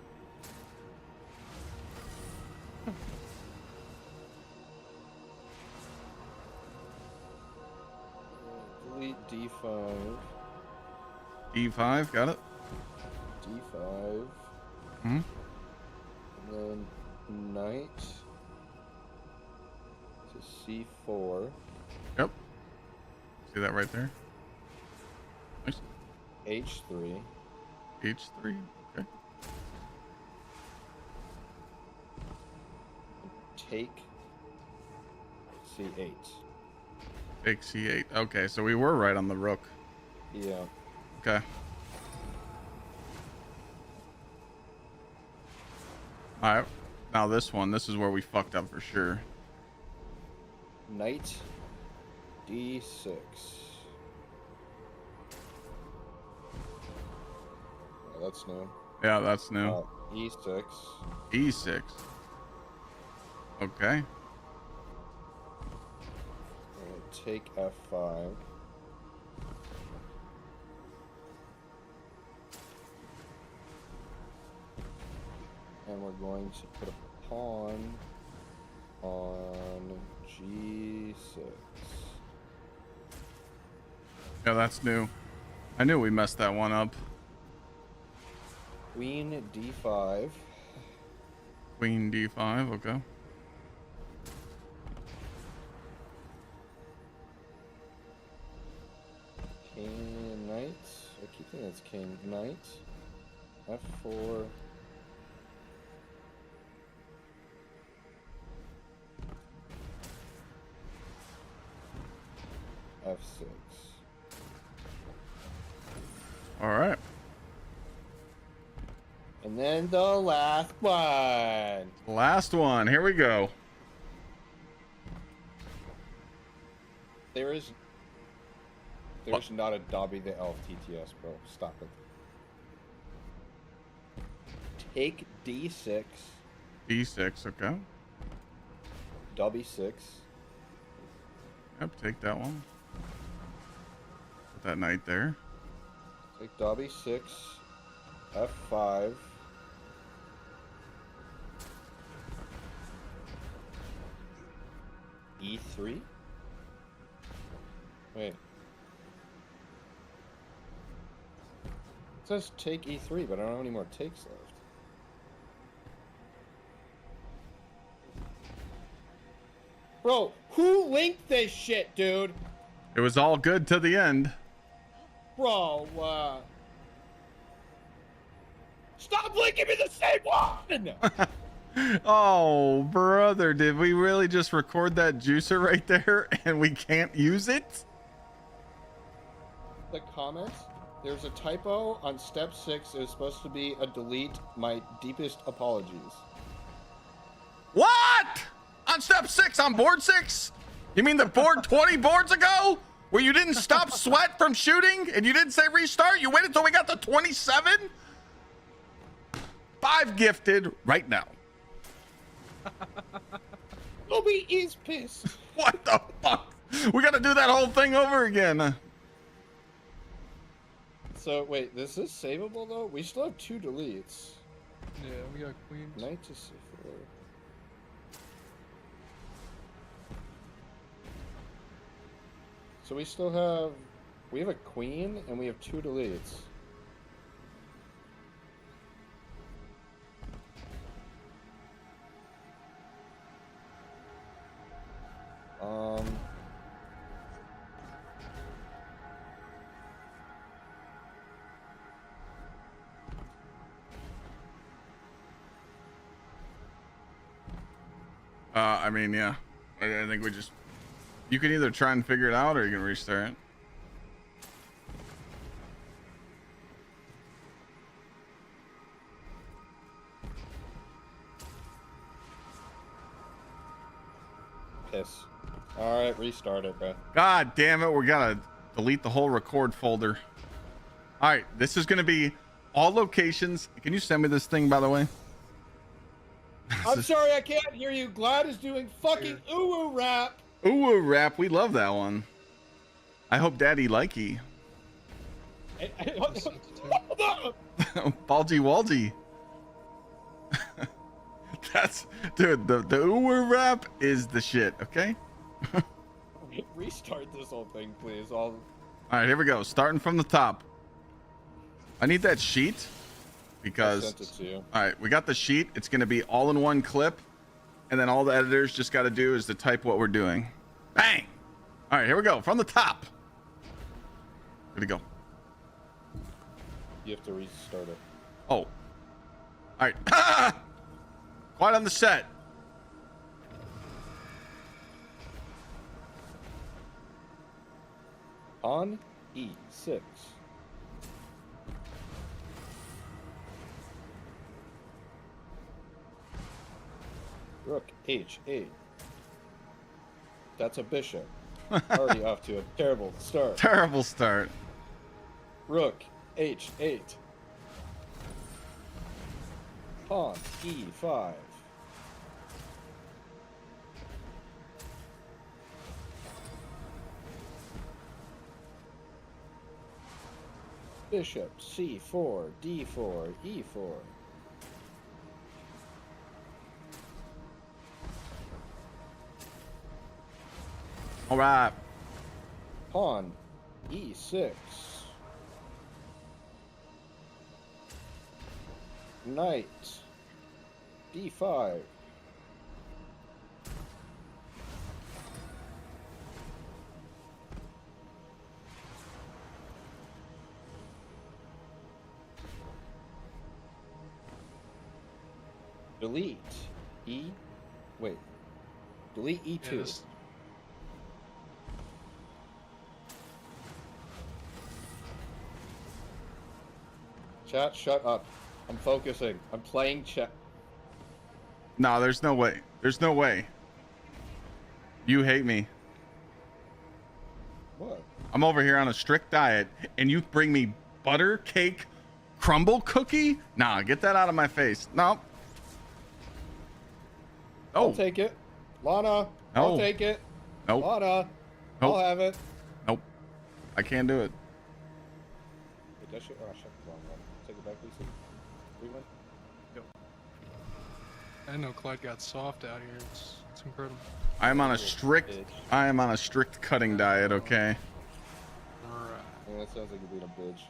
Delete D5. E5, got it. D5. Hmm? And then knight to C4. Yep. See that right there? Nice. H3. H3. Okay. Take C8. Take C8. Okay, so we were right on the rook. Yeah. Okay. Alright. Now this one. This is where we fucked up for sure. Knight D6. Yeah, that's new. Yeah, that's new. E6. E6. Okay. Take F5. And we're going to put a pawn on G6. Yeah, that's new. I knew we messed that one up. Queen D5. Queen D5, okay. King Knight. I keep thinking it's King Knight. F4. F6. All right. And then the last one. Last one. Here we go. There's not a Dobby the Elf TTS, bro. Stop it. Take D6. D6, okay. Dobby 6. Yep, take that one. Put that knight there. Take Dobby 6. F5. E3? Wait. It says take E3, but I don't have any more takes left. Bro, who linked this shit, dude? It was all good to the end. Bro, stop linking me the same one! Oh, brother, did we really just record that juicer right there and we can't use it? The comments, there's a typo on step 6. It was supposed to be a delete. My deepest apologies. What? On step 6, on board 6? You mean the board 20 boards ago? Where you didn't stop sweat from shooting and you didn't say restart? You waited until we got to 27? 5 gifted right now. Obi is pissed. What the fuck? We got to do that whole thing over again. So, wait, this is savable, though? We still have 2 deletes. Yeah, we got queens. Knight to C4. So we still have... We have a queen, and we have 2 deletes. I mean, yeah. I think we just... You can either try and figure it out or you can restart it. Piss. Alright, restart it, bro. God damn it, we're gonna delete the whole record folder. All right, this is gonna be all locations. Can you send me this thing, by the way? I'm sorry, I can't hear you. Glad is doing fucking ooh rap. Ooh, rap. We love that one. I hope Daddy likey. Baldy Waldy. That's, dude, the ooh rap is the shit, okay? Restart this whole thing, please. All right, here we go. Starting from the top. I need that sheet because... I sent it to you. All right, we got the sheet. It's going to be all in one clip. And then all the editors just got to do is to type what we're doing. Bang! All right, here we go. From the top. Here we go. You have to restart it. Oh. All right. Quiet on the set. On E6. Rook H8. That's a bishop. Already off to a terrible start. Terrible start. Rook H8. Pawn E5. Bishop C4, D4, E4. All right. Pawn E6. Knight D5. Delete E. Wait. Delete E2. Yeah, this- Chat, shut up. I'm focusing. I'm playing chat. No, there's no way. There's no way. You hate me. What? I'm over here on a strict diet, and you bring me butter cake crumble cookie? Nah, get that out of my face. No. I'll Oh. take it. Lana, No. I'll take it. Nope. Lana, Nope. I'll have it. Nope. I can't do it. Wait, that shit, oh, shit, wrong one. Take it back, please. Rewind. I know Clyde got soft out here. It's incredible. I am on a strict cutting diet, okay? Right. Yeah, that sounds like you're being a bitch.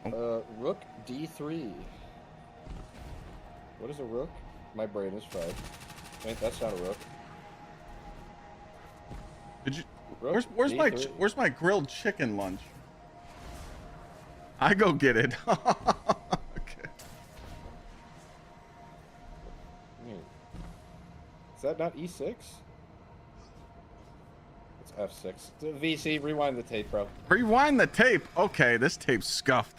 Right. Rook D3. What is a rook? My brain is fried. Wait, that's not a rook. Did you? Rook Where's my grilled chicken lunch? I go get it. Okay. Wait. Is that not E6? It's F6. VC, rewind the tape, bro. Rewind the tape. Okay, this tape's scuffed.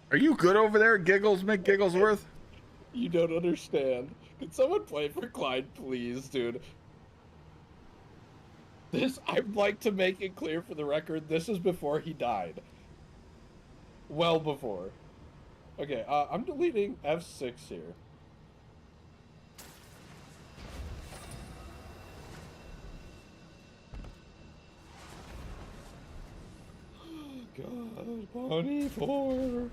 Are you good over there, Giggles McGigglesworth? You don't understand. Can someone play for Clyde, please, dude? I'd like to make it clear for the record, this is before he died. Well before. Okay, I'm deleting F6 here. God, pawn e4.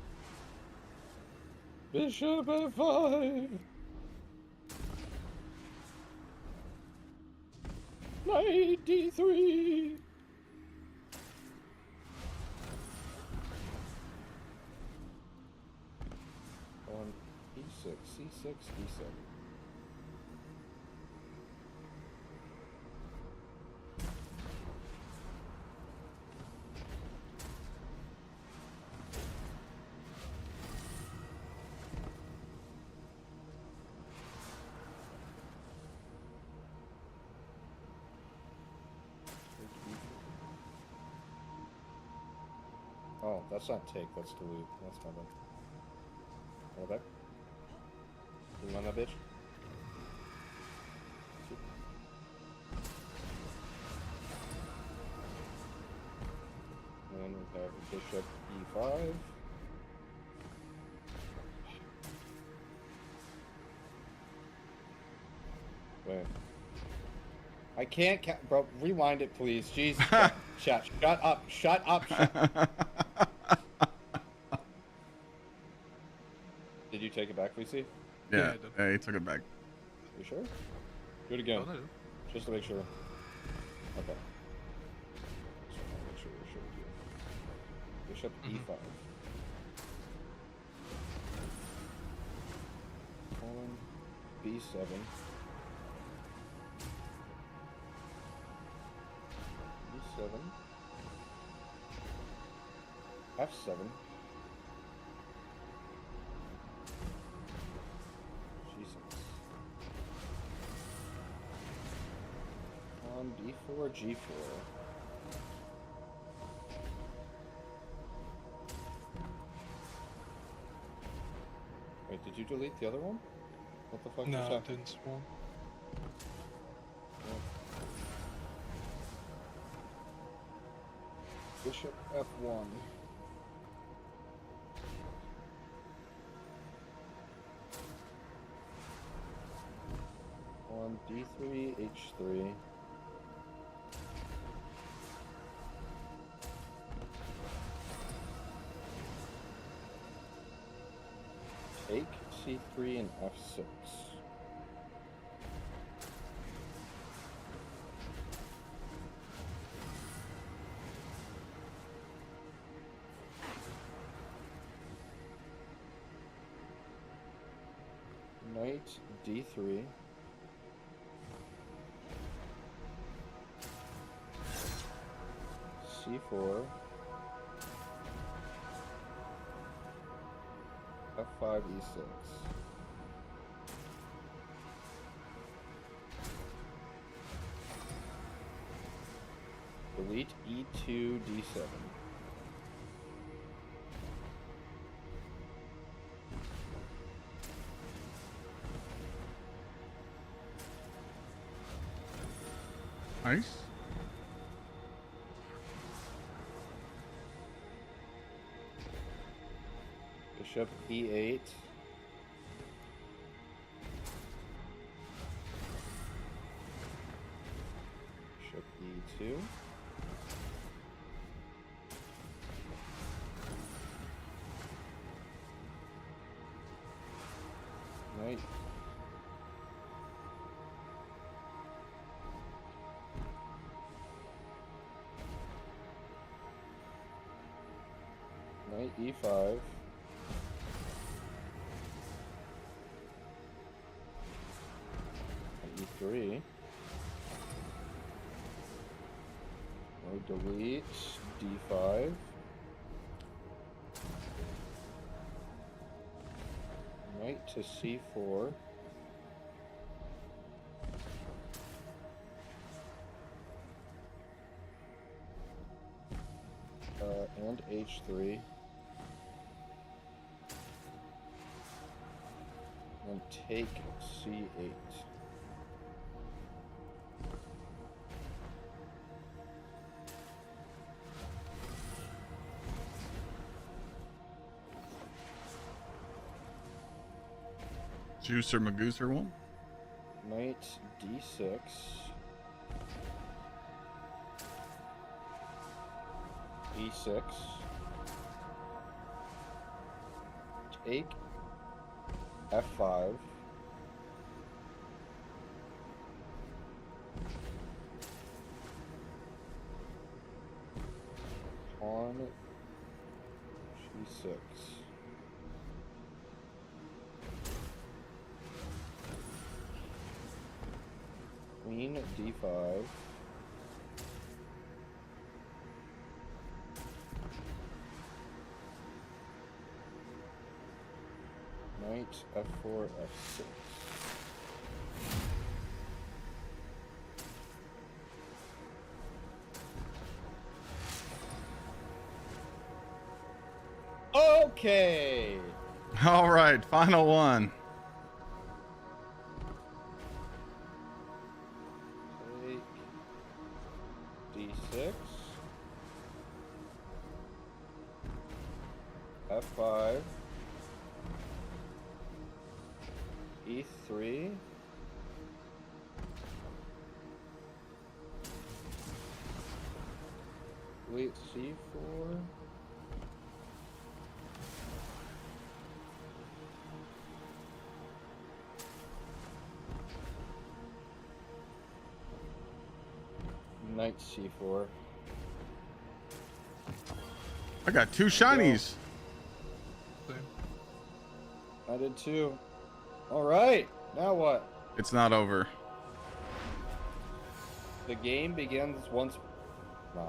Bishop f5. Knight d3. On e6, c6, d7. Oh, that's not take, that's delete. That's my bad. Go back. You want that bitch? And we have bishop e5. Wait. I can't bro, rewind it please. Jesus. Chat, shut up. Shut up. Did you take it back, VC? Yeah, he took it back. You sure? Do it again. Oh, no. Just to make sure. Okay. Just want to make sure we're sure with you. Bishop e5. Pawn b7. e7. f7. On d4, g4. Wait, did you delete the other one? What the fuck No, just it happened? didn't spawn. Bishop f1. On d3, h3. Take c3 and f6. Knight d3. c4. f5, e6. Delete e2, d7. Nice. Bishop E8. Bishop E2. Knight. Knight E5. E3. No delete. D5. Knight to C4. And H3. And take C8. Juicer Magooser one. Knight D6. E6. Take F5. Pawn G6. Queen D5. Knight F4, F6. Okay. All right, final one. Take D6. F5. E3. Delete C4. Knight C4. I got two shinies. Same. I did too. All right. Now what? It's not over. The game begins once. Nah.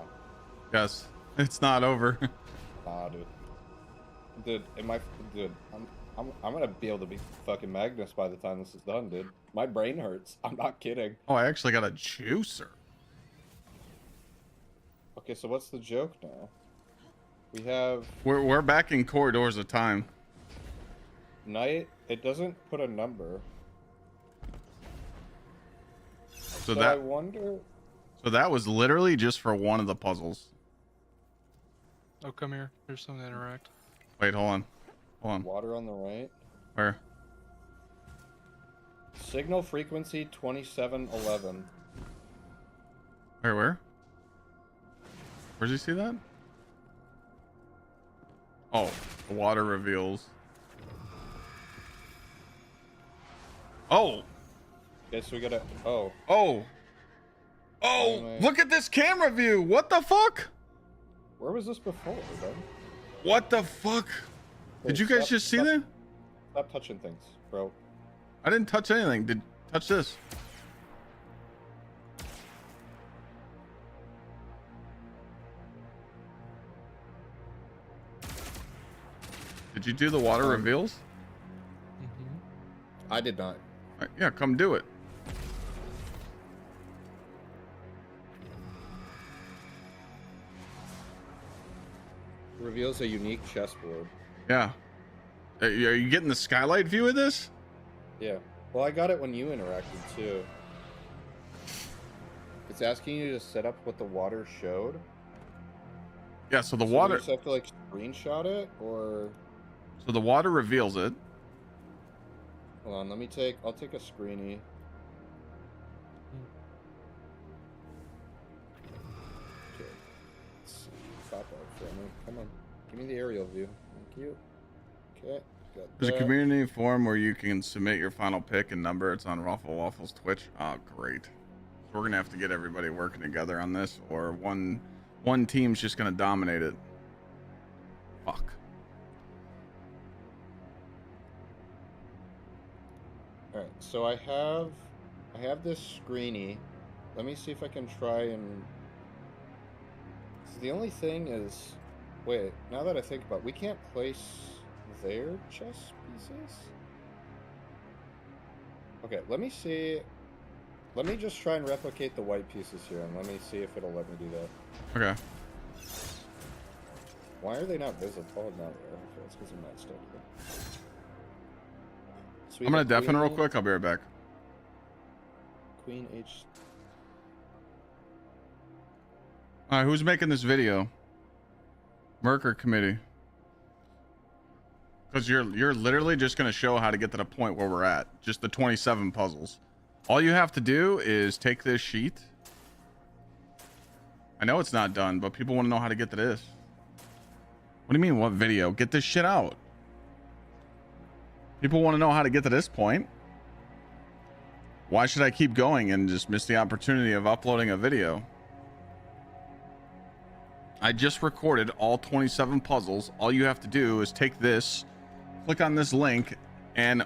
Yes, it's not over. Nah, dude. Dude, dude, I'm gonna be able to be fucking Magnus by the time this is done, dude. My brain hurts. I'm not kidding. Oh, I actually got a juicer. Okay, so what's the joke now? We have We're back in corridors of time. Knight. It doesn't put a number. So I that wonder. so that was literally just for one of the puzzles. Oh, come here. Here's something to interact. Wait, hold on. Hold on. Water on the right. Where? Signal frequency 2711. Where? Where'd you see that? Oh, the water reveals. Oh. Guess we gotta. Oh. Oh. Oh, Anyway. look at this camera view. What the fuck? Where was this before, bud? What the fuck? Did Hey, you guys stop- just see stop- that? Stop touching things, bro. I didn't touch anything. Did touch this? Did you do the water reveals? Mm-hmm. I did not. Yeah, come do it. Reveals a unique chessboard. Yeah. Are you getting the skylight view of this? Yeah. Well, I got it when you interacted too. It's asking you to set up what the water showed. Yeah, so the So water. You just have to like screenshot it, or So So the water reveals it. Hold on, I'll take a screeny. Okay. Let's see. Pop up for me. Come on. Give me the aerial view. Thank you. Okay. Got There's a that. community forum where you can submit your final pick and number. It's on Ruffle Waffles Twitch. Oh, great. So we're gonna have to get everybody working together on this, or one team's just gonna dominate it. Fuck. All right. So I have this screeny. Let me see if I can try and. So the only thing is, wait. Now that I think about it, we can't place their chess pieces. Okay. Let me see. Let me just try and replicate the white pieces here, and let me see if it'll let me do that. Okay. Why are they not visible? Oh, no, okay, it's because I'm not stuck. So I'm gonna deafen real quick. I'll be right back. Queen H. All right, who's making this video? Merker committee. Because you're literally just gonna show how to get to the point where we're at. Just the 27 puzzles. All you have to do is take this sheet. I know it's not done, but people want to know how to get to this. What do you mean, what video? Get this shit out. People want to know how to get to this point. Why should I keep going and just miss the opportunity of uploading a video? I just recorded all 27 puzzles. All you have to do is take this, click on this link, and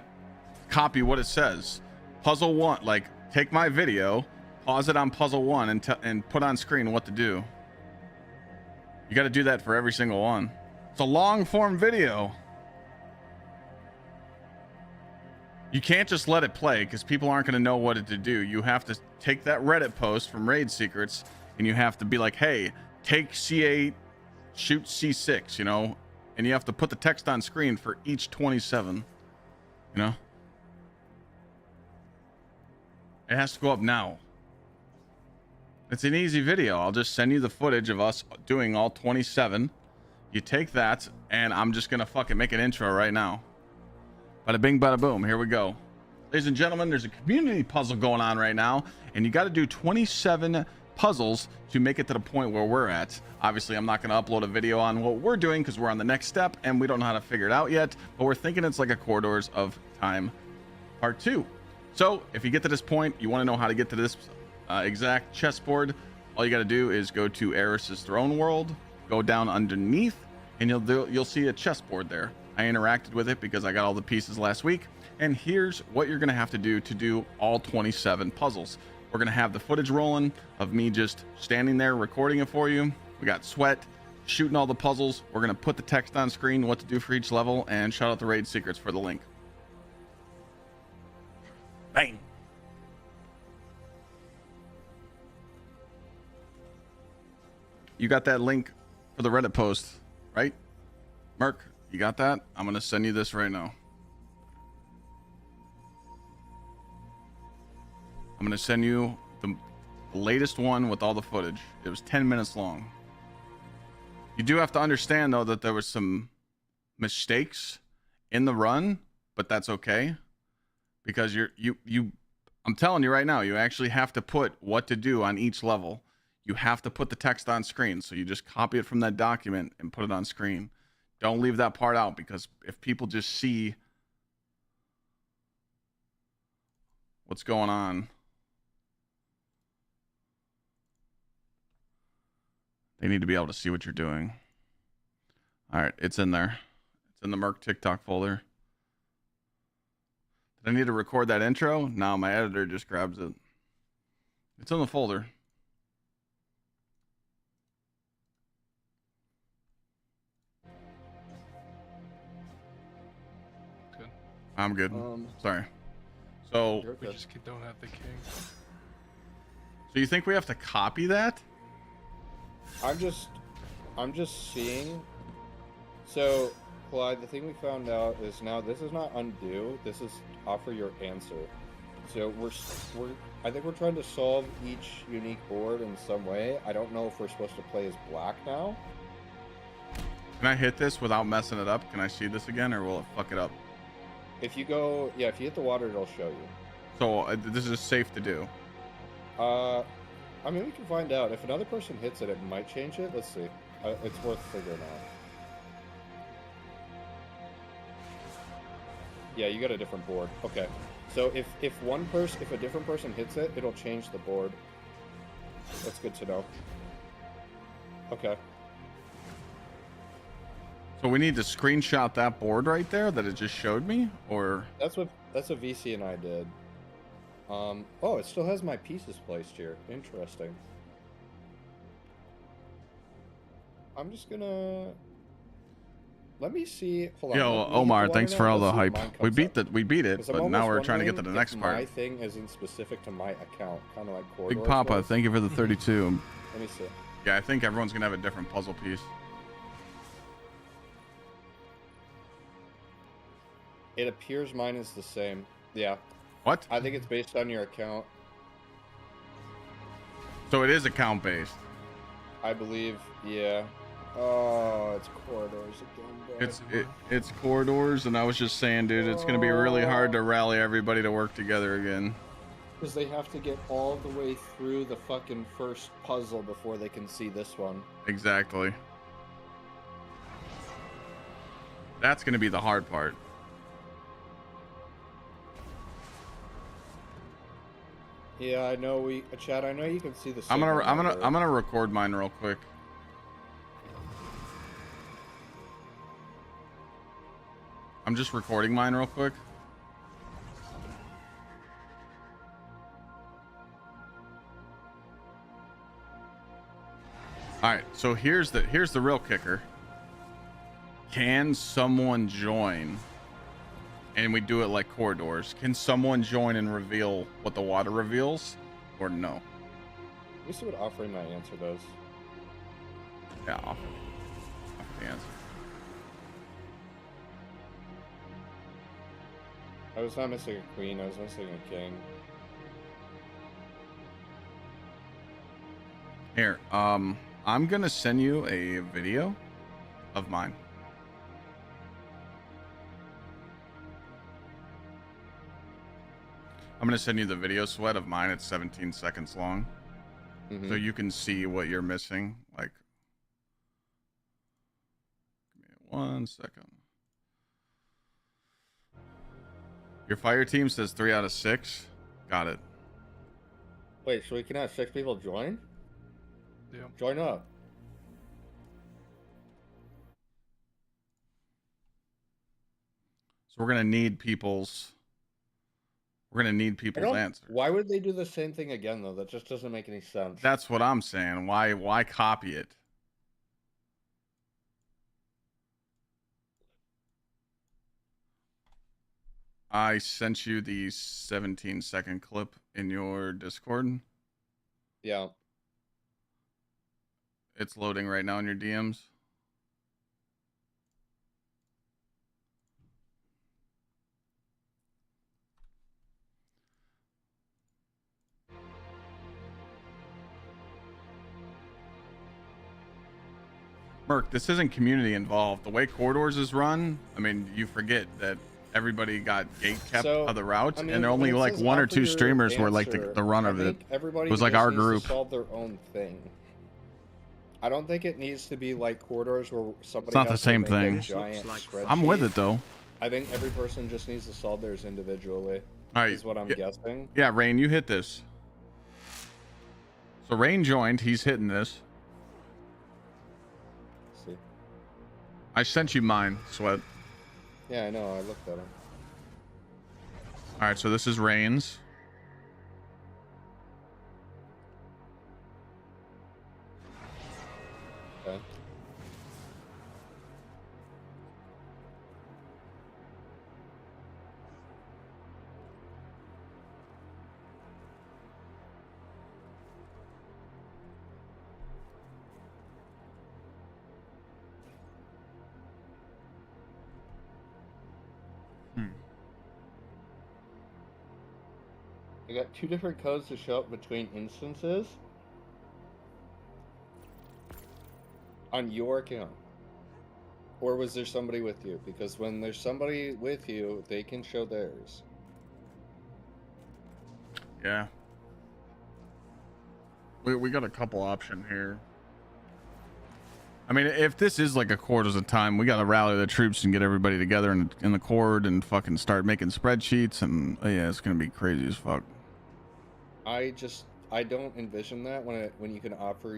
copy what it says. Puzzle 1, like, take my video, pause it on puzzle 1, and put on screen what to do. You got to do that for every single one. It's a long form video. You can't just let it play because people aren't going to know what to do. You have to take that Reddit post from Raid Secrets and you have to be like, hey, take C8, shoot C6, you know, and you have to put the text on screen for each 27, you know. It has to go up now. It's an easy video. I'll just send you the footage of us doing all 27. You take that, and I'm just gonna fucking make an intro right now. Bada bing, bada boom. Here we go. Ladies and gentlemen, there's a community puzzle going on right now, and you got to do 27 puzzles to make it to the point where we're at. Obviously, I'm not going to upload a video on what we're doing because we're on the next step, and we don't know how to figure it out yet, but we're thinking it's like a Corridors of Time Part 2. So, if you get to this point, you want to know how to get to this exact chessboard, all you got to do is go to Eris's Throne World, go down underneath, and you'll see a chessboard there. I interacted with it because I got all the pieces last week, and here's what you're gonna have to do all 27 puzzles. We're gonna have the footage rolling of me just standing there recording it for you. We got Sweat shooting all the puzzles. We're gonna put the text on screen, what to do for each level, and shout out the Raid Secrets for the link. Bang. You got that link for the Reddit post, right? Merc, you got that? I'm going to send you this right now. I'm going to send you the latest one with all the footage. It was 10 minutes long. You do have to understand, though, that there was some mistakes in the run, but that's okay. Because I'm telling you right now, you actually have to put what to do on each level. You have to put the text on screen. So you just copy it from that document and put it on screen. Don't leave that part out, because if people just see what's going on, they need to be able to see what you're doing. All right, it's in there. It's in the Merc TikTok folder. Did I need to record that intro? No, my editor just grabs it. It's in the folder. Good. I'm good. Sorry. So We just don't have the king. So you think we have to copy that? I'm just seeing. So, Clyde, the thing we found out is now this is not undo. This is offer your answer. So I think we're trying to solve each unique board in some way. I don't know if we're supposed to play as black now. Can I hit this without messing it up? Can I see this again, or will it fuck it up? If you go, yeah, if you hit the water, it'll show you. So this is safe to do. I mean, we can find out. If another person hits it, it might change it. Let's see. It's worth figuring out. Yeah, you got a different board. Okay. So if a different person hits it, it'll change the board. That's good to know. Okay. So we need to screenshot that board right there that it just showed me, or That's what VC and I did. Oh, it still has my pieces placed here. Interesting. I'm just gonna let me see. Hold on. yo, let me hit Omar, the thanks water for now. all the Let's see if hype. mine We comes beat up. we beat it, 'Cause I'm but now almost we're trying to get to the wondering next if part. My thing isn't specific to my account, kind of like Corridors Big Papa, was. thank you for the 32. Let me see. Yeah, I think everyone's gonna have a different puzzle piece. It appears mine is the same. Yeah. What? I think it's based on your account. So it is account based. I believe. Yeah. Oh, it's Corridors again, bro. It's corridors, and I was just saying, dude, it's gonna be really hard to rally everybody to work together again. Because they have to get all the way through the fucking first puzzle before they can see this one. Exactly. That's gonna be the hard part. Yeah, I know Chad, I know you can see the I'm signal number. gonna record mine real quick. I'm just recording mine real quick. All right, so here's the real kicker. Can someone join? And we do it like corridors. Can someone join and reveal what the water reveals, or no? Let me see what offering my answer does. Yeah, off the answer. I was not missing a queen, I was missing a king. Here, I'm gonna send you a video of mine. I'm gonna send you the video sweat of mine. It's 17 seconds long, so you can see what you're missing. Like, give me 1 second. Your fire team says 3 out of 6. Got it. Wait, so we can have 6 people join? Yeah. Join up. So we're gonna need people's answers. Why would they do the same thing again, though? That just doesn't make any sense. That's what I'm saying. Why copy it? I sent you the 17-second clip in your Discord. Yeah. It's loading right now in your DMs. Merc, this isn't community involved. The way Corridors is run, I mean, you forget that everybody got gate kept of the routes, I mean, and only like 1 or 2 streamers were like the run of it. Everybody It was like our group. To solve their own thing. I don't think it needs to be like Corridors where somebody. It's not the has to same make thing. a giant spreadsheet. I'm with it though. I think every person just needs to solve theirs individually. All right, is what I'm guessing. Yeah, Rain, you hit this. So Rain joined. He's hitting this. Let's see. I sent you mine, Sweat. Yeah, I know. I looked at him. All right, so this is Rain's. Okay. I got 2 different codes to show up between instances on your account. Or was there somebody with you? Because when there's somebody with you, they can show theirs. Yeah. We got a couple option here. I mean, if this is like a quarters of time, we got to rally the troops and get everybody together in the court and fucking start making spreadsheets. And yeah, it's going to be crazy as fuck. I don't envision that when you can offer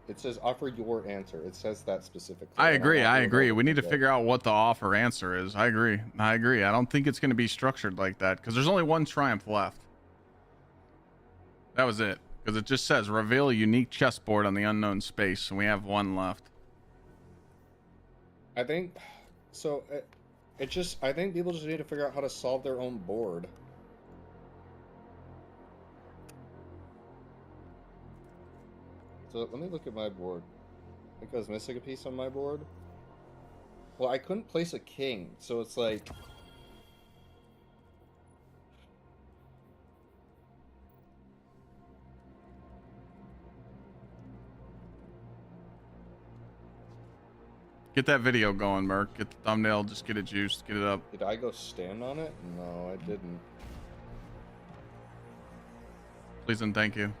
it says offer your answer. It says that specifically. I agree. We need to figure out what the offer answer is. I agree. I don't think it's going to be structured like that because there's only one triumph left. That was it. Because it just says reveal a unique chessboard on the unknown space, and we have one left. I think so. I think people just need to figure out how to solve their own board. So let me look at my board. I think I was missing a piece on my board. Well, I couldn't place a king, so it's like... Get that video going, Merc. Get the thumbnail, just get it juiced, get it up. Did I go stand on it? No, I didn't. Please and thank you.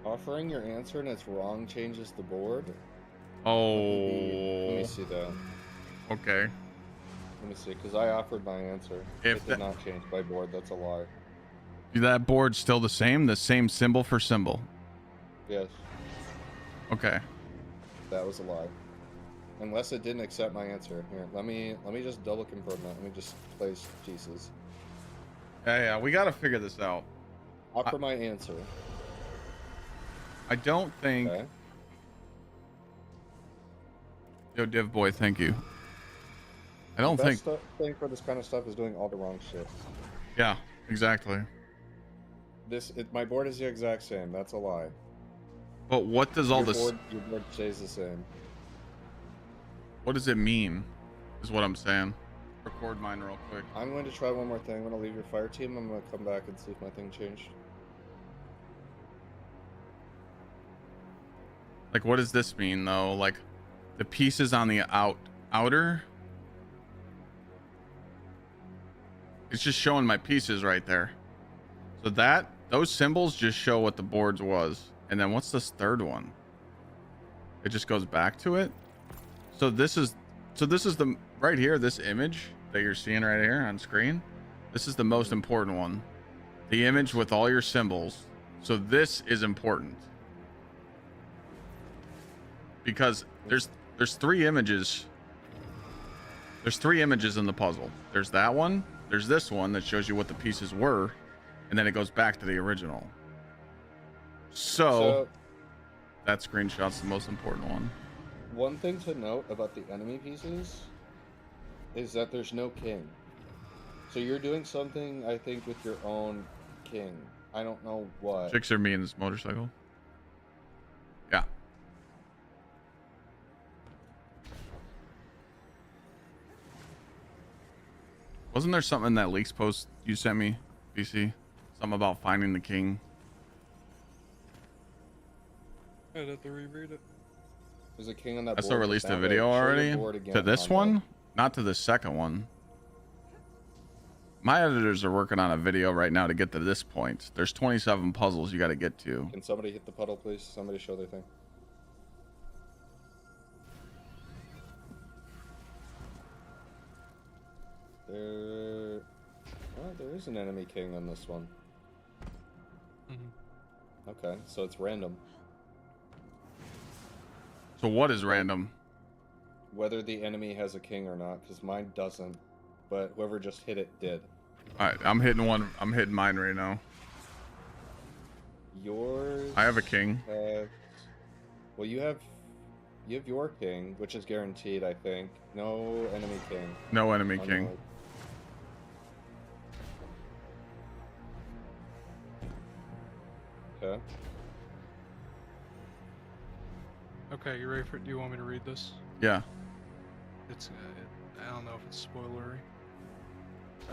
Offering your answer and it's wrong changes the board? Oh. Let me see that. Okay. Let me see, because I offered my answer. It did not change my board, that's a lie. That board's still the same symbol for symbol? Yes. Okay. That was a lie. Unless it didn't accept my answer. Here, let me just double confirm that. Let me just place pieces. Yeah, we gotta figure this out. Offer my answer. I don't think... Okay. Yo, Div Boy, thank you. I don't think... The best thing for this kind of stuff is doing all the wrong shit. Yeah, exactly. My board is the exact same. That's a lie. But what does all this... Your board stays the same. What does it mean, is what I'm saying. Record mine real quick. I'm going to try one more thing. I'm going to leave your fire team. I'm going to come back and see if my thing changed. Like, what does this mean, though? Like, the pieces on the outer... It's just showing my pieces right there. So those symbols just show what the boards was. And then what's this third one? It just goes back to it. So this is the right here, this image that you're seeing right here on screen. This is the most important one. The image with all your symbols. So this is important. Because there's three images. There's three images in the puzzle. There's that one. There's this one that shows you what the pieces were, and then it goes back to the original. So that screenshot's the most important one. One thing to note about the enemy pieces is that there's no king. So you're doing something, I think, with your own king. I don't know what. Gsxr means motorcycle. Yeah. Wasn't there something in that leaks post you sent me, BC? Something about finding the king. I'd have to reread it. There's a king on that I board. still released a video already to this one, not to the second one. My editors are working on a video right now to get to this point. There's 27 puzzles you got to get to. Can somebody hit the puddle, please? Somebody show their thing. There is an enemy king on this one. Mm-hmm. Okay, so it's random. So what is random? Whether the enemy has a king or not, because mine doesn't. But whoever just hit it did. Alright, I'm hitting one. I'm hitting mine right now. Yours... I have a king. Well, you have your king, which is guaranteed, I think. No enemy king. No enemy king. No. Okay. Okay, you ready for it? Do you want me to read this? Yeah. It's, I don't know if it's spoilery.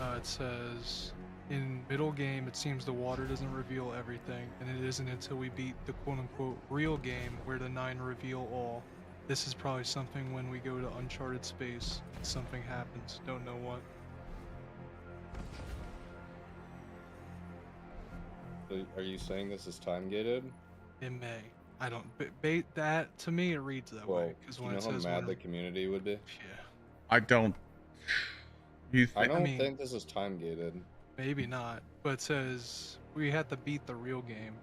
It says, in middle game, it seems the water doesn't reveal everything, and it isn't until we beat the quote-unquote real game where the 9 reveal all. This is probably something when we go to uncharted space. Something happens. Don't know what. Are you saying this is time gated? It may. I don't. Bait that to me, it reads that way. Because You when know it how says mad when, the community would be? yeah, I don't. You I think? don't mean- think this is time gated. maybe not. But it says we have to beat the real game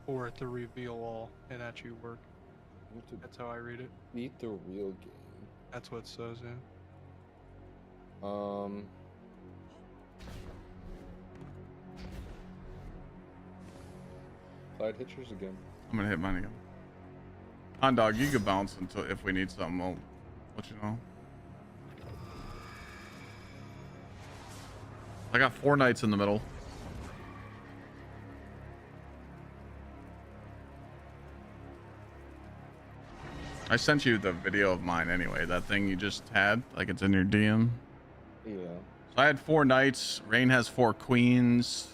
for it to reveal all and actually work. You have to That's how I read it. beat the real game. That's what it says. Yeah. Clyde, hit yours again. I'm gonna hit mine again. Hot dog, you can bounce until if we need something. I'll let you know. I got 4 knights in the middle. I sent you the video of mine anyway. That thing you just had, like it's in your DM. Yeah. So I had 4 knights. Rain has 4 queens.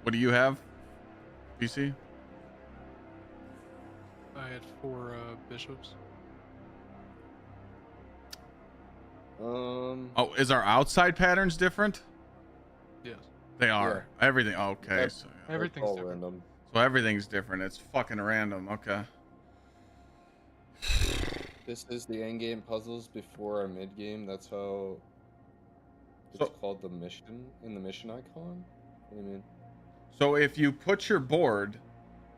What do you have, PC? I had 4 bishops. Oh, is our outside patterns different? Yes. They are. Everything. Okay. Yep. So, Everything's all different. random. so everything's different. It's fucking random. Okay. This is the end game puzzles before our mid game. That's how it's So- called the mission in the mission icon. What do you mean? So if you put your board,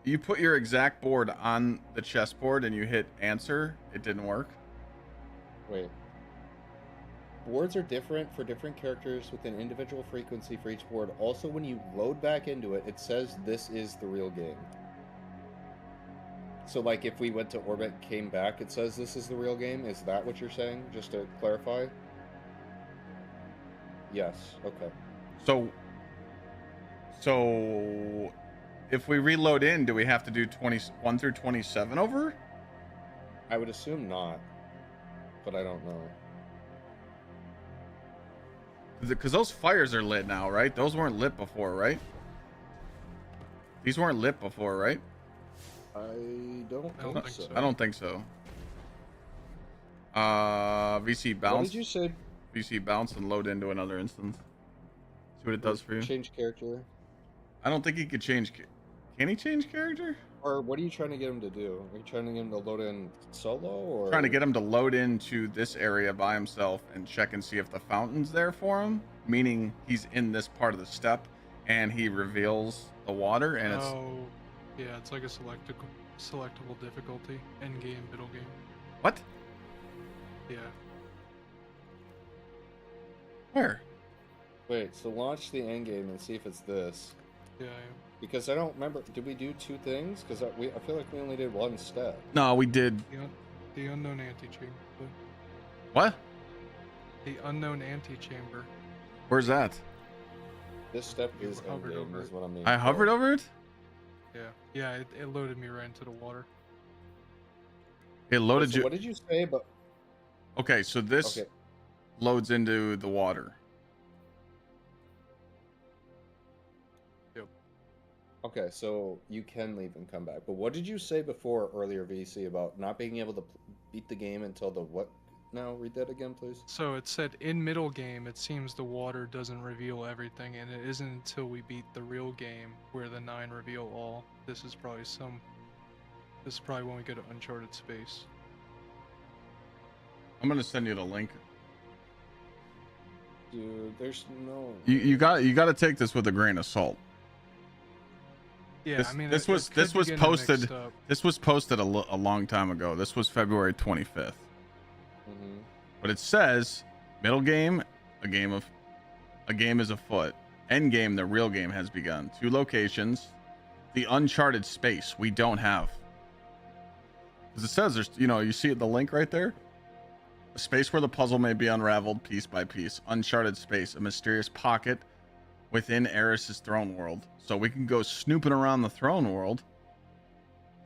you put your exact board on the chessboard and you hit answer, it didn't work. Wait. Boards are different for different characters with an individual frequency for each board. Also, when you load back into it, it says this is the real game. So, like, if we went to orbit, came back, it says this is the real game? Is that what you're saying? Just to clarify? Yes. Okay. So if we reload in, do we have to do 21 through 27 over? I would assume not, but I don't know. Because those fires are lit now, right? Those weren't lit before, right? These weren't lit before, right? I don't think so. I don't think so. VC What bounce. did you say? VC bounce and load into another instance. See what it does for you. Change character? I don't think he could change. Can he change character? Or what are you trying to get him to do? Are you trying to get him to load in solo, or Trying to get him to load into this area by himself and check and see if the fountain's there for him, meaning he's in this part of the step and he reveals the water and it's Oh, yeah, it's like a selectable difficulty. End game, middle game. what? Yeah. Where? Wait, so launch the end game and see if it's this. Yeah. Because I don't remember. Did we do 2 things? Because I feel like we only did 1 step. No, we did. The unknown antechamber. What? The unknown antechamber. Where's that? This step You is end hovered game, over is what I mean. I hovered over it. Yeah. Yeah, it loaded me right into the water. It loaded So you. what did you say? But Okay, so this okay, loads into the water. okay, so you can leave and come back. But what did you say before earlier, VC, about not being able to beat the game until the what? Now read that again, please. So it said in middle game, it seems the water doesn't reveal everything, and it isn't until we beat the real game where the 9 reveal all. This is probably when we go to uncharted space. I'm gonna send you the link. Dude, there's no. You got to take this with a grain of salt. Yeah, This- I mean, this it was- could this be was getting posted- mixed up. This was posted a long time ago. This was February 25th. Mm-hmm. But it says middle game, a game is afoot. End game, the real game has begun. 2 locations, the uncharted space we don't have. Because it says there's, you see the link right there. A space where the puzzle may be unraveled piece by piece. Uncharted space, a mysterious pocket within Eris's throne world. So we can go snooping around the throne world.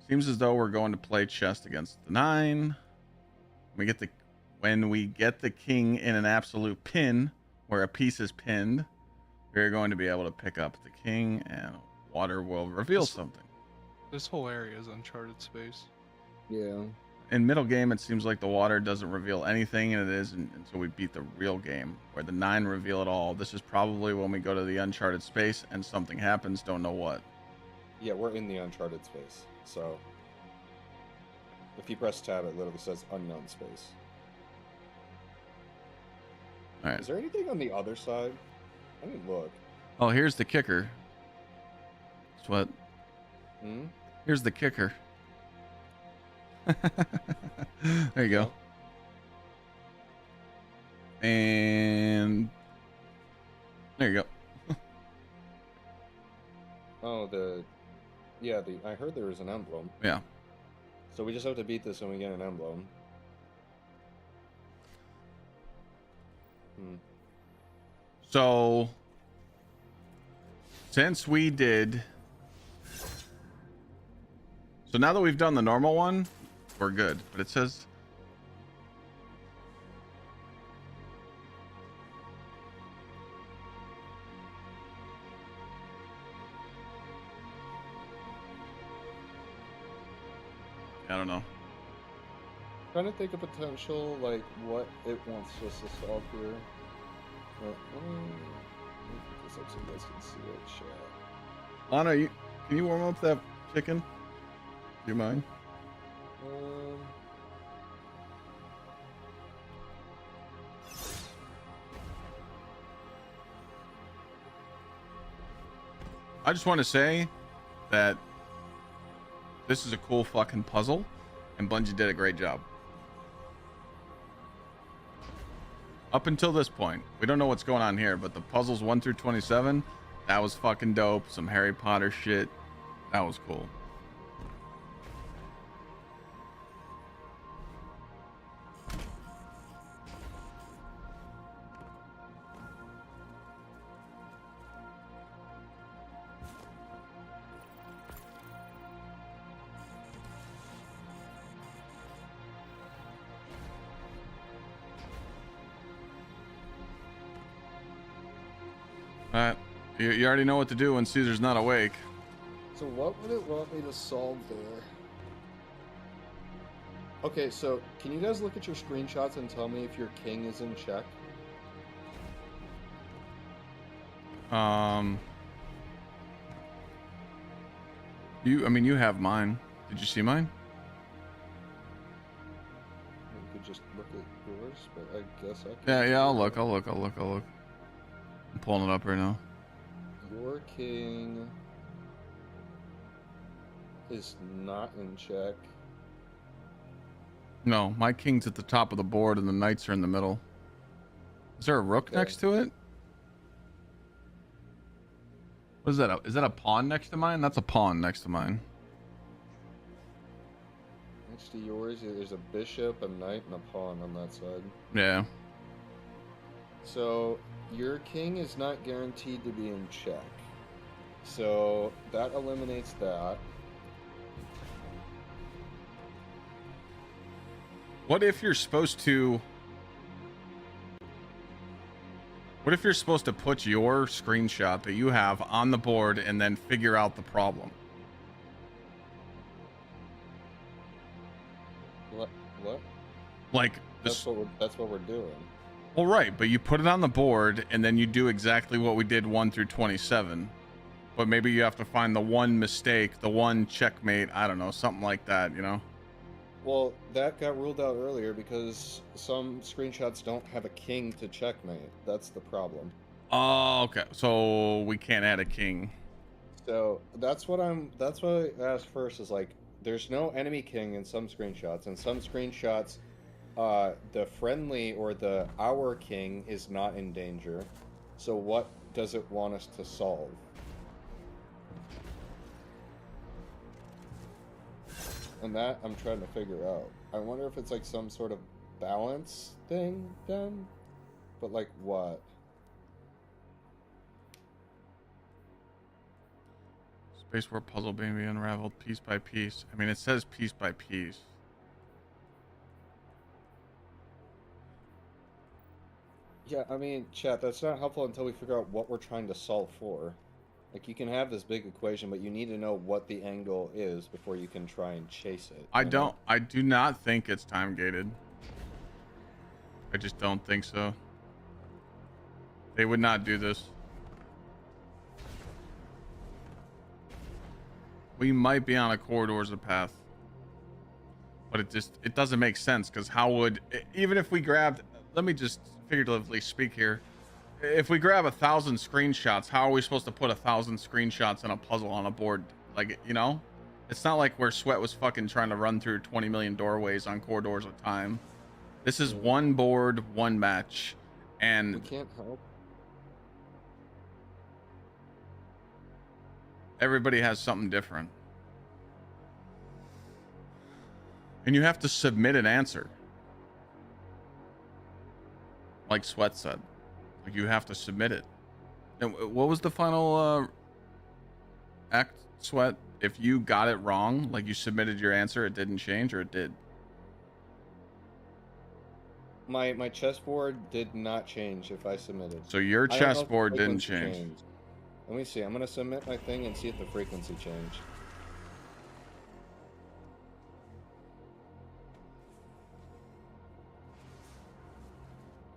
Seems as though we're going to play chess against the 9. When we get the king in an absolute pin, where a piece is pinned, we're going to be able to pick up the king, and water will reveal something. This whole area is uncharted space. Yeah. In middle game, it seems like the water doesn't reveal anything, and it is until we beat the real game, where the 9 reveal it all. This is probably when we go to the uncharted space and something happens, don't know what. Yeah, we're in the uncharted space, so if you press tab, it literally says unknown space. All right. Is there anything on the other side? I didn't look. Oh, here's the kicker. That's what. Hmm? Here's the kicker. There you go. And there you go. Oh, yeah, I heard there was an emblem. Yeah. So we just have to beat this and we get an emblem. So since we did, so now that we've done the normal one, we're good. But it says I don't know. Trying to think of potential, like, what it wants us to solve here. But, let me put this up so you guys can see it, chat. Lana, can you warm up that chicken? Do you mind? I just want to say that this is a cool fucking puzzle, and Bungie did a great job. Up until this point, we don't know what's going on here, but the puzzles 1 through 27, that was fucking dope. Some Harry Potter shit, that was cool. Alright, you already know what to do when Caesar's not awake. So what would it want me to solve there? Okay, so can you guys look at your screenshots and tell me if your king is in check? You have mine. Did you see mine? You could just look at yours, but I guess I can. Yeah, I'll look. I'm pulling it up right now. Your king is not in check. No, my king's at the top of the board and the knights are in the middle. Is there a rook next to it? What is that? Is that a pawn next to mine? That's a pawn next to mine. Next to yours, there's a bishop, a knight, and a pawn on that side. Yeah. So your king is not guaranteed to be in check. So that eliminates that. What if you're supposed to put your screenshot that you have on the board and then figure out the problem? What? Like that's what we're doing. Well, right, but you put it on the board and then you do exactly what we did 1 through 27. But maybe you have to find the one mistake, the one checkmate, I don't know, something like that, you know? Well, that got ruled out earlier because some screenshots don't have a king to checkmate. That's the problem. Oh, okay. So we can't add a king. So that's what I asked first is like, there's no enemy king in some screenshots, and some screenshots, the friendly or the our king is not in danger. So what does it want us to solve? And that I'm trying to figure out. I wonder if it's like some sort of balance thing then? But like what? Space War puzzle being unraveled piece by piece. I mean, it says piece by piece. Yeah, I mean, chat, that's not helpful until we figure out what we're trying to solve for. Like, you can have this big equation, but you need to know what the angle is before you can try and chase it. I do not think it's time gated. I just don't think so. They would not do this. We might be on a corridor as a path, but it doesn't make sense, because how would, even if we grabbed, let me just figuratively speak here, if we grab 1,000 screenshots, how are we supposed to put 1,000 screenshots in a puzzle on a board? Like, you know, it's not like where Sweat was fucking trying to run through 20 million doorways on corridors at a time. This is one board, one match, and We can't help. everybody has something different. And you have to submit an answer. Like Sweat said. Like, you have to submit it. And what was the final act, Sweat? If you got it wrong, like you submitted your answer, it didn't change, or it did? My chessboard did not change if I submitted. So your I don't know if the chessboard didn't frequency change. changed. Let me see. I'm gonna submit my thing and see if the frequency changed.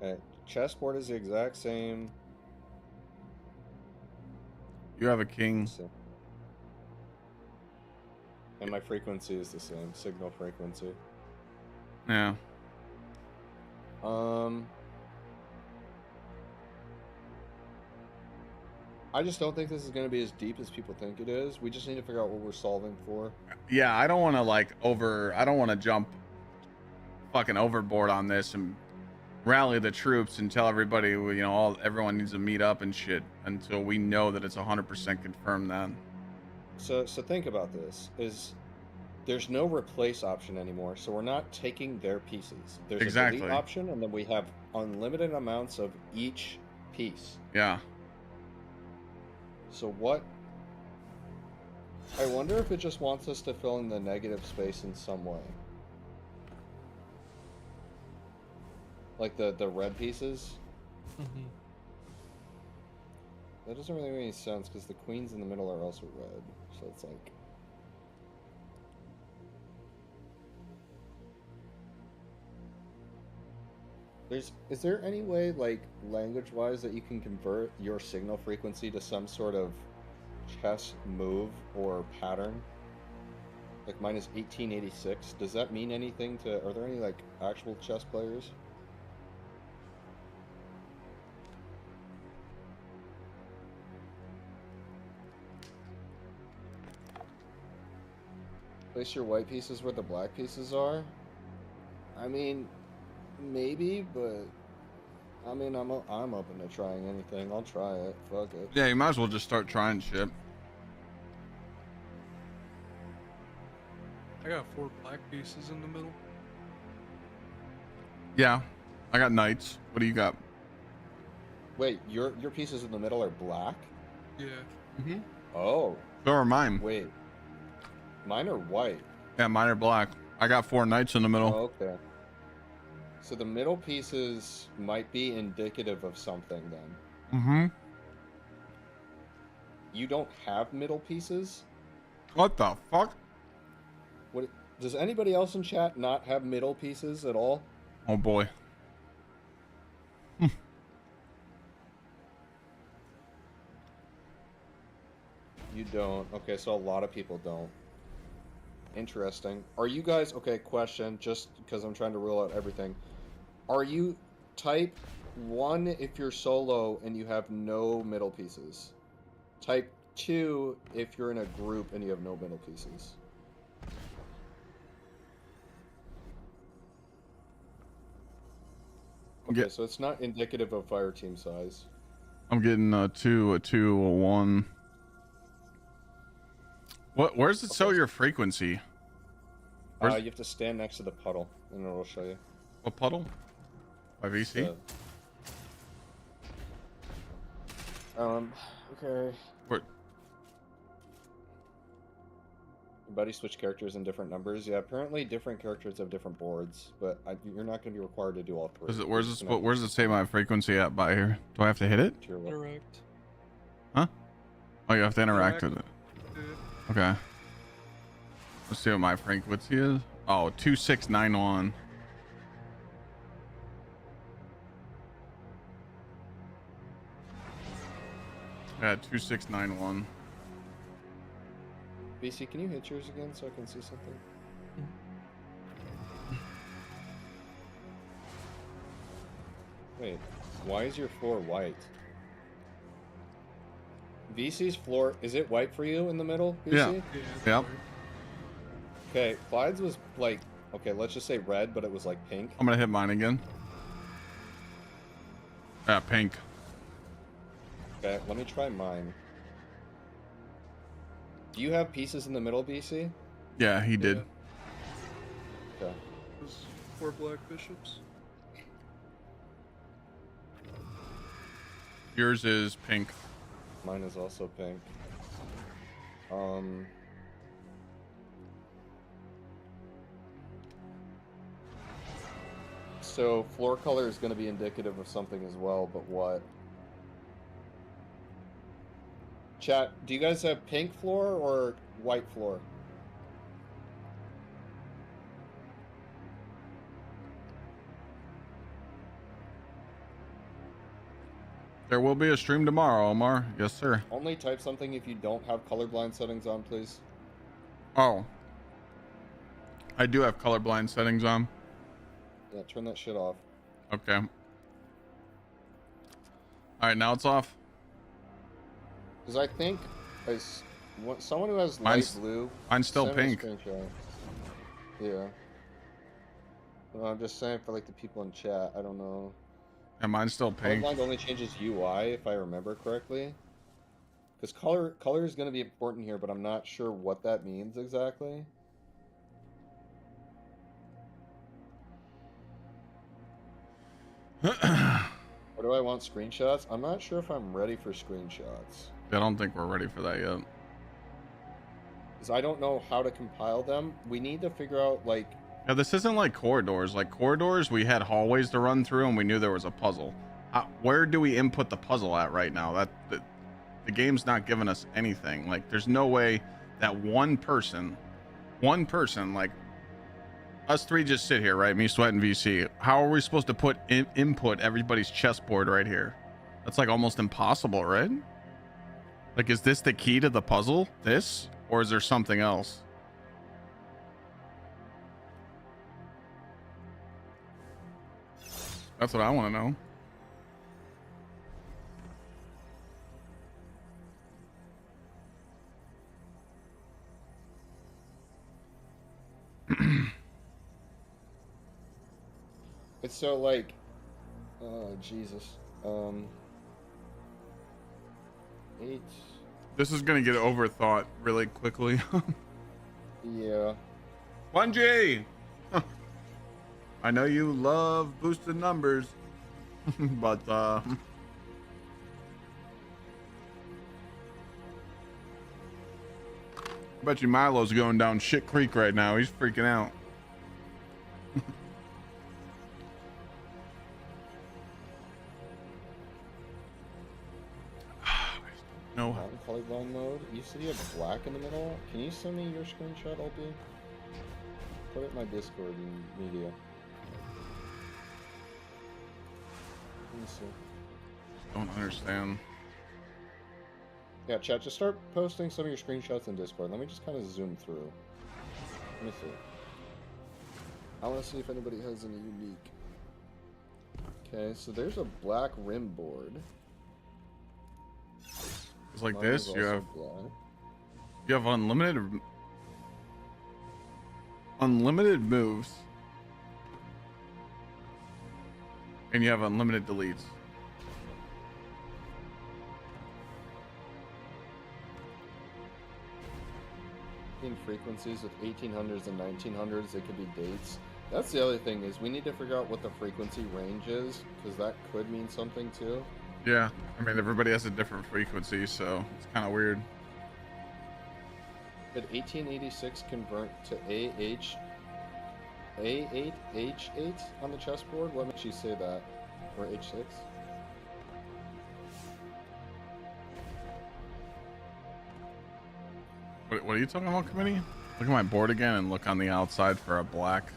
Okay, chessboard is the exact same. You have a king. And my frequency is the same. Signal frequency. Yeah. I just don't think this is going to be as deep as people think it is. We just need to figure out what we're solving for. Yeah, I don't want to I don't want to jump fucking overboard on this and rally the troops and tell everybody, you know, everyone needs to meet up and shit until we know that it's 100% confirmed then. So think about this. There's no replace option anymore, so we're not taking their pieces. There's a delete option, and then we have unlimited amounts of each piece. Yeah. So what? I wonder if it just wants us to fill in the negative space in some way. Like the red pieces? Mm-hmm. That doesn't really make any sense, because the queens in the middle are also red. So it's like... Is there any way, like, language-wise, that you can convert your signal frequency to some sort of chess move or pattern? Like, mine is 1886. Does that mean anything to... Are there any, like, actual chess players? Place your white pieces where the black pieces are? I mean... Maybe, but I mean, I'm open to trying anything. I'll try it. Fuck it. Yeah, you might as well just start trying shit. I got 4 black pieces in the middle. Yeah, I got knights. What do you got? Wait, your pieces in the middle are black? Yeah. Mm-hmm. Oh. So are mine. Wait. Mine are white. Yeah, mine are black. I got 4 knights in the middle. Oh, okay. So the middle pieces might be indicative of something then. Mm-hmm. You don't have middle pieces? What the fuck? What? Does anybody else in chat not have middle pieces at all? Oh boy. You don't. Okay, so a lot of people don't. Interesting. Are you guys... Okay, question, just because I'm trying to rule out everything. Are you type 1 if you're solo and you have no middle pieces? Type 2 if you're in a group and you have no middle pieces? Okay, so it's not indicative of fire team size. I'm getting a 2, a 1. Where's it show your frequency? You have to stand next to the puddle, and it'll show you. What puddle? By VC? Okay. Where? Buddy switch characters in different numbers. Yeah, apparently different characters have different boards, but you're not going to be required to do all three. Where's it say my frequency at by here? Do I have to hit it? Interact. Huh? Oh, you have to interact with it. Yeah. Okay. Let's see what my frequency is. Oh, 2691. Yeah, 2691. BC, can you hit yours again so I can see something? Wait, why is your floor white? VC's floor, is it white for you in the middle, VC? Yeah. Yep. Okay, Clyde's was like, okay, let's just say red, but it was like pink. I'm gonna hit mine again. Yeah, pink. Okay, let me try mine. Do you have pieces in the middle, BC? Yeah, he did. Okay. Those 4 black bishops. Yours is pink. Mine is also pink. So floor color is going to be indicative of something as well, but what? Chat, do you guys have pink floor or white floor? There will be a stream tomorrow, Omar. Yes, sir. Only type something if you don't have colorblind settings on, please. Oh. I do have colorblind settings on. Yeah, turn that shit off. Okay. All right, now it's off. Because I think as someone who has Mine's- light blue. mine's still send me a pink. screenshot. Yeah. Well, I'm just saying for like the people in chat. I don't know. And mine's still pink. Colorblind only changes UI if I remember correctly. Because color is going to be important here, but I'm not sure what that means exactly. Or do I want screenshots? I'm not sure if I'm ready for screenshots. I don't think we're ready for that yet. Because I don't know how to compile them. We need to figure out, like... Yeah, this isn't like corridors. Like corridors, we had hallways to run through and we knew there was a puzzle. Where do we input the puzzle at right now? The game's not giving us anything. Like, there's no way that one person, like us three just sit here, right? Me, Sweat, and VC. How are we supposed to put input everybody's chessboard right here? That's like almost impossible, right? Like, is this the key to the puzzle? This? Or is there something else? That's what I want to know. It's so, like... Oh, Jesus. 8... This is gonna get overthought really quickly. Yeah. Bungie! I know you love boosted numbers, but I bet you Milo's going down shit creek right now. He's freaking out. No. Colorblind mode. You said you have black in the middle. Can you send me your screenshot, LB? Put it in my Discord and media. Let me see. Don't understand. Yeah, chat, just start posting some of your screenshots in Discord. Let me just kind of zoom through. Let me see. I want to see if anybody has any unique. Okay, so there's a black rim board. It's like Mine this. is You also have black. unlimited moves, and you have unlimited deletes. In frequencies with 1800s and 1900s, they could be dates. That's the other thing, is we need to figure out what the frequency range is, because that could mean something too. Yeah, I mean everybody has a different frequency, so it's kind of weird. Did 1886 convert to A8 H8 on the chessboard? What makes you say that? Or H6? What are you talking about, committee? Look at my board again and look on the outside for a black.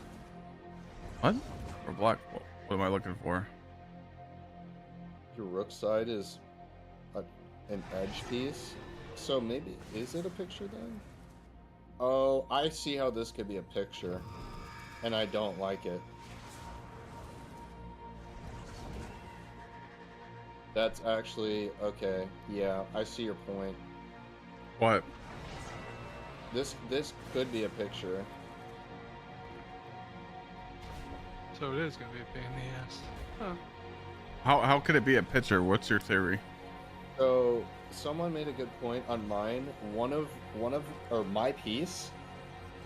What? For black? What am I looking for? Your rook side is an edge piece. So maybe, is it a picture then? Oh, I see how this could be a picture. And I don't like it. That's actually, okay. Yeah, I see your point. What? This could be a picture. So it is gonna be a pain in the ass. Huh. How could it be a picture? What's your theory? So someone made a good point on mine. One of or my piece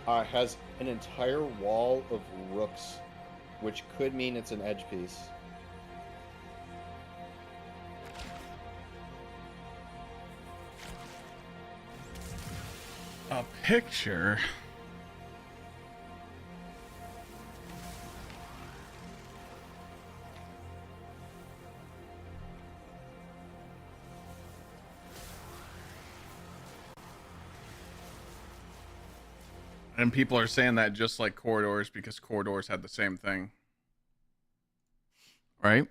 has an entire wall of rooks, which could mean it's an edge piece. A picture? And people are saying that just like corridors because corridors had the same thing. Right?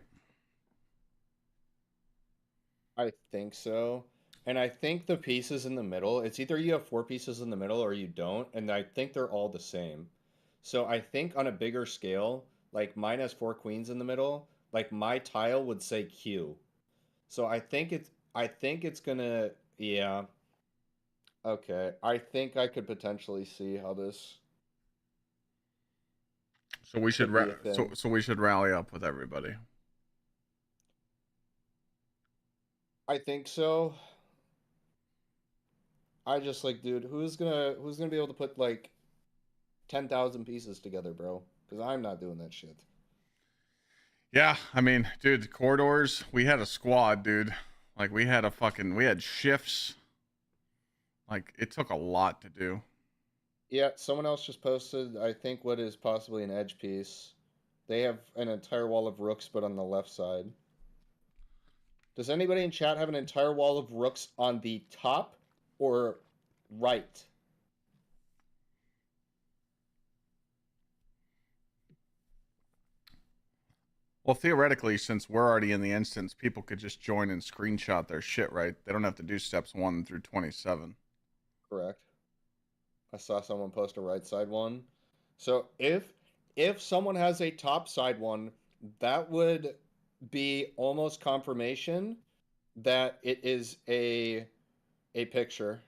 I think so. And I think the pieces in the middle, it's either you have 4 pieces in the middle or you don't, and I think they're all the same. So I think on a bigger scale, like mine has 4 queens in the middle, like my tile would say Q. So I think it's gonna, yeah. Okay, I think I could potentially see how this So we should could be a thing. so we should rally up with everybody. I think so. I just like, dude, who's gonna be able to put like 10,000 pieces together, bro? Because I'm not doing that shit. Yeah, I mean, dude, corridors, we had a squad, dude. Like we had shifts. Like it took a lot to do. Yeah, someone else just posted, I think, what is possibly an edge piece. They have an entire wall of rooks, but on the left side. Does anybody in chat have an entire wall of rooks on the top or right? Well, theoretically, since we're already in the instance, people could just join and screenshot their shit, right? They don't have to do steps 1 through 27. Correct. I saw someone post a right side one. So if someone has a top side one, that would be almost confirmation that it is a picture.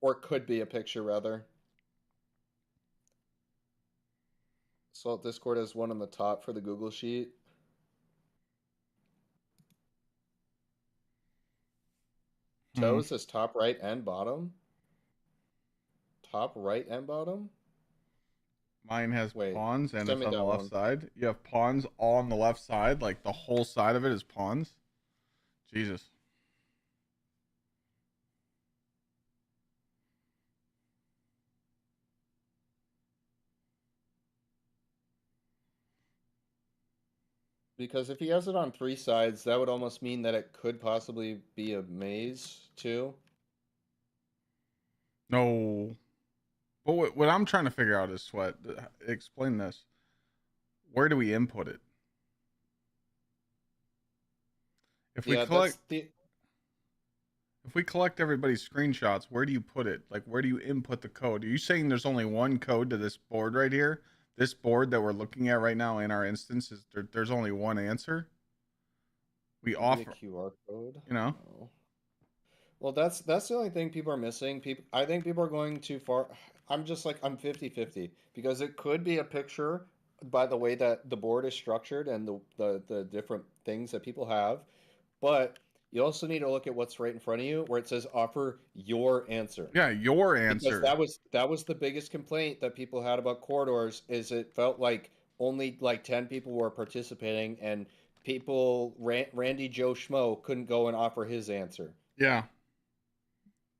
Or could be a picture, rather. Salt Discord has one on the top for the Google Sheet. Toes says top right and bottom. Top right and bottom? Mine has Wait, pawns and send it's me on the that left one. side. You have pawns all on the left side, like the whole side of it is pawns. Jesus. Because if he has it on 3 sides, that would almost mean that it could possibly be a maze, too. No. But what I'm trying to figure out is, Sweat, explain this. Where do we input it? If we collect everybody's screenshots, where do you put it? Like, where do you input the code? Are you saying there's only one code to this board right here? This board that we're looking at right now in our instance is there's only one answer. We offer a QR code. You know. No. Well, that's the only thing people are missing. I think people are going too far. I'm just like, I'm 50-50 because it could be a picture by the way that the board is structured and the different things that people have, but you also need to look at what's right in front of you where it says offer your answer. Yeah, your answer. Because that was the biggest complaint that people had about corridors is it felt like only like 10 people were participating and people Randy Joe Schmo couldn't go and offer his answer. Yeah.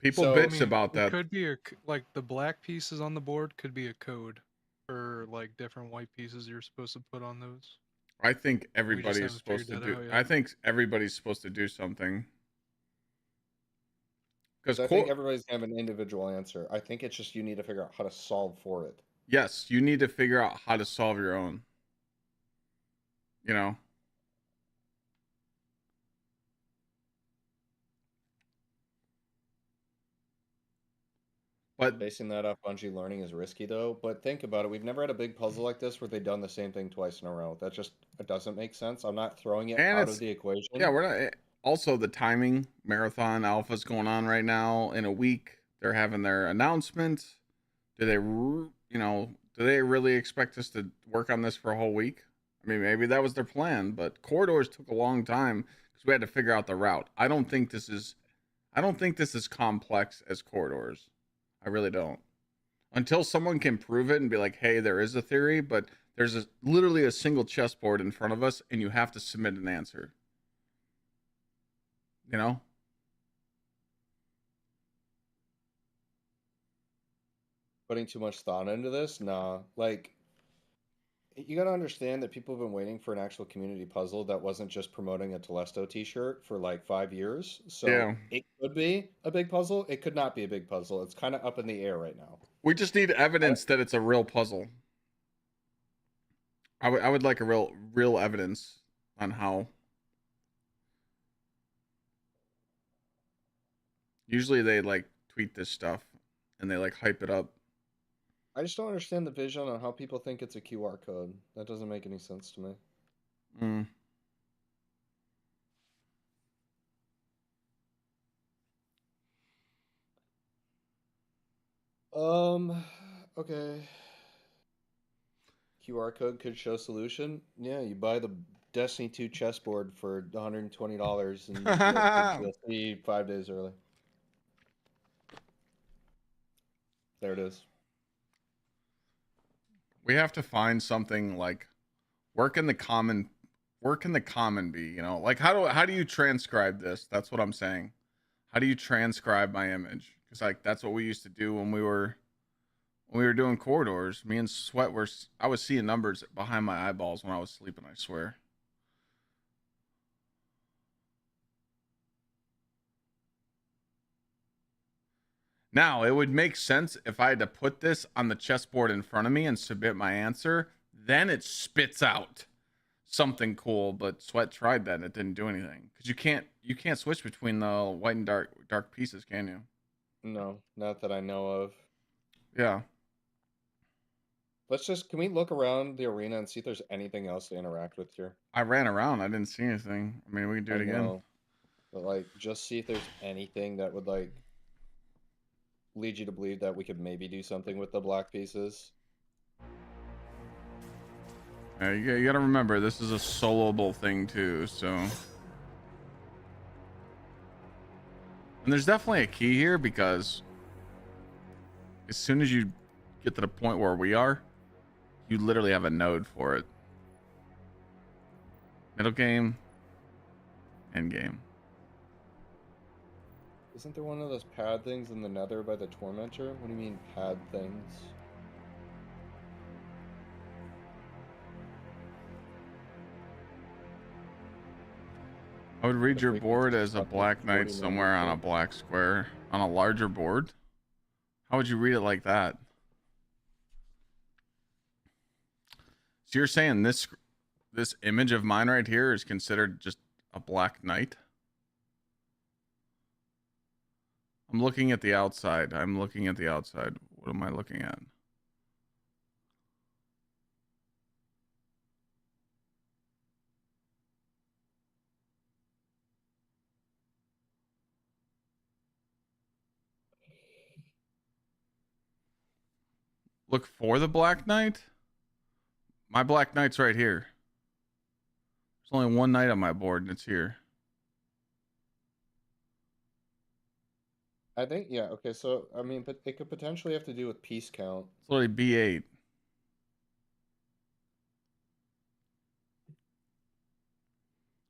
People So- bitch about it that. could be like the black pieces on the board could be a code for like different white pieces you're supposed to put on those. I think We just everybody is haven't supposed to figured do. that out yet. I think everybody's supposed to do something. Because I think everybody's gonna have an individual answer. I think it's just you need to figure out how to solve for it. yes, you need to figure out how to solve your own. You know. But Basing that off Bungie learning is risky though. But think about it. We've never had a big puzzle like this where they've done the same thing twice in a row. That just it doesn't make sense. I'm not throwing it And out it's- of the equation. yeah, we're not. Also, the timing marathon alpha's going on right now. In a week, they're having their announcement. Do they, do they really expect us to work on this for a whole week? I mean, maybe that was their plan, but corridors took a long time because we had to figure out the route. I don't think this is complex as corridors. I really don't. Until someone can prove it and be like, hey, there is a theory, but there's literally a single chessboard in front of us and you have to submit an answer. You know? Putting too much thought into this? Nah. Like, you gotta understand that people have been waiting for an actual community puzzle that wasn't just promoting a Telesto t-shirt for like 5 years. So Yeah. it could be a big puzzle. It could not be a big puzzle. It's kind of up in the air right now. We just need evidence that it's a real puzzle. I would like a real evidence on how. Usually they like tweet this stuff and they like hype it up. I just don't understand the vision on how people think it's a QR code. That doesn't make any sense to me. Mm. Okay. QR code could show solution. Yeah, you buy the Destiny 2 chessboard for $120 and you get the DLC 5 days early. There it is. We have to find something like work in the common be, you know? Like how do you transcribe this? That's what I'm saying. How do you transcribe my image? Cuz like that's what we used to do when we were doing corridors. Me and Sweat I was seeing numbers behind my eyeballs when I was sleeping, I swear. Now, it would make sense if I had to put this on the chessboard in front of me and submit my answer. Then it spits out something cool, but Sweat tried that and it didn't do anything. Because you can't switch between the white and dark pieces, can you? No, not that I know of. Yeah. Can we look around the arena and see if there's anything else to interact with here? I ran around. I didn't see anything. I mean, we can do it again. Know, but like, just see if there's anything that would like lead you to believe that we could maybe do something with the black pieces. Yeah, you gotta remember, this is a soloable thing too, so. And there's definitely a key here because as soon as you get to the point where we are, you literally have a node for it. Middle game, end game. Isn't there one of those pad things in the nether by the tormentor? What do you mean pad things? I would read your board as a black knight somewhere on a black square on a larger board. How would you read it like that? So you're saying this image of mine right here is considered just a black knight? I'm looking at the outside. What am I looking at? Look for the black knight? My black knight's right here. There's only one knight on my board, and it's here. I think, yeah, okay, so, I mean, but it could potentially have to do with piece count. It's literally B8.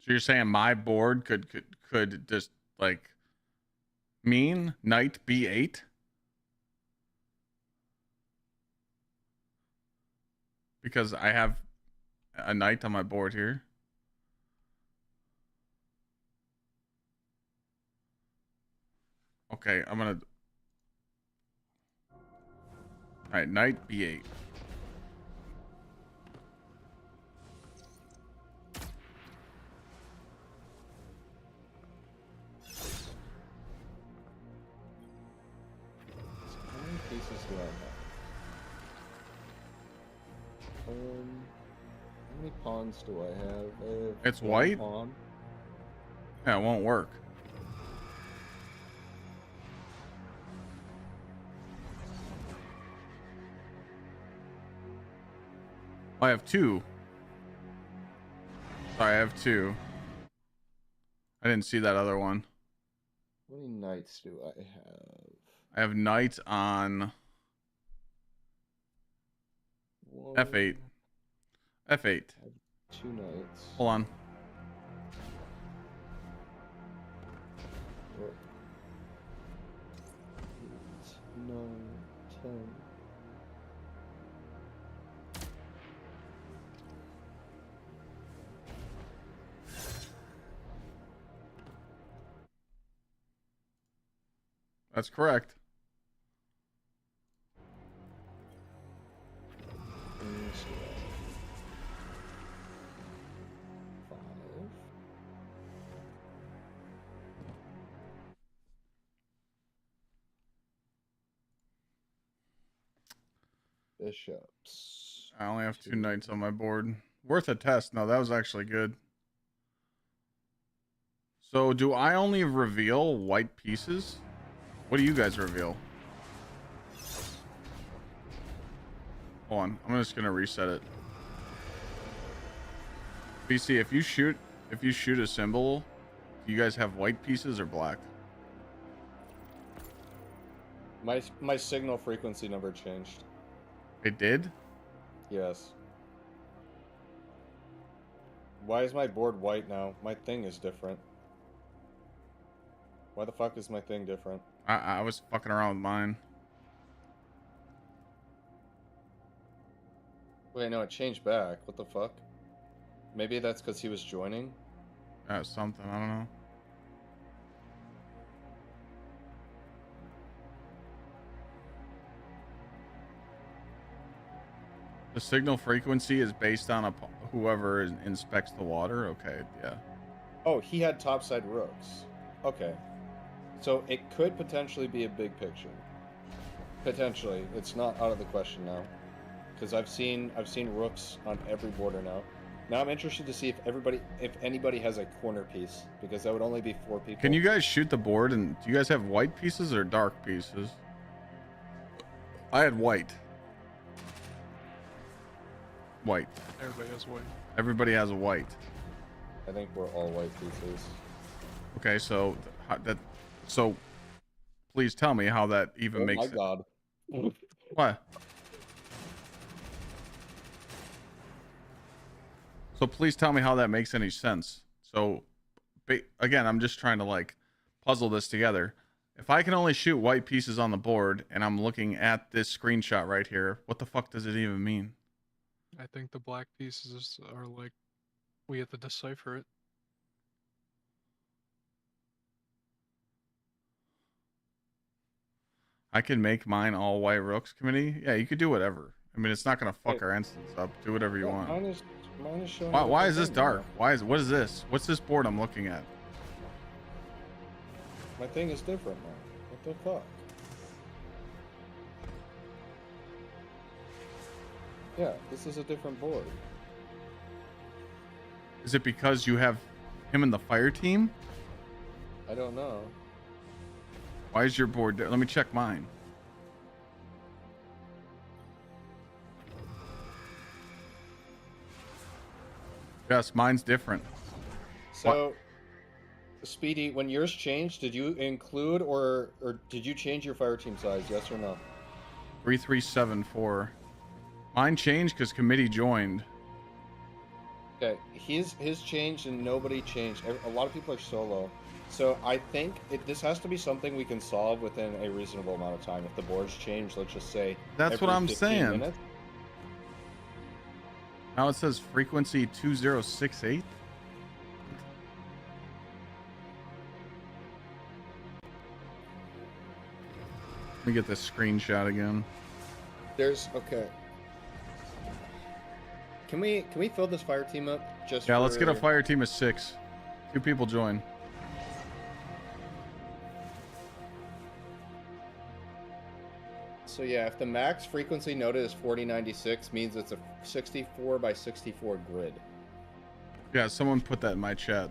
So you're saying my board could just, like, Mean knight b8. Because I have a knight on my board here. Okay, I'm gonna. All right, knight b8. How many pieces do I have? How many pawns do I have? It's one white? pawn. Yeah, it won't work. I have two. Sorry, I have two. I didn't see that other one. How many knights do I have? I have knight on One, f8. F8. I have 2 knights. Hold on. Rook. 8, 9, 10. That's correct. Queens do I have? 5. Bishops. I only have two knights on my board. Worth a test. No, that was actually good. So do I only reveal white pieces? What do you guys reveal? Hold on. I'm just going to reset it. BC, if you shoot a symbol, do you guys have white pieces or black? My signal frequency never changed. It did? Yes. Why is my board white now? My thing is different. Why the fuck is my thing different? I was fucking around with mine. Wait, no, it changed back. What the fuck? Maybe that's because he was joining? Something, I don't know. The signal frequency is based on whoever inspects the water. Okay, yeah. Oh, he had topside rooks. Okay. So it could potentially be a big picture. Potentially. It's not out of the question now. Because I've seen rooks on every border now. Now I'm interested to see if anybody has a corner piece, because that would only be 4 people. Can you guys shoot the board? And do you guys have white pieces or dark pieces? I had white. White. Everybody has white. Everybody has a white. I think we're all white pieces. Okay, so so please tell me how that even makes Oh my god. What? So please tell me how that makes any sense. So again, I'm just trying to like puzzle this together. If I can only shoot white pieces on the board and I'm looking at this screenshot right here, what the fuck does it even mean? I think the black pieces are like, we have to decipher it. I can make mine all white rooks committee. Yeah, you could do whatever. I mean, it's not gonna fuck our instance up. Do whatever you want. Mine is showing. Why is this dark? What is this? What's this board I'm looking at? My thing is different now. What the fuck? Yeah, this is a different board. Is it because you have him in the fire team? I don't know. Why is your board there? Let me check mine. Yes, mine's different. So, Speedy, when yours changed, did you include or did you change your fire team size? Yes or no? 3374. Mine changed because committee joined. Okay, his changed and nobody changed. A lot of people are solo. So I think this has to be something we can solve within a reasonable amount of time. If the boards change, let's just say That's what every I'm 15 saying. minutes. Now it says frequency 2068. Let me get this screenshot again. Okay. Can we fill this fire team up? Yeah, let's get a fire team of 6. 2 people join. So yeah, if the max frequency noted is 4096, means it's a 64 by 64 grid. Yeah, someone put that in my chat.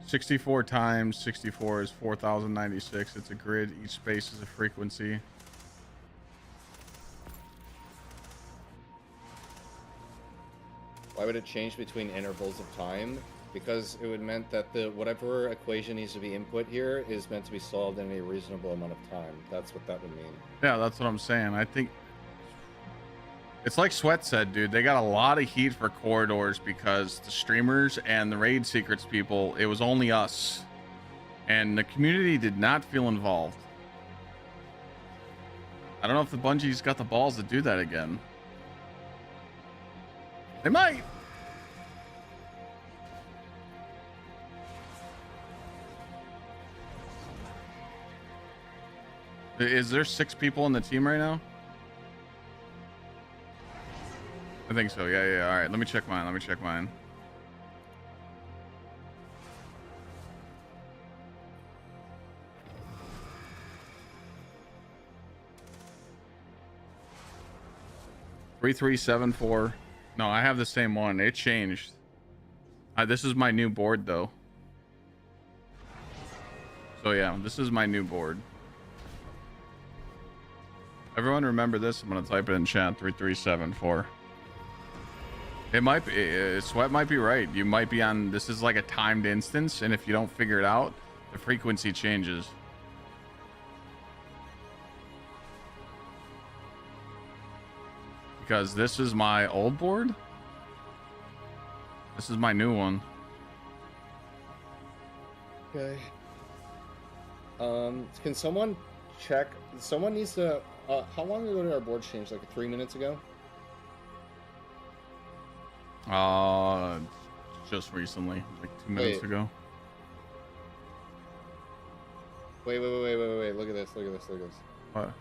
64 times 64 is 4096. It's a grid. Each space is a frequency. Why would it change between intervals of time? Because it would meant that whatever equation needs to be input here is meant to be solved in a reasonable amount of time. That's what that would mean. Yeah, that's what I'm saying. I think it's like Sweat said, dude. They got a lot of heat for corridors because the streamers and the raid secrets people, it was only us. And the community did not feel involved. I don't know if the Bungie's got the balls to do that again. They might. Is there 6 people in the team right now? I think so. Yeah. All right. Let me check mine. Three, 3, 7, 4. No, I have the same one. It changed. This is my new board, though. So yeah, this is my new board. Everyone remember this? I'm gonna type it in chat. 3374. It might be. Sweat might be right. You might be on. This is like a timed instance, and if you don't figure it out, the frequency changes. Because this is my old board. This is my new one. Okay. Can someone check? Someone needs to. How long ago did our board change? Like 3 minutes ago? Just recently, like 2 minutes ago. Wait. Look at this. What?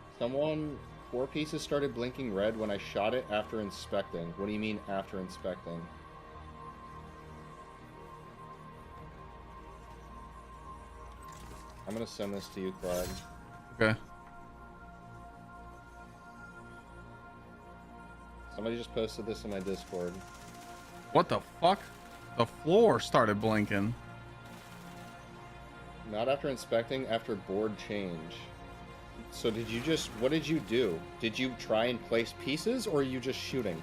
4 pieces started blinking red when I shot it after inspecting. What do you mean after inspecting? I'm gonna send this to you, Clyde. Okay. Somebody just posted this in my Discord. What the fuck? The floor started blinking. Not after inspecting, after board change. So what did you do? Did you try and place pieces, or are you just shooting?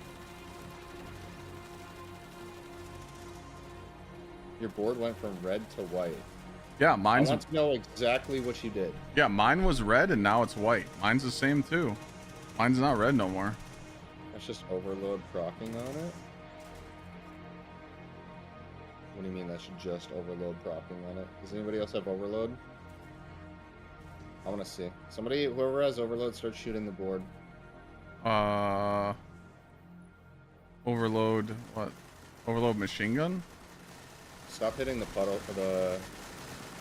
Your board went from red to white. Yeah, I want to know exactly what you did. Yeah, mine was red and now it's white. Mine's the same too. Mine's not red no more. That's just overload procking on it? What do you mean that's just overload procking on it? Does anybody else have overload? I want to see. Whoever has overload, start shooting the board. Overload, what? Overload machine gun? Stop hitting the puddle for the...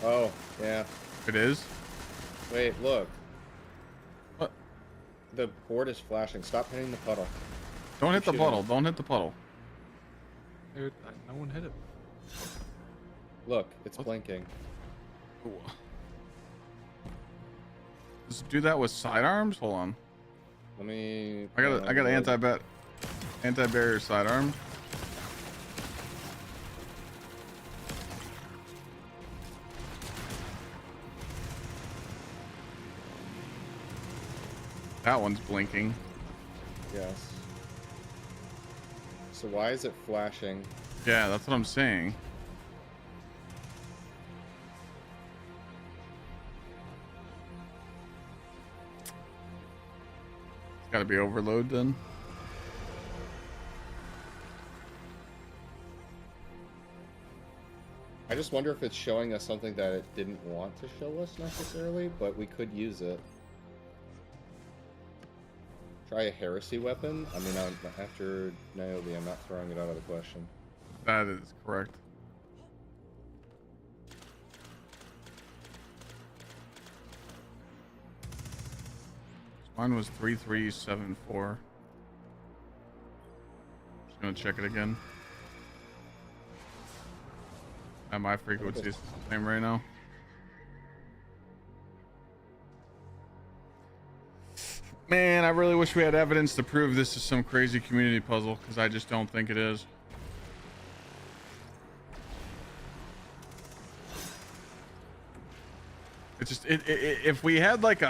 Oh, yeah. It is? Wait, look. What? The board is flashing. Stop hitting the puddle. Don't hit the puddle. Don't hit the puddle. Dude, no one hit it. Look, it's blinking. Ooh. Just do that with sidearms? Hold on. Let me... I got anti-barrier sidearm. That one's blinking. Yes. So why is it flashing? Yeah, that's what I'm saying. It's gotta be overload then. I just wonder if it's showing us something that it didn't want to show us necessarily, but we could use it. Try a heresy weapon? I mean, after Niobe, I'm not throwing it out of the question. That is correct. Mine was 3374. Just gonna check it again. And my frequency is the same right now. Man, I really wish we had evidence to prove this is some crazy community puzzle, because I just don't think it is. It's just if we had like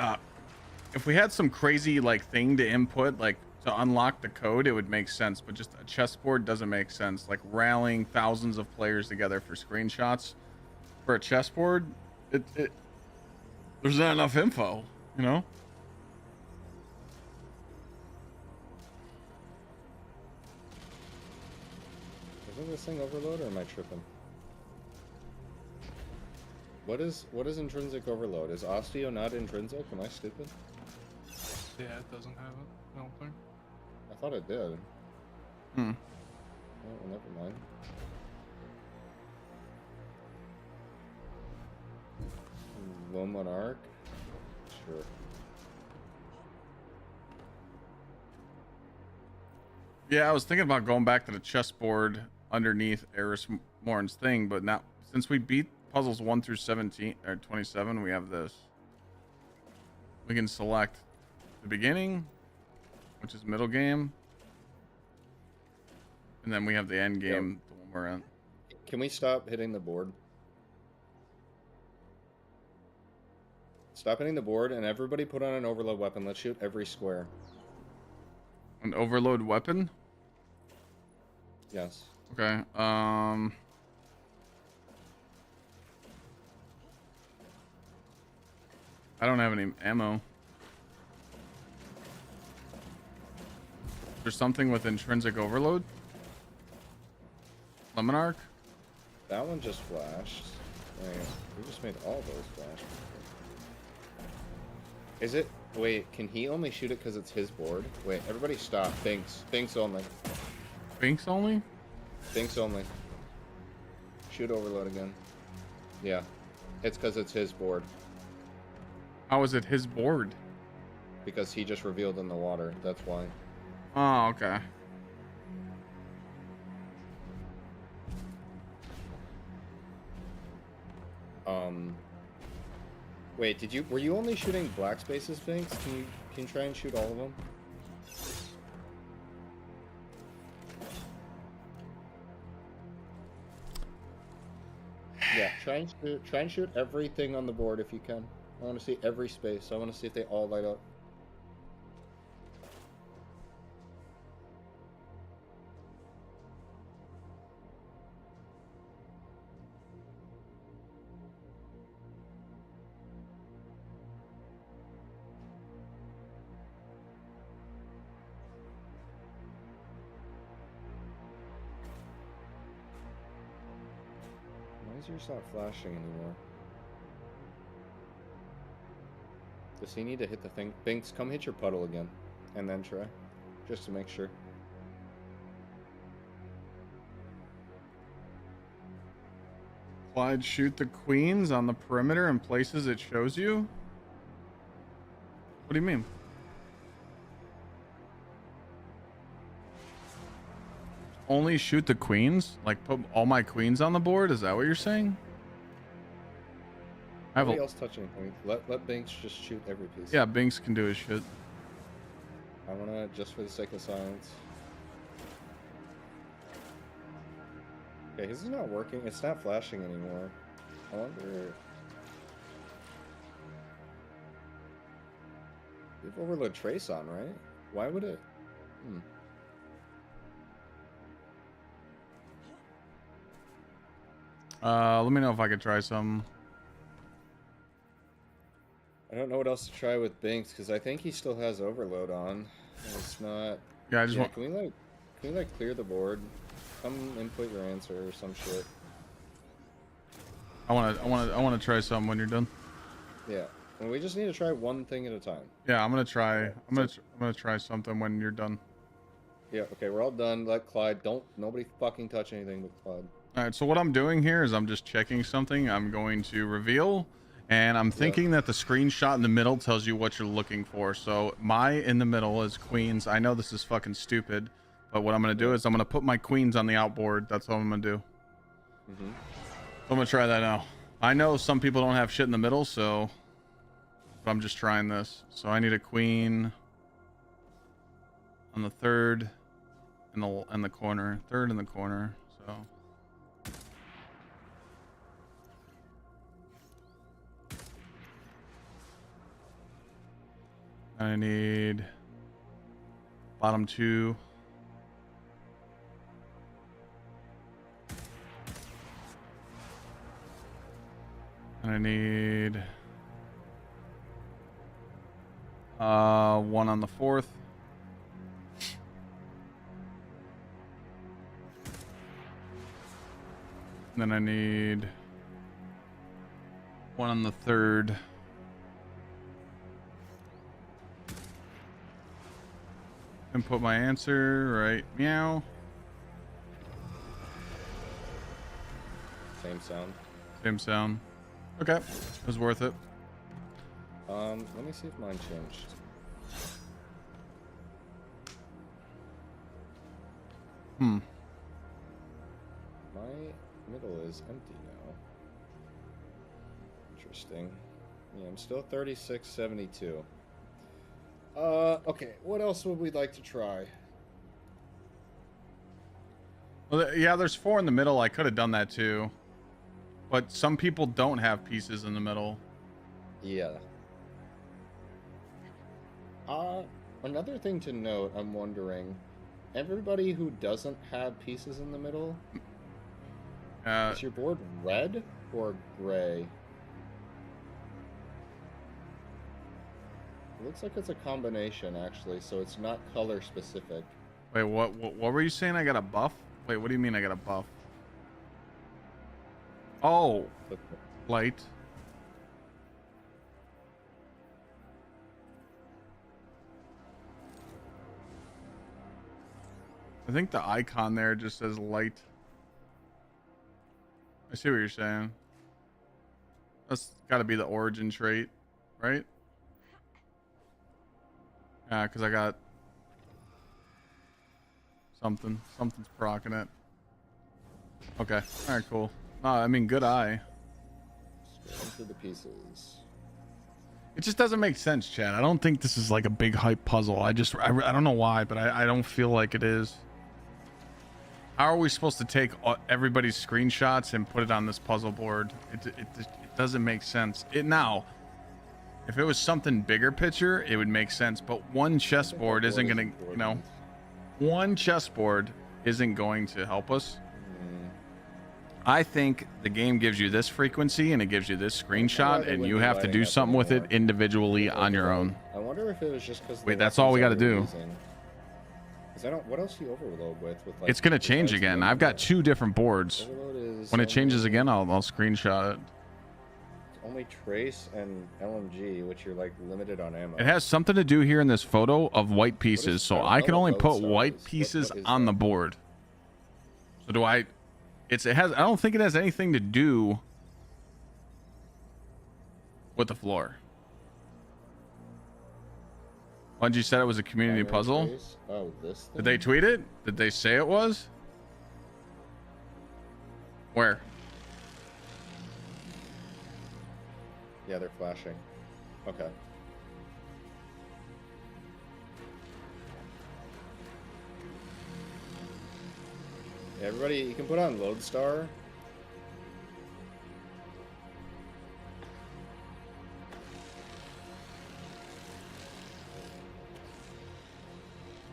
if we had some crazy like thing to input, like to unlock the code, it would make sense. But just a chessboard doesn't make sense. Like rallying thousands of players together for screenshots for a chessboard, there's not enough info, you know. Isn't this thing overload, or am I tripping? What is intrinsic overload? Is osteo not intrinsic? Am I stupid? Yeah, it doesn't have it, I don't think. I thought it did. Hmm. Oh, well, never mind. Low Monarch? Sure. Yeah, I was thinking about going back to the chessboard underneath Eris Morn's thing, but now since we beat puzzles 1 through 17 or 27, we have this. We can select the beginning, which is middle game, and then we have the end game, the one we're in. Can we stop hitting the board? Stop hitting the board, and everybody put on an overload weapon. Let's shoot every square. An overload weapon? Yes. Okay. I don't have any ammo. There's something with intrinsic overload? Lemon arc? That one just flashed. Wait, we just made all those flash. Is it? Wait, can he only shoot it because it's his board? Wait, everybody stop. Binks. Binks only. Binks only? Binks only. Shoot overload again. Yeah. It's because it's his board. How is it his board? Because he just revealed in the water. That's why. Oh, okay. Wait, were you only shooting black spaces, Binks? Can you try and shoot all of them? Yeah, try and shoot everything on the board if you can. I want to see every space. I want to see if they all light up. Why is yours not flashing anymore? Does he need to hit the thing? Binks, come hit your puddle again. And then try. Just to make sure. Clyde, shoot the queens on the perimeter in places it shows you? What do you mean? Only shoot the queens? Like put all my queens on the board? Is that what you're saying? Nobody else touch anything. Let Binks just shoot every piece. Yeah, Binks can do his shit. I wanna, just for the sake of science. Okay, his is not working. It's not flashing anymore. I wonder... You have overload trace on, right? Why would it... Let me know if I could try some. I don't know what else to try with Binks, because I think he still has overload on. And it's not... Yeah, I just want... Can we, like, clear the board? Come input your answer or some shit. I want to try something when you're done. Yeah, and we just need to try one thing at a time. Yeah, I'm gonna try. I'm gonna try something when you're done. Yeah. Okay, we're all done. Let Clyde. Nobody fucking touch anything with Clyde. All right. So what I'm doing here is I'm just checking something. I'm going to reveal, and I'm thinking that the screenshot in the middle tells you what you're looking for. So my in the middle is queens. I know this is fucking stupid, but what I'm gonna do is I'm gonna put my queens on the outboard. That's what I'm gonna do. So I'm gonna try that now. I know some people don't have shit in the middle, so I'm just trying this. So I need a queen on the third in the corner. Third in the corner. So I need bottom two. I need one on the fourth. And then I need one on the third. And put my answer right. Meow. Same sound. Same sound. Okay, it was worth it. Let me see if mine changed. My middle is empty now. Interesting. Yeah, I'm still 3672. Okay, what else would we like to try? Well, yeah, there's 4 in the middle. I could have done that too. But some people don't have pieces in the middle. Yeah. Another thing to note, I'm wondering, everybody who doesn't have pieces in the middle, is your board red or gray? It looks like it's a combination, actually, so it's not color specific. Wait, what were you saying? I got a buff? Wait, what do you mean I got a buff? Oh, light. I think the icon there just says light. I see what you're saying. That's got to be the origin trait, right? Yeah, because I got something's procking it. Okay, all right, cool. No, I mean, good eye. Straight into the pieces. It just doesn't make sense, Chad. I don't think this is like a big hype puzzle. I don't know why, but I don't feel like it is. How are we supposed to take everybody's screenshots and put it on this puzzle board? It doesn't make sense. Now, if it was something bigger picture, it would make sense. But one chessboard isn't going to, one chessboard isn't going to help us. I think the game gives you this frequency and it gives you this screenshot, and you have to do something with it individually on your own. I wonder if it was just because. Wait, that's all we got to do. What else do you overload with like, it's gonna change again. I've got 2 different boards. When it changes again, I'll screenshot it. Only trace and LMG, which you're like limited on ammo. It has something to do here in this photo of white pieces, so I can only put white pieces on the board. So do I? I don't think it has anything to do with the floor. Bungie said it was a community puzzle. Trace? Oh, this thing? Did they tweet it? Did they say it was? Where? Yeah, they're flashing. Okay. Yeah, everybody, you can put on Lodestar.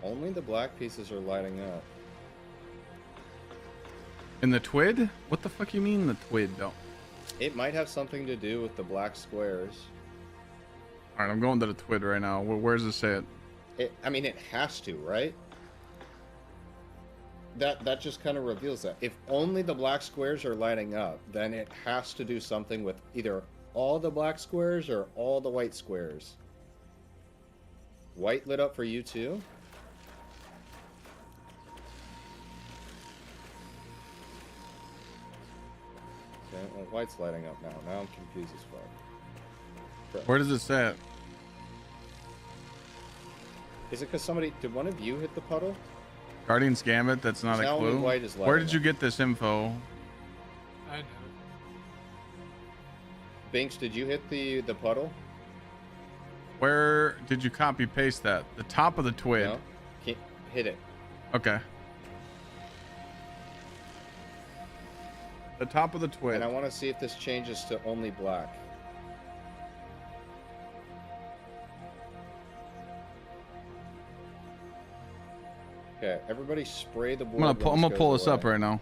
Only the black pieces are lighting up. In the TWID? What the fuck you mean the TWID though? It might have something to do with the black squares. Alright, I'm going to the TWID right now. Where does it say it? I mean, it has to, right? that just kind of reveals that. If only the black squares are lighting up, then it has to do something with either all the black squares or all the white squares. White lit up for you too? Okay, well, white's lighting up now. Now I'm confused as fuck. Where does it say it? Is it because somebody... Did one of you hit the puddle? Guardian's Gambit, that's not Now a only clue. white is Where lighting did you up. get this info? I know. Binks, did you hit the puddle? Where did you copy paste that? The top of the twig. No? Can't hit it. Okay. The top of the twig. And I want to see if this changes to only black. Okay, everybody spray the board. I'm gonna pull this up right now.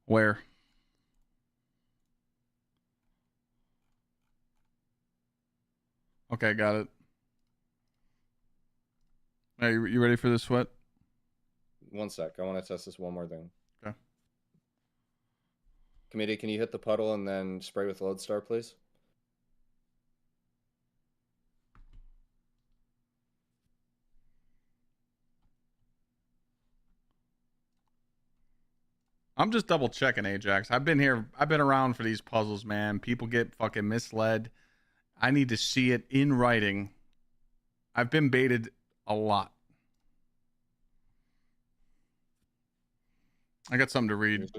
Where? Okay, got it. Are you ready for this, Sweat? One sec. I want to test this one more thing. Okay. Committee, can you hit the puddle and then spray with Lodestar, please? I'm just double checking, Ajax. I've been around for these puzzles, man. People get fucking misled. I need to see it in writing. I've been baited a lot. I got something to read.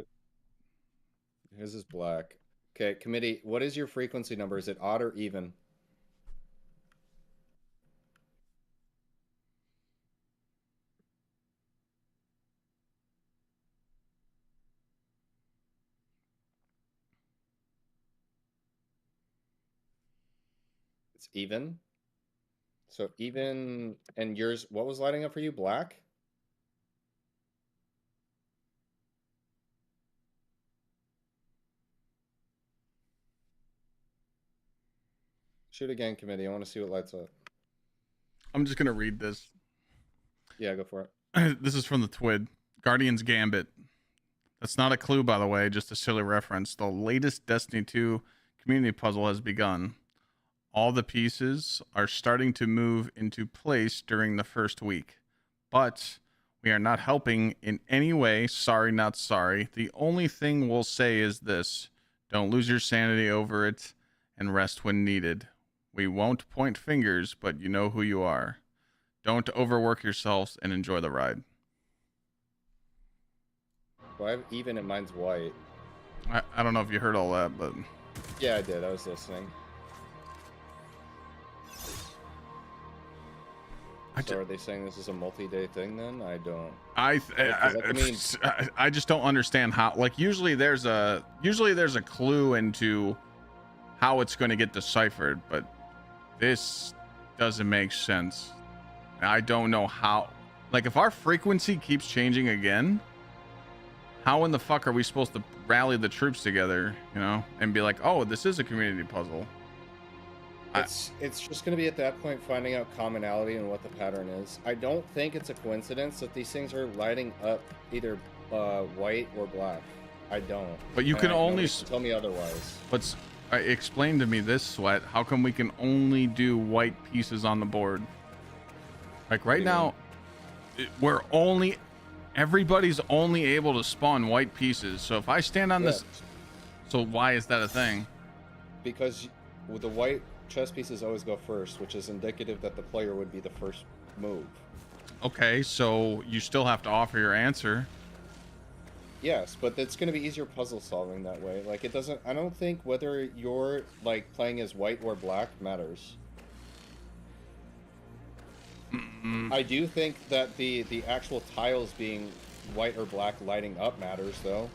Here's this black. Okay, committee, what is your frequency number? Is it odd or even? It's even. So even, and yours, what was lighting up for you? Black? Shoot again, committee. I want to see what lights up. I'm just going to read this. Yeah, go for it. This is from the TWID. Guardian's Gambit. That's not a clue, by the way, just a silly reference. The latest Destiny 2 community puzzle has begun. All the pieces are starting to move into place during the first week. But we are not helping in any way. Sorry, not sorry. The only thing we'll say is this. Don't lose your sanity over it and rest when needed. We won't point fingers, but you know who you are. Don't overwork yourselves and enjoy the ride. Well, I have even and mine's white. I don't know if you heard all that, but... Yeah, I did. I was listening. So are they saying this is a multi-day thing then? I don't... I just don't understand how... Like, usually there's a clue into how it's going to get deciphered, but this doesn't make sense. I don't know how... Like, if our frequency keeps changing again, how in the fuck are we supposed to rally the troops together, you know, and be like, oh, this is a community puzzle? It's just going to be at that point finding out commonality and what the pattern is. I don't think it's a coincidence that these things are lighting up either white or black. I don't. But you can only tell me otherwise. But explain to me this, Sweat. How come we can only do white pieces on the board? Like right now, everybody's only able to spawn white pieces. So if I stand on this, so why is that a thing? Because with the white chess pieces always go first, which is indicative that the player would be the first move. Okay, so you still have to offer your answer. Yes, but it's going to be easier puzzle solving that way. Like, it doesn't... I don't think whether you're, like, playing as white or black matters. I do think that the actual tiles being white or black lighting up matters, though.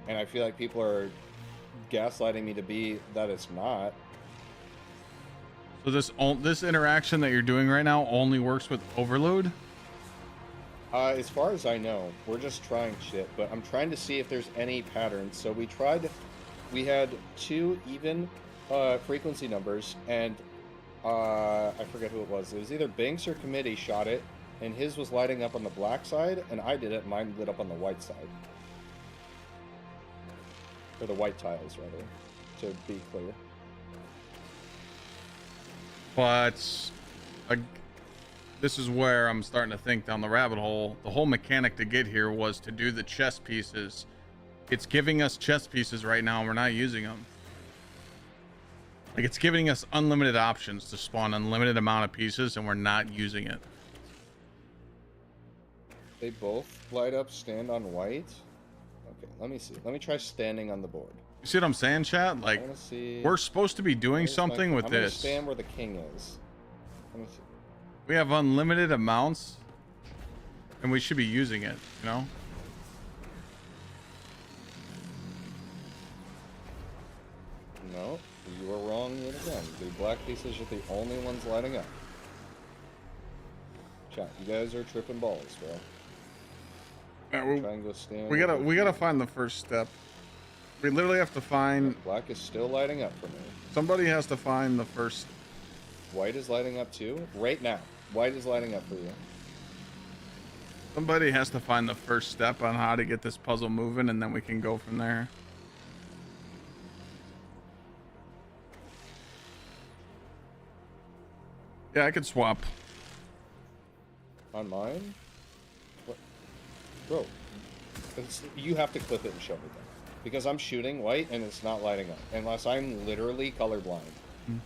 And I feel like people are gaslighting me to be that it's not. So this interaction that you're doing right now only works with overload? As far as I know, we're just trying shit, but I'm trying to see if there's any patterns. So we had 2 even frequency numbers, and I forget who it was. It was either Binks or Committee shot it, and his was lighting up on the black side, and I did it, and mine lit up on the white side. Or the white tiles, rather, to be clear. But this is where I'm starting to think down the rabbit hole. The whole mechanic to get here was to do the chess pieces. It's giving us chess pieces right now, and we're not using them. Like, it's giving us unlimited options to spawn unlimited amount of pieces, and we're not using it. They both light up, stand on white. Okay, let me see. Let me try standing on the board. You see what I'm saying, chat? Like, we're supposed to be doing something with I'm gonna this. stand where the king is. Let me see. We have unlimited amounts, and we should be using it, you know? No, you are wrong yet again. The black pieces are the only ones lighting up. Chat, you guys are tripping balls, bro. Trying to stand. We gotta find the first step. We literally have to find. Black is still lighting up for me. Somebody has to find the first. White is lighting up too. Right now, white is lighting up for you. Somebody has to find the first step on how to get this puzzle moving, and then we can go from there. Yeah, I could swap. On mine? What? Bro, you have to clip it and show me that. Because I'm shooting white and it's not lighting up. Unless I'm literally colorblind. Hmm.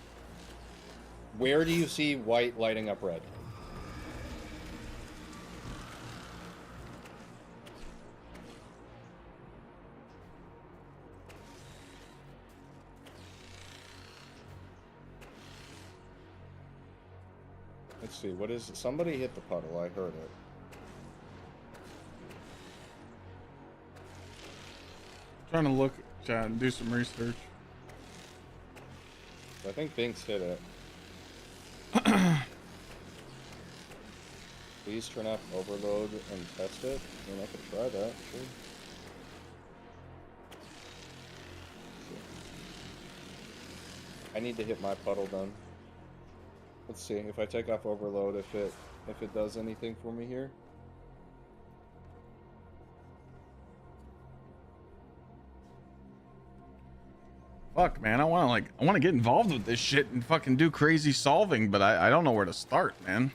Where do you see white lighting up red? Let's see, what is it? Somebody hit the puddle, I heard it. Trying to look, chat, and do some research. I think Binks hit it. Please turn off overload and test it. I mean, I could try that, sure. I need to hit my puddle then. Let's see if I take off overload, if it does anything for me here. Fuck, man, I want to get involved with this shit and fucking do crazy solving, but I don't know where to start, man.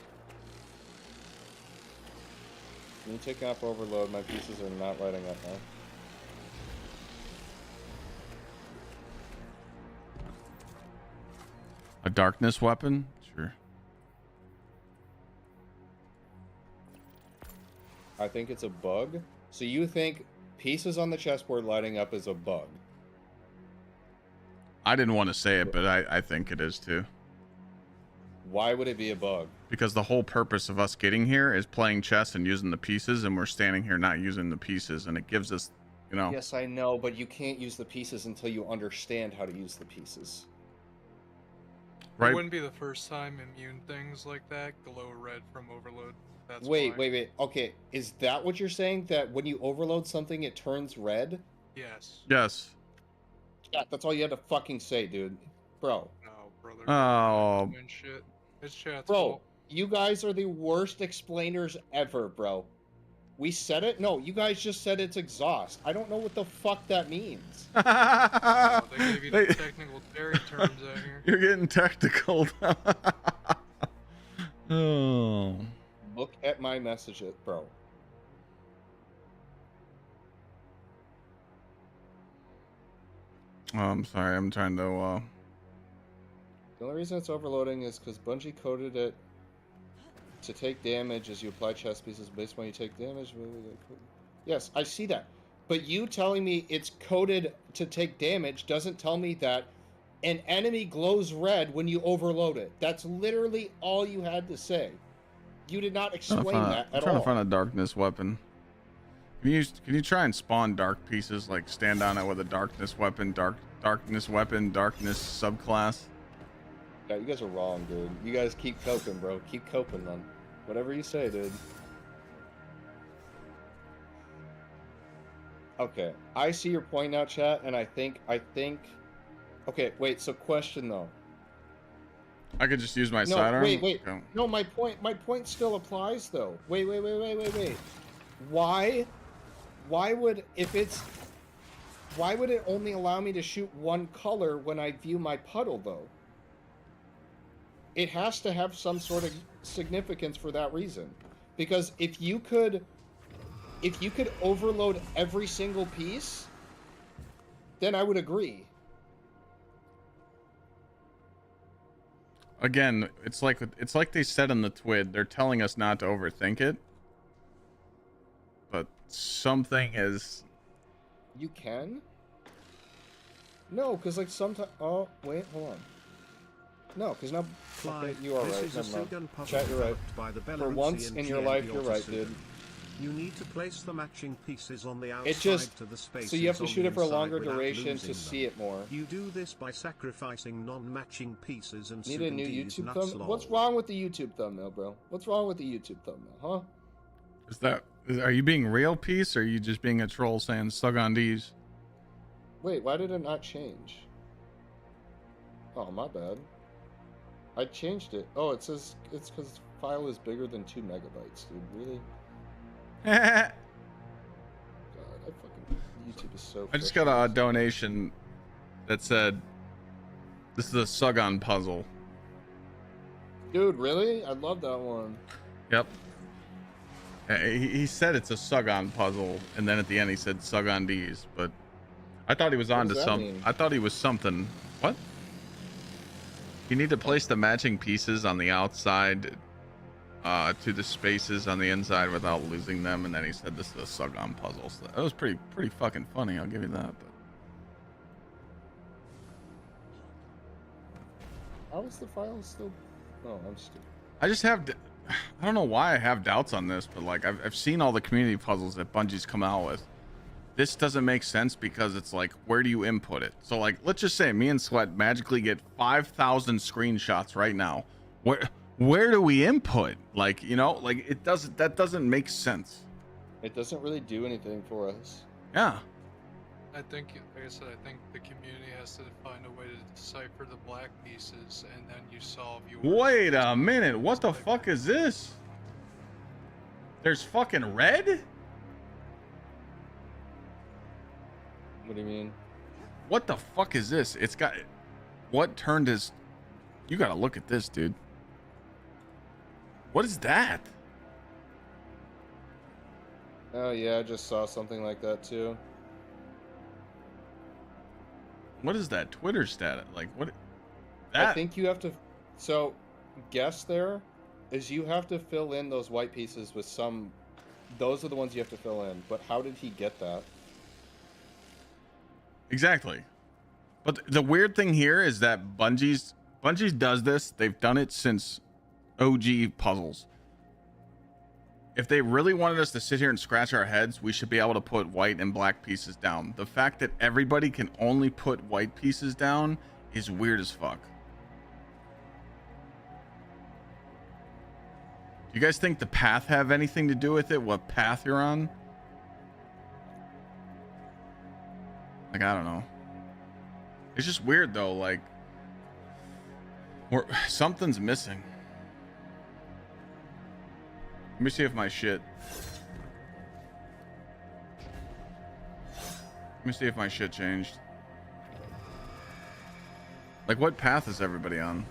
Can you take off overload? My pieces are not lighting up now. A darkness weapon? Sure. I think it's a bug. So you think pieces on the chessboard lighting up is a bug? I didn't want to say it, but I think it is too. Why would it be a bug? Because the whole purpose of us getting here is playing chess and using the pieces, and we're standing here not using the pieces, and it gives us, you know. Yes, I know, but you can't use the pieces until you understand how to use the pieces. Right. It wouldn't be the first time immune things like that glow red from overload. That's Wait. why. Okay, is that what you're saying? That when you overload something, it turns red? Yes. Yes. Yeah, that's all you had to fucking say, dude. Bro. Oh, brother. Oh. Shit. It's chat's Bro, fault. you guys are the worst explainers ever, bro. We said it? No, you guys just said it's exhaust. I don't know what the fuck that means. Oh, they gave you the technical terms out here. You're getting technical. Oh. Look at my messages, bro. Oh, I'm sorry. I'm trying to. The only reason it's overloading is because Bungie coded it to take damage as you apply chess pieces based when you take damage. Yes, I see that. But you telling me it's coded to take damage doesn't tell me that an enemy glows red when you overload it. That's literally all you had to say. You did not explain that at all. I'm trying to find a darkness weapon. Can you try and spawn dark pieces, like stand on it with a darkness weapon, darkness weapon, darkness subclass? Yeah, you guys are wrong, dude. You guys keep coping, bro. Keep coping, man. Whatever you say, dude. Okay, I see your point now, chat, and I think. Okay, wait. So, question though. I could just use my No, sidearm. wait. Okay. No, my point still applies though. Wait. Why would why would it only allow me to shoot one color when I view my puddle though? It has to have some sort of significance for that reason. Because if you could overload every single piece, then I would agree. Again, it's like they said in the TWID, they're telling us not to overthink it. But something is... You can? No, because like sometimes... Oh, wait, hold on. No, because now... Clyde, okay, you are this right. is a Never mind. Sugan puzzle Chat, you're right. developed by the For once Belarusian in your GM life, you're right, Sugan. dude. You need to place the matching pieces on the outside It just... to the spaces So you have to on shoot the it for a inside longer without duration to losing see them. it more. You do this by sacrificing non-matching pieces and Need a new Sugan YouTube nuts thumbnail? What's lol. wrong with the YouTube thumbnail, bro? What's wrong with the YouTube thumbnail, huh? Are you being real piece, or are you just being a troll saying "suck on these"? Wait, why did it not change? Oh, my bad. I changed it. Oh, it says it's because the file is bigger than 2 megabytes, dude. Really? God, I fucking... YouTube is so... I just got a donation that said, "This is a Sugon puzzle." Dude, really? I love that one. Yep. He said it's a Sugon puzzle, and then at the end he said "Sugon D's," but I thought he was on to something. I thought he was something. What? You need to place the matching pieces on the outside to the spaces on the inside without losing them, and then he said this is a Sugon puzzle. So that was pretty fucking funny. I'll give you that. But how is the file still... Oh, I'm stupid. I just have... I don't know why I have doubts on this, but like I've seen all the community puzzles that Bungie's come out with. This doesn't make sense because it's like, where do you input it? So like, let's just say me and Sweat magically get 5,000 screenshots right now. Where do we input? Like, you know, like that doesn't make sense. It doesn't really do anything for us. Yeah. I think, like I said, I think the community has to find a way to decipher the black pieces, and then you solve yours. Wait a minute. What the fuck is this? There's fucking red? What do you mean? What the fuck is this? It's got... What turned his... You gotta look at this, dude. What is that? Oh, yeah, I just saw something like that, too. What is that Twitter status? Like, what? That... I think you have to... So, guess there is you have to fill in those white pieces with some... Those are the ones you have to fill in. But how did he get that? Exactly. But the weird thing here is that Bungie does this. They've done it since OG puzzles. If they really wanted us to sit here and scratch our heads, we should be able to put white and black pieces down. The fact that everybody can only put white pieces down is weird as fuck. Do you guys think the path have anything to do with it? What path you're on? Like, I don't know. It's just weird though. Like, something's missing. Let me see if my shit. Let me see if my shit changed. Like, what path is everybody on?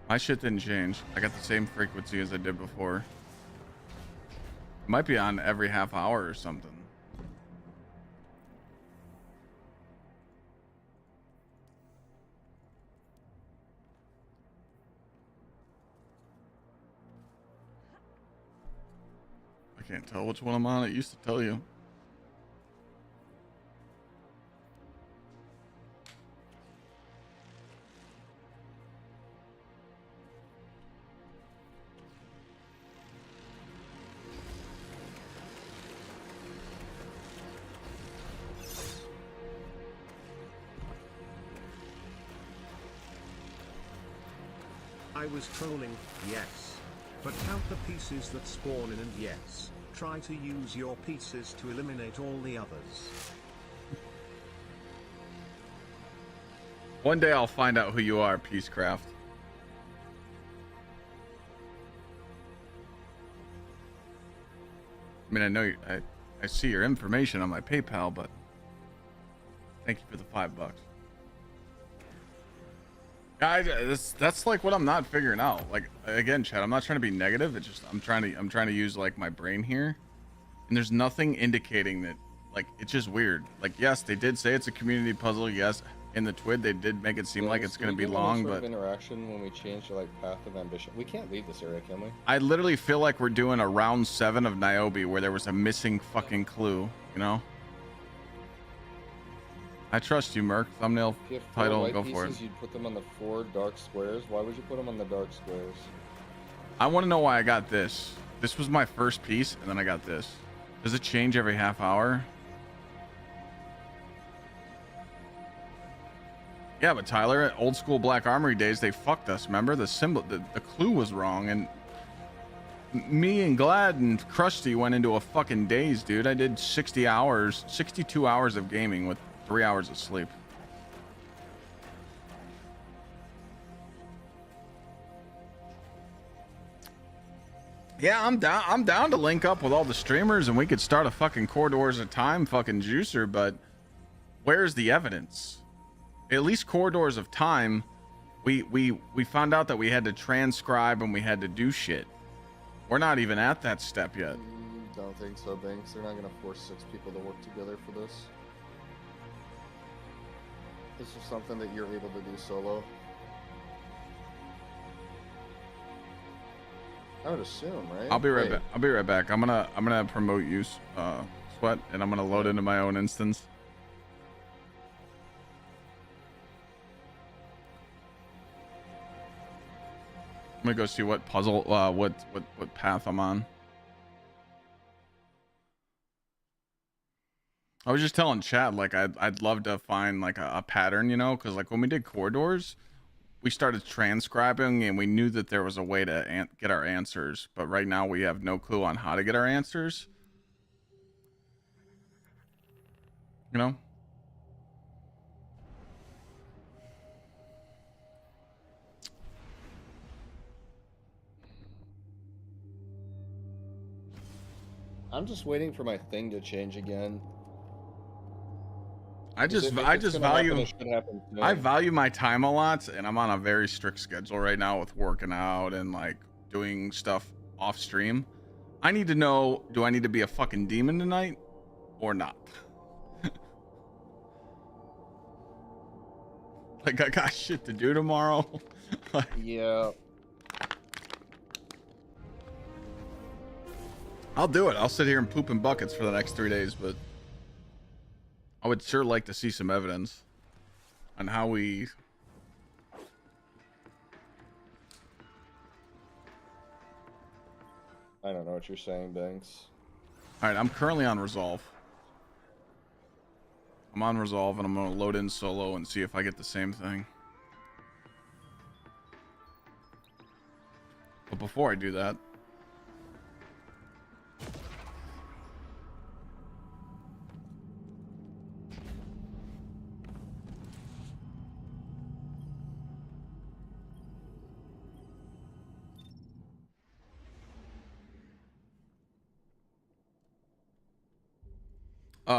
My shit didn't change. I got the same frequency as I did before. It might be on every half hour or something. I can't tell which one I'm on. It used to tell you. I was trolling, yes. but count the pieces that spawn in, and yes, try to use your pieces to eliminate all the others. One day I'll find out who you are, Peacecraft. I mean, I know I see your information on my PayPal, but thank you for the $5. That's like what I'm not figuring out. Like, again, Chad, I'm not trying to be negative. It's just I'm trying to use like my brain here, and there's nothing indicating that. Like, it's just weird. Like, yes, they did say it's a community puzzle. Yes, in the TWID they did make it seem like it's going to be long, but interaction when we change to like Path of Ambition. We can't leave this area, can we? I literally feel like we're doing a round 7 of Niobe where there was a missing fucking clue. You know. I trust you, Merc. Thumbnail, If you have 4 title, white go pieces, for it. You'd put them on the 4 dark squares. Why would you put them on the dark squares? I want to know why I got this. This was my first piece, and then I got this. Does it change every half hour? Yeah, but Tyler, at old school Black Armory days, they fucked us. Remember, the symbol, the clue was wrong, and me and Glad and Krusty went into a fucking daze, dude. I did 60 hours, 62 hours of gaming with 3 hours of sleep. Yeah, I'm down. I'm down to link up with all the streamers, and we could start a fucking Corridors of Time fucking juicer. But where's the evidence? At least Corridors of Time, we found out that we had to transcribe and we had to do shit. We're not even at that step yet. Don't think so, Banks. They're not gonna force 6 people to work together for this. This is something that you're able to do solo. I would assume, right? I'll be right back. I'll be right back. I'm gonna promote you, Sweat, and I'm gonna load into my own instance. I'm gonna go see what puzzle, what path I'm on. I was just telling Chad, like, I'd love to find like a pattern, you know, because like when we did Corridors, we started transcribing and we knew that there was a way to get our answers, but right now we have no clue on how to get our answers. You know? I'm just waiting for my thing to change again. I just value I value my time a lot, and I'm on a very strict schedule right now with working out and like doing stuff off stream. I need to know, do I need to be a fucking demon tonight or not? Like, I got shit to do tomorrow. Yeah. I'll do it. I'll sit here and poop in buckets for the next 3 days, but I would sure like to see some evidence on how we... I don't know what you're saying, Banks. Alright, I'm currently on Resolve. I'm on Resolve, and I'm going to load in solo and see if I get the same thing. But before I do that...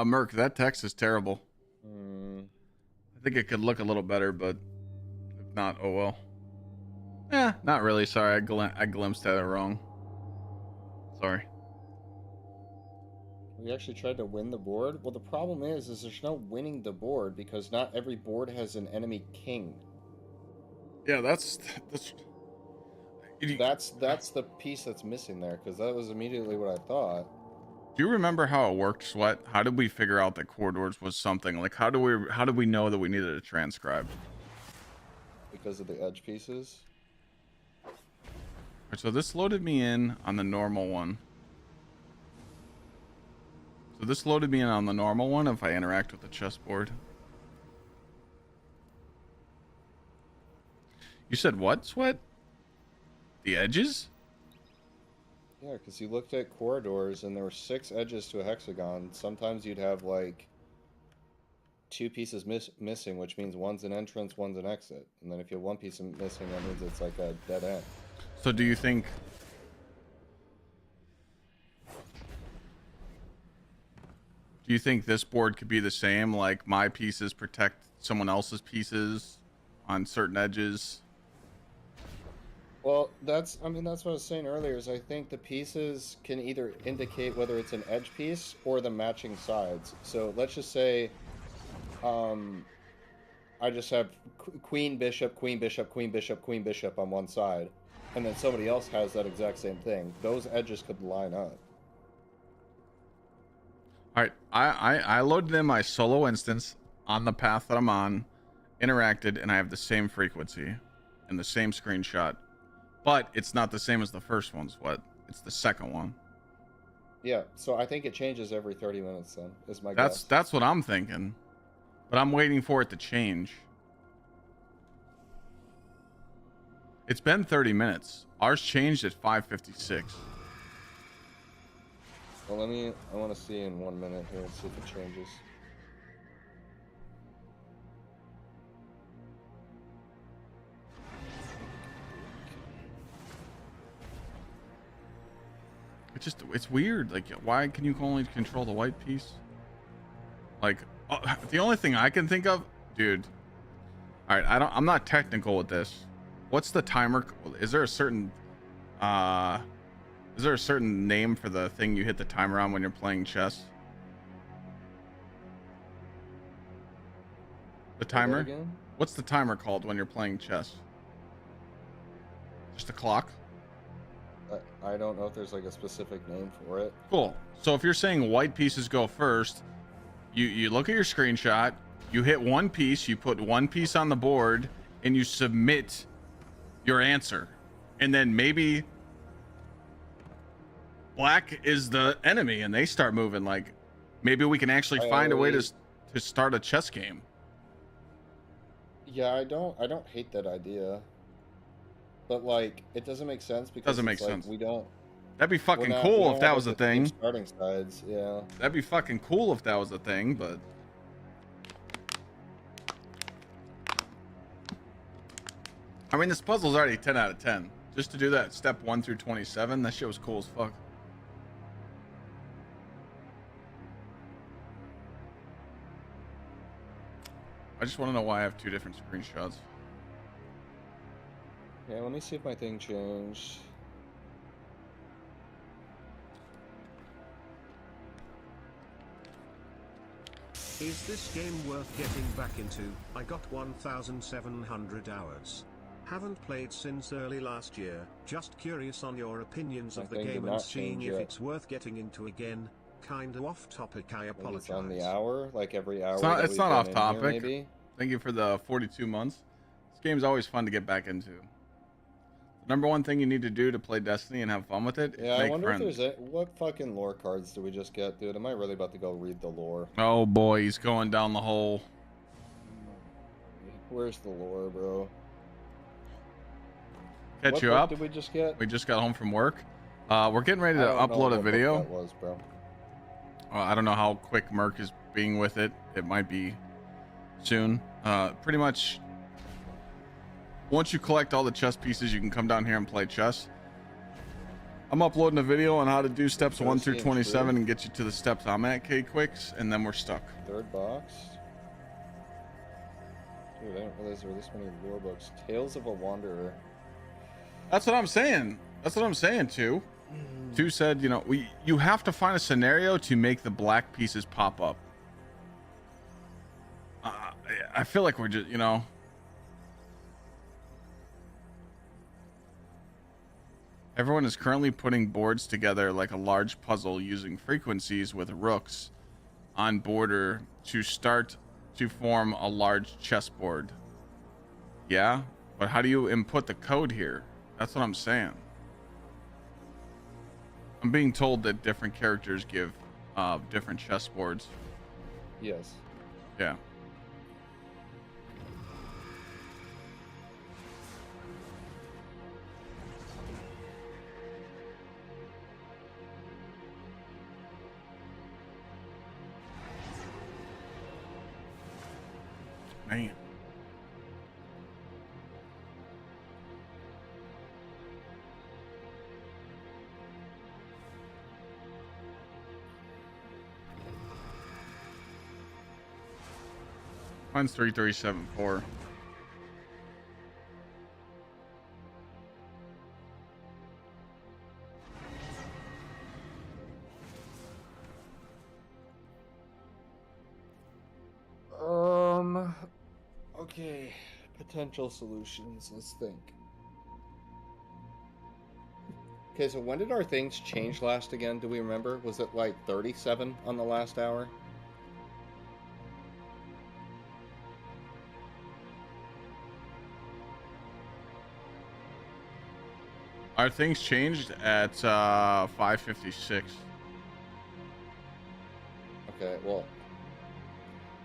Merc, that text is terrible. I think it could look a little better, but if not, oh well. Eh, not really. Sorry, I glimpsed at it wrong. Sorry. We actually tried to win the board. Well, the problem is there's no winning the board because not every board has an enemy king. Yeah, that's the piece that's missing there, because that was immediately what I thought. Do you remember how it worked, Sweat? How did we figure out that Corridors was something? Like, how did we know that we needed to transcribe? Because of the edge pieces. Right, so this loaded me in on the normal one. So this loaded me in on the normal one if I interact with the chessboard. You said what, Sweat? The edges? Yeah, because you looked at corridors and there were 6 edges to a hexagon. Sometimes you'd have like 2 pieces missing, which means one's an entrance, one's an exit. And then if you have 1 piece missing, that means it's like a dead end. So do you think this board could be the same? Like my pieces protect someone else's pieces on certain edges? Well, that's what I was saying earlier, is I think the pieces can either indicate whether it's an edge piece or the matching sides. So let's just say I just have queen, bishop, queen, bishop, queen, bishop, queen, bishop on one side, and then somebody else has that exact same thing. Those edges could line up. All right, I loaded in my solo instance on the path that I'm on, interacted, and I have the same frequency and the same screenshot, but it's not the same as the first one's. It's the second one. Yeah, so I think it changes every 30 minutes then, is my guess. guess. That's what I'm thinking, but I'm waiting for it to change. It's been 30 minutes. Ours changed at 5:56. Well, I want to see in 1 minute here and see if it changes. It's weird. Like, why can you only control the white piece? Like, the only thing I can think of, dude. All right, I'm not technical with this. What's the timer? Is there a certain name for the thing you hit the timer on when you're playing chess? The timer? What's the timer called when you're playing chess? Just a clock? I don't know if there's like a specific name for it. Cool. So if you're saying white pieces go first, you look at your screenshot, you hit one piece, you put one piece on the board, and you submit your answer. And then maybe black is the enemy and they start moving. Like, maybe we can actually find a way to start a chess game. Yeah, I don't hate that idea. But like, it doesn't make sense because doesn't make sense. We don't. That'd be fucking cool if that was a thing. Starting sides, yeah. That'd be fucking cool if that was a thing, but I mean, this puzzle's already 10 out of 10. Just to do that step 1 through 27, that shit was cool as fuck. I just want to know why I have 2 different screenshots. Yeah, let me see if my thing changed. Is this game worth getting back into? I got 1,700 hours. Haven't played since early last year. Just curious on your opinions of the game and seeing if it's worth getting into again. Kinda off topic, I apologize. It's on the hour, like every hour. It's not off topic. Here, thank you for the 42 months. This game's always fun to get back into. The #1 thing you need to do to play Destiny and have fun with it is yeah, make I wonder friends. if there's what fucking lore cards do we just get, dude? Am I really about to go read the lore? Oh boy, he's going down the hole. Where's the lore, bro? Catch you up. What did we just get? We just got home from work. We're getting ready to upload a video. That was, bro. I don't know how quick Merc is being with it. It might be soon. Pretty much, once you collect all the chess pieces, you can come down here and play chess. I'm uploading a video on how to do steps 1 through 27 and get you to the steps I'm at, K-Quicks, and then we're stuck. Third box. Dude, I didn't realize there were this many lore books. Tales of a Wanderer. That's what I'm saying. That's what I'm saying, too. Two said, you know, you have to find a scenario to make the black pieces pop up. I feel like we're just, you know. Everyone is currently putting boards together like a large puzzle using frequencies with rooks on border to start to form a large chessboard. Yeah, but how do you input the code here? That's what I'm saying. I'm being told that different characters give different chessboards. Yes. Yeah. Man. Mine's 3374. Okay. Potential solutions. Let's think. Okay, so when did our things change last again? Do we remember? Was it like 37 on the last hour? Our things changed at 5:56. Okay, well,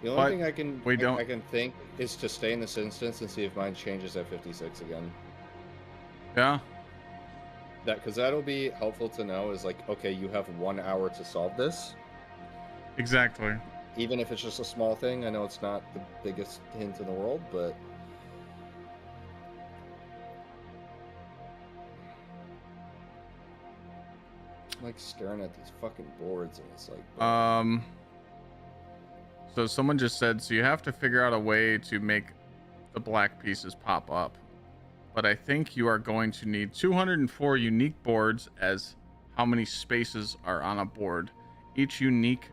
the only But thing I can we don't. I can think is to stay in this instance and see if mine changes at 56 again. Yeah. Because that'll be helpful to know. Is like, okay, you have 1 hour to solve this. Exactly. Even if it's just a small thing. I know it's not the biggest hint in the world, but I'm like staring at these fucking boards and it's like, So someone just said, so you have to figure out a way to make the black pieces pop up. But I think you are going to need 204 unique boards as how many spaces are on a board. Each unique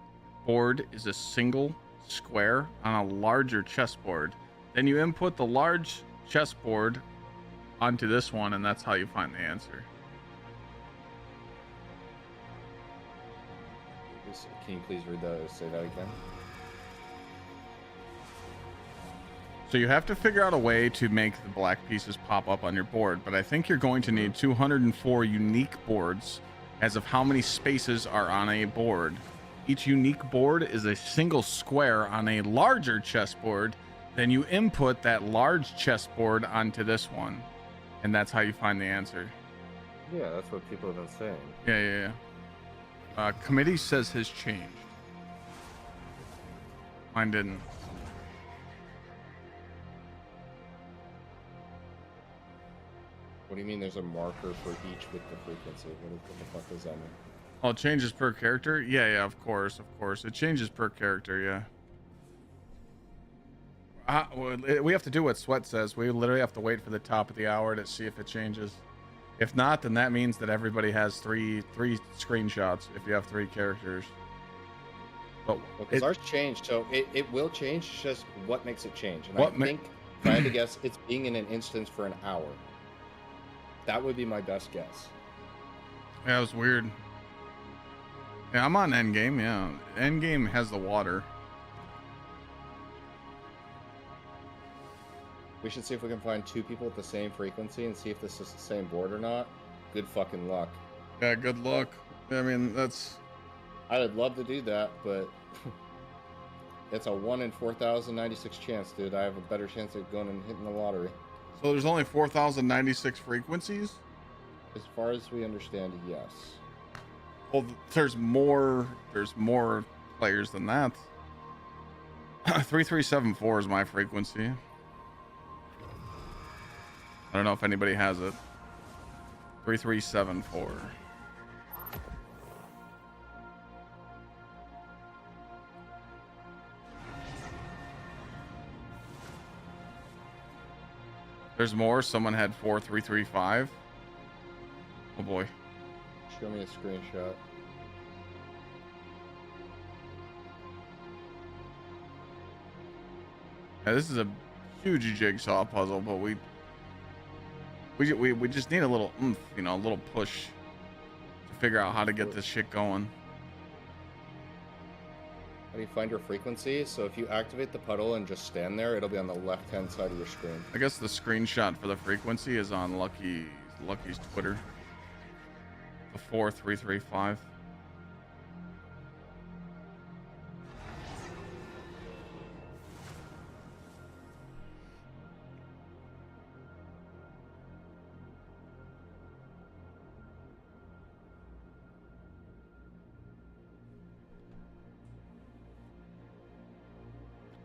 board is a single square on a larger chessboard. Then you input the large chessboard onto this one, and that's how you find the answer. can you please read that? Say that again. So you have to figure out a way to make the black pieces pop up on your board, but I think you're going to need 204 unique boards as of how many spaces are on a board. Each unique board is a single square on a larger chessboard. Then you input that large chessboard onto this one, and that's how you find the answer. Yeah, that's what people have been saying. Yeah. Committee says his changed. Mine didn't. What do you mean there's a marker for each with the frequency? What the fuck does that mean? Oh, it changes per character? Yeah, of course. It changes per character, yeah. We have to do what Sweat says. We literally have to wait for the top of the hour to see if it changes. If not, then that means that everybody has three screenshots if you have 3 characters. But because ours changed, so it will change. It's just what makes it change. And What I think, if I had to guess, it's being in an instance for an hour. That would be my best guess. Yeah, it was weird. Yeah, I'm on endgame. Yeah, endgame has the water. We should see if we can find 2 people with the same frequency and see if this is the same board or not. Good fucking luck. Yeah, good luck. I mean, that's... I would love to do that, but it's a 1 in 4,096 chance, dude. I have a better chance of going and hitting the lottery. So there's only 4,096 frequencies? As far as we understand, yes. Well, there's more players than that. 3374 is my frequency. I don't know if anybody has it. 3374. There's more. Someone had 4335. Oh boy. Show me a screenshot. Yeah, this is a huge jigsaw puzzle, but we just need a little oomph, a little push to figure out how to get this shit going. How do you find your frequency? So if you activate the puddle and just stand there, it'll be on the left-hand side of your screen. I guess the screenshot for the frequency is on Lucky's Twitter. The 4335.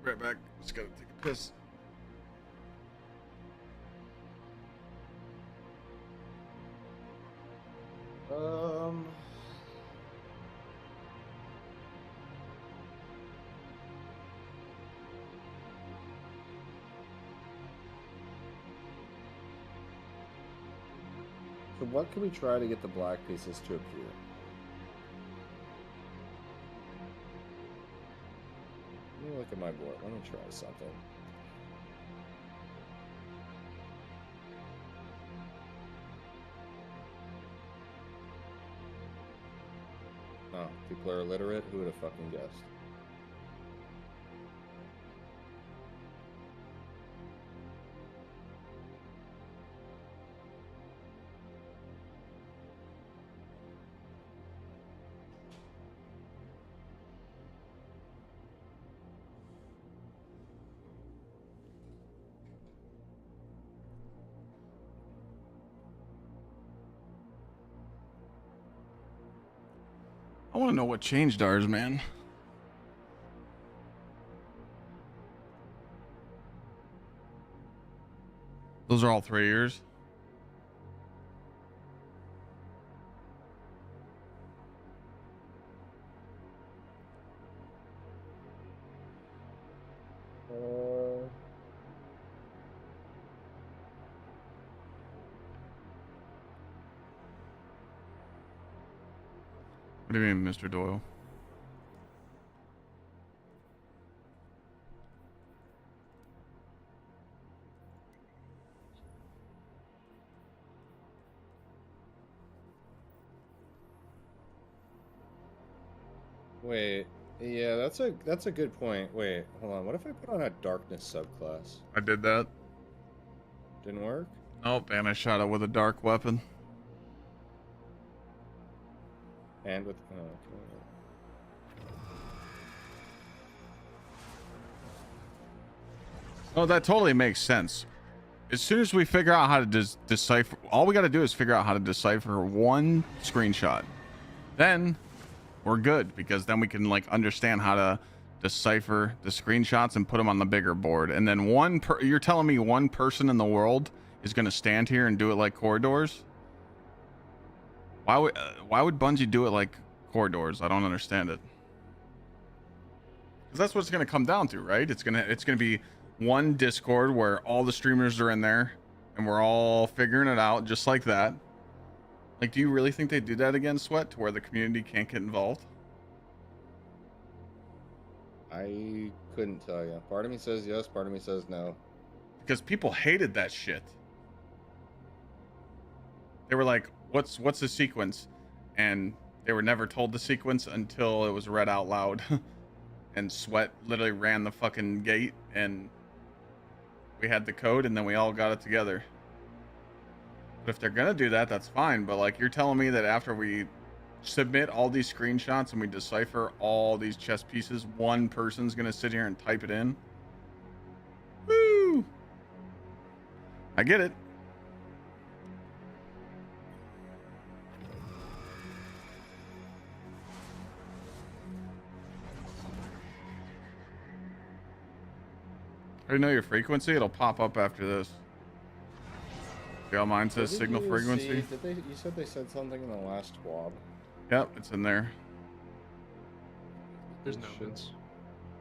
Right back. Just gotta take a piss. So what can we try to get the black pieces to appear? Let me look at my board. Let me try something. Oh, people are illiterate? Who would have fucking guessed? I want to know what changed ours, man. Those are all 3 years. What do you mean, Mr. Doyle? Wait, yeah, that's a good point. Wait, hold on. What if I put on a darkness subclass? I did that. Didn't work? Nope, and I shot it with a dark weapon. And with okay. Oh, that totally makes sense. As soon as we figure out how to decipher, all we got to do is figure out how to decipher one screenshot. Then we're good, because then we can like understand how to decipher the screenshots and put them on the bigger board. And then you're telling me one person in the world is going to stand here and do it like corridors? Why would Bungie do it like corridors? I don't understand it. Because that's what it's going to come down to, right? It's going to be one Discord where all the streamers are in there and we're all figuring it out just like that. Like, do you really think they do that again, Sweat, to where the community can't get involved? I couldn't tell you. Part of me says yes, part of me says no. Because people hated that shit. They were like, what's the sequence? And they were never told the sequence until it was read out loud. And Sweat literally ran the fucking gate, and we had the code, and then we all got it together. But if they're gonna do that, that's fine. But like, you're telling me that after we submit all these screenshots and we decipher all these chess pieces, one person's gonna sit here and type it in? Woo! I get it. I already know your frequency. It'll pop up after this. See how mine says signal frequency? You said they said something in the last TWAB. Yep, it's in there. There's no hints.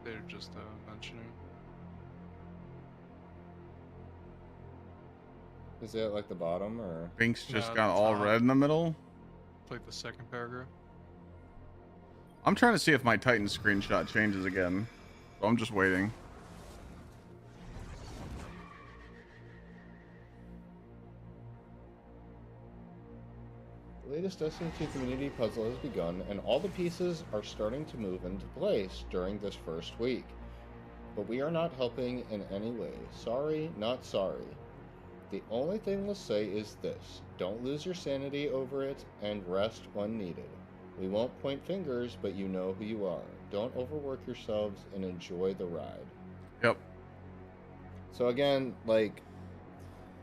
They're just mentioning. Is it like the bottom or? Pink's just got all red in the middle. Like the second paragraph. I'm trying to see if my Titan screenshot changes again. So I'm just waiting. The latest Destiny 2 community puzzle has begun, and all the pieces are starting to move into place during this first week. But we are not helping in any way. Sorry, not sorry. The only thing we'll say is this: don't lose your sanity over it, and rest when needed. We won't point fingers, but you know who you are. Don't overwork yourselves and enjoy the ride. Yep. So again, like,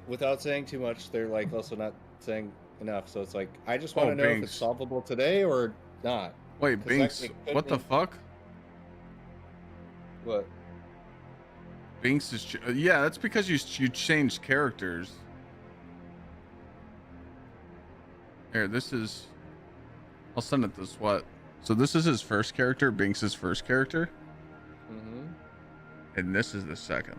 without saying too much, they're like also not saying enough. So it's like, I just want to know if it's solvable today or not. Wait, Binks, what the fuck? What? Binks is yeah, that's because you changed characters. Here, this is. I'll send it to Sweat. So this is his first character, Binks's first character, and this is the second.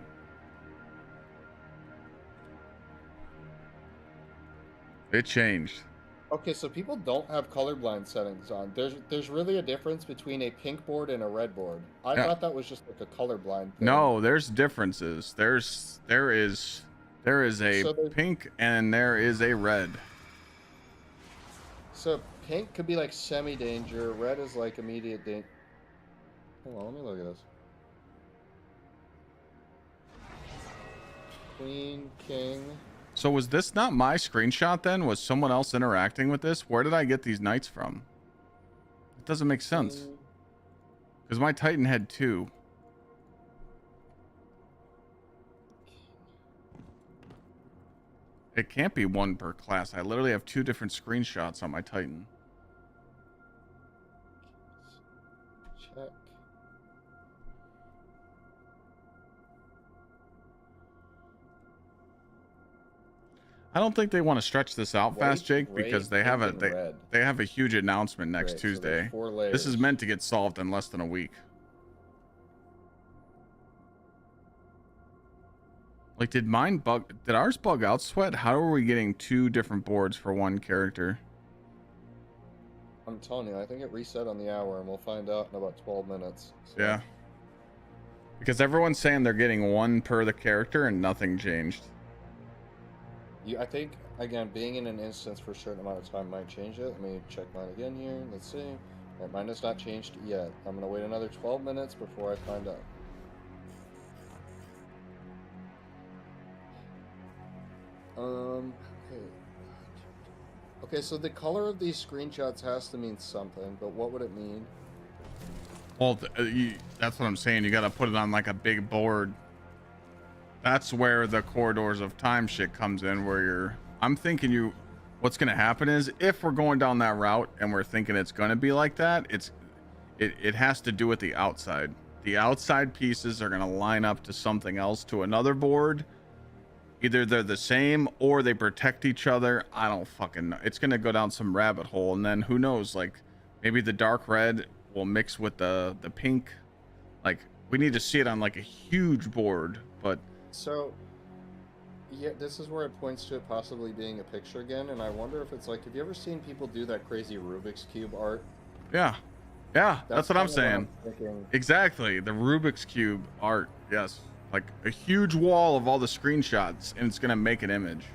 It changed. Okay, so people don't have colorblind settings on. There's really a difference between a pink board and a red board. I thought that was just like a colorblind thing. No, there's differences. There is a pink and there is a red. So pink could be like semi-danger. Red is like immediate danger. Hold on, let me look at this. Queen, king. So was this not my screenshot then? Was someone else interacting with this? Where did I get these knights from? It doesn't make sense. Because my Titan had 2. It can't be 1 per class. I literally have 2 different screenshots on my Titan. Check. I don't think they want to stretch this out fast, Jake, because they have a huge announcement next Tuesday. This is meant to get solved in less than a week. Like, did ours bug out, Sweat? How are we getting 2 different boards for 1 character? I'm telling you, I think it reset on the hour, and we'll find out in about 12 minutes. So. Yeah. Because everyone's saying they're getting 1 per the character and nothing changed. I think, again, being in an instance for a certain amount of time might change it. Let me check mine again here. Let's see. Right, mine has not changed yet. I'm going to wait another 12 minutes before I find out. Okay, so the color of these screenshots has to mean something, but what would it mean? Well, that's what I'm saying. You got to put it on like a big board. That's where the corridors of time shit comes in, where I'm thinking what's going to happen is, if we're going down that route and we're thinking it's going to be like that, it has to do with the outside. The outside pieces are going to line up to something else, to another board. Either they're the same or they protect each other. I don't fucking know. It's going to go down some rabbit hole, and then who knows, like maybe the dark red will mix with the pink. Like, we need to see it on like a huge board, but so yeah, this is where it points to it possibly being a picture again, and I wonder if it's like, have you ever seen people do that crazy Rubik's Cube art? Yeah, that's what I'm saying. Exactly, the Rubik's Cube art. Yes, like a huge wall of all the screenshots, and it's gonna make an image.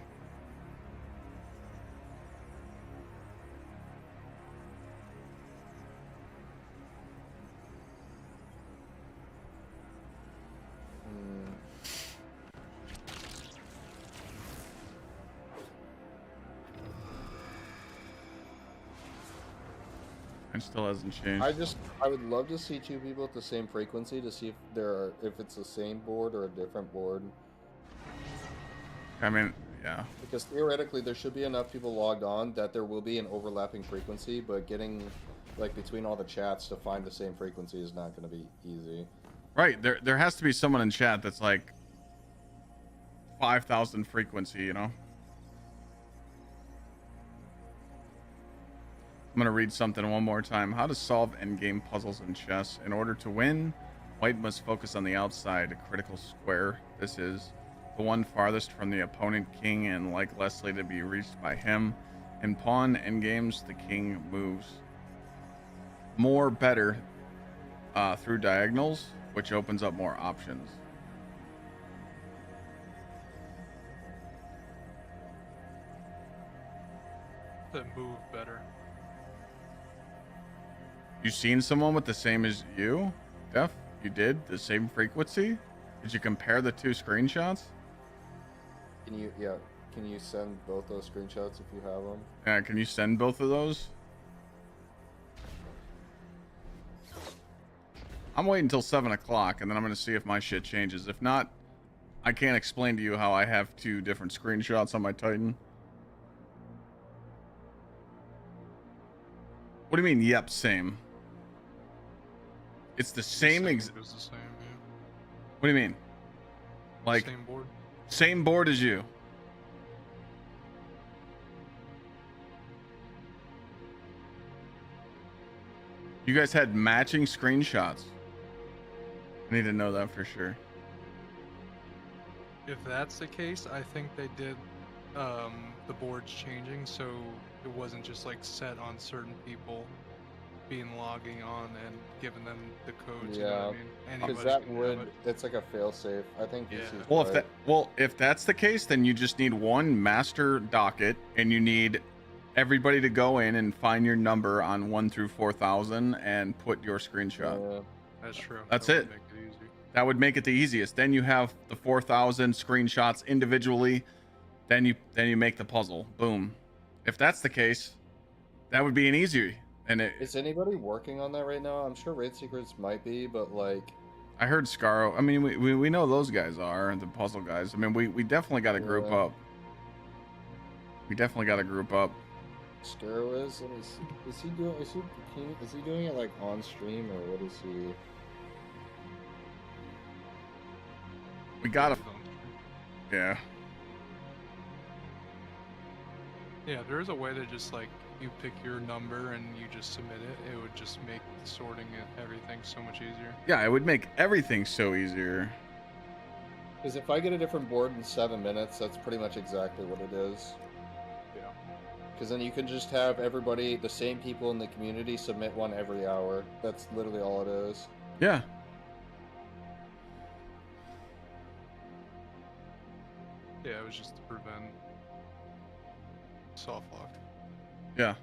It still hasn't changed. I would love to see 2 people at the same frequency to see if it's the same board or a different board. I mean, yeah. Because theoretically there should be enough people logged on that there will be an overlapping frequency, but getting like between all the chats to find the same frequency is not going to be easy. Right, there has to be someone in chat that's like 5,000 frequency, you know? I'm going to read something one more time. How to solve endgame puzzles in chess. In order to win, white must focus on the outside, a critical square. This is the one farthest from the opponent king and like Leslie to be reached by him. In pawn endgames, the king moves more better through diagonals, which opens up more options. That move better. You seen someone with the same as you, Def? You did the same frequency? Did you compare the 2 screenshots? Can you send both those screenshots if you have them? Yeah, can you send both of those? I'm waiting until 7 o'clock, and then I'm going to see if my shit changes. If not, I can't explain to you how I have 2 different screenshots on my Titan. What do you mean, yep, same? It's the same It was the same, yeah. What do you mean? Like Same board. same board as you. You guys had matching screenshots. I need to know that for sure. If that's the case, I think they did the boards changing, so it wasn't just like set on certain people being logging on and giving them the codes. You know what I mean? Because Anybody that can would, have it. it's like a failsafe. I think Yeah. this is Well, right. if that's the case, then you just need one master docket, and you need everybody to go in and find your number on 1 through 4,000 and put your screenshot. That's true. That's That it. would make it easy. That would make it the easiest. Then you have the 4,000 screenshots individually. Then you make the puzzle. Boom. If that's the case, that would be an easy. And Is anybody working on that right now? I'm sure Raid Secrets might be, but like, I heard Scaro. I mean, we know those guys are the puzzle guys. I mean, we definitely got to group up. We definitely got to group up. Scaro is. Let me see. Is he doing it like on stream, or what is he? We gotta. Yeah. Yeah, there is a way to just like you pick your number and you just submit it. It would just make sorting it, everything so much easier. Yeah, it would make everything so easier. Because if I get a different board in 7 minutes, that's pretty much exactly what it is. Yeah. Because then you can just have everybody, the same people in the community, submit one every hour. That's literally all it is. Yeah. Yeah, it was just to prevent soft lock. Yeah.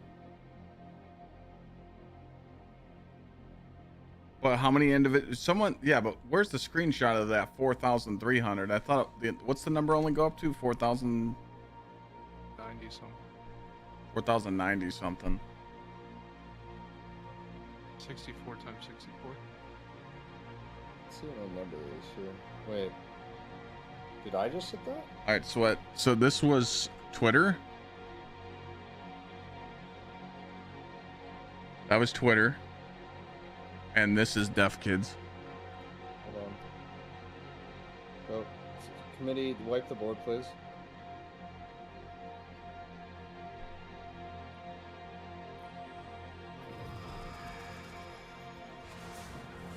But how many individuals? Someone, yeah, but where's the screenshot of that 4,300? I thought, what's the number only go up to? 4,000? 90 something. 4,090 something. 64 times 64. Let's see what my number is here. Wait. Did I just hit that? All right, so this was Twitter. That was Twitter. And this is Deaf Kids. Hold on. Oh, committee, wipe the board, please.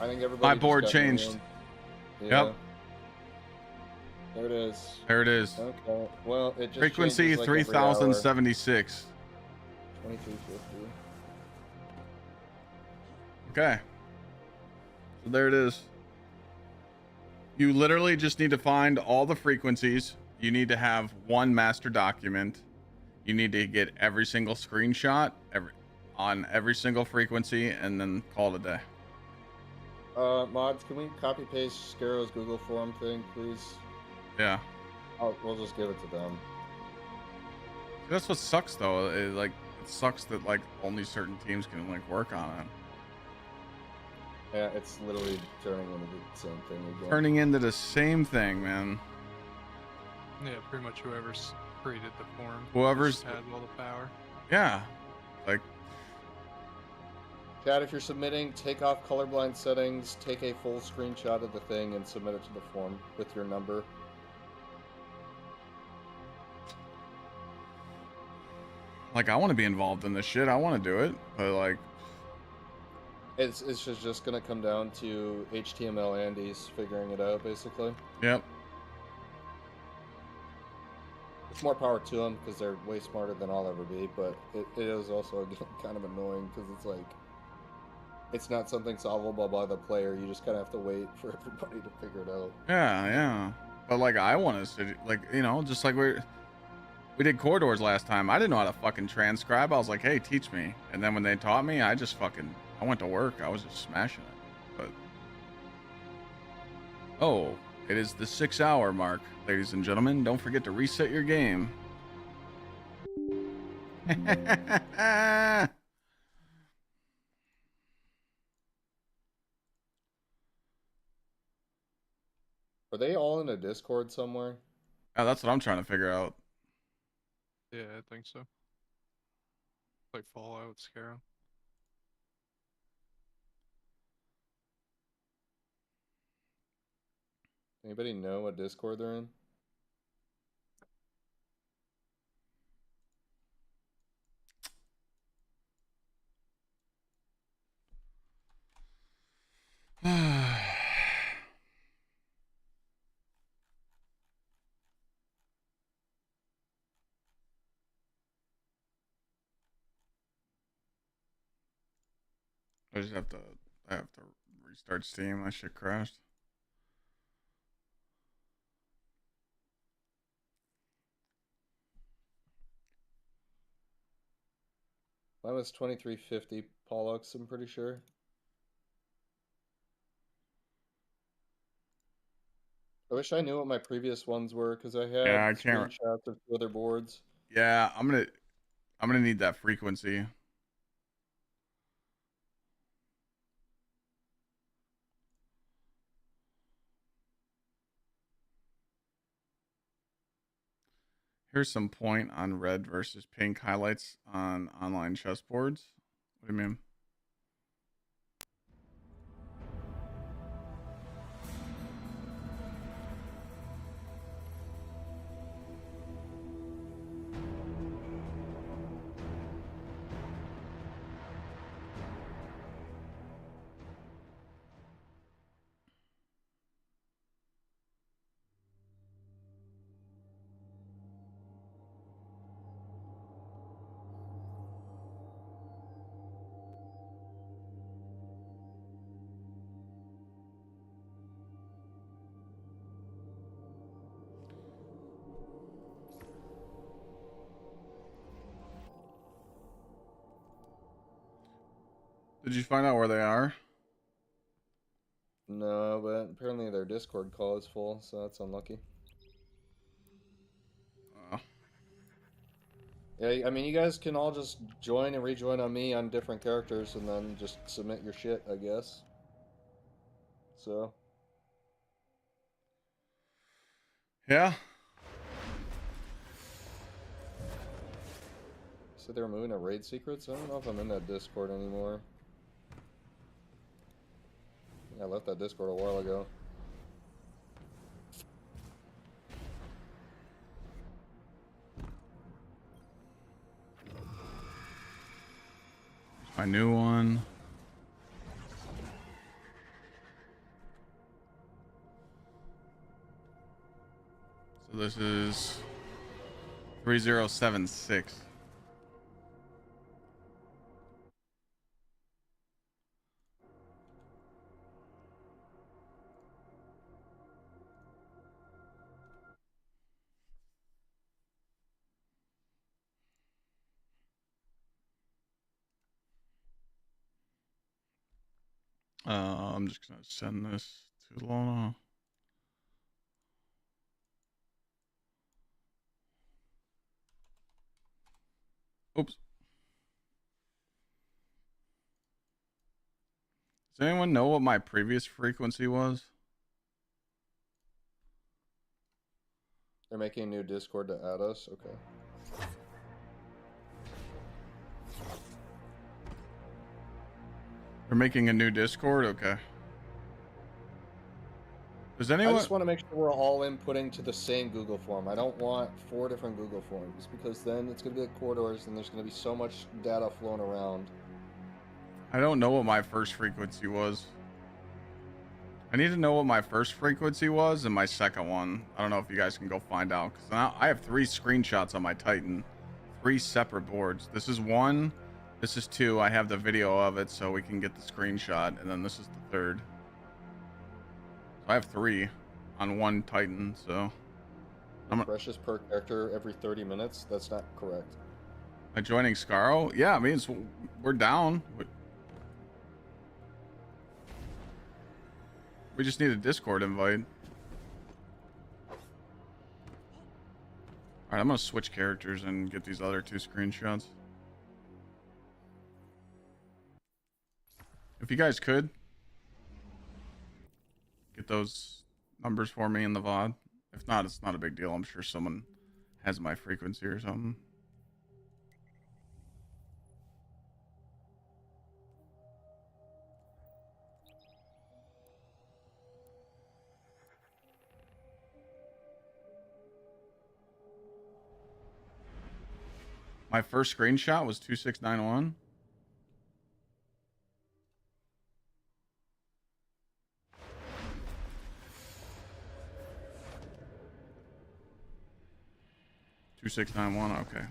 I think everybody. My just board got changed. in. Yeah. Yep. There it is. There it is. Okay. Well, it just Frequency changes, like, every hour. 3076. 2350. Okay. So there it is. You literally just need to find all the frequencies. You need to have one master document. You need to get every single screenshot on every single frequency, and then call it a day. Mods, can we copy paste Scaro's Google form thing, please? Yeah. We'll just give it to them. That's what sucks though. It sucks that like only certain teams can like work on it. Yeah, it's literally turning into the same thing again. Turning into the same thing, man. Yeah, pretty much whoever's created the form. Whoever's just had all the power. Yeah. Like, Chad, if you're submitting, take off colorblind settings, take a full screenshot of the thing, and submit it to the form with your number. like I want to be involved in this shit. I want to do it, but like, It's just gonna come down to HTML Andes figuring it out, basically. yep. It's more power to them because they're way smarter than I'll ever be, but it is also kind of annoying because it's like, it's not something solvable by the player. You just kind of have to wait for everybody to figure it out. Yeah. But like, I want to, like, you know, just like we did corridors last time. I didn't know how to fucking transcribe. I was like, hey, teach me. And then when they taught me, I went to work. I was just smashing it. But oh, it is the 6-hour mark, ladies and gentlemen. Don't forget to reset your game. Are they all in a Discord somewhere? Oh, that's what I'm trying to figure out. Yeah, I think so. Like Fallout, Scarab. Anybody know what Discord they're in? I just have to. I have to restart Steam. My shit crashed. Mine was 2350 Pollux, I'm pretty sure. I wish I knew what my previous ones were because I Yeah, had I can't. screenshots of two other boards. Yeah, I'm gonna need that frequency. Here's some point on red versus pink highlights on online chessboards. What do you mean? Did you find out where they are? No, but apparently their Discord call is full, so that's unlucky. Yeah, I mean, you guys can all just join and rejoin on me on different characters and then just submit your shit, I guess. So. Yeah. Said they were moving to raid secrets? I don't know if I'm in that Discord anymore. I left that Discord a while ago. My new one. So this is 3076. I'm just gonna send this to Lona. Oops. Does anyone know what my previous frequency was? They're making a new Discord to add us? Okay. They're making a new Discord? Okay. Does anyone... I just want to make sure we're all inputting to the same Google form. I don't want 4 different Google forms because then it's going to be like corridors and there's going to be so much data flowing around. I don't know what my first frequency was. I need to know what my first frequency was and my second one. I don't know if you guys can go find out because now I have 3 screenshots on my Titan. 3 separate boards. This is 1. This is 2. I have the video of it so we can get the screenshot. And then this is the 3rd. So I have 3 on 1 Titan. So Refreshes per character every 30 minutes? That's not correct. Am I joining Scaro? Yeah, I mean, we're down. We just need a Discord invite. Alright, I'm gonna switch characters and get these other 2 screenshots. If you guys could get those numbers for me in the VOD. If not, it's not a big deal. I'm sure someone has my frequency or something. My first screenshot was 2691. Two 691. Okay.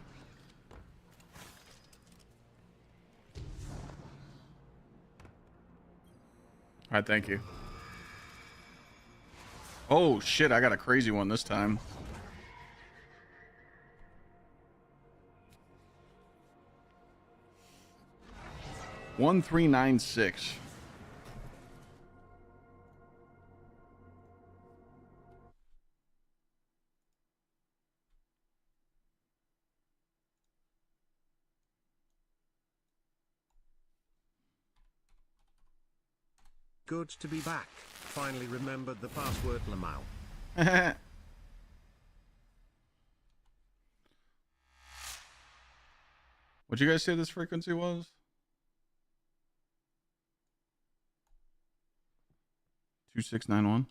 All right. Thank you. Oh shit! I got a crazy one this time. 1396. Good to be back. Finally remembered the password Lamau. What'd you guys say this frequency was? 2691.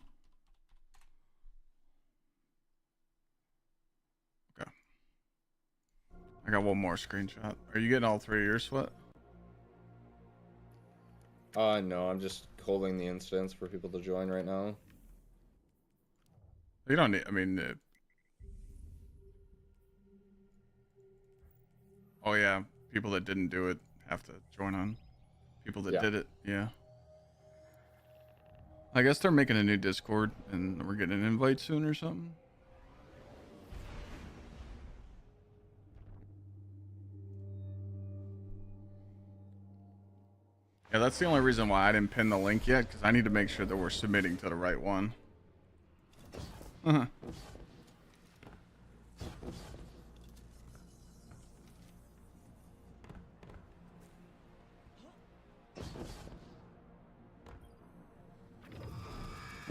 Okay. I got one more screenshot. Are you getting all three of your Sweat? No, I'm just holding the instance for people to join right now. You don't need, I mean, oh yeah, people that didn't do it have to join on. People that did it, yeah. I guess they're making a new Discord and we're getting an invite soon or something. Yeah, that's the only reason why I didn't pin the link yet, because I need to make sure that we're submitting to the right one. All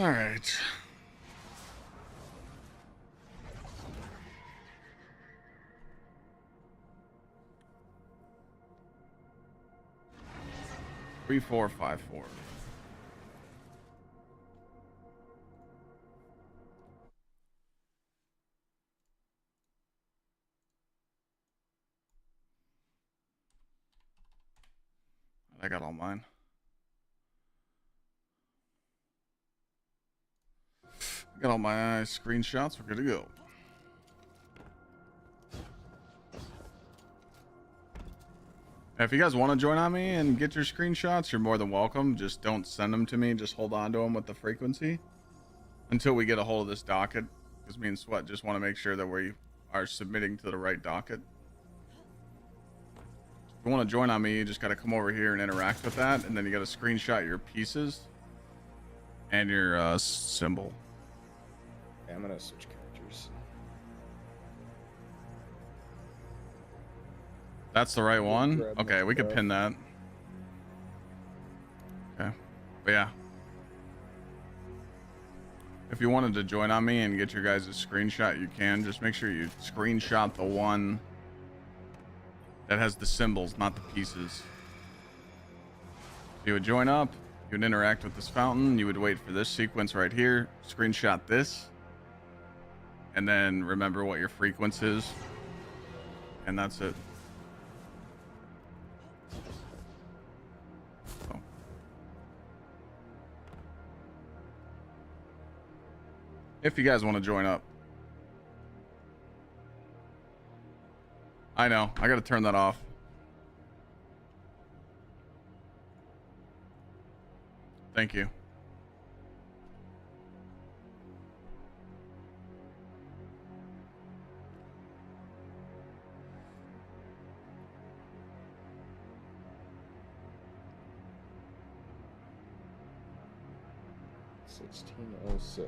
right. Three, 4, 5, 4. I got all mine. I got all my screenshots. We're good to go. If you guys want to join on me and get your screenshots, you're more than welcome. Just don't send them to me. Just hold on to them with the frequency until we get a hold of this docket. Because me and Sweat just want to make sure that we are submitting to the right docket. If you want to join on me, you just got to come over here and interact with that. And then you got to screenshot your pieces and your symbol. Okay, I'm going to switch characters. That's the right one? Okay, we could pin that. Okay. But yeah. If you wanted to join on me and get your guys' screenshot, you can. Just make sure you screenshot the one that has the symbols, not the pieces. You would join up, you would interact with this fountain, you would wait for this sequence right here, screenshot this, and then remember what your frequency is, and that's it. So. If you guys want to join up. I know, I gotta turn that off. Thank you. $16.06.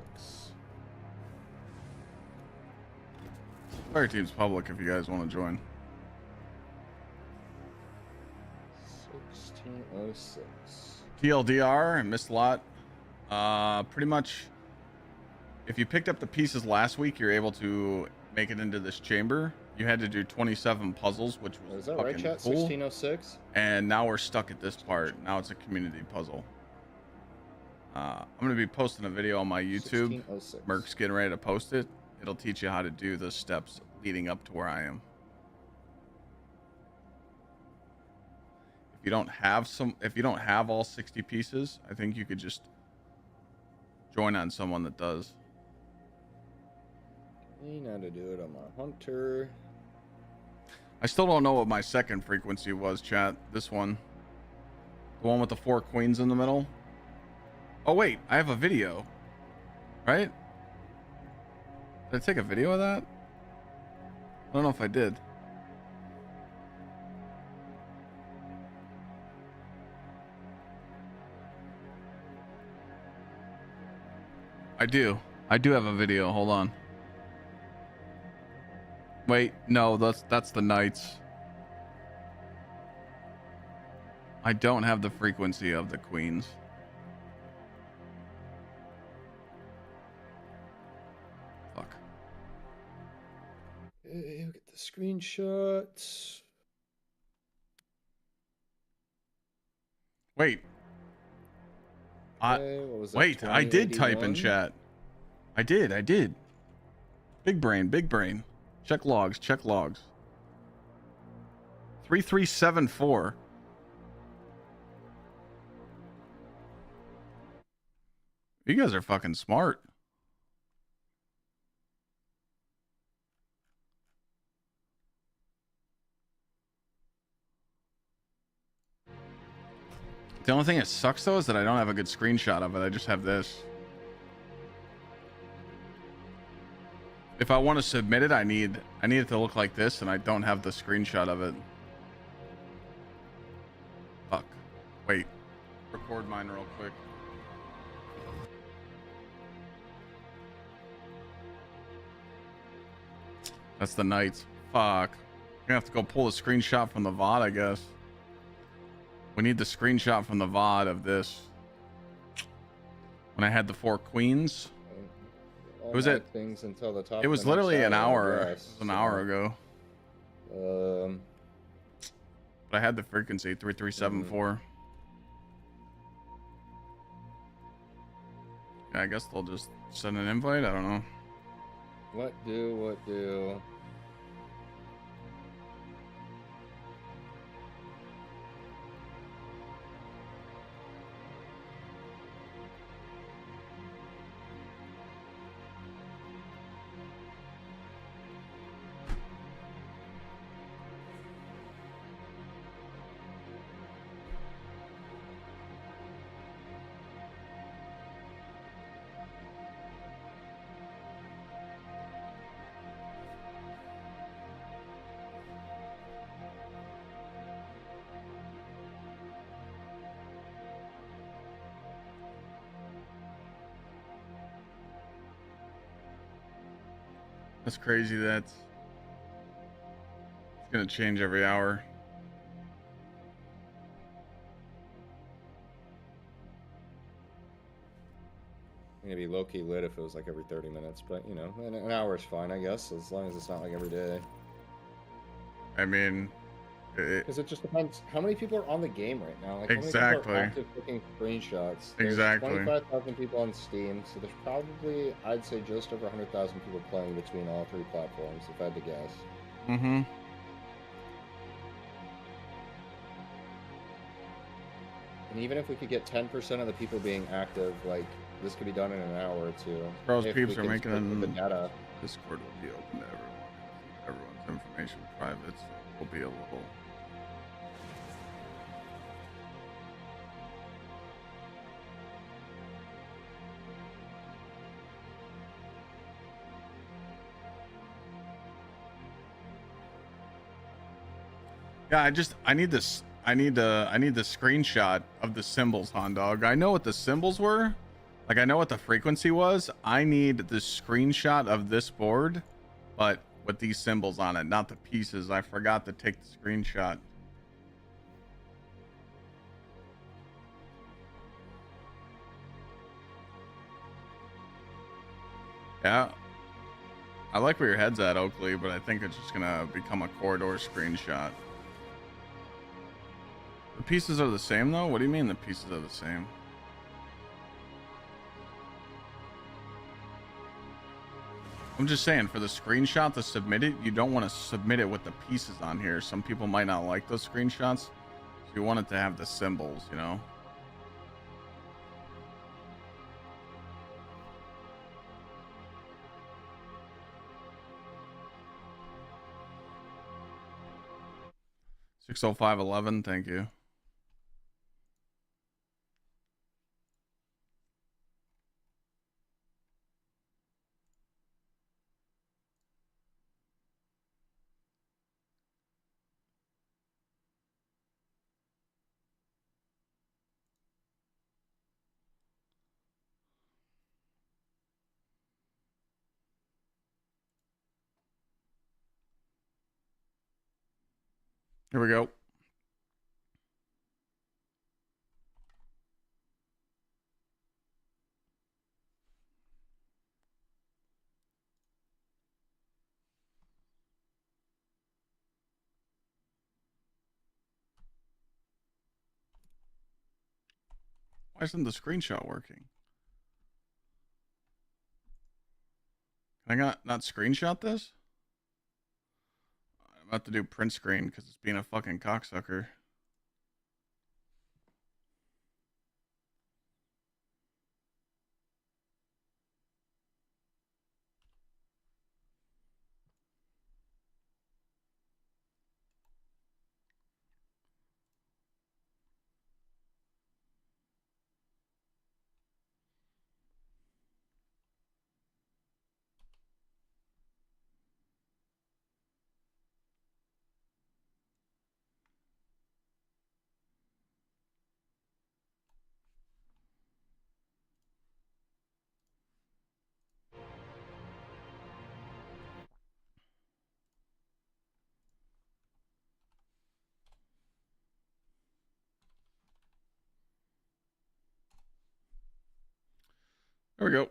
Fire team's public if you guys want to join. 1606. TLDR, I missed a lot. Pretty much, if you picked up the pieces last week, you're able to make it into this chamber. You had to do 27 puzzles, which was Is that fucking right, chat? cool. 1606? And now we're stuck at this part. Now it's a community puzzle. I'm going to be posting a video on my YouTube. Merc's getting ready to post it. It'll teach you how to do the steps leading up to where I am. if you don't have all 60 pieces, I think you could just join on someone that does. You know how to do it on my hunter. I still don't know what my second frequency was, chat. This one. The one with the 4 queens in the middle. Oh wait, I have a video. Right? Did I take a video of that? I don't know if I did. I do have a video. Hold on. Wait, no, that's the knights. I don't have the frequency of the queens. Fuck. Hey, look at the screenshots. Wait. Okay, what was that, Wait, I did type in 2081? chat. I did. Big brain. Check logs. 3374. You guys are fucking smart. The only thing that sucks though is that I don't have a good screenshot of it. I just have this. If I want to submit it, I need it to look like this, and I don't have the screenshot of it. Fuck. Wait. Record mine real quick. That's the knights. Fuck. I'm gonna have to go pull a screenshot from the VOD, I guess. We need the screenshot from the VOD of this. When I had the 4 queens. All Was my it? things until the top It was of the next literally an hour. yes, It was an hour ago. But I had the frequency 3374. Yeah, I guess they'll just send an invite. I don't know. What do? That's crazy. It's gonna change every hour. Gonna be low-key lit if it was like every 30 minutes, but you know, an hour is fine, I guess, as long as it's not like every day. I mean, Because it just depends how many people are on the game right now. Like, Exactly. How many people are active clicking screenshots? There's Exactly. 25,000 people on Steam, so there's probably, I'd say, just over 100,000 people playing between all 3 platforms, if I had to guess. Mm-hmm. And even if we could get 10% of the people being active, like, this could be done in an hour or 2. Bros, if peeps we are could making split the data. Discord will be open to everyone. Everyone's information private, so it will be a little. Yeah, I need this. I need the screenshot of the symbols, Hon Dog. I know what the symbols were. Like, I know what the frequency was. I need the screenshot of this board, but with these symbols on it, not the pieces. I forgot to take the screenshot. Yeah. I like where your head's at, Oakley, but I think it's just gonna become a corridor screenshot. The pieces are the same, though? What do you mean the pieces are the same? I'm just saying, for the screenshot to submit it, you don't want to submit it with the pieces on here. Some people might not like those screenshots. You want it to have the symbols, you know? $605.11, thank you. Here we go. Why isn't the screenshot working? Can I not screenshot this? I'm about to do print screen because it's being a fucking cocksucker. There we go.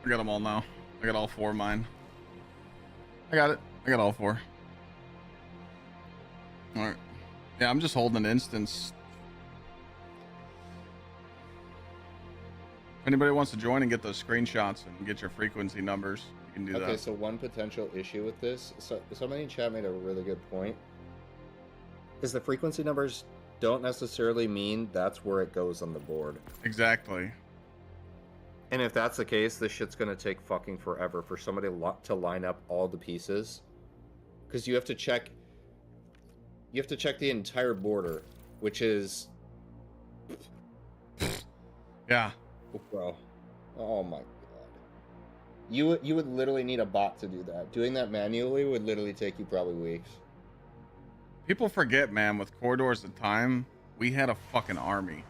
I got them all now. I got all 4 of mine. I got it. I got all 4. All right. Yeah, I'm just holding an instance. If anybody wants to join and get those screenshots and get your frequency numbers, you can do that. Okay, so one potential issue with this, so somebody in chat made a really good point, is the frequency numbers don't necessarily mean that's where it goes on the board. Exactly. And if that's the case, this shit's gonna take fucking forever for somebody to line up all the pieces, because you have to check the entire border, which is yeah. Oh, bro. Oh my god. You would literally need a bot to do that. Doing that manually would literally take you probably weeks. People forget, man, with corridors at the time, we had a fucking army.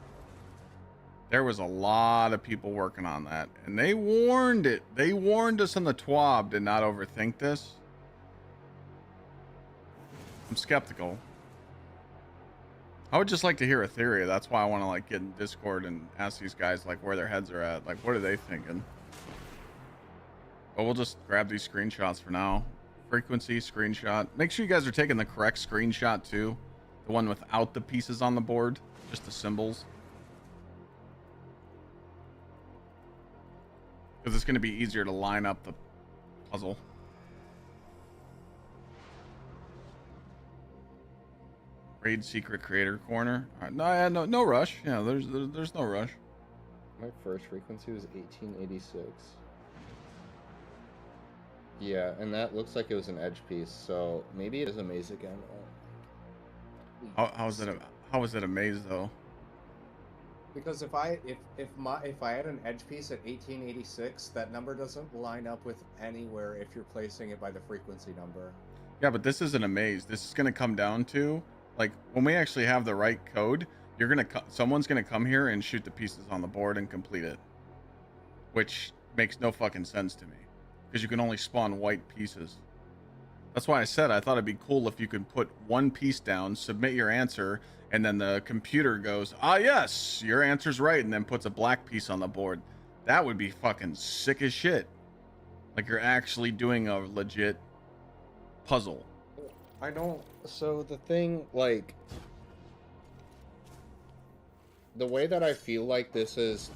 There was a lot of people working on that, and they warned it. They warned us on the TWAB to not overthink this. I'm skeptical. I would just like to hear a theory. That's why I want to like get in Discord and ask these guys like where their heads are at. Like, what are they thinking? But we'll just grab these screenshots for now. Frequency screenshot. Make sure you guys are taking the correct screenshot too. The one without the pieces on the board, just the symbols. Because it's going to be easier to line up the puzzle. Raid secret creator corner. All right, no rush. Yeah, there's no rush. My first frequency was 1886. Yeah, and that looks like it was an edge piece, so maybe it is a maze again. How is it a maze though? Because if I had an edge piece at 1886, that number doesn't line up with anywhere if you're placing it by the frequency number. Yeah, but this isn't a maze. This is going to come down to like when we actually have the right code, someone's gonna come here and shoot the pieces on the board and complete it, which makes no fucking sense to me because you can only spawn white pieces. That's why I said I thought it'd be cool if you could put one piece down, submit your answer, and then the computer goes, ah, yes, your answer's right, and then puts a black piece on the board. That would be fucking sick as shit. Like you're actually doing a legit puzzle. I don't. So the thing, like, the way that I feel like this is,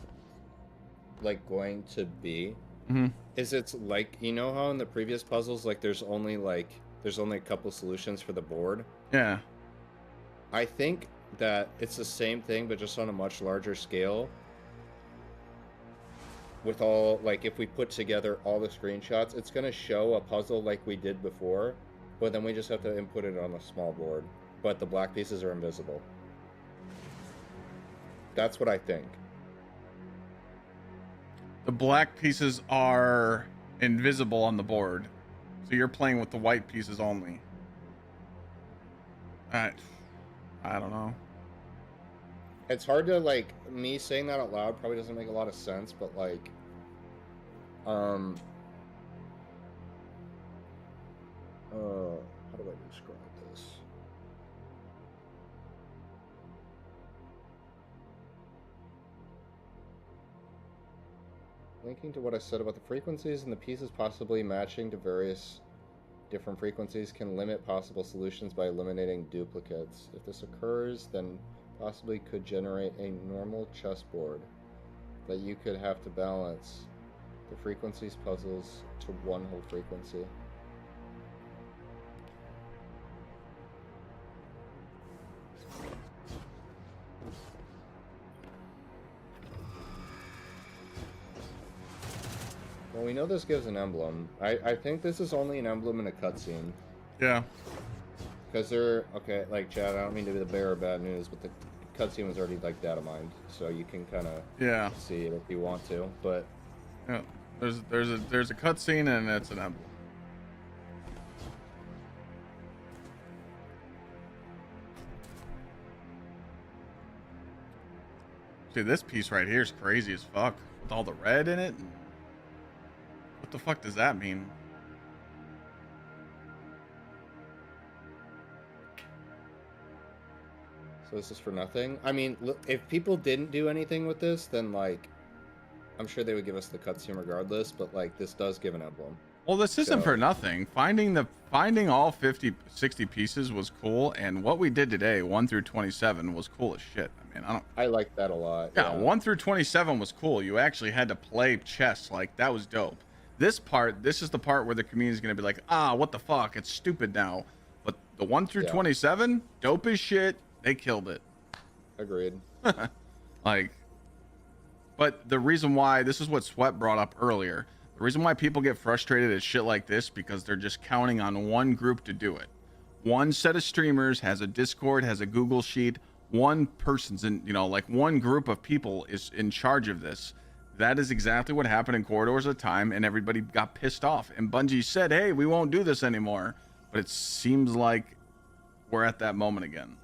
like, going to be, is it's like, you know how in the previous puzzles, like, there's only, like, there's only a couple solutions for the board. Yeah. I think that it's the same thing, but just on a much larger scale. With all, like, if we put together all the screenshots, it's going to show a puzzle like we did before, but then we just have to input it on a small board. But the black pieces are invisible. That's what I think. The black pieces are invisible on the board. So you're playing with the white pieces only. I don't know. It's hard to, like, me saying that out loud probably doesn't make a lot of sense, but, like, how do I describe this? Linking to what I said about the frequencies and the pieces possibly matching to various different frequencies can limit possible solutions by eliminating duplicates. If this occurs, then possibly could generate a normal chessboard that you could have to balance the frequencies puzzles to one whole frequency. Well, we know this gives an emblem. I think this is only an emblem in a cutscene. Yeah. Because they're, okay, like, Chad, I don't mean to be the bearer of bad news, but the cutscene was already, like, data mined, so you can kind of see it if you want to, but... Yeah, there's a cutscene and it's an emblem. See, this piece right here is crazy as fuck, with all the red in it. What the fuck does that mean? So this is for nothing? I mean, look, if people didn't do anything with this, then, like, I'm sure they would give us the cutscene regardless, but, like, this does give an emblem. Well, this isn't for nothing. Finding all 60 pieces was cool, and what we did today, 1 through 27, was cool as shit. I mean, I like that a lot. Yeah, 1 through 27 was cool. You actually had to play chess. Like, that was dope. This is the part where the community is going to be like, what the fuck? It's stupid now. But the 1 through 27, dope as shit. They killed it. Agreed. Like, but the reason why, this is what Sweat brought up earlier. The reason why people get frustrated at shit like this, because they're just counting on one group to do it. One set of streamers has a Discord, has a Google Sheet. One person's in, like one group of people is in charge of this. That is exactly what happened in Corridors of Time, and everybody got pissed off. And Bungie said, hey, we won't do this anymore. But it seems like we're at that moment again.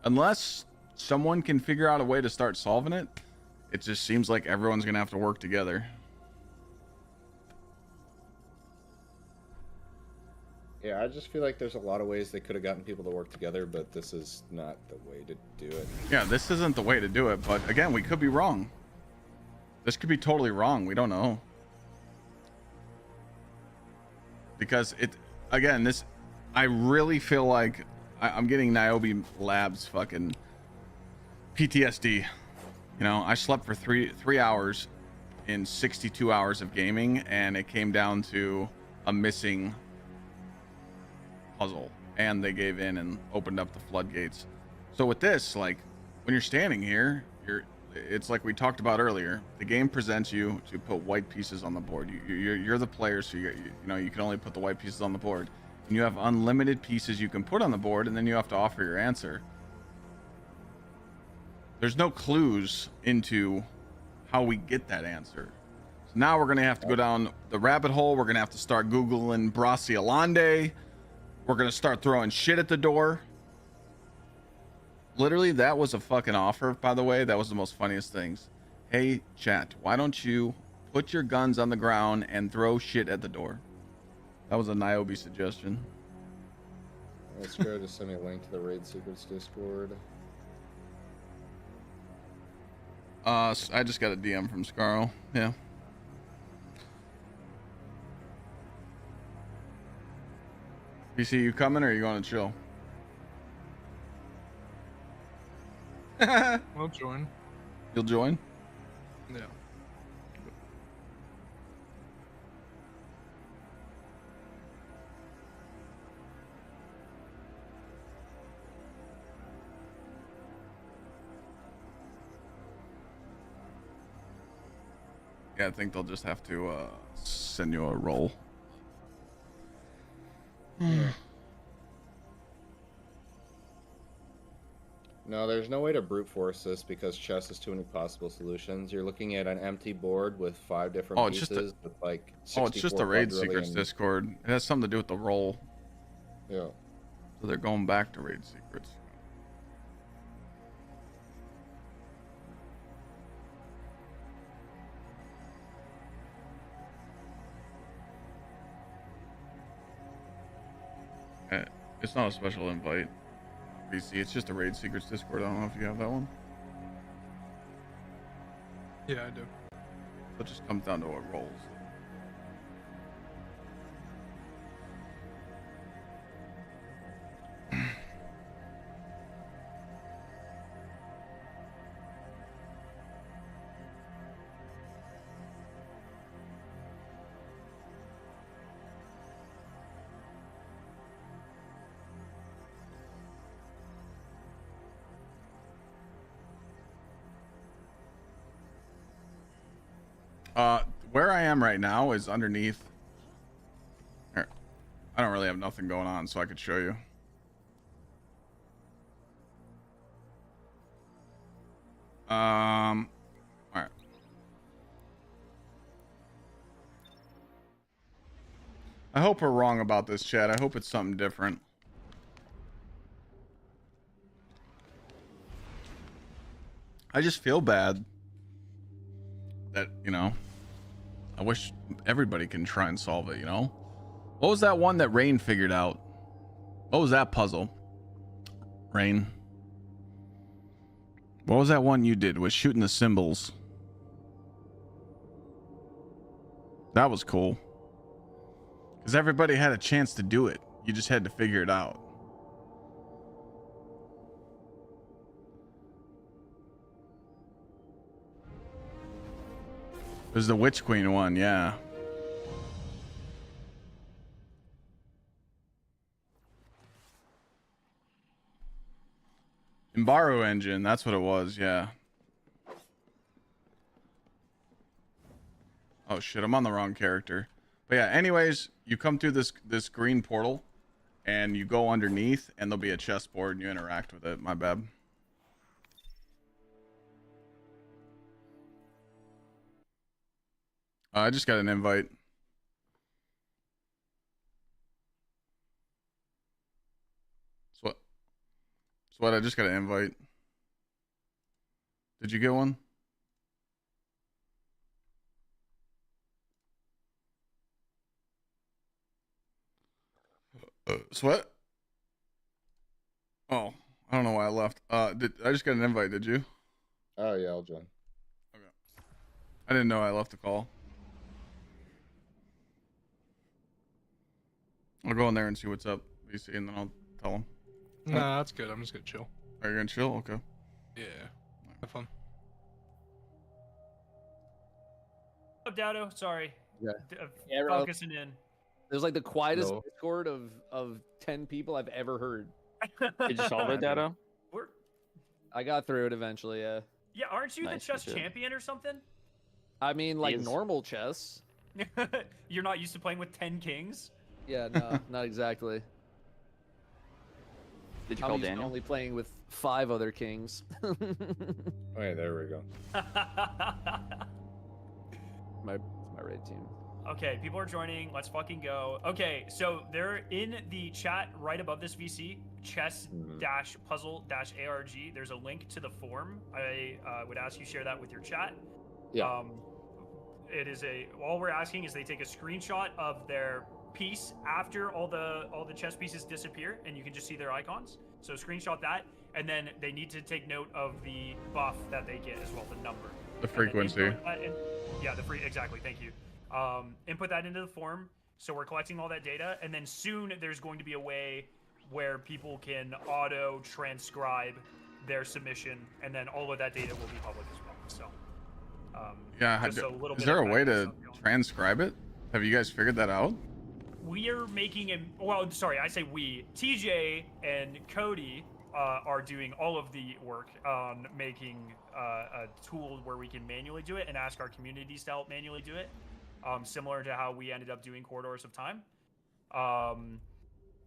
Unless someone can figure out a way to start solving it, it just seems like everyone's going to have to work together. Yeah, I just feel like there's a lot of ways they could have gotten people to work together, but this is not the way to do it. Yeah, this isn't the way to do it, but again, we could be wrong. This could be totally wrong. We don't know. Because I really feel like I'm getting Niobe Labs fucking PTSD. I slept for three hours in 62 hours of gaming, and it came down to a missing puzzle, and they gave in and opened up the floodgates. So with this, like, when you're standing here, it's like we talked about earlier. The game presents you to put white pieces on the board. You're the player, so you can only put the white pieces on the board. And you have unlimited pieces you can put on the board, and then you have to offer your answer. There's no clues into how we get that answer. So now we're going to have to go down the rabbit hole. We're going to have to start Googling Braciolande. We're going to start throwing shit at the door. Literally, that was a fucking offer, by the way. That was the most funniest things. Hey, chat, why don't you put your guns on the ground and throw shit at the door? That was a Niobe suggestion. Let's go to send me a link to the Raid Secrets Discord. I just got a DM from Scarl. Yeah. BC, you coming or are you going to chill? I'll join. You'll join? Yeah. Yeah, I think they'll just have to send you a roll. No, there's no way to brute force this because chess is too many possible solutions. You're looking at an empty board with 5 different pieces with like 64 it's just the Raid quadrillion... Secrets Discord. It has something to do with the roll. Yeah. So they're going back to Raid Secrets. It's not a special invite. BC, it's just a Raid Secrets Discord. I don't know if you have that one. Yeah, I do. So it just comes down to what rolls. Where I am right now is underneath. Here, I don't really have nothing going on, so I could show you. All right. I hope we're wrong about this, chat. I hope it's something different. I just feel bad that, you know, I wish everybody can try and solve it, you know? What was that one that Rain figured out? What was that puzzle? Rain. What was that one you did with shooting the symbols? That was cool. Because everybody had a chance to do it. You just had to figure it out. It was the Witch Queen one, yeah. Embargo engine, that's what it was, yeah. Oh shit, I'm on the wrong character. But yeah, anyways, you come through this green portal and you go underneath and there'll be a chessboard and you interact with it. My bad. I just got an invite. What? I just got an invite. Did you get one? Sweat? Oh, I don't know why I left. I just got an invite, did you? Oh yeah, I'll join. Okay. I didn't know I left the call. I'll go in there and see what's up, VC, and then I'll tell him. Nah, that's good. I'm just gonna chill. Are you gonna chill? Okay. Yeah. Have fun. Oh, Dado, sorry. Yeah. Focusing in. There's like the quietest Discord of 10 people I've ever heard. Did you solve it, Dado? I got through it eventually, yeah. Yeah, aren't you the chess champion or something? I mean, like normal chess. You're not used to playing with 10 kings? Yeah, no, not exactly. Did you call Daniel? Only playing with 5 other kings. Okay, there we go. my raid team. Okay, people are joining. Let's fucking go. Okay, so they're in the chat right above this VC, chess-puzzle-arg. There's a link to the form. I would ask you share that with your chat. Yeah. It is all we're asking is they take a screenshot of their piece after all the chess pieces disappear, and you can just see their icons. So screenshot that, and then they need to take note of the buff that they get as well, the number. The frequency. Yeah, exactly. Thank you. Input that into the form. So we're collecting all that data, and then soon there's going to be a way where people can auto transcribe their submission, and then all of that data will be public as well. So yeah, is there a way to transcribe it? Have you guys figured that out? We are making a, well, sorry, I say we, TJ and Cody are doing all of the work on making a tool where we can manually do it and ask our communities to help manually do it, similar to how we ended up doing Corridors of Time.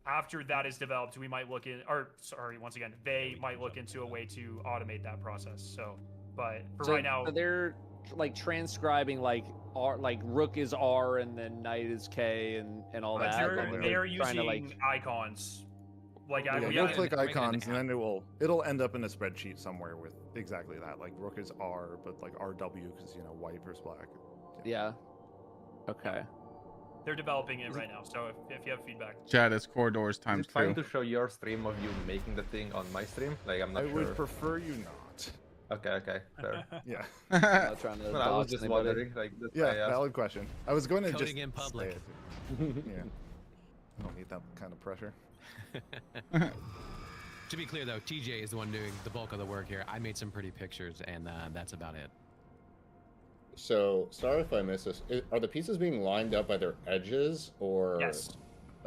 After that is developed, we might look in, or sorry, once again, they might look into a way to automate that process. So, but for right now, they're like transcribing like R, like Rook is R and then Knight is K and all that. They're using icons. Like we'll click icons, and then it'll end up in a spreadsheet somewhere with exactly that. Like Rook is R, but like RW because white versus black. Yeah. Okay. They're developing it right now, so if you have feedback. Chat is Corridors times 2. Trying to show your stream of you making the thing on my stream? Like, I'm not sure. I would prefer you not. Okay, fair. Yeah. I'm not trying to I was just wondering. Like, valid question. I was going to just in public. Say it. Yeah. I don't need that kind of pressure. To be clear, though, TJ is the one doing the bulk of the work here. I made some pretty pictures, and that's about it. So, sorry if I missed this. Are the pieces being lined up by their edges, or? Yes.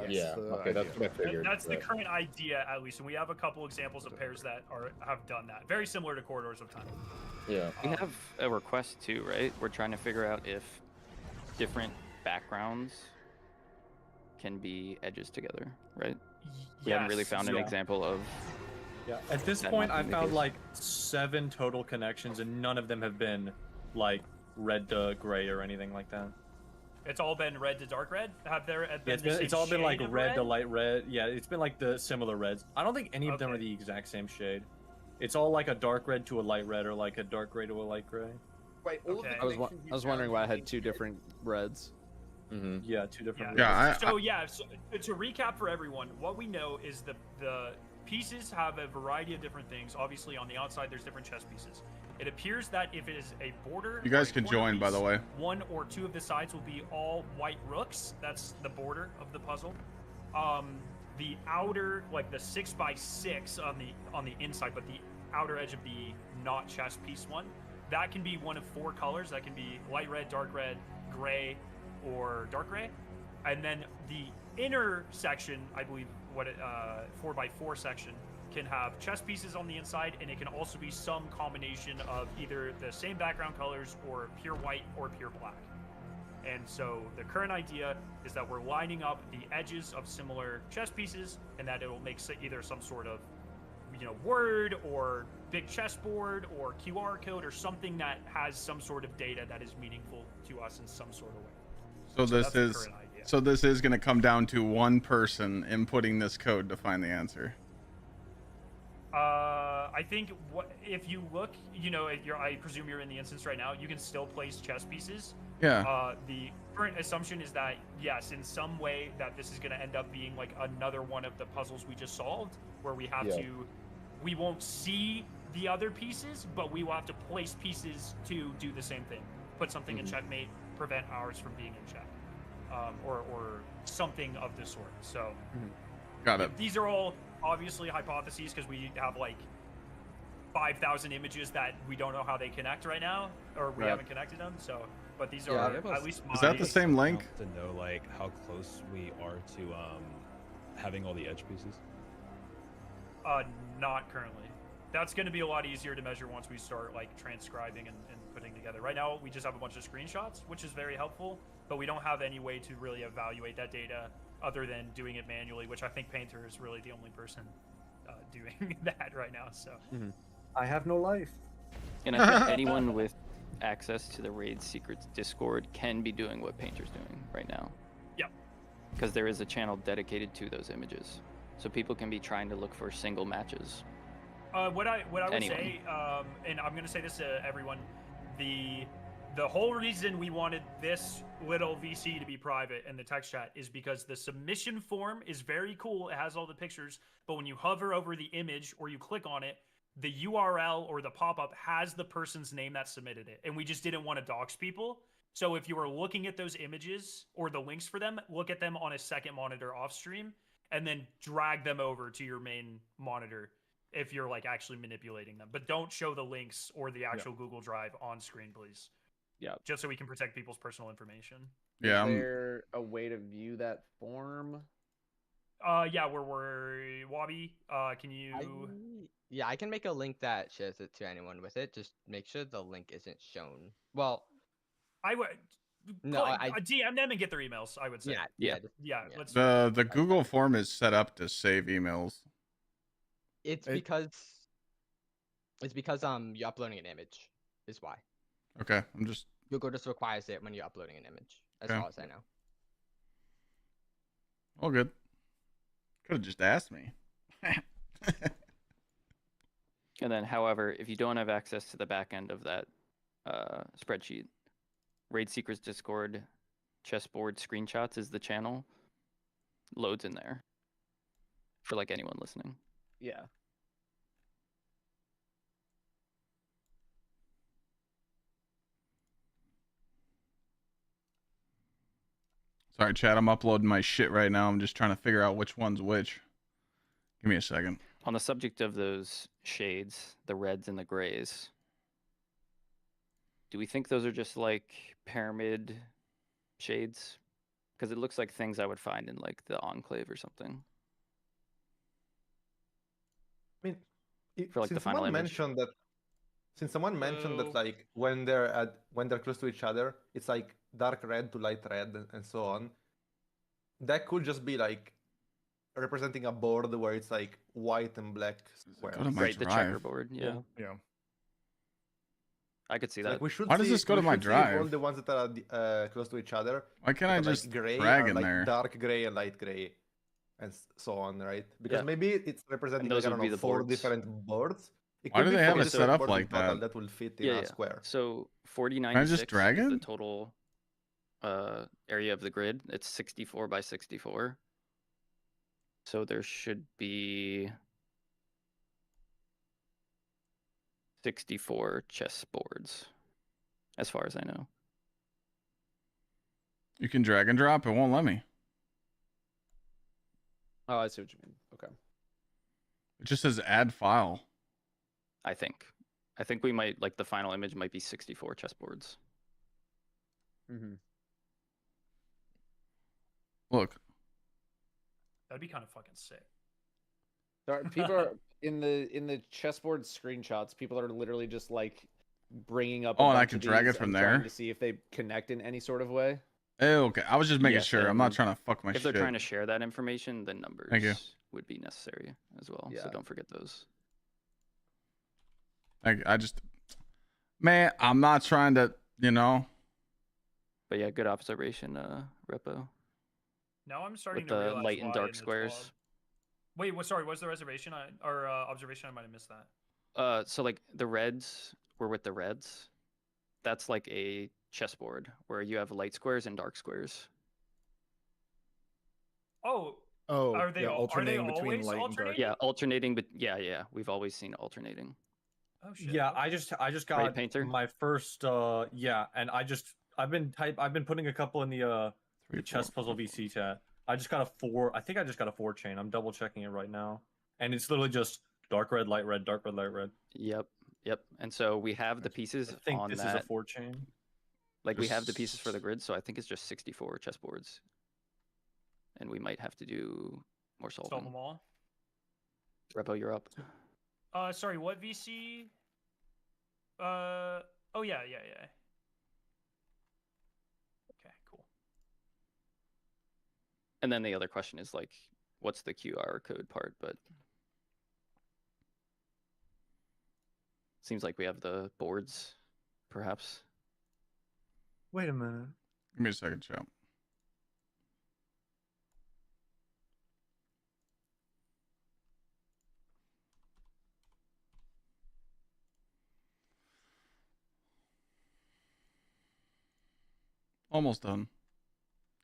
Yeah. Okay, that's what I figured. That's the current idea, at least, and we have a couple examples of pairs that have done that. Very similar to Corridors of Time. Yeah. We have a request too, right? We're trying to figure out if different backgrounds can be edges together, right? We haven't really found an example of. Yeah. At this point, I found like 7 total connections, and none of them have been like red to gray or anything like that. It's all been red to dark red? Have there been it's all been like red to light red. Yeah, it's been like the similar reds. I don't think any of them are the exact same shade. It's all like a dark red to a light red, or like a dark gray to a light gray. Wait, I was wondering why I had 2 different reds. Mm-hmm. Yeah, 2 different. Yeah. So to recap for everyone, what we know is the pieces have a variety of different things. Obviously, on the outside, there's different chess pieces. It appears that if it is a border, you guys can join, by the way. 1 or 2 of the sides will be all white rooks. That's the border of the puzzle. The outer, like the 6x6 on the inside, but the outer edge of the not chess piece one, that can be one of 4 colors. That can be light red, dark red, gray, or dark gray. And then the inner section, I believe, 4x4 section, can have chess pieces on the inside, and it can also be some combination of either the same background colors or pure white or pure black. And so the current idea is that we're lining up the edges of similar chess pieces, and that it will make either some sort of word or big chessboard or QR code or something that has some sort of data that is meaningful to us in some sort of way. So this is going to come down to one person inputting this code to find the answer. I think if you look, I presume you're in the instance right now. You can still place chess pieces. Yeah. The current assumption is that yes, in some way, that this is going to end up being like another one of the puzzles we just solved, where we have to, we won't see the other pieces, but we will have to place pieces to do the same thing. Put something in checkmate, prevent ours from being in check, or something of the sort. So, got it. These are all obviously hypotheses because we have like 5,000 images that we don't know how they connect right now, or we haven't connected them. So, but these are at least. Is that the same link? To know like how close we are to having all the edge pieces. Not currently. That's going to be a lot easier to measure once we start like transcribing and putting together. Right now, we just have a bunch of screenshots, which is very helpful, but we don't have any way to really evaluate that data other than doing it manually, which I think Painter is really the only person doing that right now. So I have no life. And I think anyone with access to the Raid Secrets Discord can be doing what Painter's doing right now. Yep. Because there is a channel dedicated to those images, so people can be trying to look for single matches. What I would say, and I'm going to say this to everyone, the whole reason we wanted this little VC to be private in the text chat is because the submission form is very cool. It has all the pictures, but when you hover over the image or you click on it, the URL or the pop-up has the person's name that submitted it. And we just didn't want to dox people. So if you were looking at those images or the links for them, look at them on a second monitor off stream and then drag them over to your main monitor if you're like actually manipulating them. But don't show the links or the actual Google Drive on screen, please. Yeah. Just so we can protect people's personal information. Yeah. Is there a way to view that form? Yeah, we're Wabi. Can you? Yeah, I can make a link that shares it to anyone with it. Just make sure the link isn't shown. Well, I would. No, I DM them and get their emails. I would say. Yeah. Let's. The Google form is set up to save emails. It's because you're uploading an image is why. Okay, I'm just. Google just requires it when you're uploading an image, as Okay. far as I know. All good. Could have just asked me. And then, however, if you don't have access to the back end of that spreadsheet, Raid Secrets Discord chessboard screenshots is the channel. Loads in there for like anyone listening. Yeah. Sorry, chat. I'm uploading my shit right now. I'm just trying to figure out which one's which. Give me a second. On the subject of those shades, the reds and the grays, do we think those are just like pyramid shades? Because it looks like things I would find in like the Enclave or something. I mean, For like the final image. Since someone mentioned that like when they're close to each other, it's like dark red to light red and so on. That could just be like representing a board where it's like white and black squares. Right, the checkerboard. Yeah. Yeah. I could see Like that. we should Why does see- this go we to my should see drive? all the ones that are close to each other. Why can't that I are, just like, gray drag are, in like, there? dark gray and light gray, and so on, right? Because Yeah. maybe it's representing those like, I would don't be know, the 4 boards. different boards. It Why could do be they have 4 it set up boards like in total that? that will fit in a square. So Can I 4096 just drag is it? the total area of the grid. It's 64 by 64. So there should be 64 chess boards, as far as I know. You can drag and drop. It won't let me. Oh, I see what you mean. Okay. It just says add file. I think we might, like, the final image might be 64 chessboards. Mm-hmm. Look. That'd be kind of fucking sick. People are in the chessboard screenshots. People are literally just like bringing up. Oh, a and I bunch can of drag it these from and trying there? to see if they connect in any sort of way. Oh, okay. I was just making Yes, sure. I'm not and trying to fuck my If shit. they're trying to share that information, then numbers Thank you. would be necessary as well. So Yeah. don't forget those. I just, man, I'm not trying to, you know. But yeah, good observation, Repo. Now I'm starting With to the realize light and why dark in the squares. TOG Wait, what? Sorry, what's the reservation or observation? I might have missed that. So like the reds were with the reds. That's like a chessboard where you have light squares and dark squares. Oh, Oh, are they yeah, al- are they alternating between always light and dark. alternating? Yeah, alternating, but yeah, we've always seen alternating. Oh shit. Yeah, I just Right, got Painter? my first yeah, and I've been putting a couple in the chess puzzle VC chat. I just got a 4. I think I just got a 4 chain. I'm double checking it right now, and it's literally just dark red, light red, dark red, light red. Yep. And so we have the pieces I think on this that. is a 4 chain. Like we have the pieces for the grid, so I think it's just 64 chessboards. And we might have to do more solving. Solve them all. Repo, you're up. Sorry, what VC? Oh yeah. Okay, cool. And then the other question is like, what's the QR code part? But seems like we have the boards, perhaps. Wait a minute. Give me a second, chat. Almost done.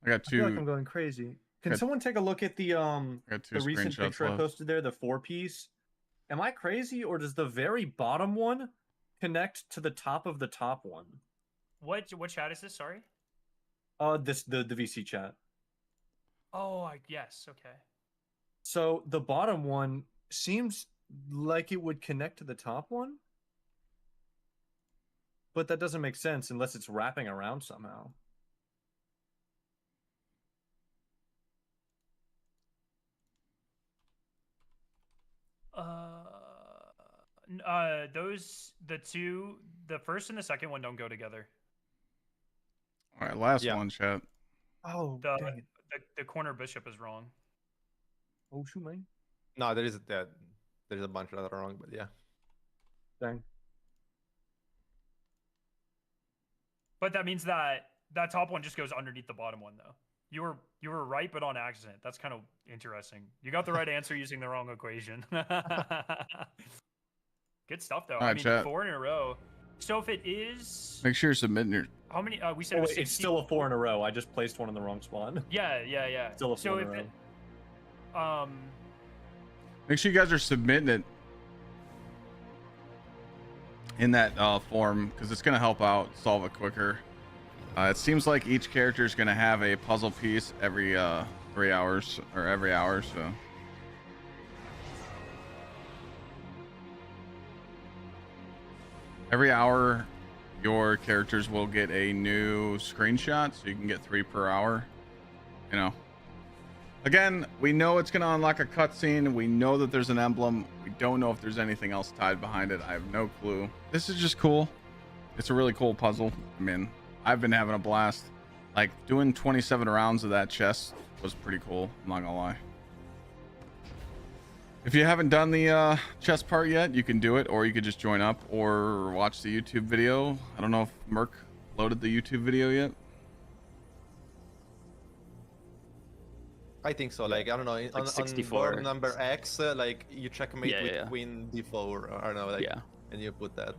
I got I feel like two. I'm going crazy. Can got- someone take a look at the got two recent screenshots picture I left. posted there, the 4-piece? Am I crazy, or does the very bottom one connect to the top of the top one? What chat is this? Sorry. The VC chat. Oh, yes. Okay. So the bottom one seems like it would connect to the top one, but that doesn't make sense unless it's wrapping around somehow. The first and the second one don't go together. All right, last one, chat. Oh, the corner bishop is wrong. Oh, shoot, man. No, there is a bunch that are wrong, but yeah. Dang. But that means that top one just goes underneath the bottom one, though. You were right, but on accident. That's kind of interesting. You got the right answer using the wrong equation. Good stuff, though. All right, I mean, chat. 4 in a row. So if it is, Make sure you're submitting your. how many? We said Oh, it was wait, 60. it's still a 4 in a row. I just placed one in the wrong spot. Yeah. Still a 4 so in a if row. it, Make sure you guys are submitting it in that form because it's gonna help out solve it quicker. It seems like each character is gonna have a puzzle piece every 3 hours or every hour, so. Every hour, your characters will get a new screenshot, so you can get 3 per hour. You know. Again, we know it's going to unlock a cutscene. We know that there's an emblem. We don't know if there's anything else tied behind it. I have no clue. This is just cool. It's a really cool puzzle. I mean, I've been having a blast. Like, doing 27 rounds of that chest was pretty cool. I'm not going to lie. If you haven't done the chess part yet, you can do it, or you could just join up or watch the YouTube video. I don't know if Merc loaded the YouTube video yet. I think so. Like I don't know, on 64. board number X, like you checkmate Yeah, with yeah. Queen D4. I don't know, like, Yeah. and you put that.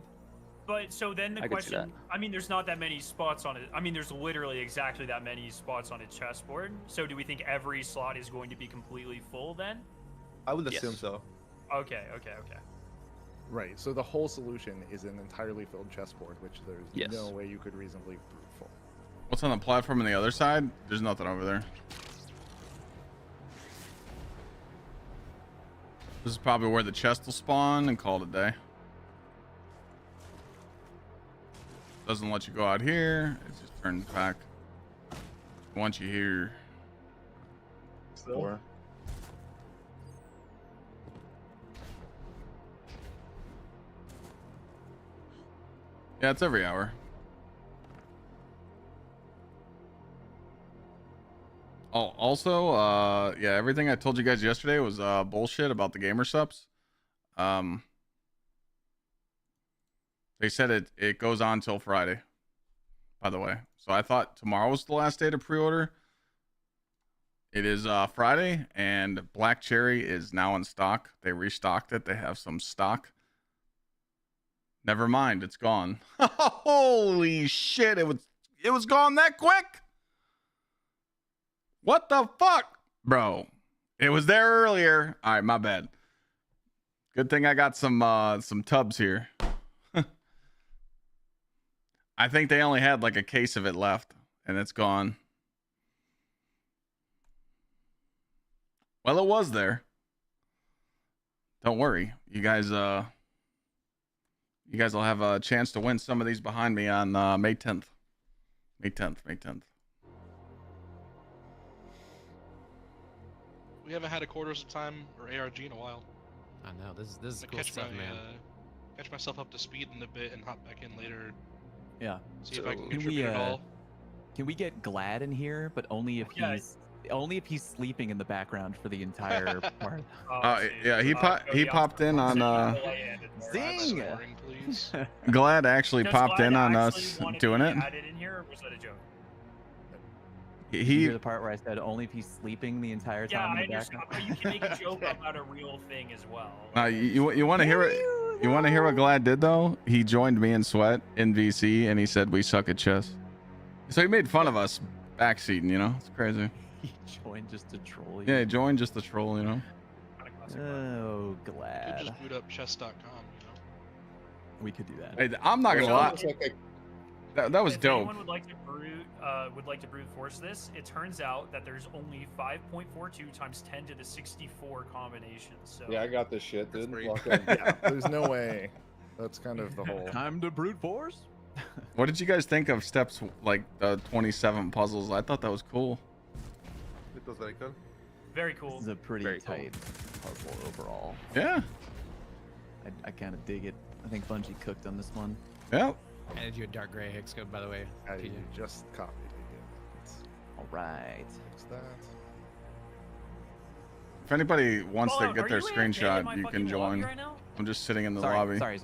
but so then the I could see question. I mean, there's not that many spots on it. I mean, there's literally exactly that many spots on a chessboard. So do we think every slot is going to be completely full then? I would Yes. assume so. Okay. Right. So the whole solution is an entirely filled chessboard, which there's Yes. no way you could reasonably prove full. What's on the platform on the other side? There's nothing over there. This is probably where the chest will spawn and call it a day. Doesn't let you go out here. It just turns back. Once you hear. 4. Yeah, it's every hour. Oh, also, yeah, everything I told you guys yesterday was bullshit about the gamer subs. They said it goes on till Friday, by the way. So I thought tomorrow was the last day to pre-order. It is Friday, and Black Cherry is now in stock. They restocked it. They have some stock. Never mind, it's gone. Holy shit, it was gone that quick. What the fuck? Bro, it was there earlier. All right, my bad. Good thing I got some tubs here. I think they only had like a case of it left, and it's gone. Well, it was there. Don't worry. You guys will have a chance to win some of these behind me on May 10th. May 10th. We haven't had a Quarters of Time or ARG in a while. I know, this is I'm cool gonna stuff, man. catch myself up to speed in a bit and hop back in later. Yeah. See if I can contribute at all. Can we get Glad in here, but only if he's sleeping in the background for the entire part? Yeah, he popped in on Zing! Glad actually Does popped Glad in on actually us want to doing be it. added in here, or was that a joke? Did you hear the part where I said only if he's sleeping the entire Yeah, time I in the understand, background? but you can make a joke about a real thing as well. You want to hear it? You want to hear what Glad did though? He joined me in Sweat in VC, and he said we suck at chess. So he made fun of us backseating. You know, it's crazy. He joined just to troll you. Yeah, he joined just to troll. You know. Oh, You Glad. could just boot up chess.com, you know. We could do that. Hey, I'm not gonna lie. That was if dope. anyone would like to brute force this, it turns out that there's only 5.42 times 10 to the 64 combinations. So Yeah, I got this shit, dude. Walk in. Yeah, there's no way. That's kind of the whole. Time to brute force. What did you guys think of steps like the 27 puzzles? I thought that was cool. It was very cool. Very cool. This is a pretty tight puzzle overall. Yeah. I kind of dig it. I think Bungie cooked on this one. Yep. Added you a dark gray hex code, by the way. You TJ. just copied it. All right. Fix that. If anybody wants Paula, to get are their you AFK in screenshot, my you fucking can lobby join. right now? I'm just sitting in the Sorry, lobby. sorry.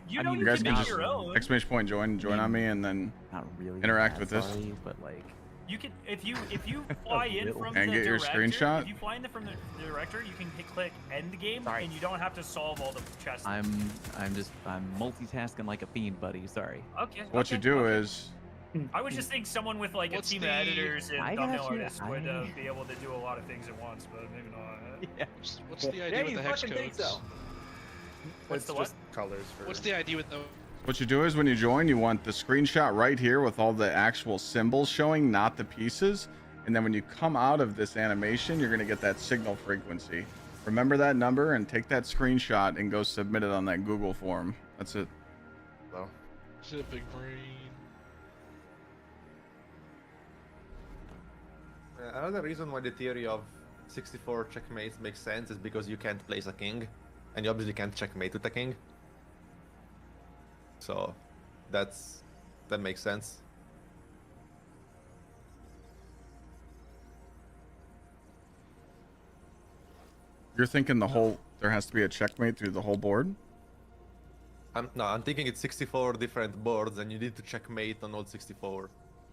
You I know mean, You guys can can make just your own. exclamation point join on me, and then Not really. interact that with this. sorry, but like. You can if you fly in little. from And the get your director, screenshot? If you fly in from the director, you can click endgame, and you don't have to solve all the chests. I'm multitasking like a fiend, buddy. Sorry. Okay. What you do is I would just think someone with like a What's team the- of editors and I thumbnail gotcha, artists would be able to do a lot of things at once, but maybe not. Yeah. What's the idea with the hex codes? What's the just colors for. What's the idea with the? what you do is when you join, you want the screenshot right here with all the actual symbols showing, not the pieces. And then when you come out of this animation, you're gonna get that signal frequency. Remember that number and take that screenshot and go submit it on that Google form. That's it. So. Is it a big brain? Another reason why the theory of 64 checkmates makes sense is because you can't place a king, and you obviously can't checkmate with a king. So, that makes sense. You're thinking there has to be a checkmate through the whole board? I'm thinking it's 64 different boards, and you need to checkmate on all 64.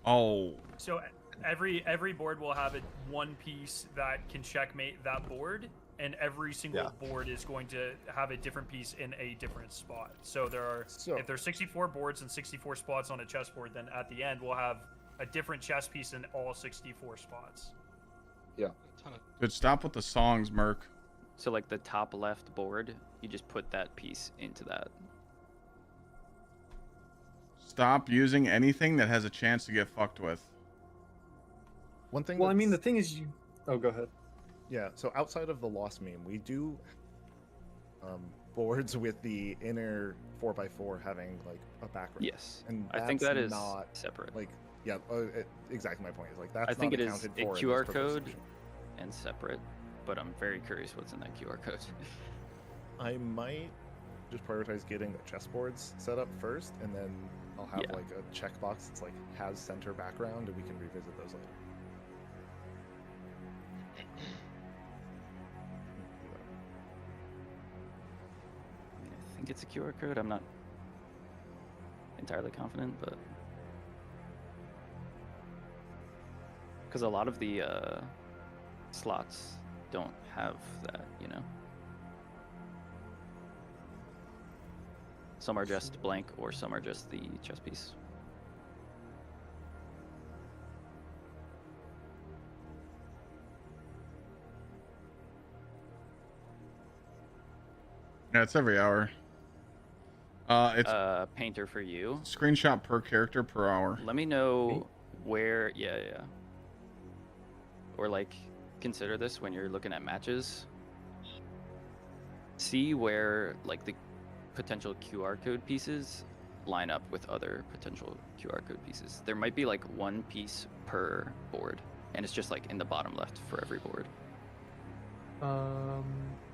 Oh. So every board will have one piece that can checkmate that board, and every single board is going to have a different piece in a different spot. So if there's 64 boards and 64 spots on a chessboard, then at the end we'll have a different chess piece in all 64 spots. Yeah. Dude, stop with the songs, Merc. So like the top left board, you just put that piece into that. Stop using anything that has a chance to get fucked with. One thing. Well, I mean, the thing is, Oh, go ahead. Yeah. So outside of the Lost meme, we do boards with the inner 4x4 having like a background. Yes. And I think that's that is not separate. Like, yeah, exactly my point is like that's I think not it is accounted a for in QR this code proposal. and separate, but I'm very curious what's in that QR code. I might just prioritize getting the chessboards set up first, and then I'll have like a checkbox that's like has center background, and we can revisit those later. I think it's a QR code. I'm not entirely confident, but because a lot of the slots don't have that, you know. Some are just blank, or some are just the chess piece. Yeah, it's every hour. It's painter for you. Screenshot per character per hour. Let me know where. Yeah. Or like, consider this when you're looking at matches. See where like the potential QR code pieces line up with other potential QR code pieces. There might be like one piece per board, and it's just like in the bottom left for every board.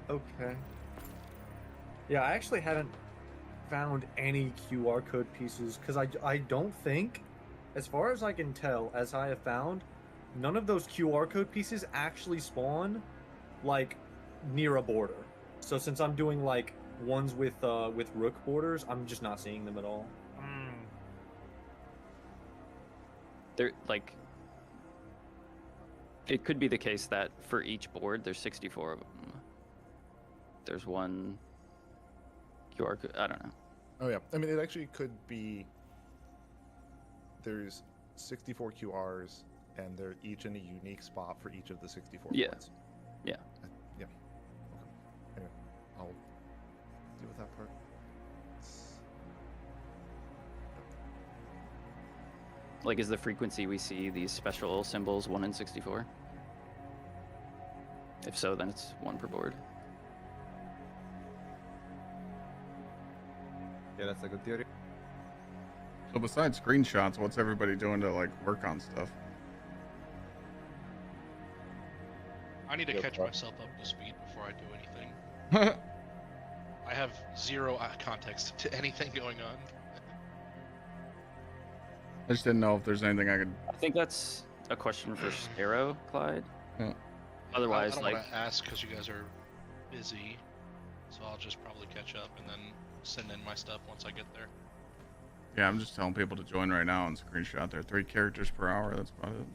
Okay. Yeah, I actually haven't found any QR code pieces because I don't think, as far as I can tell, as I have found, none of those QR code pieces actually spawn like near a border. So since I'm doing like ones with rook borders, I'm just not seeing them at all. They're like, it could be the case that for each board there's 64 of them. There's one QR code. I don't know. Oh yeah, I mean it actually could be. There's 64 QRs, and they're each in a unique spot for each of the 64 Yeah. boards. Yeah. Yeah. Okay. Anyway, I'll deal with that part. Like, is the frequency we see these special symbols 1 in 64? If so, then it's 1 per board. Yeah, that's a good theory. So besides screenshots, what's everybody doing to like work on stuff? I need to catch myself up to speed before I do anything. I have zero context to anything going on. I just didn't know if there's anything I could. I think that's a question for Gsxrclyde. Yeah. Otherwise, I don't like, want to ask because you guys are busy, so I'll just probably catch up and then send in my stuff once I get there. Yeah, I'm just telling people to join right now and screenshot their 3 characters per hour. That's about it.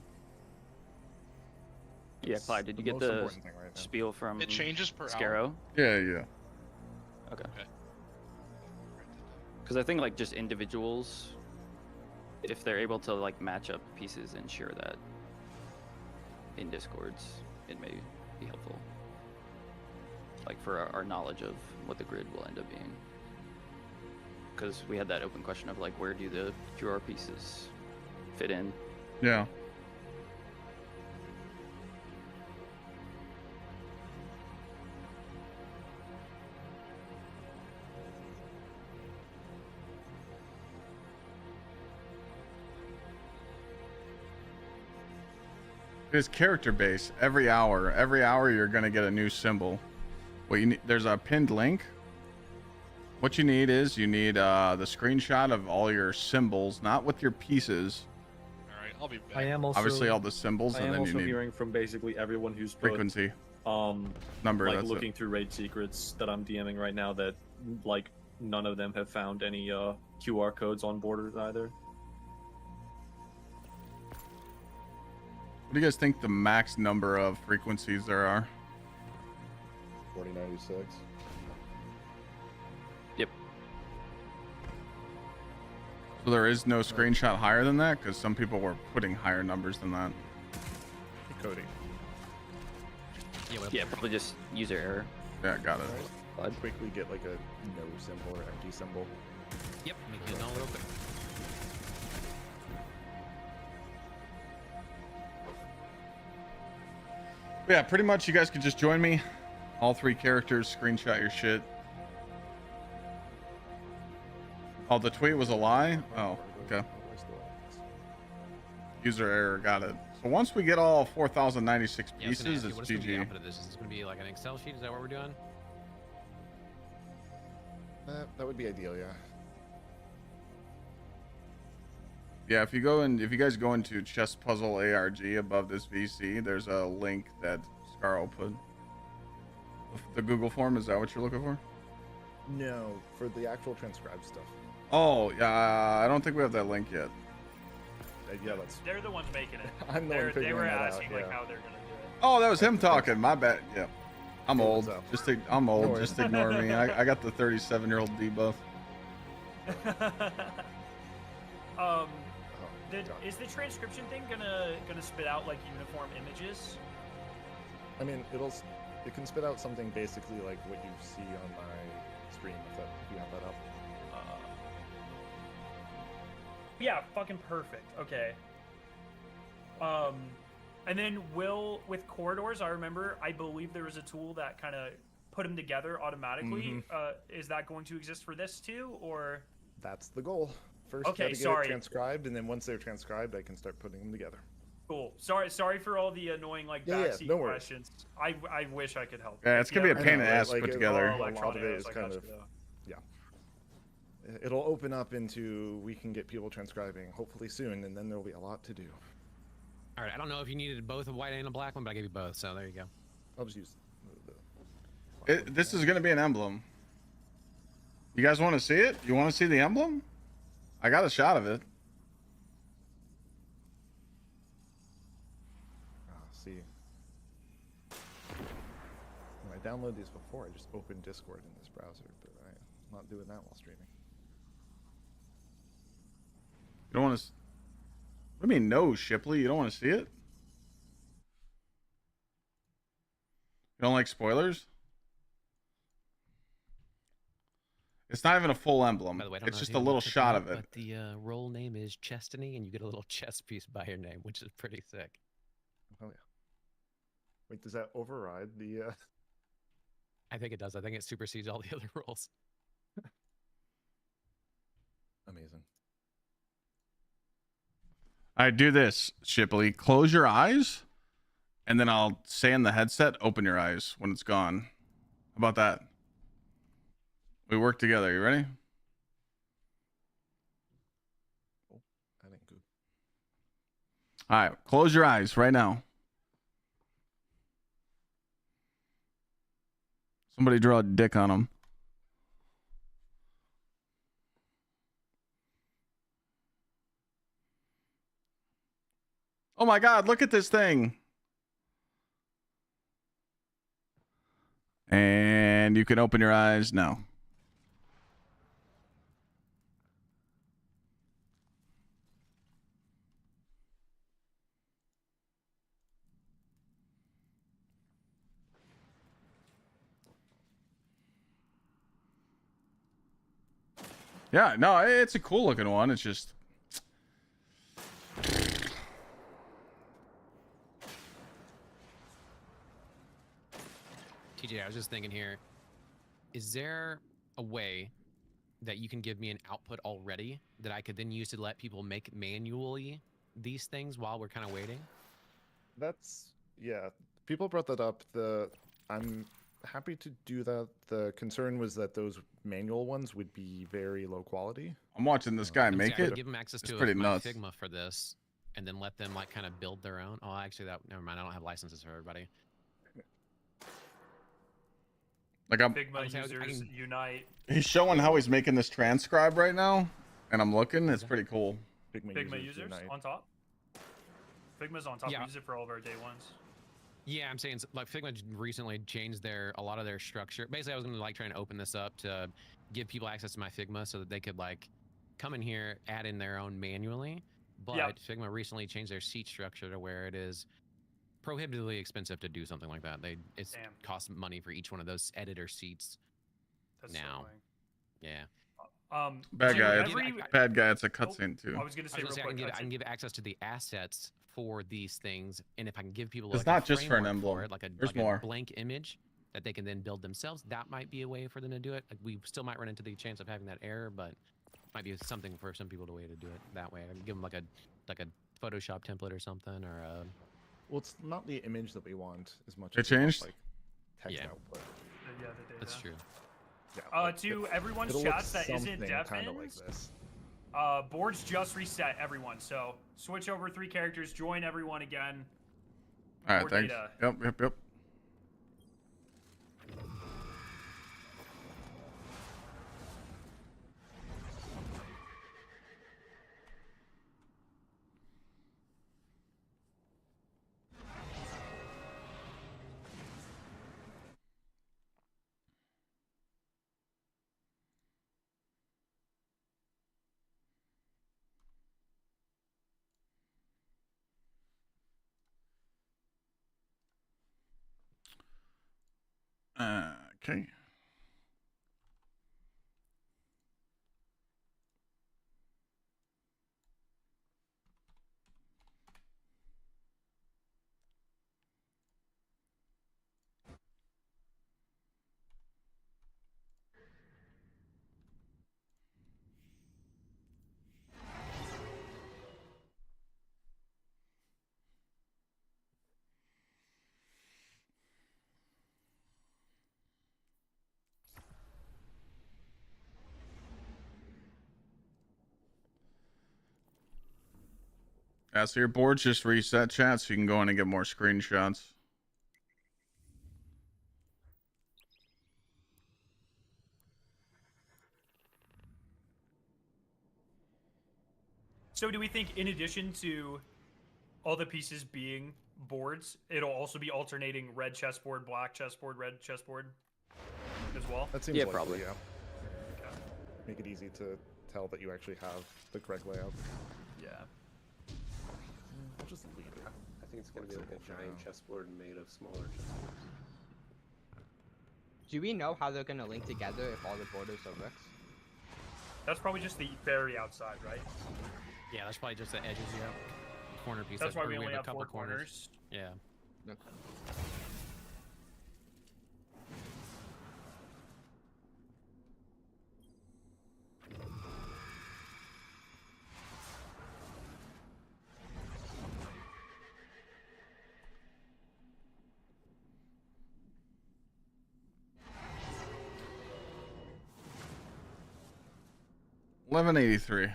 Yeah, Clyde, did you get the spiel from It changes per Gsxrclyde? hour? Yeah. Okay. Because I think like just individuals, if they're able to like match up pieces and share that in Discords, it may be helpful. Like for our knowledge of what the grid will end up being. Because we had that open question of like, where do the drawer pieces fit in? Yeah. It's character based. Every hour you're gonna get a new symbol. What you need, there's a pinned link. What you need is the screenshot of all your symbols, not with your pieces. All right, I'll be back. I am also Obviously all the symbols, I and am then also you need hearing from basically everyone who's put, frequency, number. like That's looking it. through raid secrets that I'm DMing right now that like none of them have found any QR codes on borders either. What do you guys think the max number of frequencies there are? 4096. Yep. So there is no screenshot higher than that, because some people were putting higher numbers than that. Decoding. Yeah, probably just user error. Yeah, got it. I'd quickly get like a no symbol or empty symbol. Yep, make it all real quick. Yeah, pretty much you guys could just join me. All 3 characters, screenshot your shit. Oh, the tweet was a lie? Oh, okay. User error, got it. So once we get all 4,096 Yeah, I was gonna pieces, ask you, it's what is gonna be the GG. output of this? Is this gonna be like an Excel sheet? Is that what we're doing? That would be ideal, yeah. Yeah, if you guys go into Chess Puzzle ARG above this VC, there's a link that Scarl put. The Google form, is that what you're looking for? No, for the actual transcribed stuff. Oh, yeah, I don't think we have that link yet. Yeah, that's. They're the ones making it. I'm the one They figuring were that out, asking like yeah. how they're gonna do it. Oh, that was him talking. My bad. Yeah, I'm Hey, old. what's up? I'm old. No worries. Just ignore me. I got the 37-year-old debuff. Is the transcription thing gonna spit out like uniform images? I mean, it can spit out something basically like what you see on my screen if you have that up. Yeah, fucking perfect. Okay. And then with corridors, I believe there was a tool that kind of put them together automatically. Is that going to exist for this too, or? That's the goal. First, Okay, gotta get sorry. it transcribed, and then once they're transcribed, I can start putting them together. Cool. Sorry for all the annoying like Yeah, backseat no worries. questions. I wish I could help. Yeah, it's gonna be a pain in the I know, ass right? to put Like, together. A lot of it is I kind got of, you, though. yeah. It'll open up into we can get people transcribing hopefully soon, and then there'll be a lot to do. All right, I don't know if you needed both a white and a black one, but I gave you both, so there you go. I'll just use the This is gonna be an emblem. You guys want to see it? You want to see the emblem? I got a shot of it. See. When I download these before, I just opened Discord in this browser, but I'm not doing that while streaming. You don't want to. What do you mean, no, Shipley? You don't want to see it? You don't like spoilers? It's not even a full emblem. By the way, I don't It's know if just you a know little this or shot not, of it. But the role name is Chestiny, and you get a little chess piece by your name, which is pretty sick. Oh yeah. Wait, does that override the? I think it does. I think it supersedes all the other roles. Amazing. All right, do this, Shipley. Close your eyes, and then I'll say in the headset, open your eyes when it's gone. How about that? We work together. You ready? Oh, I think good. All right. Close your eyes right now. Somebody draw a dick on them. Oh my God, look at this thing. And you can open your eyes now. Yeah, no, it's a cool looking one. It's just... TJ, I was just thinking here, is there a way that you can give me an output already that I could then use to let people make manually these things while we're kind of waiting? That's, yeah. People brought that up. I'm happy to do that. The concern was that those manual ones would be very low quality. I'm watching this guy make I it. could give them access It's to pretty my nuts. Figma for this, and then let them like kind of build their own. Oh, actually, never mind. I don't have licenses for everybody. Like I'm Figma users unite. He's showing how he's making this transcribe right now, and I'm looking. It's pretty cool. Figma users on top. Figma's on top. Yeah. We use it for all of our day ones. Yeah, I'm saying like Figma recently changed a lot of their structure. Basically, I was gonna like try and open this up to give people access to my Figma so that they could like come in here, add in their own manually. But Yep. Figma recently changed their seat structure to where it is prohibitively expensive to do something like that. It costs money for each one of those editor seats. That's now. So Yeah. Bad so guy. every- Bad guy. It's a cutscene too. I was gonna say real quick. I can give access to the assets for these things, and if I can give people It's like not a just for an framework emblem. for it, like There's a more. blank image that they can then build themselves, that might be a way for them to do it. Like, we still might run into the chance of having that error, but might be something for some people to way to do it that way. I can give them like a Photoshop template or something, or a... Well, it's not the image that we want as much It as we want, changed? like text Yeah. output. Yeah, the data. That's true. Yeah, To everyone's it'll look chats that isn't something deafened, kinda like this. boards just reset everyone. So switch over 3 characters, join everyone again. All right, More thanks. data. Yep. Okay. Yeah, so your board's just reset, chat, so you can go in and get more screenshots. So do we think in addition to all the pieces being boards, it'll also be alternating red chessboard, black chessboard, red chessboard as well? That seems Yeah, likely, probably. yeah. Make it easy to tell that you actually have the correct layout. Yeah. I'll just leave it. I think it's going to be like a giant chessboard made of smaller chessboards. Do we know how they're gonna link together if all the borders are bricks? That's probably just the very outside, right? Yeah, that's probably just the edges, yeah. Corner piece. That's why we or only a have couple 4 corners. Yeah. 1183.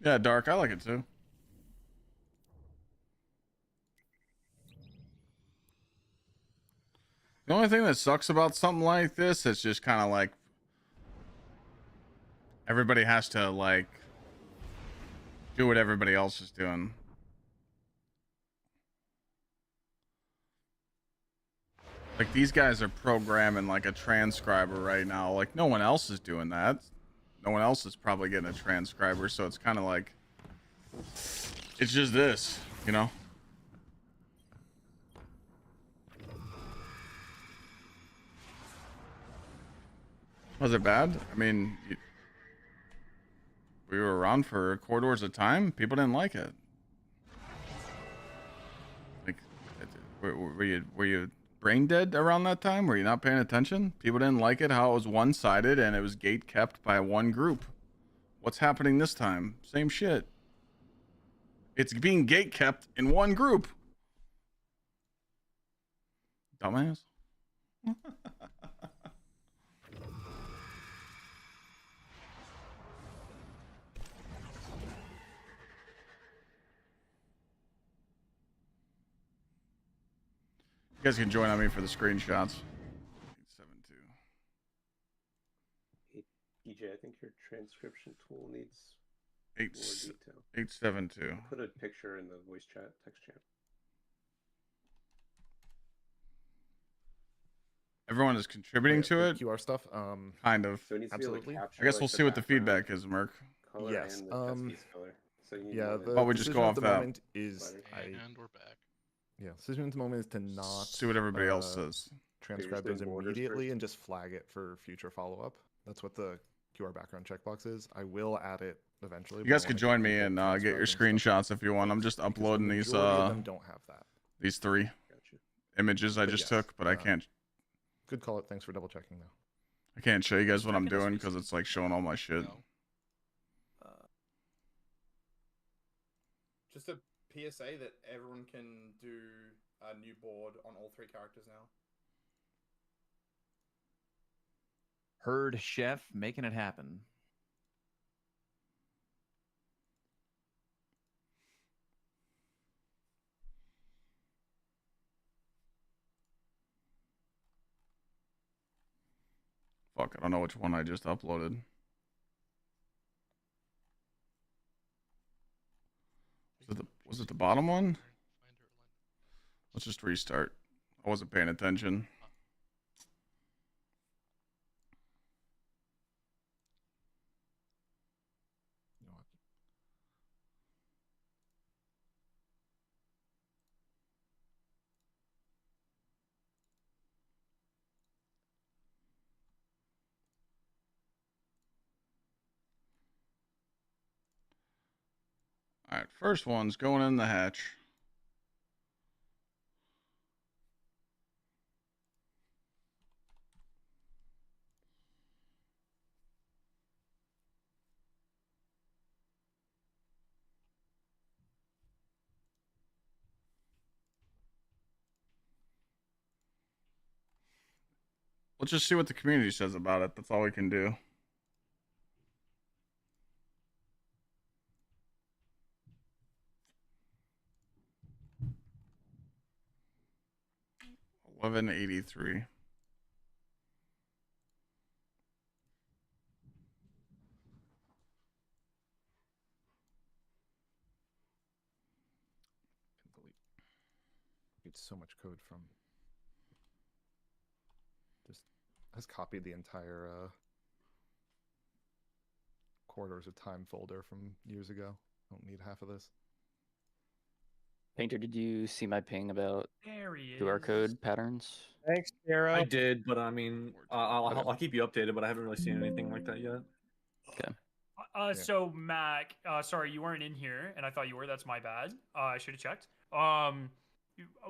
Yeah, dark. I like it too. The only thing that sucks about something like this is just kind of like everybody has to like do what everybody else is doing. Like these guys are programming like a transcriber right now. Like no one else is doing that. No one else is probably getting a transcriber, so it's kind of like it's just this, you know? Was it bad? I mean, we were around for corridors of time. People didn't like it. Like, were you brain dead around that time? Were you not paying attention? People didn't like it how it was one-sided and it was gate kept by one group. What's happening this time? Same shit. It's being gate kept in one group. Dumbass. You guys can join on me for the screenshots. 872. DJ, I think your transcription tool needs more detail. 872. Put a picture in the voice chat, text chat. Everyone is contributing to it. QR stuff. Kind of. So it needs to be, like, Absolutely. capture, I guess like, we'll the see what the background feedback is, Merc. color Yes. and the chess piece color. So you need Yeah. more The than- Why don't we just go decision off at the that? moment is And we're back. Yeah. Decision at the moment is to not See what everybody else says. transcribe doing those borders immediately first? and just flag it for future follow-up. That's what the QR background checkbox is. I will add it eventually. You but I guys wanna could get join me people and get your transcribing stuff screenshots if you want. I'm just because the uploading these majority of them don't have that. these 3 Gotcha. images I But just yes, took, but I can't Good call it. Thanks for double checking though. I can't show you guys what I'm doing because it's like showing all my shit. Just a PSA that everyone can do a new board on all 3 characters now. Heard Chef making it happen. Fuck, I don't know which one I just uploaded. Was it the bottom one? Let's just restart. I wasn't paying attention. All right, first one's going in the hatch. Let's just see what the community says about it. That's all we can do. $11.83. It's so much code from. Just has copied the entire corridors of time folder from years ago. Don't need half of this. Painter, did you see my ping about There he QR is. code patterns? Thanks, Hero. I did, but I mean, I'll keep you updated, but I haven't really seen anything like that yet. Okay. So Mac, sorry you weren't in here, and I thought you were. That's my bad. I should have checked.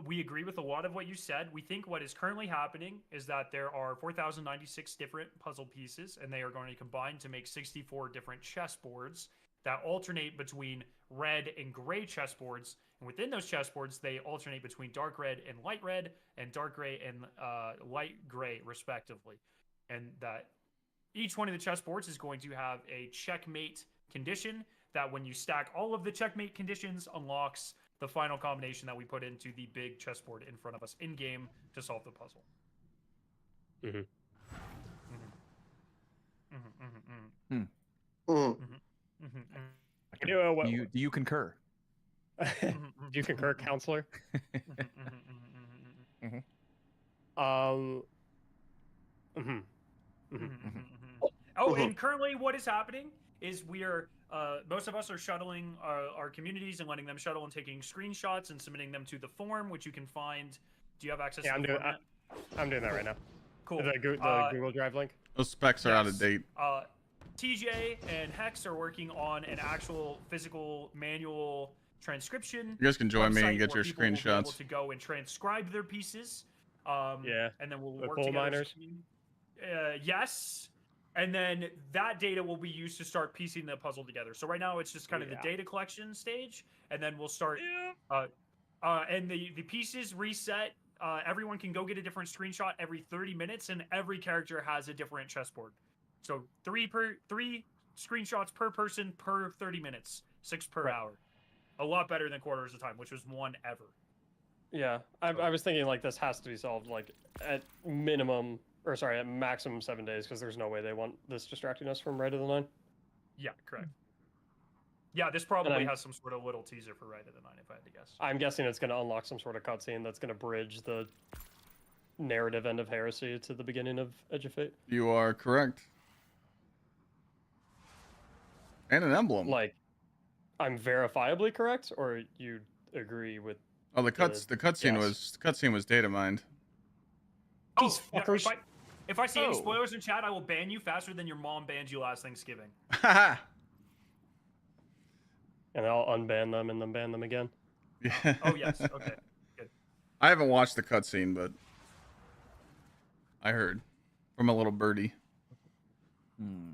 we agree with a lot of what you said. We think what is currently happening is that there are 4,096 different puzzle pieces, and they are going to combine to make 64 different chessboards that alternate between red and gray chessboards. And within those chessboards, they alternate between dark red and dark gray and light gray, respectively. And that each one of the chessboards is going to have a checkmate condition that when you stack all of the checkmate conditions unlocks the final combination that we put into the big chessboard in front of us in game to solve the puzzle. Mm-hmm. Do you concur? Do you concur, counselor? Oh, and currently what is happening is we are most of us are shuttling our communities and letting them shuttle and taking screenshots and submitting them to the form, which you can find. Do you have access? Yeah, to the form yet? I'm doing that right now. Cool. The Google Drive link. Those specs are out of date. TJ and Hex are working on an actual physical manual transcription. You guys can join me and website get where your people will be able screenshots. to go and transcribe their pieces. Yeah. And then we'll The work coal together. miners. Yes. And then that data will be used to start piecing the puzzle together. So right now it's just kind of the data collection stage, and then we'll start. And the pieces reset. Everyone can go get a different screenshot every 30 minutes, and every character has a different chessboard. So three screenshots per person per 30 minutes, 6 per hour. A lot better than quarters of time, which was 1 ever. Yeah, I was thinking like this has to be solved like at maximum 7 days, because there's no way they want this distracting us from Right of the Nine. Yeah, correct. Yeah, this probably has some sort of little teaser for Right of the Nine, if I had to guess. I'm guessing it's going to unlock some sort of cutscene that's going to bridge the narrative end of Heresy to the beginning of Edge of Fate. You are correct. And an emblem. Like, I'm verifiably correct, or you agree with? Oh, the cutscene was data mined. Oh, yeah, if I see any spoilers in chat, I will ban you faster than your mom banned you last Thanksgiving. And I'll unban them and then ban them again. Yeah. Oh yes. Okay. Good. I haven't watched the cutscene, but I heard from a little birdie.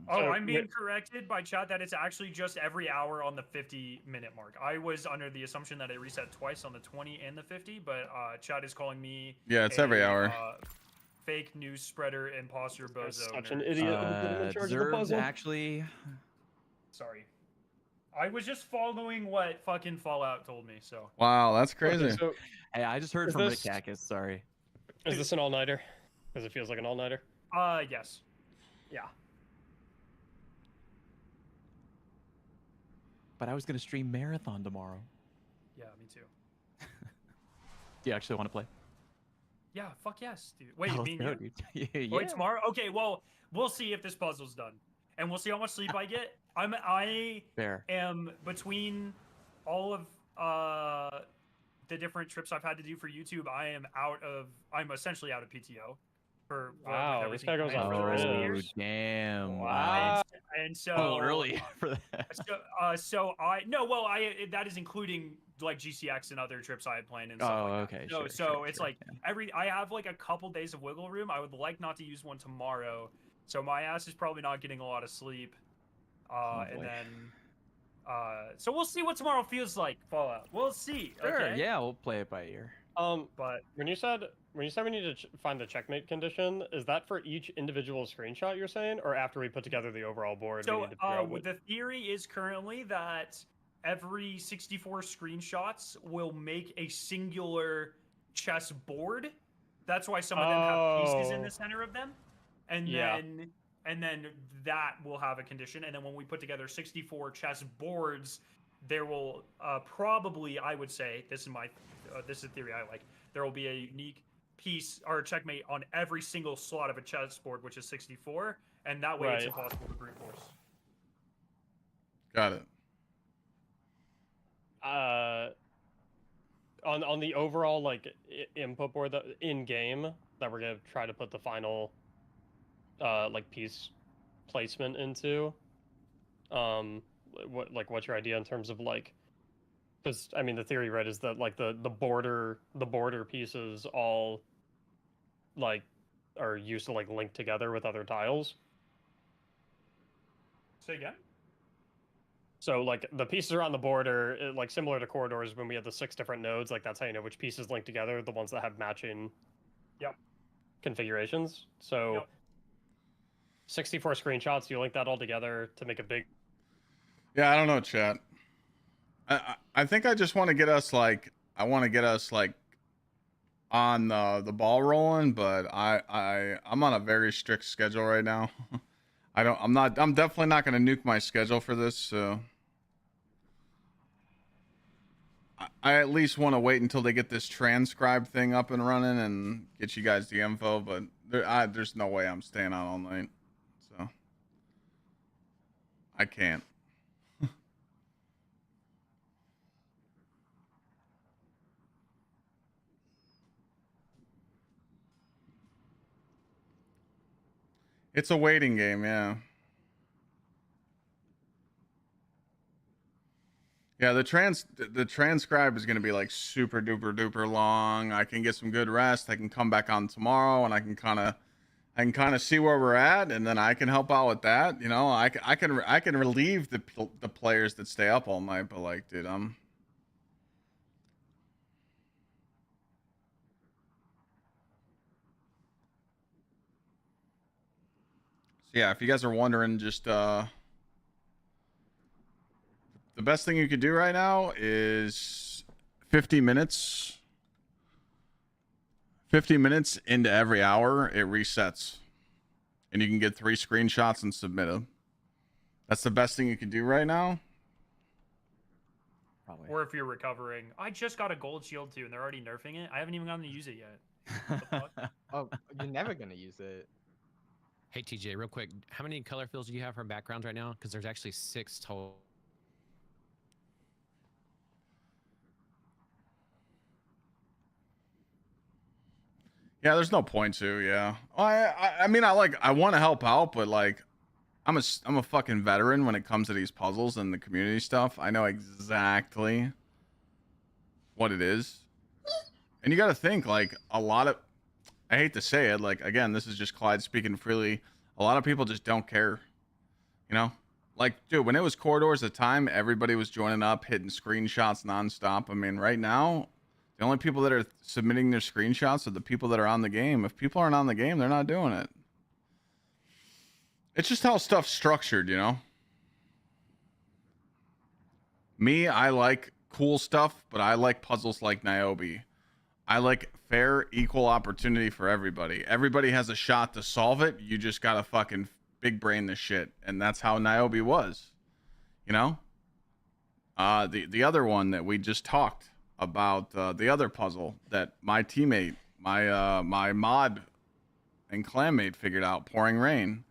Oh, I'm being corrected by chat that it's actually just every hour on the 50-minute mark. I was under the assumption that it reset twice on the 20 and the 50, but chat is calling me. Yeah, it's every hour. Fake news spreader, imposter, bozo. Such an idiot. Actually. Sorry. I was just following what fucking Fallout told me, so. Wow, that's crazy. Okay, so hey, I just heard from Rick Cacus, sorry. Is this an all-nighter? Because it feels like an all-nighter. Yes. Yeah. But I was going to stream Marathon tomorrow. Yeah, me too. Do you actually want to play? Yeah, fuck yes, dude. Wait, Oh, me and no, you? dude. Yeah. Wait, tomorrow? Okay, well, we'll see if this puzzle's done. And we'll see how much sleep I get. I Fair. am between all of the different trips I've had to do for YouTube. I'm essentially out of PTO for wow, this guy goes for the rest of the year. Damn. Wow. And so a little early for that. That is including like GCX and other trips I had planned and stuff like that. Okay. So it's like I have like a couple days of wiggle room. I would like not to use one tomorrow. So my ass is probably not getting a lot of sleep. So we'll see what tomorrow feels like, Fallout. We'll see. Sure, okay? yeah, we'll play it by ear. But when you said we need to find the checkmate condition, is that for each individual screenshot you're saying, or after we put together the overall board? So we need to figure out what... the theory is currently that every 64 screenshots will make a singular chess board. That's why some of them have pieces in the center of them. And then that will have a condition. And then when we put together 64 chess boards, there will probably, I would say, this is a theory I like, there will be a unique piece or checkmate on every single slot of a chessboard, which is 64, and that way it's impossible to brute force. Got it. On the overall like input board that in game that we're gonna try to put the final like piece placement into, what's your idea in terms of like Because I mean, the theory, right, is that like the border pieces all like are used to like link together with other tiles. Say again. So like the pieces around the border, like similar to corridors when we had the 6 different nodes, like that's how you know which pieces link together, the ones that have matching configurations. So 64 screenshots, you link that all together to make a big. Yeah, I don't know, chat. I think I just want to get us like on the ball rolling, but I'm on a very strict schedule right now. I'm definitely not going to nuke my schedule for this, so I at least want to wait until they get this transcribe thing up and running and get you guys the info, but there's no way I'm staying on all night, so I can't. It's a waiting game, yeah. Yeah, the transcribe is going to be like super duper duper long. I can get some good rest. I can come back on tomorrow and I can kind of see where we're at, and then I can help out with that. You know, I can relieve the players that stay up all night, but like, dude, So yeah, if you guys are wondering, just the best thing you could do right now is 50 minutes. 50 minutes into every hour, it resets. And you can get 3 screenshots and submit them. That's the best thing you can do right now. Probably. Or if you're recovering. I just got a gold shield too, and they're already nerfing it. I haven't even gotten to use it yet. Oh, you're never gonna use it. Hey TJ, real quick, how many color fills do you have for backgrounds right now? Because there's actually 6 total. Yeah, there's no point to. Yeah, I mean, I want to help out, but like, I'm a fucking veteran when it comes to these puzzles and the community stuff. I know exactly what it is, and you got to think like a lot of. I hate to say it, like again, this is just Clyde speaking freely. A lot of people just don't care, you know. Like, dude, when it was corridors at the time, everybody was joining up, hitting screenshots nonstop. I mean, right now, the only people that are submitting their screenshots are the people that are on the game. If people aren't on the game, they're not doing it. It's just how stuff's structured, you know? Me, I like cool stuff, but I like puzzles like Niobe. I like fair, equal opportunity for everybody. Everybody has a shot to solve it. You just gotta fucking big brain this shit. And that's how Niobe was, you know? The other one that we just talked about, the other puzzle that my teammate, my mod and clanmate figured out, Pouring Rain.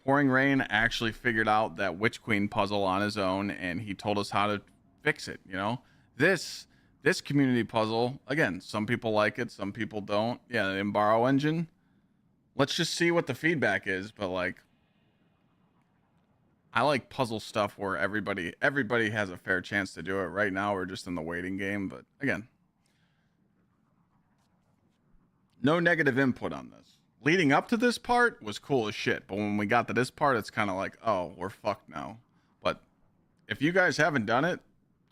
Pouring Rain actually figured out that Witch Queen puzzle on his own, and he told us how to fix it, you know? This community puzzle, again, some people like it, some people don't. Yeah, the Embaro engine. Let's just see what the feedback is, but like, I like puzzle stuff where everybody has a fair chance to do it. Right now, we're just in the waiting game, but again, no negative input on this. Leading up to this part was cool as shit, but when we got to this part, it's kind of like, oh, we're fucked now. But if you guys haven't done it,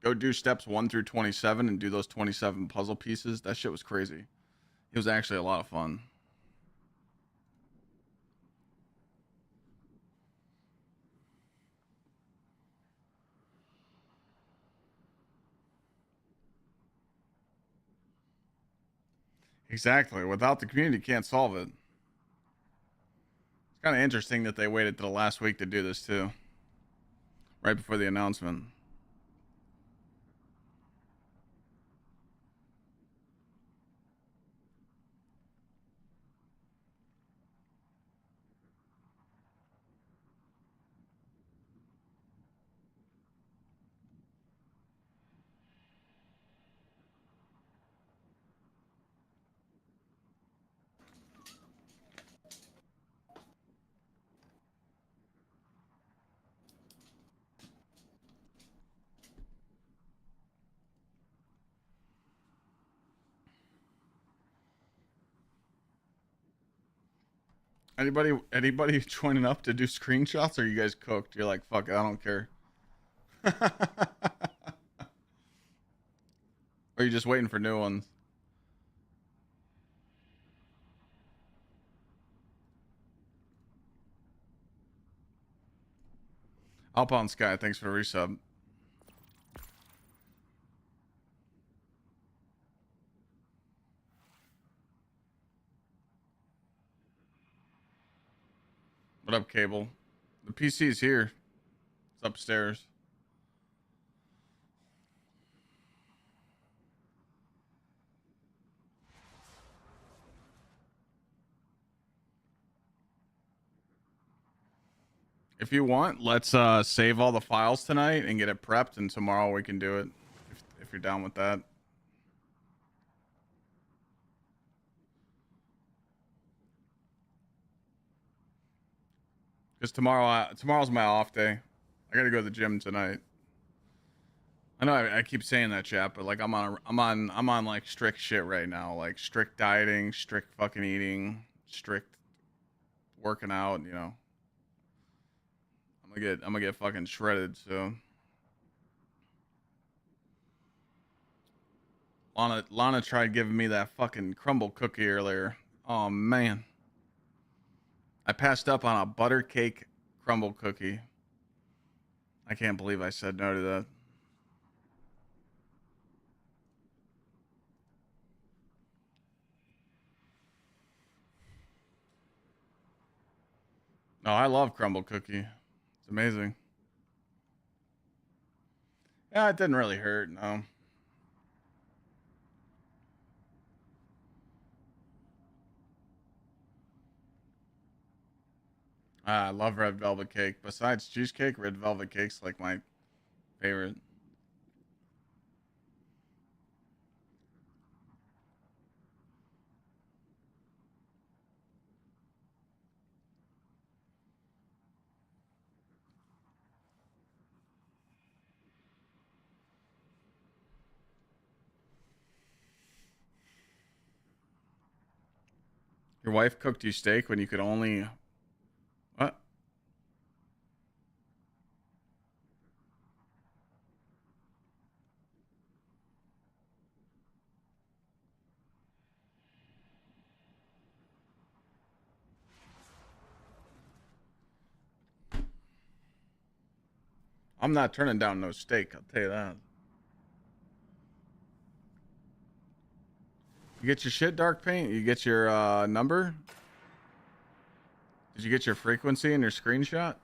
go do steps 1 through 27 and do those 27 puzzle pieces. That shit was crazy. It was actually a lot of fun. Exactly. Without the community, you can't solve it. It's kind of interesting that they waited till the last week to do this too. Right before the announcement. Anybody joining up to do screenshots, or are you guys cooked? You're like, fuck it, I don't care. Or are you just waiting for new ones? Alpine Sky, thanks for the resub. What up, Cable? The PC's here. It's upstairs. If you want, let's save all the files tonight and get it prepped, and tomorrow we can do it if you're down with that. Because tomorrow's my off day. I gotta go to the gym tonight. I know I keep saying that, chat, but like I'm on like strict shit right now, like strict dieting, strict fucking eating, strict working out. You know, I'm gonna get fucking shredded. So Lana tried giving me that fucking crumble cookie earlier. Oh man, I passed up on a butter cake crumble cookie. I can't believe I said no to that. No, I love crumble cookie. It's amazing. Yeah, it didn't really hurt, no. I love red velvet cake. Besides cheesecake, red velvet cake's like my favorite. Your wife cooked you steak when you could only... What? I'm not turning down no steak, I'll tell you that. You get your shit, Dark Paint? You get your number? Did you get your frequency and your screenshot?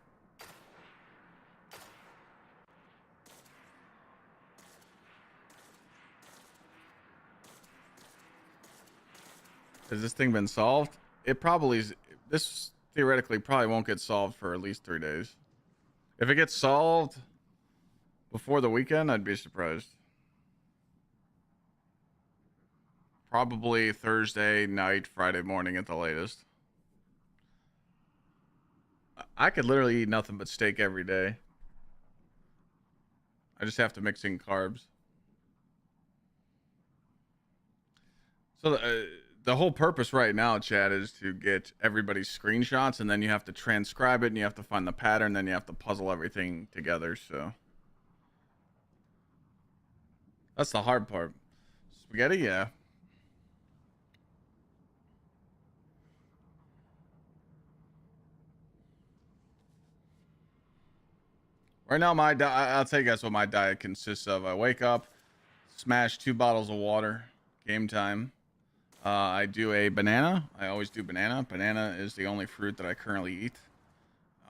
Has this thing been solved? It probably is. This theoretically probably won't get solved for at least 3 days. If it gets solved before the weekend, I'd be surprised. Probably Thursday night, Friday morning at the latest. I could literally eat nothing but steak every day. I just have to mix in carbs. So the whole purpose right now, Chad, is to get everybody's screenshots, and then you have to transcribe it, and you have to find the pattern, then you have to puzzle everything together. So that's the hard part. Spaghetti, yeah. Right now, I'll tell you guys what my diet consists of. I wake up, smash 2 bottles of water, game time. I do a banana. I always do banana. Banana is the only fruit that I currently eat.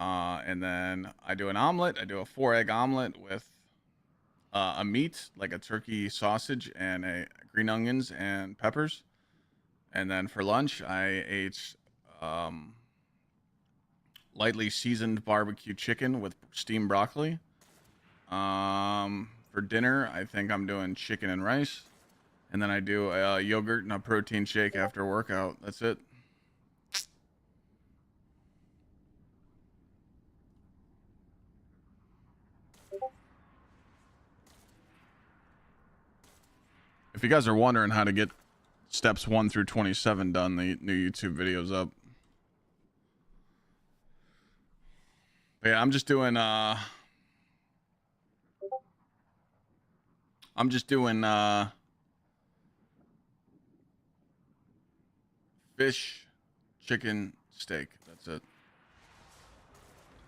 And then I do an omelet. I do a 4-egg omelet with a meat, like a turkey sausage and green onions and peppers. And then for lunch, I ate lightly seasoned barbecue chicken with steamed broccoli. For dinner, I think I'm doing chicken and rice. And then I do a yogurt and a protein shake after workout. That's it. If you guys are wondering how to get steps 1 through 27 done, the new YouTube video's up. But yeah, I'm just doing fish, chicken, steak. That's it.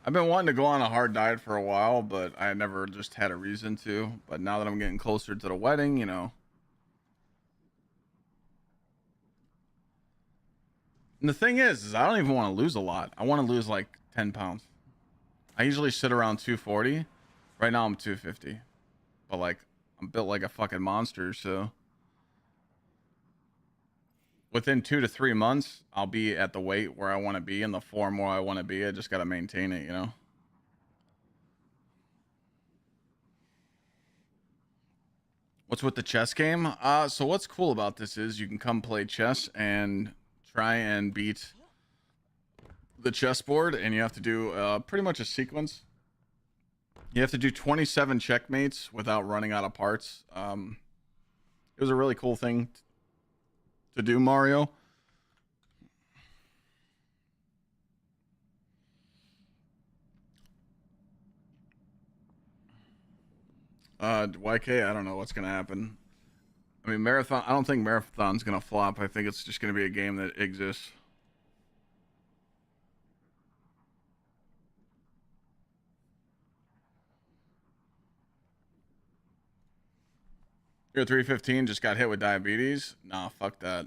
I've been wanting to go on a hard diet for a while, but I never just had a reason to. But now that I'm getting closer to the wedding, you know. And the thing is I don't even want to lose a lot. I want to lose like 10 pounds. I usually sit around 240. Right now I'm 250. But like, I'm built like a fucking monster, so within 2 to 3 months, I'll be at the weight where I want to be in the form where I want to be. I just got to maintain it, you know? What's with the chess game? So what's cool about this is you can come play chess and try and beat the chessboard, and you have to do pretty much a sequence. You have to do 27 checkmates without running out of parts. It was a really cool thing to do, Mario. YK, I don't know what's gonna happen. I mean, Marathon, I don't think Marathon's gonna flop. I think it's just gonna be a game that exists. You're 315, just got hit with diabetes? Nah, fuck that.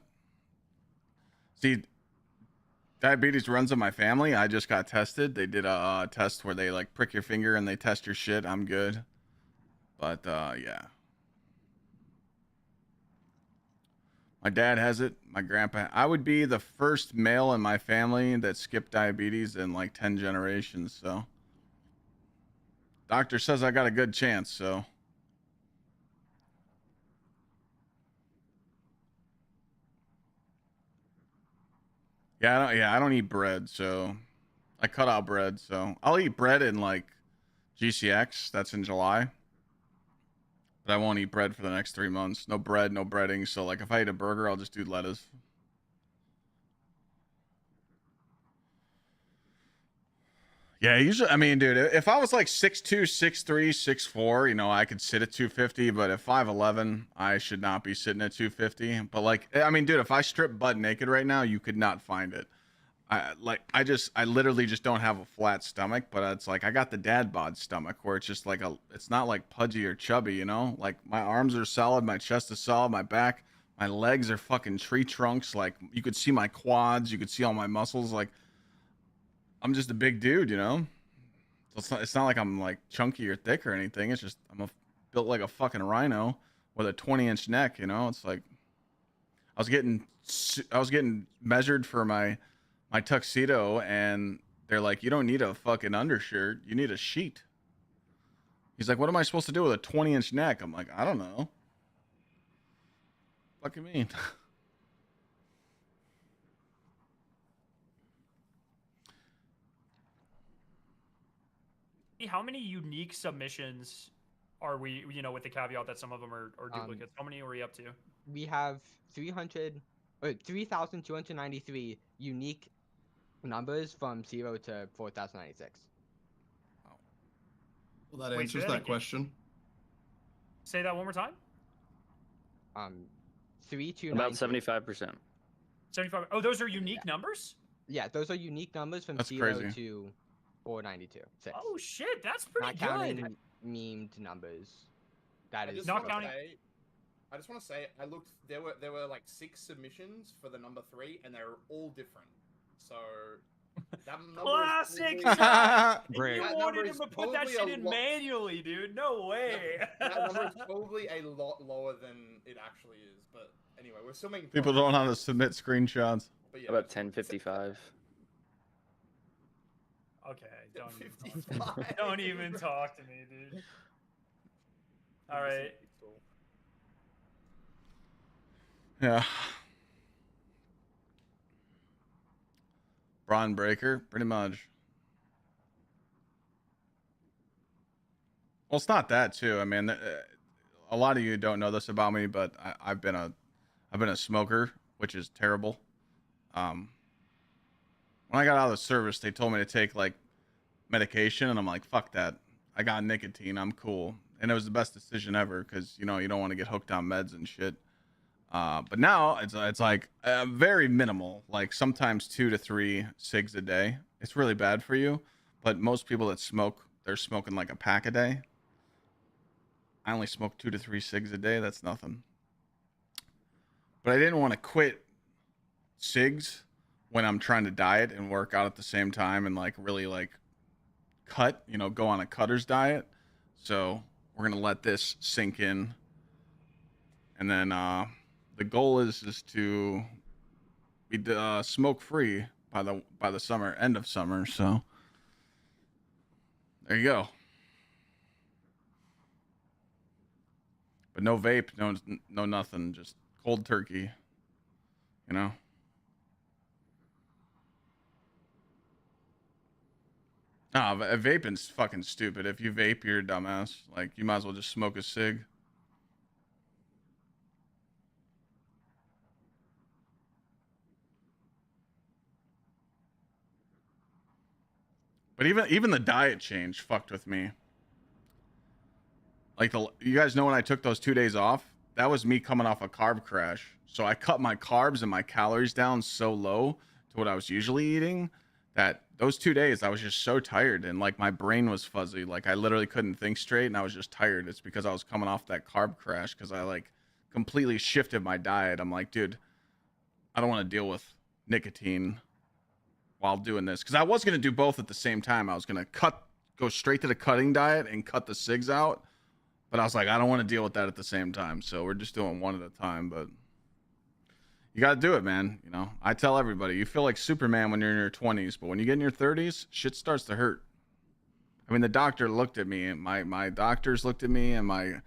See, diabetes runs in my family. I just got tested. They did a test where they like prick your finger and they test your shit. I'm good. But yeah. My dad has it. My grandpa. I would be the first male in my family that skipped diabetes in like 10 generations. So, doctor says I got a good chance. So, I don't eat bread. So, I cut out bread. So, I'll eat bread in like GCX. That's in July. But I won't eat bread for the next 3 months. No bread, no breading. So, like, if I eat a burger, I'll just do lettuce. Yeah, usually, I mean, dude, if I was like 6'2", 6'3", 6'4", you know, I could sit at 250, but at 5'11", I should not be sitting at 250. But like, I mean, dude, if I strip butt naked right now, you could not find it. I literally just don't have a flat stomach, but it's like I got the dad bod stomach where it's just like it's not like pudgy or chubby, you know? Like my arms are solid, my chest is solid, my back, my legs are fucking tree trunks. Like you could see my quads, you could see all my muscles. Like I'm just a big dude, you know? So it's not like I'm like chunky or thick or anything. It's just built like a fucking rhino with a 20-inch neck, you know? It's like I was getting measured for my tuxedo, and they're like, you don't need a fucking undershirt, you need a sheet. He's like, what am I supposed to do with a 20-inch neck? I'm like, I don't know. What do you mean? How many unique submissions are we, you know, with the caveat that some of them are duplicates? How many are we up to? We have 3,293 unique numbers from 0 to 4,096. Well, that answers that question. Say that one more time. 3,293. About 75%. 75. Oh, those are unique numbers? Yeah, those are unique numbers from That's 0 crazy. to 492. 6. Oh shit, that's pretty Not good. counting memed numbers. That is not counting. I just want to say, I looked. There were like 6 submissions for the number 3, and they were all different. So that number Classic. is Shot. Great. You That wanted number him is to put that probably shit a in lot- manually, dude. No way. that number is probably a lot lower than it actually is. But anyway, we're still making People don't know how to submit screenshots. But yeah, About 1055. Okay, don't even talk to me, dude. All right. Yeah. Braun breaker, pretty much. Well, it's not that too. I mean, a lot of you don't know this about me, but I've been a smoker, which is terrible. When I got out of the service, they told me to take like medication, and I'm like, fuck that. I got nicotine. I'm cool. And it was the best decision ever because, you know, you don't want to get hooked on meds and shit. But now it's like very minimal, like sometimes 2 to 3 cigs a day. It's really bad for you. But most people that smoke, they're smoking like a pack a day. I only smoke 2 to 3 cigs a day. That's nothing. But I didn't want to quit cigs when I'm trying to diet and work out at the same time and like really like cut, you know, go on a cutter's diet. So we're going to let this sink in. And then the goal is to be smoke free by the summer, end of summer. So there you go. But no vape, no nothing, just cold turkey, you know? Nah, vaping's fucking stupid. If you vape, you're a dumbass. Like, you might as well just smoke a cig. But even the diet change fucked with me. Like, you guys know when I took those 2 days off? That was me coming off a carb crash. So I cut my carbs and my calories down so low to what I was usually eating that those 2 days I was just so tired and like my brain was fuzzy. Like I literally couldn't think straight and I was just tired. It's because I was coming off that carb crash because I like completely shifted my diet. I'm like, dude, I don't want to deal with nicotine while doing this. Because I was going to do both at the same time. I was going to go straight to the cutting diet and cut the cigs out. But I was like, I don't want to deal with that at the same time. So we're just doing one at a time. But you got to do it, man. You know, I tell everybody, you feel like Superman when you're in your 20s. But when you get in your 30s, shit starts to hurt. I mean, the doctor looked at me. And my doctors looked at me. And my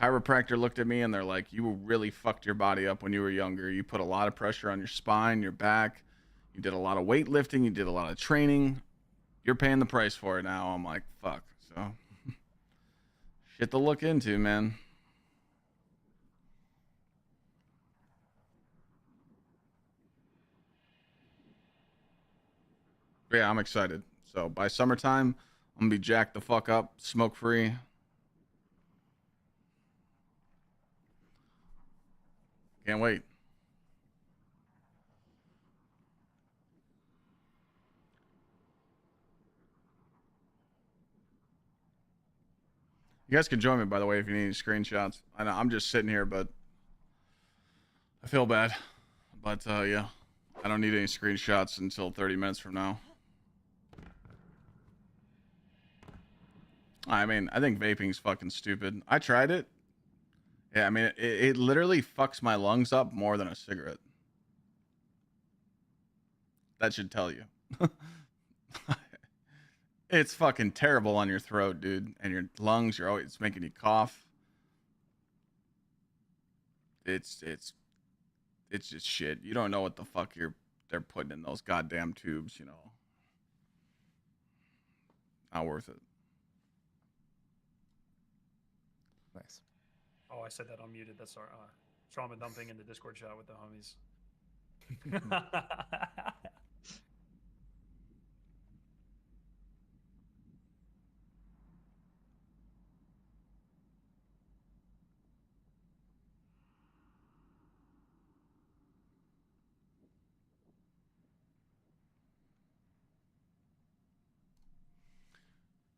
chiropractor looked at me. And they're like, you really fucked your body up when you were younger. You put a lot of pressure on your spine, your back. You did a lot of weightlifting. You did a lot of training. You're paying the price for it now. I'm like, fuck. So... shit to look into, man. But yeah, I'm excited. So by summertime, I'm gonna be jacked the fuck up, smoke free. Can't wait. You guys can join me, by the way, if you need any screenshots. I know I'm just sitting here, but I feel bad. But yeah, I don't need any screenshots until 30 minutes from now. I mean, I think vaping's fucking stupid. I tried it. Yeah, I mean, it literally fucks my lungs up more than a cigarette. That should tell you. It's fucking terrible on your throat, dude. And your lungs, it's making you cough. It's just shit. You don't know what the fuck they're putting in those goddamn tubes, you know. Not worth it. Nice. Oh, I said that unmuted. That's our trauma dumping in the Discord chat with the homies.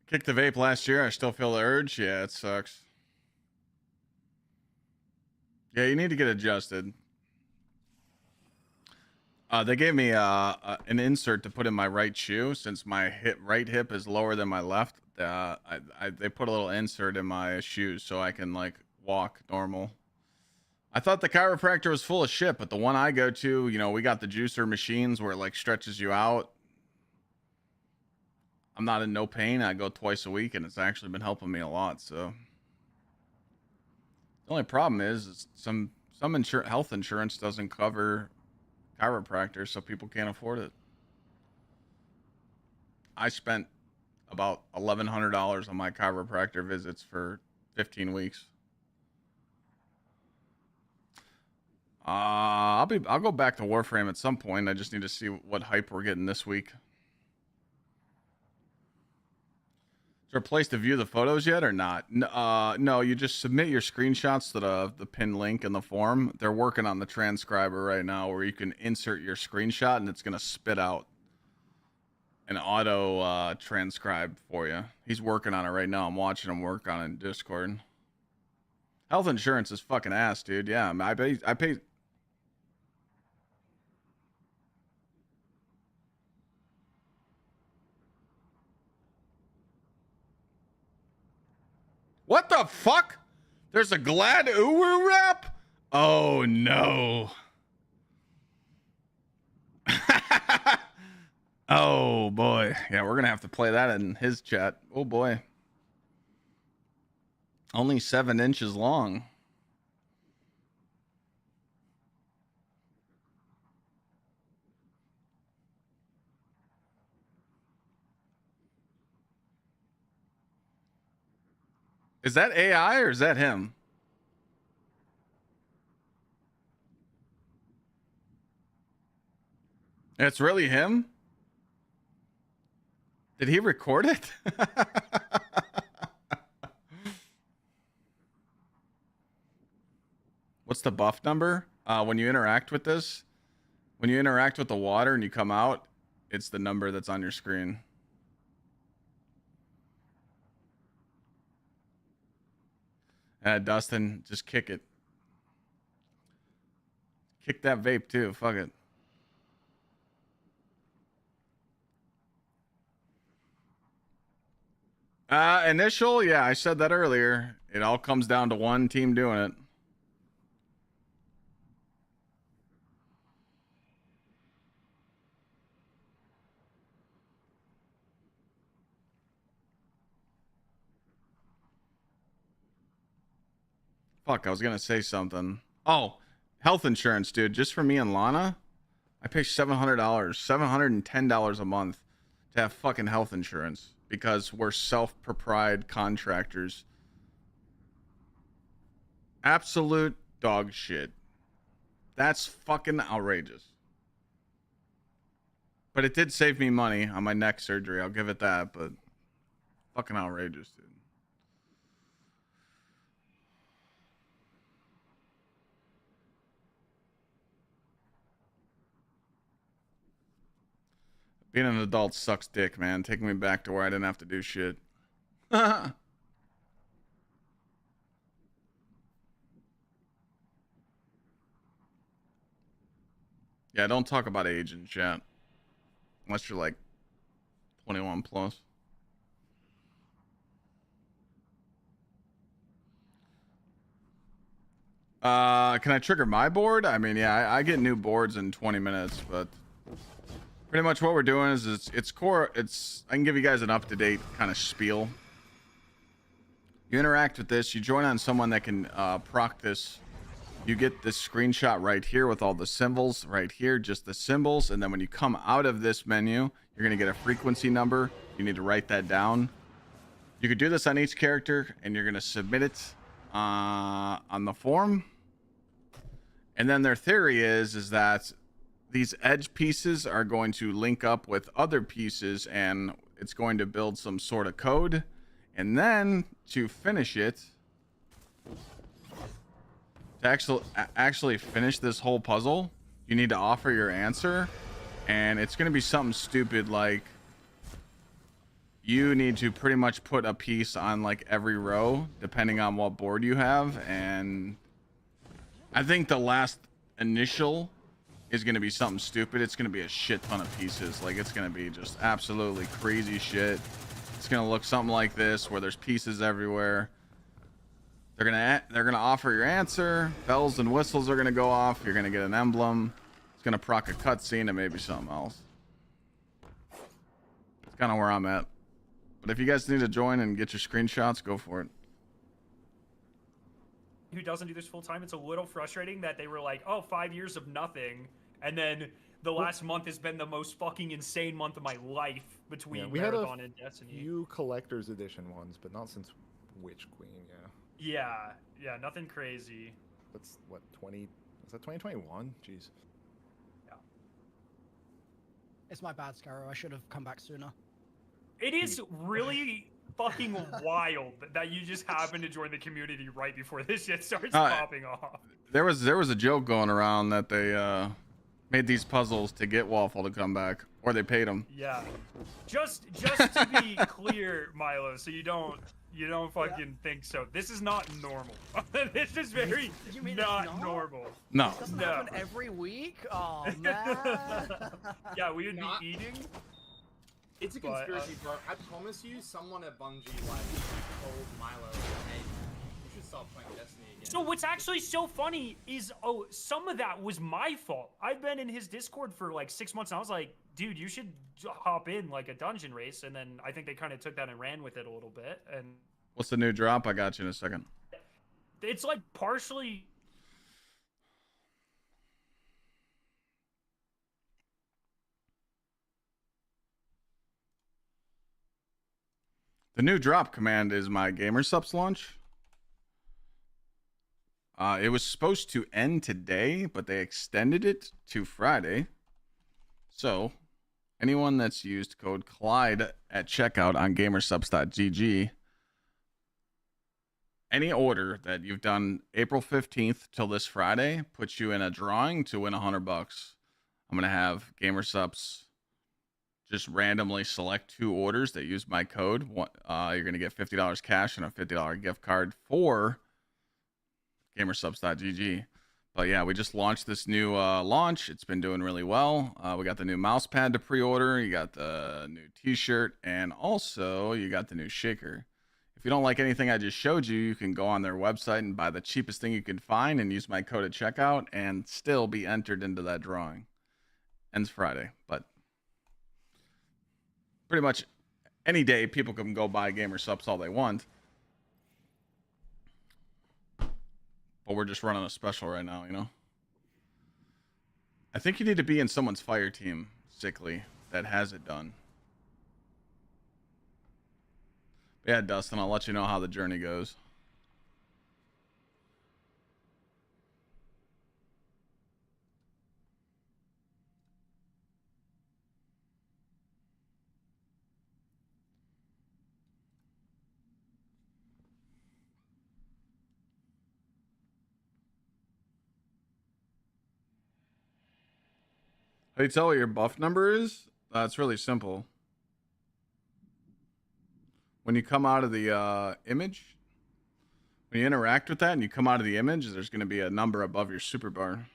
Kicked the vape last year. I still feel the urge. Yeah, it sucks. Yeah, you need to get adjusted. They gave me an insert to put in my right shoe since my right hip is lower than my left. They put a little insert in my shoes so I can like walk normal. I thought the chiropractor was full of shit, but the one I go to, you know, we got the juicer machines where it like stretches you out. I'm not in no pain. I go twice a week, and it's actually been helping me a lot. So the only problem is some health insurance doesn't cover chiropractors, so people can't afford it. I spent about $1,100 on my chiropractor visits for 15 weeks. I'll go back to Warframe at some point. I just need to see what hype we're getting this week. there a place to view the photos yet or not? No, you just submit your screenshots to the pinned link in the form. They're working on the transcriber right now where you can insert your screenshot and it's going to spit out an auto transcribe for you. He's working on it right now. I'm watching him work on it in Discord. Health insurance is fucking ass, dude. Yeah, I pay. What the fuck? There's a Glad Uwu rap? Oh no. Oh boy. Yeah, we're gonna have to play that in his chat. Oh boy. Only 7 inches long. Is that AI or is that him? It's really him? Did he record it? What's the buff number? When you interact with this, when you interact with the water and you come out, it's the number that's on your screen. Dustin, just kick it. Kick that vape too. Fuck it. Initial, yeah, I said that earlier. It all comes down to one team doing it. Fuck, I was gonna say something. Oh, health insurance, dude. Just for me and Lana, I pay $700, $710 a month to have fucking health insurance because we're self-propried contractors. Absolute dog shit. That's fucking outrageous. But it did save me money on my neck surgery. I'll give it that, but fucking outrageous, dude. Being an adult sucks dick, man. Taking me back to where I didn't have to do shit. Yeah, don't talk about age in chat. Unless you're like 21 plus. Can I trigger my board? I mean, yeah, I get new boards in 20 minutes, but pretty much what we're doing is it's core. I can give you guys an up-to-date kind of spiel. You interact with this. You join on someone that can proc this. You get this screenshot right here with all the symbols right here, just the symbols. And then when you come out of this menu, you're going to get a frequency number. You need to write that down. You could do this on each character and you're going to submit it on the form. And then their theory is that these edge pieces are going to link up with other pieces and it's going to build some sort of code. And then to finish it, to actually finish this whole puzzle, you need to offer your answer. And it's going to be something stupid like you need to pretty much put a piece on like every row depending on what board you have. And I think the last initial is going to be something stupid. It's going to be a shit ton of pieces. Like it's going to be just absolutely crazy shit. It's going to look something like this where there's pieces everywhere. They're gonna offer your answer. Bells and whistles are gonna go off. You're gonna get an emblem. It's gonna proc a cutscene and maybe something else. It's kind of where I'm at. But if you guys need to join and get your screenshots, go for it. Who doesn't do this full time? It's a little frustrating that they were like, "Oh, 5 years of nothing," and then the last month has been the most fucking insane month of my life between Marathon and Destiny. Few collector's edition ones, but not since Witch Queen. Yeah, nothing crazy. That's what, 20? Is that 2021? Jeez. Yeah. It's my bad, Scarrow. I should have come back sooner. It is really fucking wild that you just happen to join the community right before this shit starts Uh, popping off. There was a joke going around that they made these puzzles to get Waffle to come back, or they paid him. Yeah. Just to be clear, Milo, so you don't fucking think so. This is not normal. This is very You mean not it's not? normal. No. Doesn't No. happen every week? Oh man. Yeah, we would Not- be eating. It's a But, conspiracy, bro. I promise you, someone at Bungie like told Milo, "Hey, you should stop playing Destiny again." So what's actually so funny is, some of that was my fault. I've been in his Discord for like 6 months, and I was like, dude, you should hop in like a dungeon race. And then I think they kind of took that and ran with it a little bit. And What's the new drop? I got you in a second. it's like partially. The new drop command is my Gsxrclyde launch. It was supposed to end today, but they extended it to Friday. So, anyone that's used code Clyde at checkout on gamersubs.gg, any order that you've done April 15th till this Friday puts you in a drawing to win $100. I'm going to have Gamersubs just randomly select 2 orders that use my code. You're going to get $50 cash and a $50 gift card for Gamersubs.gg. But yeah, we just launched this new launch. It's been doing really well. We got the new mouse pad to pre-order. You got the new t-shirt, and also you got the new shaker. If you don't like anything I just showed you, you can go on their website and buy the cheapest thing you can find and use my code at checkout and still be entered into that drawing. Ends Friday, but pretty much any day people can go buy Gamersubs all they want. But we're just running a special right now, you know? I think you need to be in someone's fire team, Gsxrclyde, that has it done. But yeah, Dustin, I'll let you know how the journey goes. How do you tell what your buff number is? It's really simple. When you come out of the image, when you interact with that and you come out of the image, there's going to be a number above your super bar.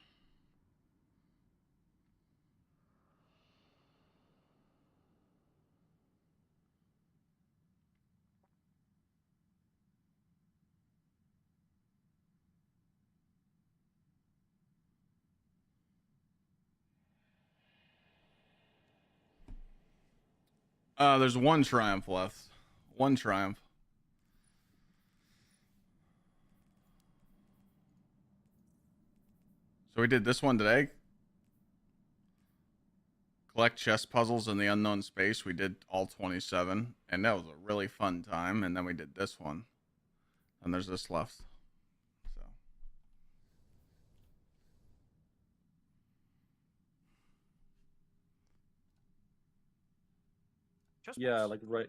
There's one triumph left. One triumph. So we did this one today. Collect chess puzzles in the unknown space. We did all 27, and that was a really fun time. And then we did this one, and there's this left. So. Yeah, like right.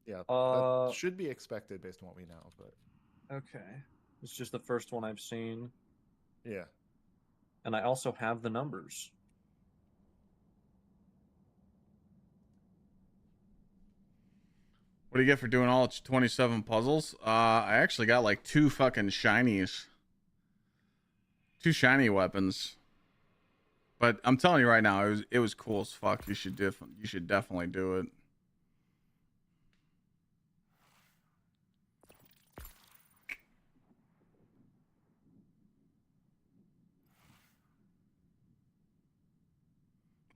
Yeah, that should be expected based on what we know, but okay. It's just the first one I've seen. Yeah. And I also have the numbers. What do you get for doing all 27 puzzles? I actually got like 2 fucking shinies. 2 shiny weapons. But I'm telling you right now, it was cool as fuck. You should definitely do it.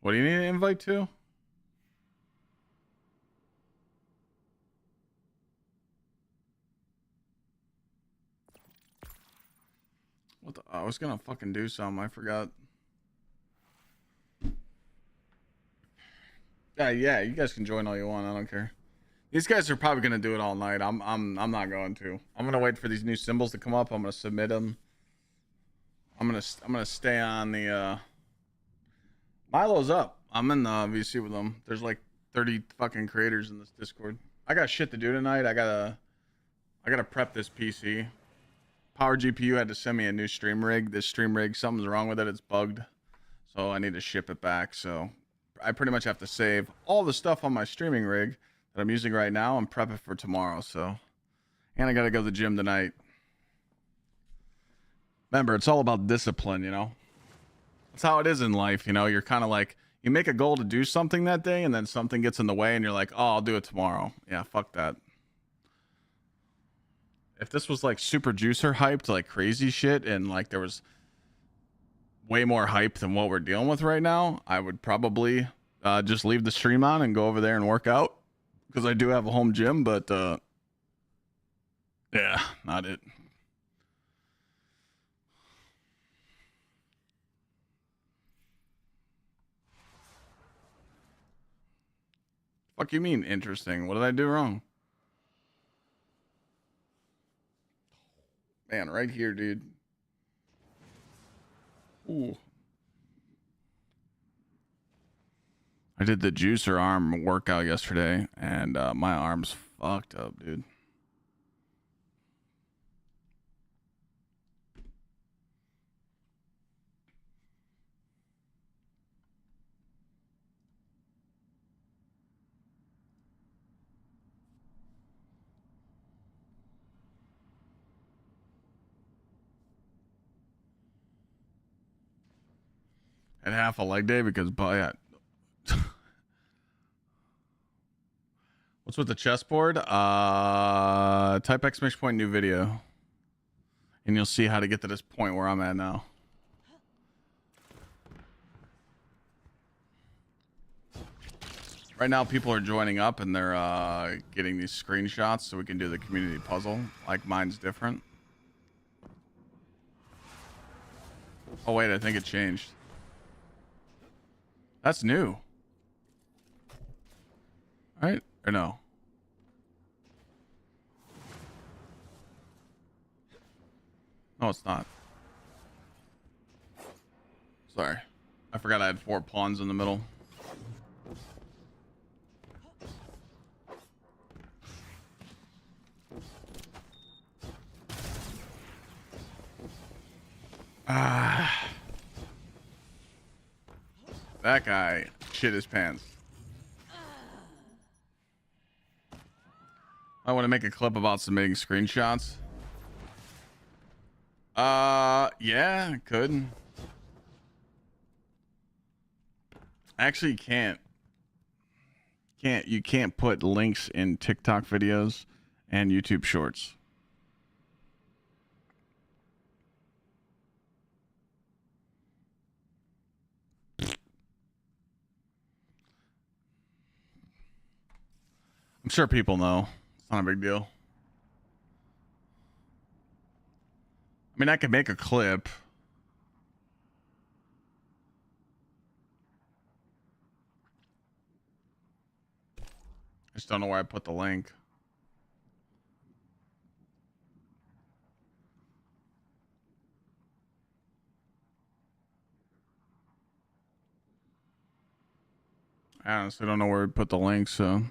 What do you need an invite to? What the, I was gonna fucking do something. I forgot. Yeah, you guys can join all you want. I don't care. These guys are probably gonna do it all night. I'm not going to. I'm gonna wait for these new symbols to come up. I'm gonna submit them. I'm gonna stay on the. Milo's up. I'm in the VC with them. There's like 30 fucking creators in this Discord. I got shit to do tonight. I gotta prep this PC. Power GPU had to send me a new stream rig. This stream rig, something's wrong with it. It's bugged. So I need to ship it back. So I pretty much have to save all the stuff on my streaming rig that I'm using right now and prep it for tomorrow. So, and I got to go to the gym tonight. Remember, it's all about discipline, you know? That's how it is in life, you know? You're kind of like, you make a goal to do something that day and then something gets in the way and you're like, oh, I'll do it tomorrow. Yeah, fuck that. If this was like Super Juicer hyped, like crazy shit, and like there was way more hype than what we're dealing with right now, I would probably just leave the stream on and go over there and work out because I do have a home gym, but yeah, not it. Fuck you mean interesting? What did I do wrong? Man, right here, dude. Ooh. I did the juicer arm workout yesterday, and my arm's fucked up, dude. At half a leg day because what's with the chessboard? Type exclamation point new video. And you'll see how to get to this point where I'm at now. Right now people are joining up and they're getting these screenshots so we can do the community puzzle. Like mine's different. Oh wait, I think it changed. That's new. Right? Or no? No, it's not. Sorry. I forgot I had 4 pawns in the middle. Ah. That guy shit his pants. I want to make a clip about submitting screenshots. Yeah, could. Actually, you can't put links in TikTok videos and YouTube shorts. I'm sure people know. It's not a big deal. I mean, I could make a clip. I just don't know where I put the link. I honestly don't know where we put the link, so.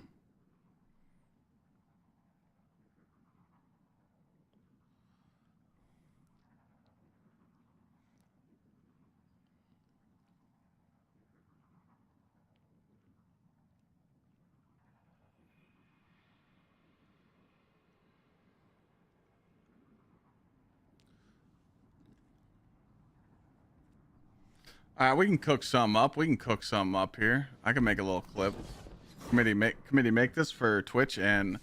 All right, we can cook some up. We can cook some up here. I can make a little clip. Committee make this for Twitch and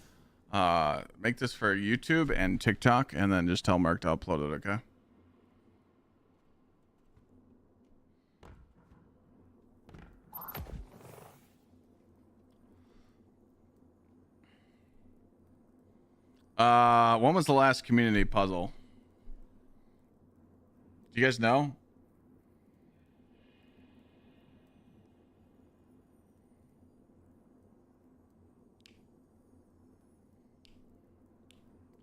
make this for YouTube and TikTok, and then just tell Mark to upload it. Okay. When was the last community puzzle? Do you guys know?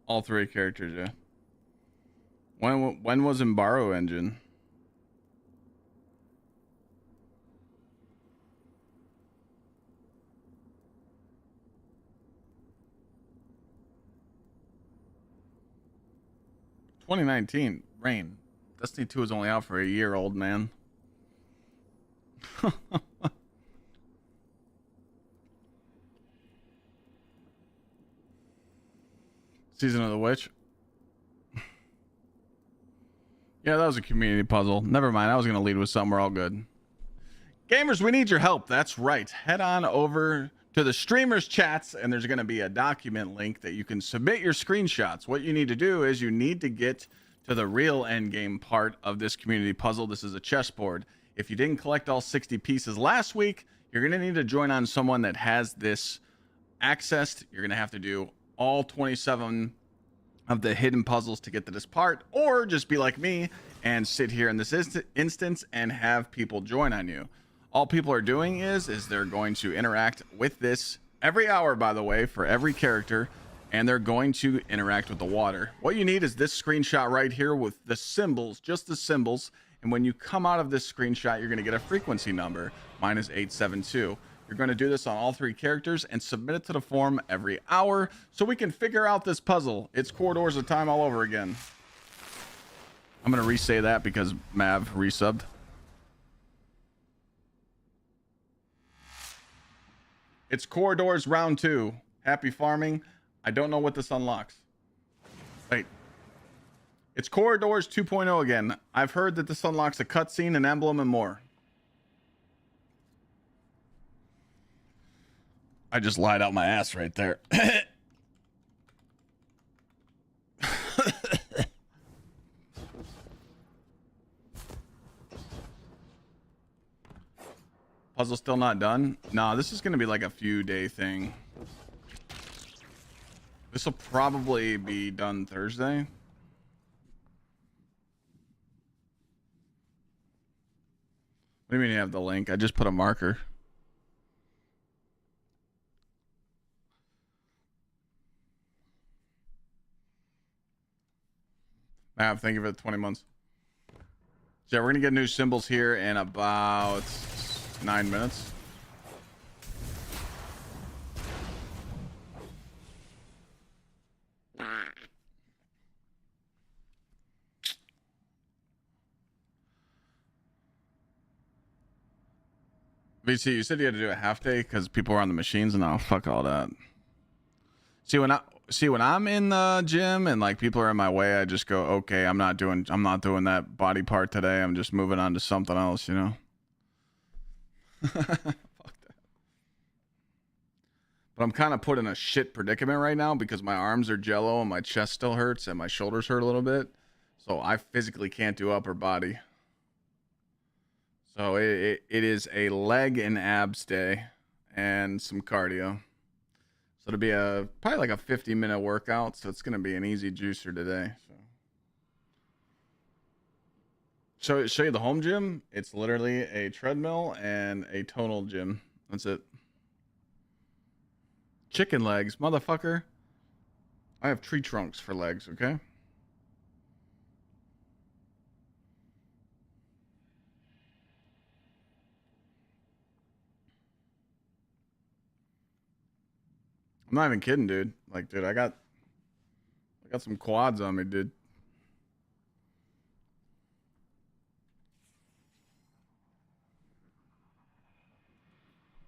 All 3 characters, yeah. When was Embaro Engine? 2019. Rain. Destiny 2 is only out for a year, old man. Season of the Witch. Yeah, that was a community puzzle. Never mind. I was going to lead with something. We're all good. Gamers, we need your help. That's right. Head on over to the streamers chats, and there's going to be a document link that you can submit your screenshots. What you need to do is you need to get to the real endgame part of this community puzzle. This is a chessboard. If you didn't collect all 60 pieces last week, you're going to need to join on someone that has this accessed. You're going to have to do all 27 of the hidden puzzles to get to this part, or just be like me and sit here in this instance and have people join on you. All people are doing is they're going to interact with this every hour, by the way, for every character, and they're going to interact with the water. What you need is this screenshot right here with the symbols, just the symbols, and when you come out of this screenshot, you're going to get a frequency number. Mine is 872. You're going to do this on all 3 characters and submit it to the forum every hour so we can figure out this puzzle. It's Corridors of Time all over again. I'm going to re-say that because Mav resubbed. It's Corridors Round 2. Happy farming. I don't know what this unlocks. Wait. It's Corridors 2.0 again. I've heard that this unlocks a cutscene, an emblem, and more. I just lied out my ass right there. Puzzle still not done? Nah, this is going to be like a few day thing. This will probably be done Thursday. What do you mean you have the link? I just put a marker. Mav, thank you for the 20 months. So yeah, we're going to get new symbols here in about 9 minutes. VC, you said you had to do a half day because people were on the machines, and fuck all that. See, when I'm in the gym and like people are in my way, I just go, okay, I'm not doing that body part today. I'm just moving on to something else, you know. Fuck that. But I'm kind of put in a shit predicament right now because my arms are jello and my chest still hurts and my shoulders hurt a little bit. So I physically can't do upper body. So it is a leg and abs day and some cardio. So it'll be probably like a 50-minute workout. So it's going to be an easy juicer today. So show you the home gym. It's literally a treadmill and a tonal gym. That's it. Chicken legs, motherfucker. I have tree trunks for legs, okay? I'm not even kidding, dude. Like, dude, I got some quads on me, dude.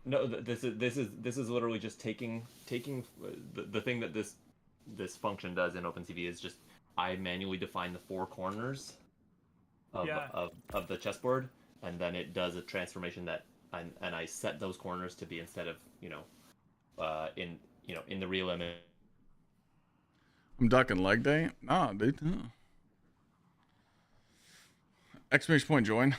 No, this is literally just taking the thing that this function does in OpenCV is just I manually define the 4 corners of the chessboard, and then it does a transformation that and I set those corners to be instead of in the real image. I'm ducking leg day. Nah, dude. No. Exclamation point join.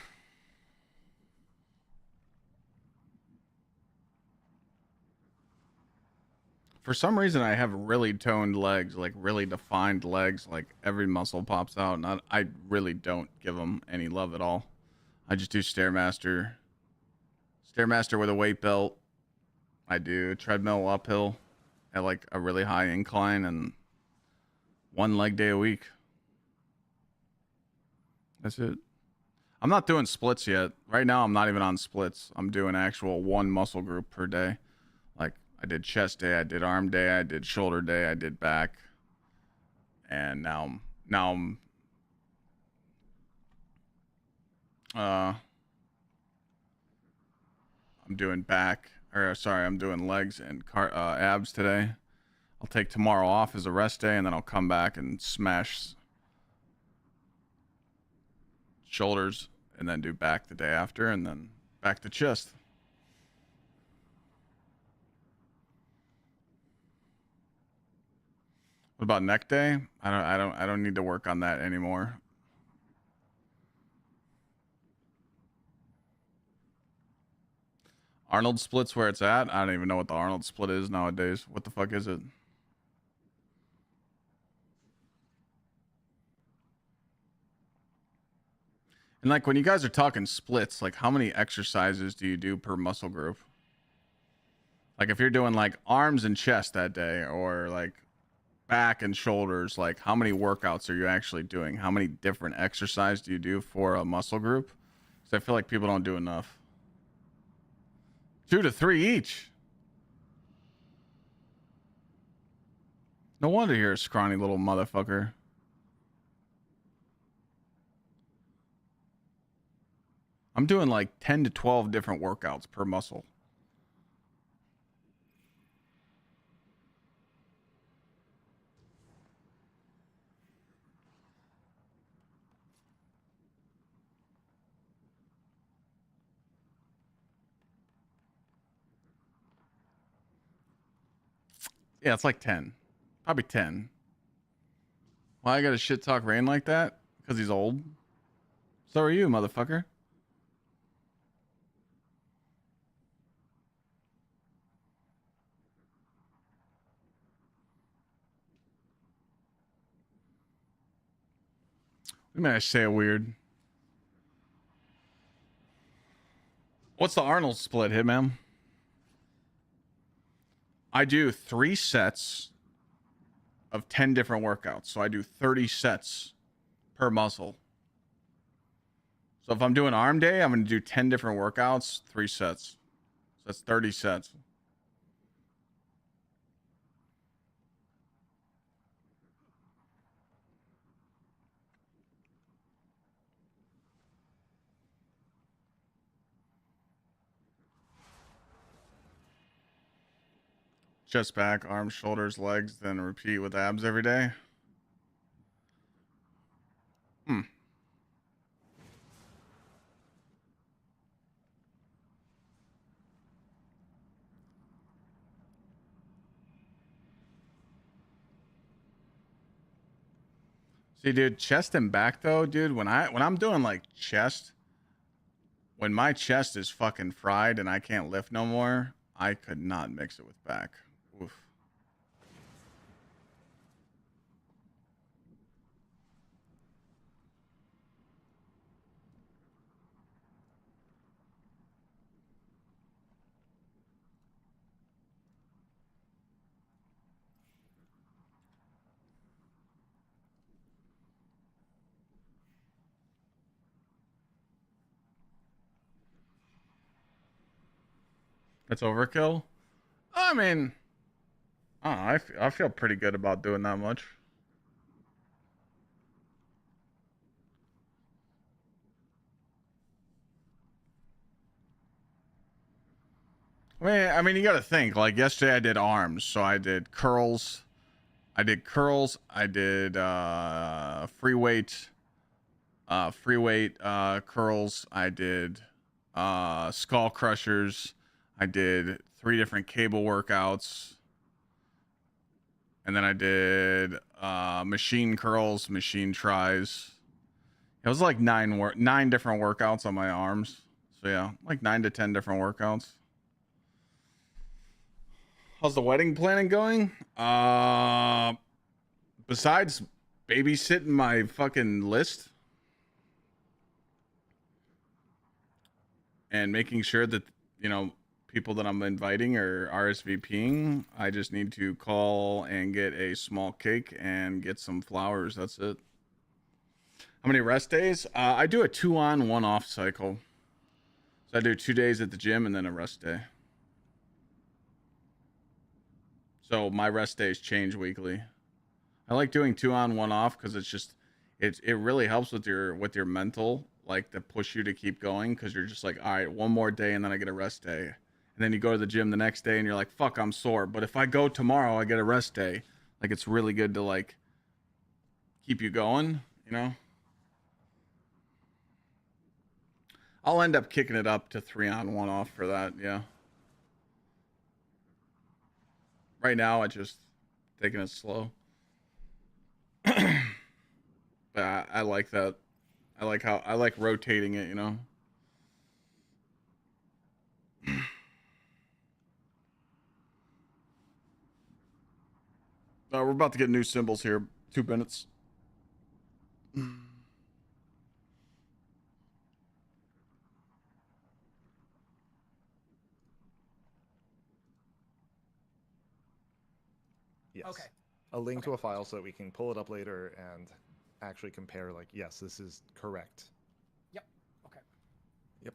For some reason, I have really toned legs, like really defined legs, like every muscle pops out, and I really don't give them any love at all. I just do Stairmaster with a weight belt. I do treadmill uphill at like a really high incline and 1 leg day a week. That's it. I'm not doing splits yet. Right now, I'm not even on splits. I'm doing actual 1 muscle group per day. Like, I did chest day, I did arm day, I did shoulder day, I did back. And now I'm I'm doing back, or sorry, I'm doing legs and abs today. I'll take tomorrow off as a rest day, and then I'll come back and smash shoulders, and then do back the day after, and then back to chest. What about neck day? I don't need to work on that anymore. Arnold split's where it's at. I don't even know what the Arnold split is nowadays. What the fuck is it? And like when you guys are talking splits, like how many exercises do you do per muscle group? Like if you're doing like arms and chest that day, or like back and shoulders, like how many workouts are you actually doing? How many different exercises do you do for a muscle group? Because I feel like people don't do enough. 2 to 3 each. No wonder you're a scrawny little motherfucker. I'm doing like 10 to 12 different workouts per muscle. Yeah, it's like 10. Probably 10. Why I gotta shit talk Rain like that? Because he's old. So are you, motherfucker. I mean, I say it weird. What's the Arnold split, Hitman? I do 3 sets of 10 different workouts. So I do 30 sets per muscle. So if I'm doing arm day, I'm going to do 10 different workouts, 3 sets. So that's 30 sets. Chest, back, arms, shoulders, legs, then repeat with abs every day. See, dude, chest and back though, dude, when I'm doing like chest, when my chest is fucking fried and I can't lift no more, I could not mix it with back. Oof. That's overkill. I mean, I don't know, I feel pretty good about doing that much. I mean, you got to think. Like yesterday, I did arms, so I did curls. I did curls. I did free weight curls. I did skull crushers. I did 3 different cable workouts, and then I did machine curls, machine tries. It was like 9 different workouts on my arms. So yeah, like 9 to 10 different workouts. How's the wedding planning going? Besides babysitting my fucking list and making sure that, you know, people that I'm inviting are RSVPing, I just need to call and get a small cake and get some flowers. That's it. How many rest days? I do a 2 on 1 off cycle. So I do 2 days at the gym and then a rest day. So my rest days change weekly. I like doing 2 on 1 off because it's just it really helps with your mental. like that push you to keep going because you're just like, all right, one more day and then I get a rest day. And then you go to the gym the next day and you're like, fuck, I'm sore. But if I go tomorrow, I get a rest day. Like, it's really good to like keep you going, you know? I'll end up kicking it up to 3-on, 1-off for that, yeah. Right now, I just taking it slow. But I like that. I like rotating it, you know? We're about to get new symbols here. 2 minutes. Yes. Okay. A link to a file so that we can pull it up later and actually compare, like, yes, this is correct. Yep. Okay. Yep.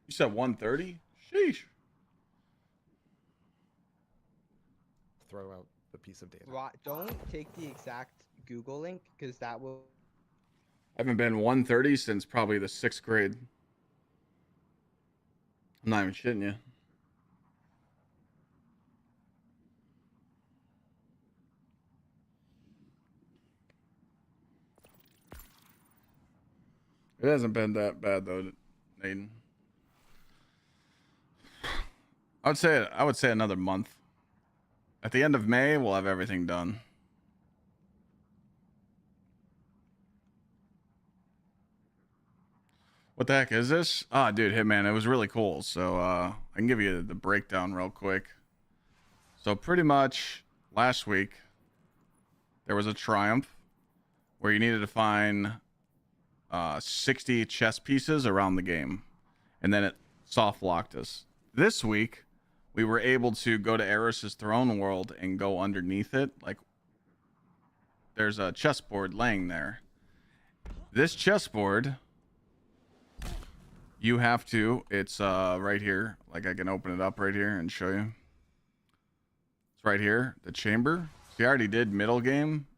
You said 130? Sheesh. Throw out the piece of data. Don't take the exact Google link because that will. I haven't been 130 since probably the 6th grade. I'm not even shitting you. It hasn't been that bad though, Nathan. I would say another month. At the end of May, we'll have everything done. What the heck is this? Ah, dude, Hitman, it was really cool. So I can give you the breakdown real quick. So pretty much last week there was a triumph where you needed to find 60 chess pieces around the game, and then it soft locked us. This week we were able to go to Eris's throne world and go underneath it. Like, there's a chessboard laying there. This chessboard, you have to, it's right here. Like, I can open it up right here and show you. It's right here, the chamber. See, I already did middle game.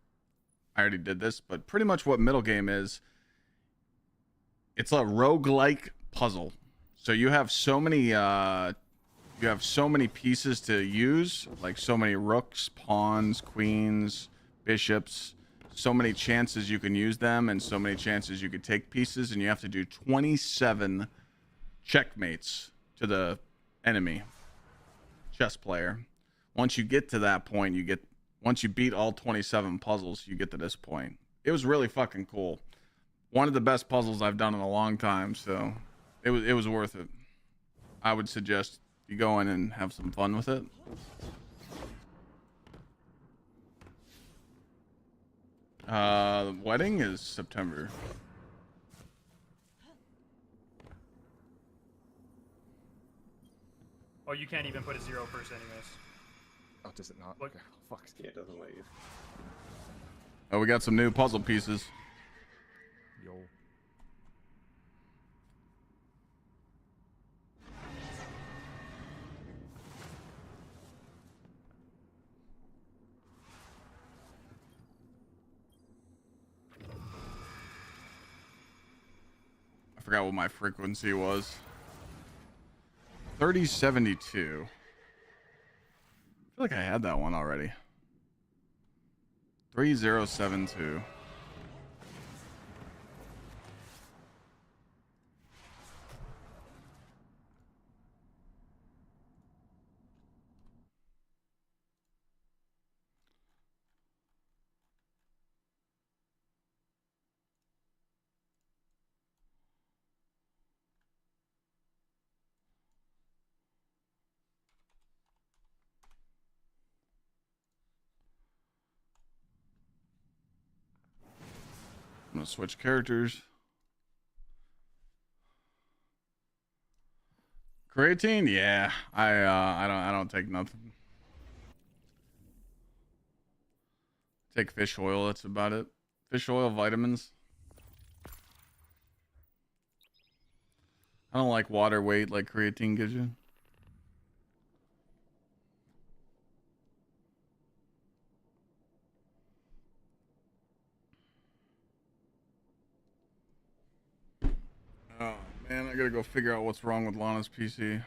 I already did this, but pretty much what middle game is, it's a roguelike puzzle. So you have so many pieces to use, like so many rooks, pawns, queens, bishops, so many chances you can use them, and so many chances you could take pieces, and you have to do 27 checkmates to the enemy chess player. Once you get to that point, once you beat all 27 puzzles, you get to this point. It was really fucking cool. One of the best puzzles I've done in a long time, so it was worth it. I would suggest you go in and have some fun with it. The wedding is September. Oh, you can't even put a 0 first anyways. Oh, does it not? Look. Okay. Fuck. Yeah, it doesn't let you. Oh, we got some new puzzle pieces. Yo. I forgot what my frequency was. 3072. I feel like I had that one already. 3072. I'm gonna switch characters. Creatine? Yeah. I don't take nothing. Take fish oil, that's about it. Fish oil, vitamins. I don't like water weight like creatine gives you. Man, I gotta go figure out what's wrong with Lana's PC.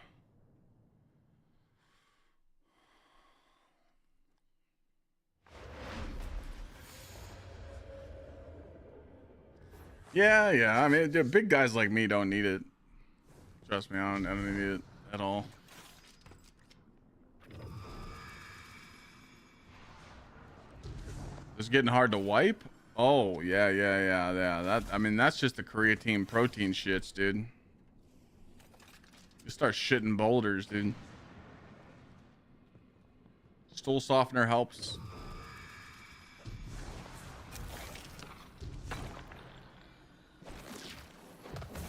Yeah. I mean, big guys like me don't need it. Trust me, I don't need it at all. It's getting hard to wipe. Oh yeah. That, I mean, that's just the creatine protein shits, dude. You start shitting boulders, dude. Stool softener helps.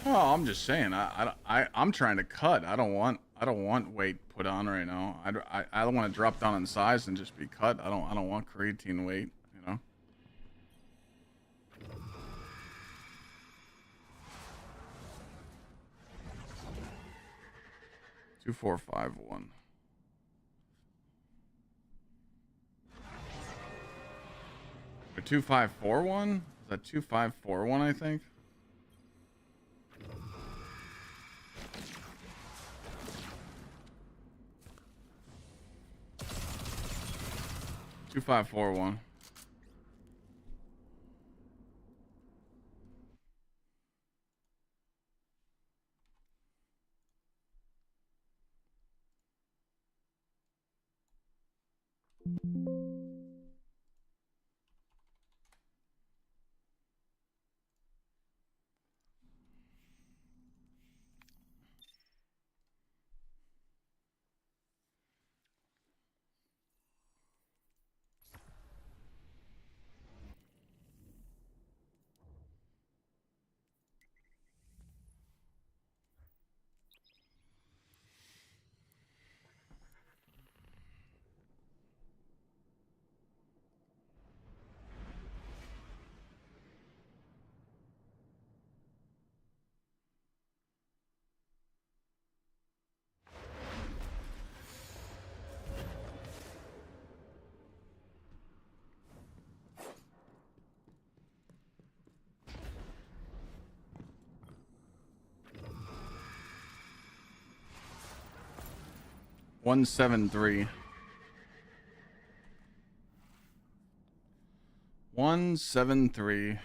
Oh, I'm just saying. I'm trying to cut. I don't want weight put on right now. I don't want to drop down in size and just be cut. I don't want creatine weight. You know. 2451. Or 2541? Is that 2541? I think. 2541. One 173. 173. All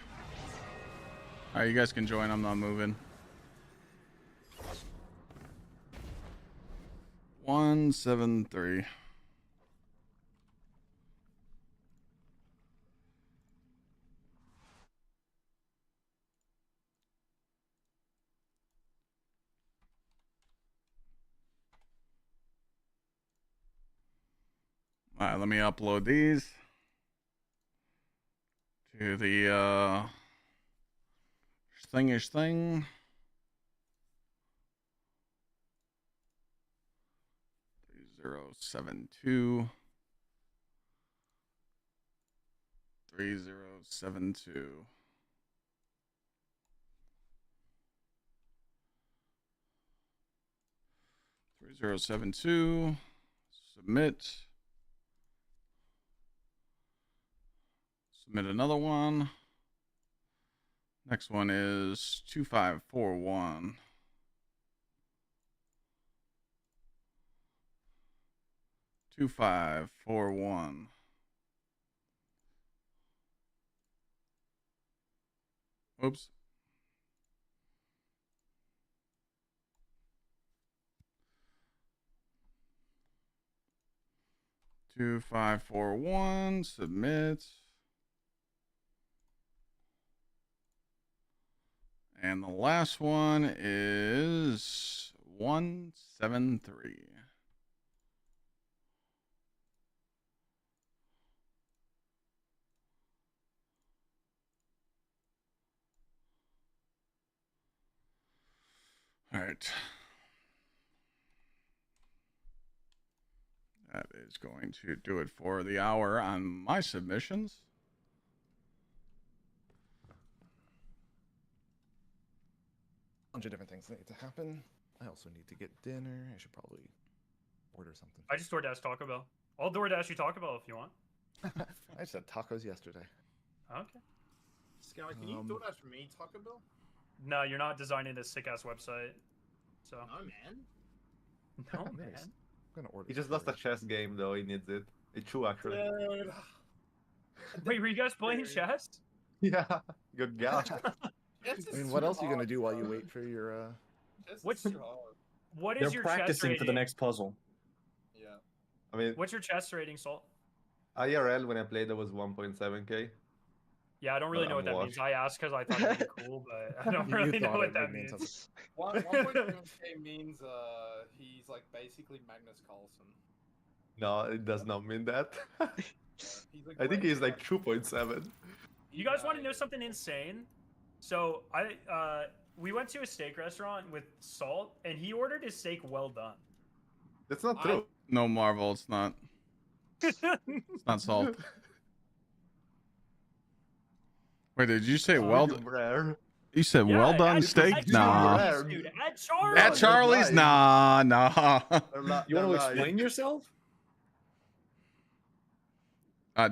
right, you guys can join. I'm not moving. 173. All right, let me upload these to the thingish thing. 3072. 3072. Submit. Submit another one. Next one is 2541. 2541. Oops. Two, 541. Submit. And the last one is 173. All right. That is going to do it for the hour on my submissions. A bunch of different things that need to happen. I also need to get dinner. I should probably order something. I just DoorDash Taco Bell. I'll DoorDash you Taco Bell if you want. I just had tacos yesterday. Okay. Scout, can you DoorDash me Taco Bell? No, you're not designing a sick ass website. So. No man. No Nice. man. I'm gonna order. He just lost a chess game though. He needs it. It's true actually. Dude. Wait, were you guys playing chess? Yeah. Good God. I mean, what else are you gonna do while you wait for your? What's what They're is your chess practicing rating? for the next puzzle. Yeah. I mean, What's your chess rating, Salt? IRL when I played, that was 1.7k. Yeah, I don't really But know what I'm that means. I asked because I thought it would be cool, but I don't You really know thought what it that would mean something. means. 1.7k means he's like basically Magnus Carlsen. No, it does not mean that. He's a I think great he's like 2.7. You guys want to know something insane? So we went to a steak restaurant with Salt, and he ordered his steak well done. That's not true. No, Marvel, it's not. It's not Salt. Wait, did you say well done? Rare. You said Yeah, well done at steak? Charlie's, Nah. dude, at Charlie's. At Charlie's? Nah, nah. You want to explain yourself?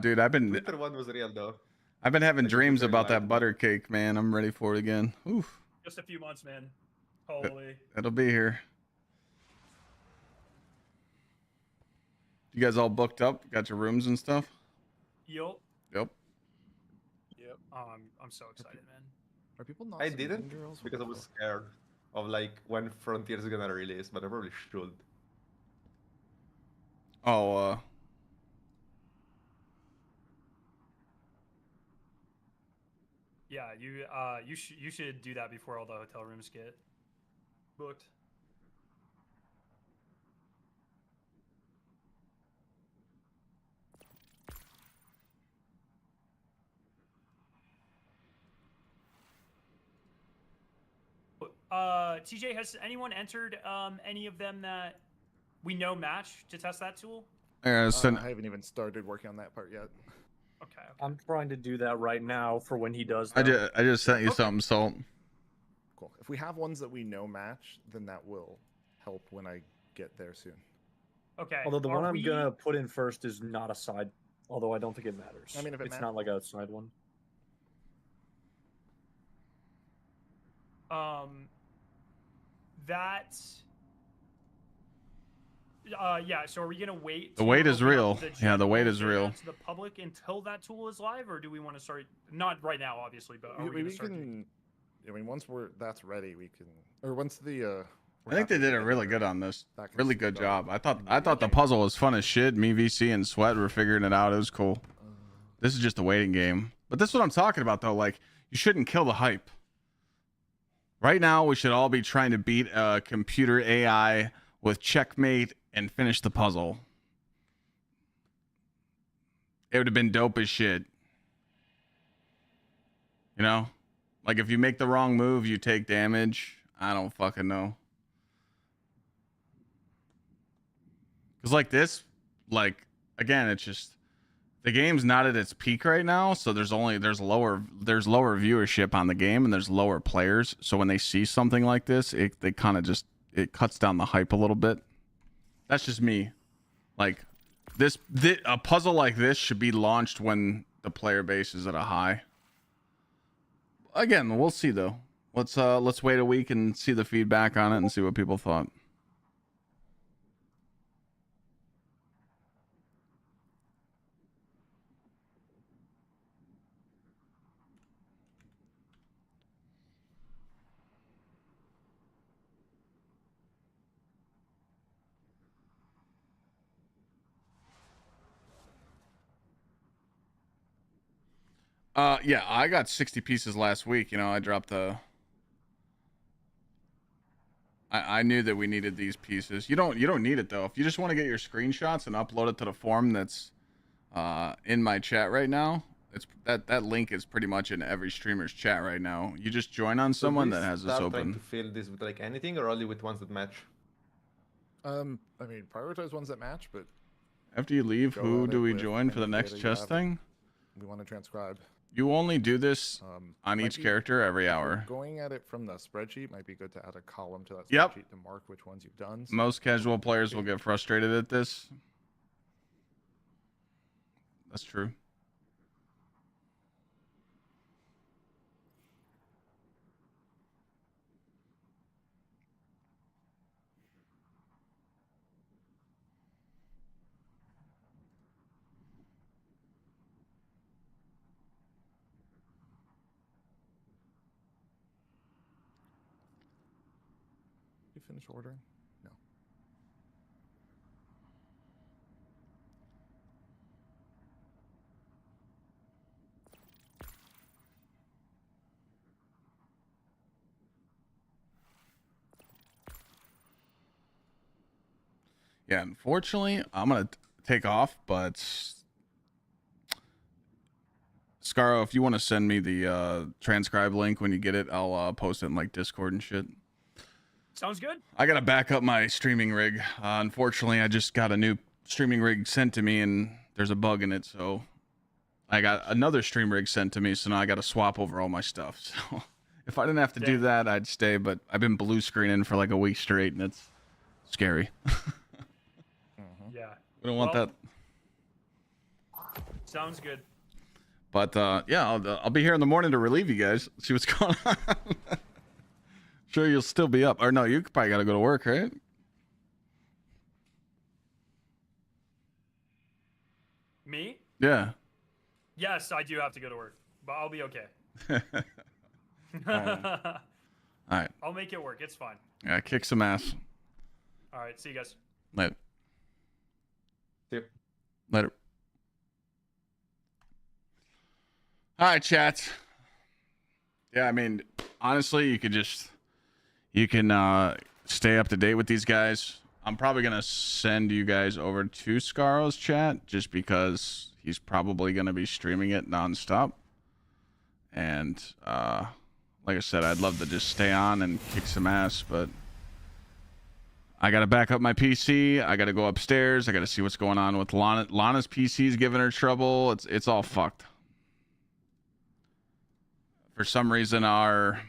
Dude, I've been Twitter one was real though. I've been having Like, dreams Twitter about that lied. butter cake, man. I'm ready for it again. Oof. Just a few months, man. Holy. It'll be here. You guys all booked up? Got your rooms and stuff? Yep. Yep. Yep. I'm so excited, man. Are people not? I submitting didn't girls? because I was scared of like when Frontier is gonna release, but I probably should. Oh, Yeah, you should do that before all the hotel rooms get booked. TJ, has anyone entered any of them that we know match to test that tool? I haven't even started working on that part yet. Okay. I'm trying to do that right now for when he does I that. just sent you something, Salt. Cool. If we have ones that we know match, then that will help when I get there soon. Okay. Although the one I'm gonna put in first is not a side, although I don't think it matters. I mean, if it it's not like a side one. That. Yeah. So are we gonna wait? The to wait is open up real. the Yeah, the wait general is beta real. to the public until that tool is live, or do we want to start? Not right now, obviously, but are we gonna start? I mean, once that's ready, we can. Or once the. I think they did it really good on this. That can Really good job. I thought the puzzle was fun as shit. Me, VC, and Sweat were figuring it out. It was cool. This is just a waiting game. But this is what I'm talking about, though. Like, you shouldn't kill the hype. Right now, we should all be trying to beat a computer AI with checkmate and finish the puzzle. It would have been dope as shit. You know? Like, if you make the wrong move, you take damage. I don't fucking know. Because like this, like, again, it's just, the game's not at its peak right now, so there's lower viewership on the game and there's lower players. So when they see something like this, they kind of just, it cuts down the hype a little bit. That's just me. Like, a puzzle like this should be launched when the player base is at a high. Again, we'll see though. Let's wait a week and see the feedback on it and see what people thought. Yeah, I got 60 pieces last week. You know, I dropped the. I knew that we needed these pieces. You don't need it though. If you just want to get your screenshots and upload it to the form that's in my chat right now, it's that link is pretty much in every streamer's chat right now. You just join on someone that has this Start trying open. to fill this with like anything or only with ones that match? I mean, prioritize ones that match, but. After you leave, go who at do it we with join for the any next data you chess have. thing? We want to transcribe. You only do this on Might each be- character every if we're hour. Going at it from the spreadsheet might be good to add a column to that Yep. spreadsheet to mark which ones you've done. Most casual players will get frustrated at this. That's true. finish ordering? No. Yeah, unfortunately, I'm gonna take off, but Scaro, if you want to send me the transcribe link when you get it, I'll post it in like Discord and shit. Sounds good. I gotta back up my streaming rig. Unfortunately, I just got a new streaming rig sent to me, and there's a bug in it, so I got another stream rig sent to me, so now I gotta swap over all my stuff. So if I didn't have to do that, I'd stay, but I've been blue screening for like a week straight, and it's scary. Yeah. We don't want that. Sounds good. But yeah, I'll be here in the morning to relieve you guys. See what's going on. Sure, you'll still be up. Or no, you probably got to go to work, right? Me? Yeah. Yes, I do have to go to work, but I'll be okay. All right. I'll make it work. It's fine. Yeah, kick some ass. All right. See you guys. Later. See you. Later. All right, chat. Yeah, I mean, honestly, you can stay up to date with these guys. I'm probably gonna send you guys over to Scaro's chat just because he's probably gonna be streaming it nonstop. And like I said, I'd love to just stay on and kick some ass, but I gotta back up my PC. I gotta go upstairs. I gotta see what's going on with Lana. Lana's PC's giving her trouble. It's all fucked. For some reason, our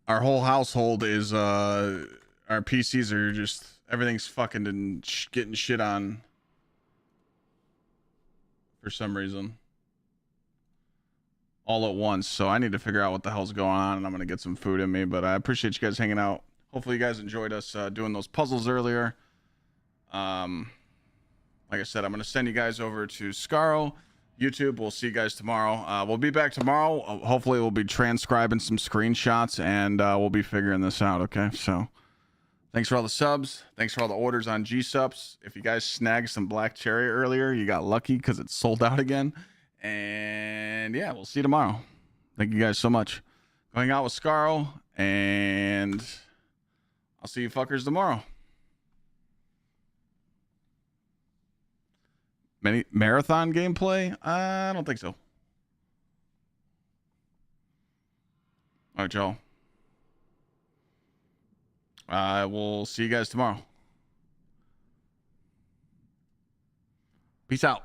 whole household is our PCs are just everything's fucking and getting shit on for some reason all at once. So I need to figure out what the hell's going on, and I'm gonna get some food in me. But I appreciate you guys hanging out. Hopefully, you guys enjoyed us doing those puzzles earlier. Like I said, I'm gonna send you guys over to Scaro. YouTube, we'll see you guys tomorrow. We'll be back tomorrow. Hopefully, we'll be transcribing some screenshots, and we'll be figuring this out, okay? So, thanks for all the subs. Thanks for all the orders on Gsubs. If you guys snagged some black cherry earlier, you got lucky because it's sold out again. And, yeah, we'll see you tomorrow. Thank you guys so much. Going out with Scaro, and I'll see you fuckers tomorrow. Marathon gameplay? I don't think so. All right, y'all. I will see you guys tomorrow. Peace out.